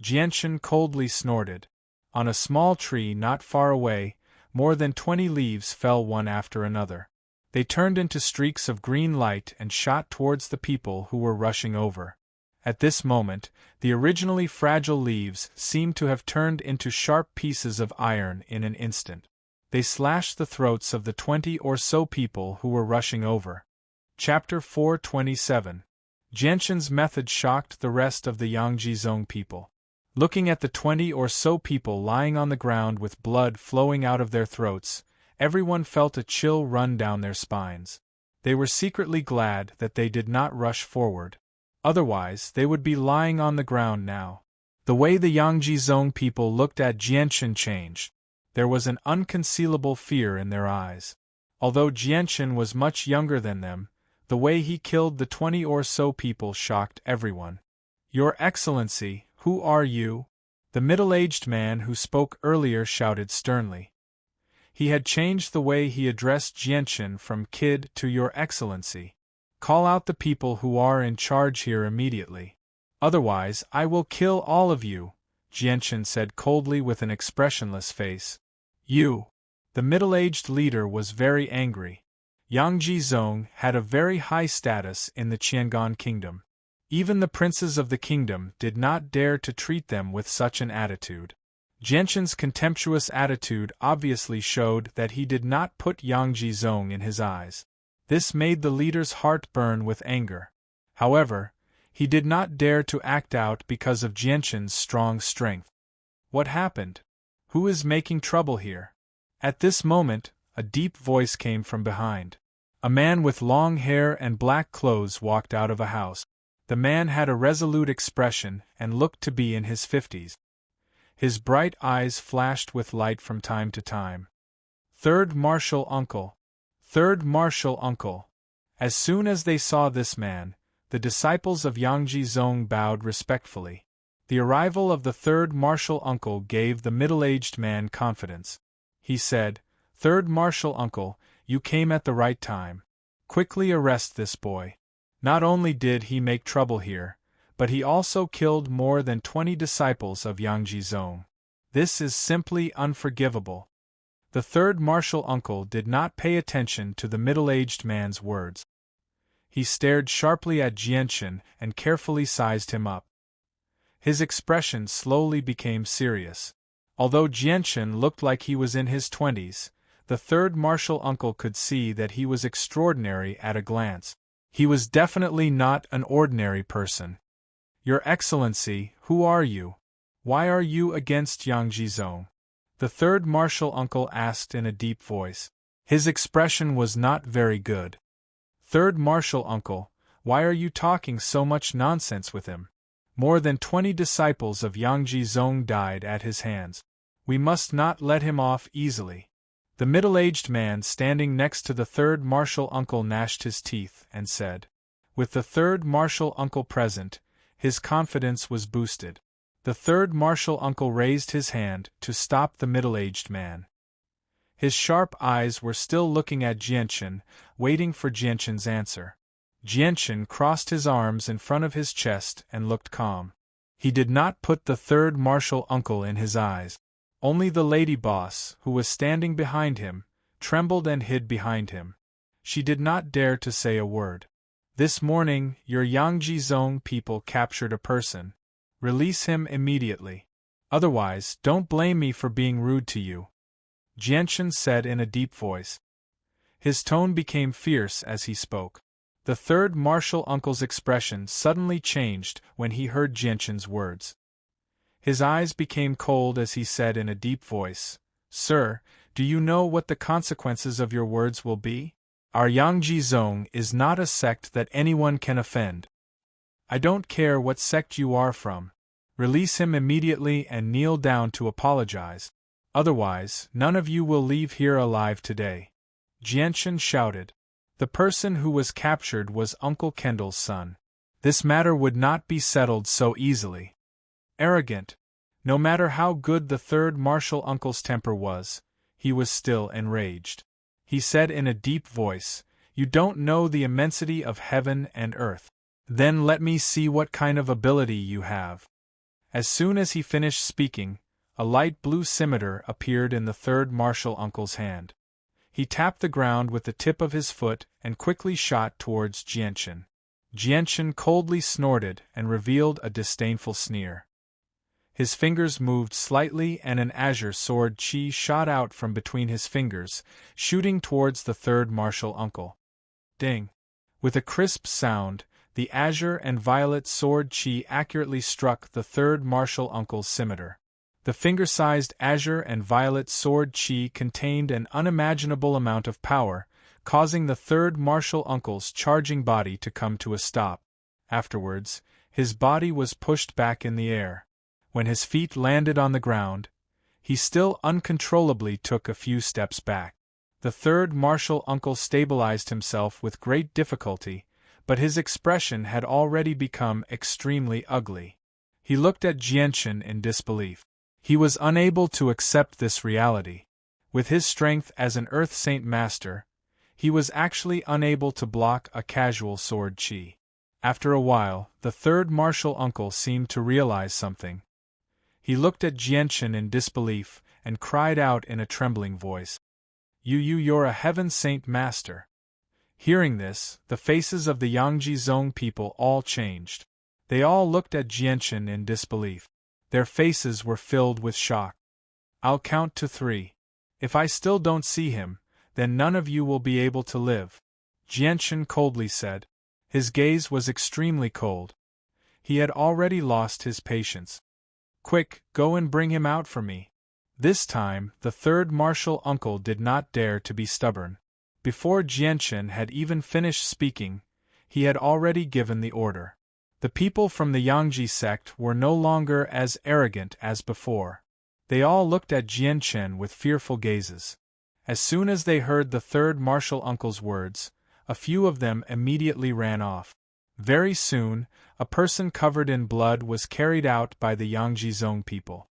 Jianchen coldly snorted. On a small tree not far away, more than 20 leaves fell one after another. They turned into streaks of green light and shot towards the people who were rushing over. At this moment, the originally fragile leaves seemed to have turned into sharp pieces of iron in an instant. They slashed the throats of the 20 or so people who were rushing over. Chapter 427. Jianchen's method shocked the rest of the Yangjizong people. Looking at the 20 or so people lying on the ground with blood flowing out of their throats, everyone felt a chill run down their spines. They were secretly glad that they did not rush forward. Otherwise, they would be lying on the ground now. The way the Yangjizong people looked at Jianchen changed. There was an unconcealable fear in their eyes. Although Jianchen was much younger than them, the way he killed the 20 or so people shocked everyone. "Your Excellency, who are you?" The middle-aged man who spoke earlier shouted sternly. He had changed the way he addressed Jianchen from kid to Your Excellency. "Call out the people who are in charge here immediately. Otherwise, I will kill all of you," Jianchen said coldly with an expressionless face. "You!" The middle-aged leader was very angry. Yangjizong had a very high status in the Qiangan kingdom. Even the princes of the kingdom did not dare to treat them with such an attitude. Jianchen's contemptuous attitude obviously showed that he did not put Yangjizong in his eyes. This made the leader's heart burn with anger. However, he did not dare to act out because of Jianchen's strong strength. What happened? Who is making trouble here? At this moment, a deep voice came from behind. A man with long hair and black clothes walked out of a house. The man had a resolute expression and looked to be in his 50s. His bright eyes flashed with light from time to time. "Third Martial Uncle! Third Martial Uncle!" As soon as they saw this man, the disciples of Yangjizong bowed respectfully. The arrival of the third martial uncle gave the middle-aged man confidence. He said, "Third martial uncle, you came at the right time. Quickly arrest this boy. Not only did he make trouble here, but he also killed more than 20 disciples of Yangjizong. This is simply unforgivable." The third martial uncle did not pay attention to the middle-aged man's words. He stared sharply at Jianchen and carefully sized him up. His expression slowly became serious. Although Jianchen looked like he was in his 20s, the third martial uncle could see that he was extraordinary at a glance. He was definitely not an ordinary person. "Your Excellency, who are you? Why are you against Yangjizong?" the third martial uncle asked in a deep voice. His expression was not very good. "Third martial uncle, why are you talking so much nonsense with him? More than 20 disciples of Yangjizong died at his hands. We must not let him off easily." The middle-aged man standing next to the third martial uncle gnashed his teeth and said. With the third martial uncle present, his confidence was boosted. The third martial uncle raised his hand to stop the middle-aged man. His sharp eyes were still looking at Jianchen, waiting for Jianchen's answer. Jianchen crossed his arms in front of his chest and looked calm. He did not put the third martial uncle in his eyes. Only the lady boss, who was standing behind him, trembled and hid behind him. She did not dare to say a word. "This morning, your Yangjizong people captured a person. Release him immediately. Otherwise, don't blame me for being rude to you," Jianchen said in a deep voice. His tone became fierce as he spoke. The third martial uncle's expression suddenly changed when he heard Jianchen's words. His eyes became cold as he said in a deep voice, "Sir, do you know what the consequences of your words will be? Our Yangjizong is not a sect that anyone can offend. I don't care what sect you are from. Release him immediately and kneel down to apologize. Otherwise, none of you will leave here alive today," Jianchen shouted. The person who was captured was Uncle Kendall's son. This matter would not be settled so easily. arrogant. No matter how good the third martial uncle's temper was, he was still enraged. He said in a deep voice, "You don't know the immensity of heaven and earth. Then let me see what kind of ability you have." As soon as he finished speaking, a light blue scimitar appeared in the third martial uncle's hand. He tapped the ground with the tip of his foot and quickly shot towards Jianchen. Jianchen coldly snorted and revealed a disdainful sneer. His fingers moved slightly and an azure sword chi shot out from between his fingers, shooting towards the third martial uncle. Ding! With a crisp sound, the azure and violet sword chi accurately struck the third martial uncle's scimitar. The finger-sized azure and violet sword chi contained an unimaginable amount of power, causing the third martial uncle's charging body to come to a stop. Afterwards, his body was pushed back in the air. When his feet landed on the ground, he still uncontrollably took a few steps back. The third martial uncle stabilized himself with great difficulty, but his expression had already become extremely ugly. He looked at Jianchen in disbelief. He was unable to accept this reality. With his strength as an Earth Saint Master, he was actually unable to block a casual sword chi. After a while, the third martial uncle seemed to realize something. He looked at Jianchen in disbelief and cried out in a trembling voice, You're a Heaven Saint Master." Hearing this, the faces of the Yangji Zong people all changed. They all looked at Jianchen in disbelief. Their faces were filled with shock. "I'll count to 3. If I still don't see him, then none of you will be able to live," Jianchen coldly said. His gaze was extremely cold. He had already lost his patience. "Quick, go and bring him out for me." This time, the third martial uncle did not dare to be stubborn. Before Jianchen had even finished speaking, he had already given the order. The people from the Yangji sect were no longer as arrogant as before. They all looked at Jianchen with fearful gazes. As soon as they heard the third martial uncle's words, a few of them immediately ran off. Very soon, a person covered in blood was carried out by the Yangji Zong people.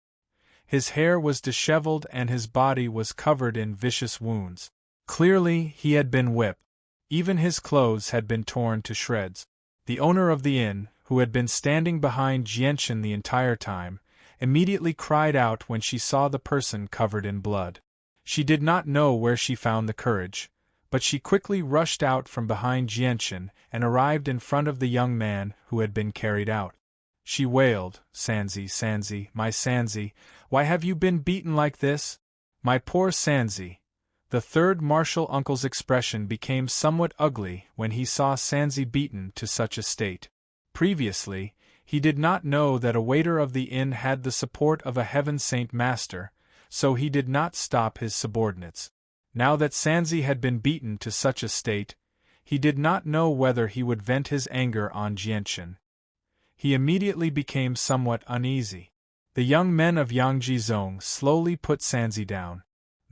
His hair was disheveled and his body was covered in vicious wounds. Clearly, he had been whipped. Even his clothes had been torn to shreds. The owner of the inn, who had been standing behind Jianchen the entire time, immediately cried out when she saw the person covered in blood. She did not know where she found the courage, but she quickly rushed out from behind Jianchen and arrived in front of the young man who had been carried out. She wailed, Sanzi, Sanzi, my Sanzi, why have you been beaten like this? My poor Sanzi." The third martial uncle's expression became somewhat ugly when he saw Sanzi beaten to such a state. Previously, he did not know that a waiter of the inn had the support of a Heaven Saint Master, so he did not stop his subordinates. Now that Sanzi had been beaten to such a state, he did not know whether he would vent his anger on Jianchen. He immediately became somewhat uneasy. The young men of Yangji Zong slowly put Sanzi down.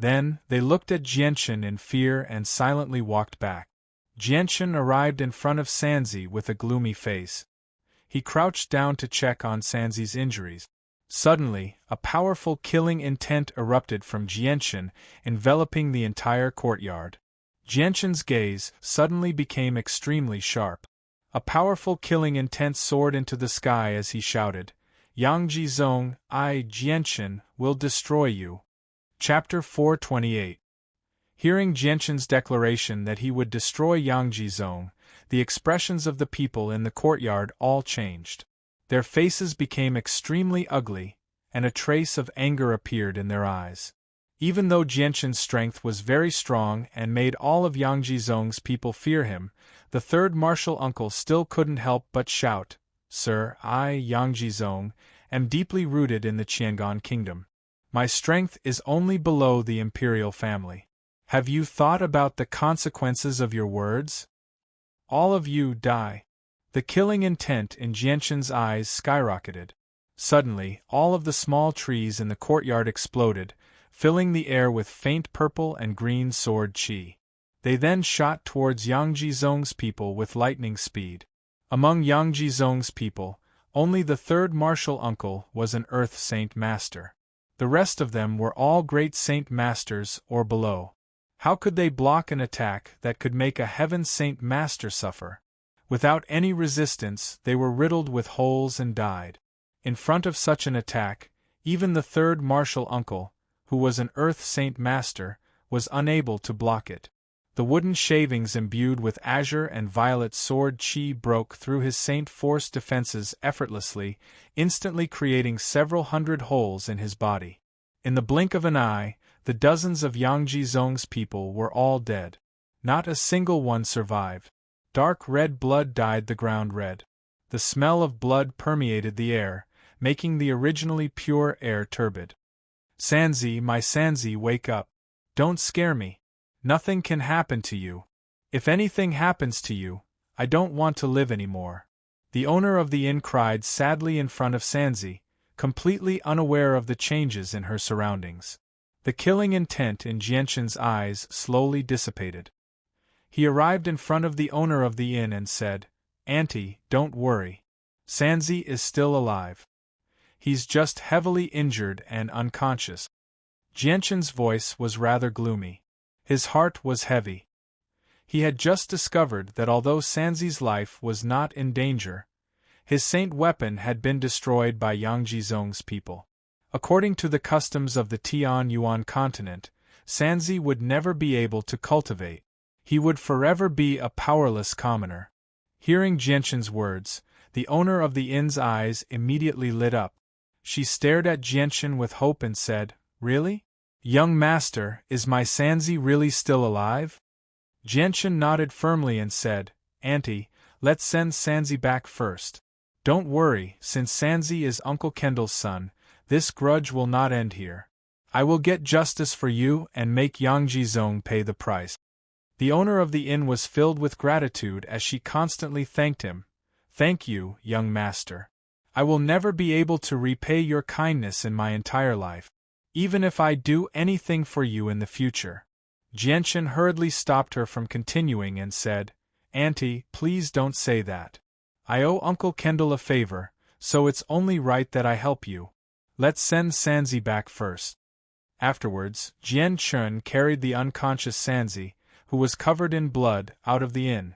Then, they looked at Jianchen in fear and silently walked back. Jianchen arrived in front of Sanzi with a gloomy face. He crouched down to check on Sanzi's injuries. Suddenly, a powerful killing intent erupted from Jianchen, enveloping the entire courtyard. Jianchen's gaze suddenly became extremely sharp. A powerful killing intent soared into the sky as he shouted, "Yangji Zong, I, Jianchen, will destroy you." Chapter 428. Hearing Jianchen's declaration that he would destroy Yangji Zong, the expressions of the people in the courtyard all changed. Their faces became extremely ugly, and a trace of anger appeared in their eyes. Even though Jianchen's strength was very strong and made all of Yangji Zong's people fear him, the third martial uncle still couldn't help but shout, "Sir, I, Yangji Zong, am deeply rooted in the Qiangan kingdom. My strength is only below the imperial family. Have you thought about the consequences of your words? All of you die." The killing intent in Jianchen's eyes skyrocketed. Suddenly, all of the small trees in the courtyard exploded, filling the air with faint purple and green sword chi. They then shot towards Yangji Zong's people with lightning speed. Among Yangji Zong's people, Only the third martial uncle was an Earth Saint Master. The rest of them were all Great Saint Masters or below. How could they block an attack that could make a Heaven Saint Master suffer? Without any resistance, they were riddled with holes and died. In front of such an attack, even the third martial uncle, who was an Earth Saint Master, was unable to block it. The wooden shavings imbued with azure and violet sword chi broke through his Saint Force defenses effortlessly, instantly creating several hundred holes in his body. In the blink of an eye, the dozens of Yangji Zong's people were all dead. Not a single one survived. Dark red blood dyed the ground red. The smell of blood permeated the air, making the originally pure air turbid. Sanzi, my Sanzi, wake up. Don't scare me. Nothing can happen to you. If anything happens to you, I don't want to live anymore. The owner of the inn cried sadly in front of Sanzi, completely unaware of the changes in her surroundings. The killing intent in Jianshan's eyes slowly dissipated. He arrived in front of the owner of the inn and said, "Auntie, don't worry. Sanzi is still alive. He's just heavily injured and unconscious." Jianshan's voice was rather gloomy. His heart was heavy. He had just discovered that although Sanzi's life was not in danger, his saint weapon had been destroyed by Yangji Zong's people. According to the customs of the Tian Yuan continent, Sanzi would never be able to cultivate. He would forever be a powerless commoner. Hearing Jianshan's words, the owner of the inn's eyes immediately lit up. She stared at Jianshan with hope and said, "Really? Young master, is my Sanzi really still alive?" Jianshan nodded firmly and said, "Auntie, let's send Sanzi back first. Don't worry, since Sanzi is Uncle Kendall's son, this grudge will not end here. I will get justice for you and make Yangji Zong pay the price." The owner of the inn was filled with gratitude as she constantly thanked him. "Thank you, young master. I will never be able to repay your kindness in my entire life, even if I do anything for you in the future." Jianshan hurriedly stopped her from continuing and said, "Auntie, please don't say that. I owe Uncle Kendall a favor, so it's only right that I help you. Let's send Sanzi back first." Afterwards, Jianshan carried the unconscious Sanzi, who was covered in blood, out of the inn.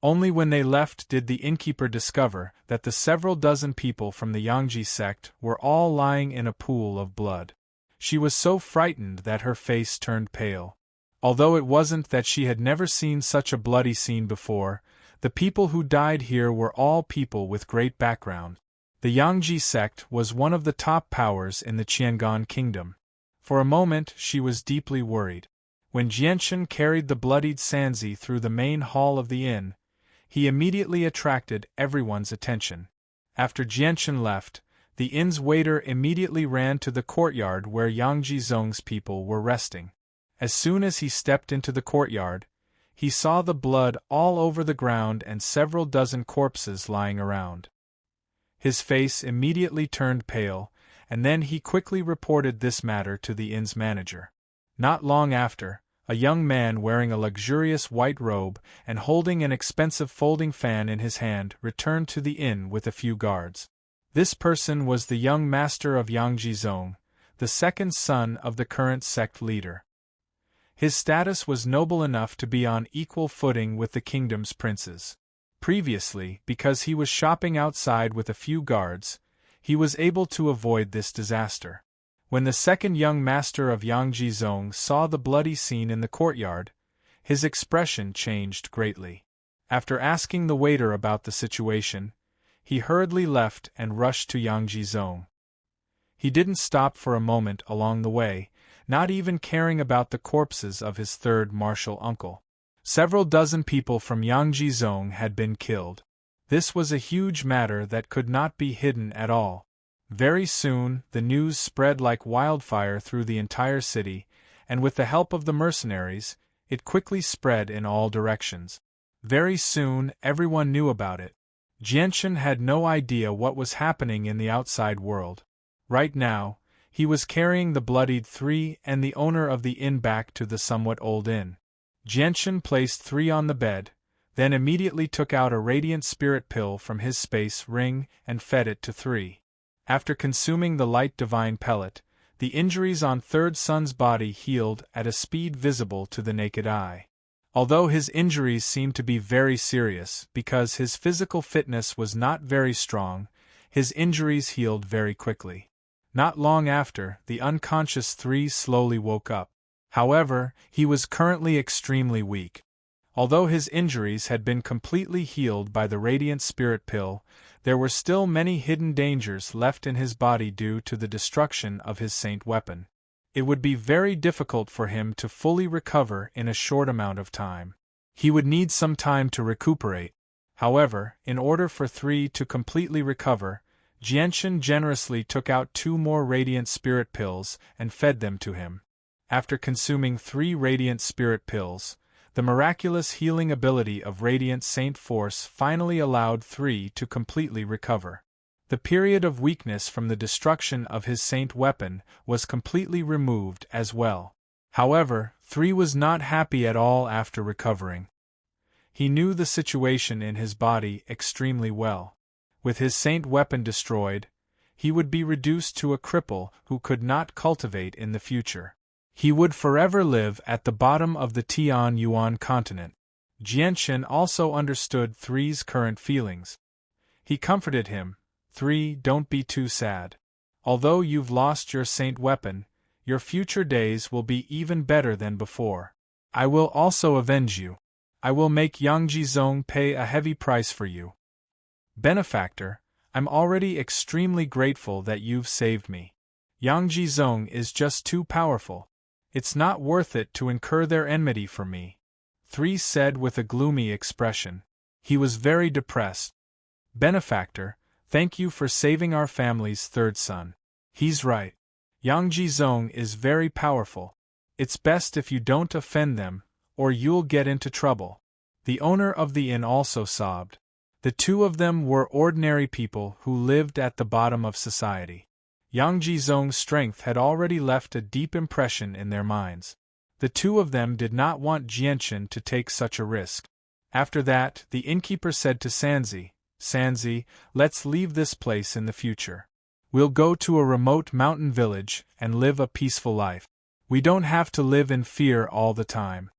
Only when they left did the innkeeper discover that the several dozen people from the Yangji sect were all lying in a pool of blood. She was so frightened that her face turned pale. Although it wasn't that she had never seen such a bloody scene before, the people who died here were all people with great background. The Yangji sect was one of the top powers in the Qiangan kingdom. For a moment she was deeply worried. When Jianshan carried the bloodied Sanzi through the main hall of the inn, he immediately attracted everyone's attention. After Jianshan left, the inn's waiter immediately ran to the courtyard where Yangji Zong's people were resting. As soon as he stepped into the courtyard, he saw the blood all over the ground and several dozen corpses lying around. His face immediately turned pale, and then he quickly reported this matter to the inn's manager. Not long after, a young man wearing a luxurious white robe and holding an expensive folding fan in his hand returned to the inn with a few guards. This person was the young master of Yangji Zong, the second son of the current sect leader. His status was noble enough to be on equal footing with the kingdom's princes. Previously, because he was shopping outside with a few guards, he was able to avoid this disaster. When the second young master of Yangji Zong saw the bloody scene in the courtyard, his expression changed greatly. After asking the waiter about the situation, he hurriedly left and rushed to Yangji Zong. He didn't stop for a moment along the way, not even caring about the corpses of his third martial uncle. Several dozen people from Yangji Zong had been killed. This was a huge matter that could not be hidden at all. Very soon, the news spread like wildfire through the entire city, and with the help of the mercenaries, it quickly spread in all directions. Very soon, everyone knew about it. Jianshan had no idea what was happening in the outside world. Right now, he was carrying the bloodied three and the owner of the inn back to the somewhat old inn. Jianshan placed three on the bed, then immediately took out a radiant spirit pill from his space ring and fed it to 3. After consuming the light divine pellet, the injuries on Third Son's body healed at a speed visible to the naked eye. Although his injuries seemed to be very serious because his physical fitness was not very strong, his injuries healed very quickly. Not long after, the unconscious 3 slowly woke up. However, he was currently extremely weak. Although his injuries had been completely healed by the radiant spirit pill, there were still many hidden dangers left in his body due to the destruction of his saint weapon. It would be very difficult for him to fully recover in a short amount of time. He would need some time to recuperate. However, in order for 3 to completely recover, Jianshan generously took out 2 more radiant spirit pills and fed them to him. After consuming 3 radiant spirit pills, the miraculous healing ability of Radiant Saint Force finally allowed 3 to completely recover. The period of weakness from the destruction of his saint weapon was completely removed as well. However, 3 was not happy at all after recovering. He knew the situation in his body extremely well. With his saint weapon destroyed, he would be reduced to a cripple who could not cultivate in the future. He would forever live at the bottom of the Tian Yuan continent. Jianshan also understood 3's current feelings. He comforted him, 3, don't be too sad. Although you've lost your saint weapon, your future days will be even better than before. I will also avenge you. I will make Yang Jizong pay a heavy price for you. Benefactor, I'm already extremely grateful that you've saved me. Yang Jizong is just too powerful. It's not worth it to incur their enmity for me, 3 said with a gloomy expression. He was very depressed. Benefactor, thank you for saving our family's 3rd son. He's right. Yang Jizong is very powerful. It's best if you don't offend them, or you'll get into trouble. The owner of the inn also sobbed. The 2 of them were ordinary people who lived at the bottom of society. Yang Jizong's strength had already left a deep impression in their minds. The 2 of them did not want Jianshan to take such a risk. After that, the innkeeper said to Sanzi, Sanzi, let's leave this place in the future. We'll go to a remote mountain village and live a peaceful life. We don't have to live in fear all the time.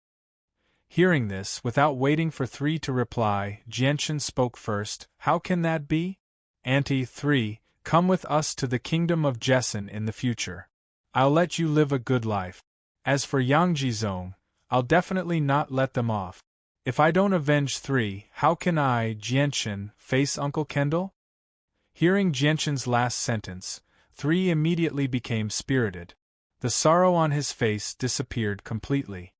Hearing this, without waiting for 3 to reply, Jianshan spoke first. How can that be? Auntie 3, come with us to the kingdom of Jessen in the future. I'll let you live a good life. As for Yang Jizong, I'll definitely not let them off. If I don't avenge 3, how can I, Jianshan, face Uncle Kendall? Hearing Jianshan's last sentence, 3 immediately became spirited. The sorrow on his face disappeared completely.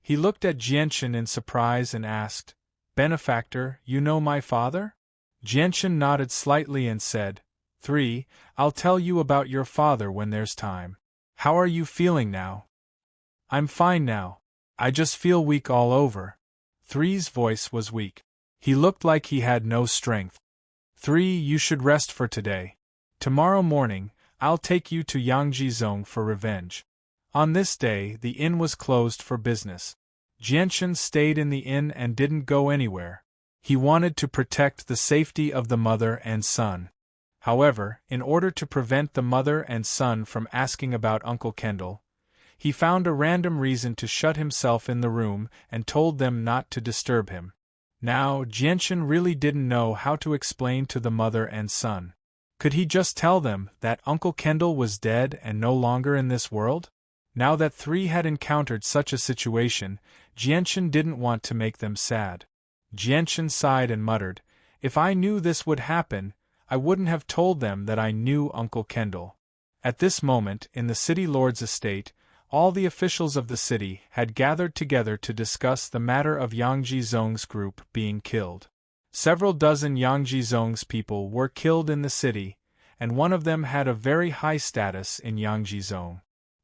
He looked at Jianshan in surprise and asked, Benefactor, you know my father? Jianshan nodded slightly and said, 3, I'll tell you about your father when there's time. How are you feeling now? I'm fine now. I just feel weak all over. 3's voice was weak. He looked like he had no strength. 3, you should rest for today. Tomorrow morning, I'll take you to Yang Jizong for revenge. On this day, the inn was closed for business. Jianshan stayed in the inn and didn't go anywhere. He wanted to protect the safety of the mother and son. However, in order to prevent the mother and son from asking about Uncle Kendall, he found a random reason to shut himself in the room and told them not to disturb him. Now, Jianshan really didn't know how to explain to the mother and son. Could he just tell them that Uncle Kendall was dead and no longer in this world? Now that 3 had encountered such a situation, Jianshan didn't want to make them sad. Jianshan sighed and muttered, If I knew this would happen, I wouldn't have told them that I knew Uncle Kendall. At this moment, in the city lord's estate, all the officials of the city had gathered together to discuss the matter of Yang Jizong's group being killed. Several dozen Yang Jizong's people were killed in the city, and one of them had a very high status in Yang Jizong.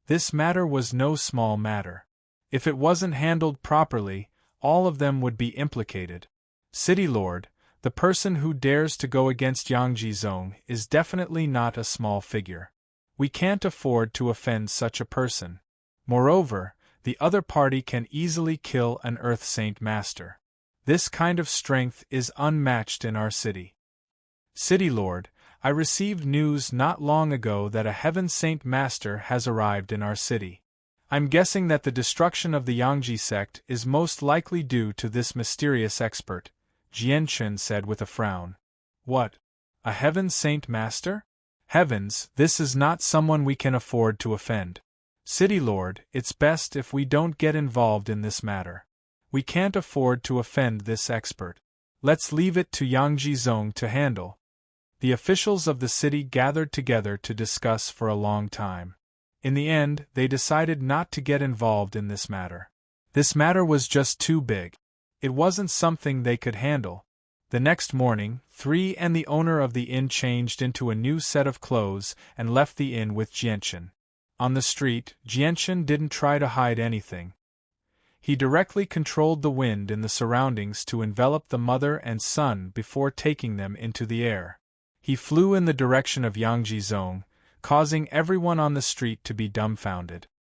This matter was no small matter. If it wasn't handled properly, all of them would be implicated. City Lord, the person who dares to go against Yang Jizong is definitely not a small figure. We can't afford to offend such a person. Moreover, the other party can easily kill an Earth Saint Master. This kind of strength is unmatched in our city. City Lord, I received news not long ago that a Heaven Saint Master has arrived in our city. I'm guessing that the destruction of the Yangji sect is most likely due to this mysterious expert, Jianchen said with a frown. What? A Heaven Saint Master? Heavens, this is not someone we can afford to offend. City Lord, it's best if we don't get involved in this matter. We can't afford to offend this expert. Let's leave it to Yangji Zong to handle. The officials of the city gathered together to discuss for a long time. In the end, they decided not to get involved in this matter. This matter was just too big. It wasn't something they could handle. The next morning, 3 and the owner of the inn changed into a new set of clothes and left the inn with Jianchen. On the street, Jianchen didn't try to hide anything. He directly controlled the wind in the surroundings to envelop the mother and son before taking them into the air. He flew in the direction of Yangji Zong, causing everyone on the street to be dumbfounded.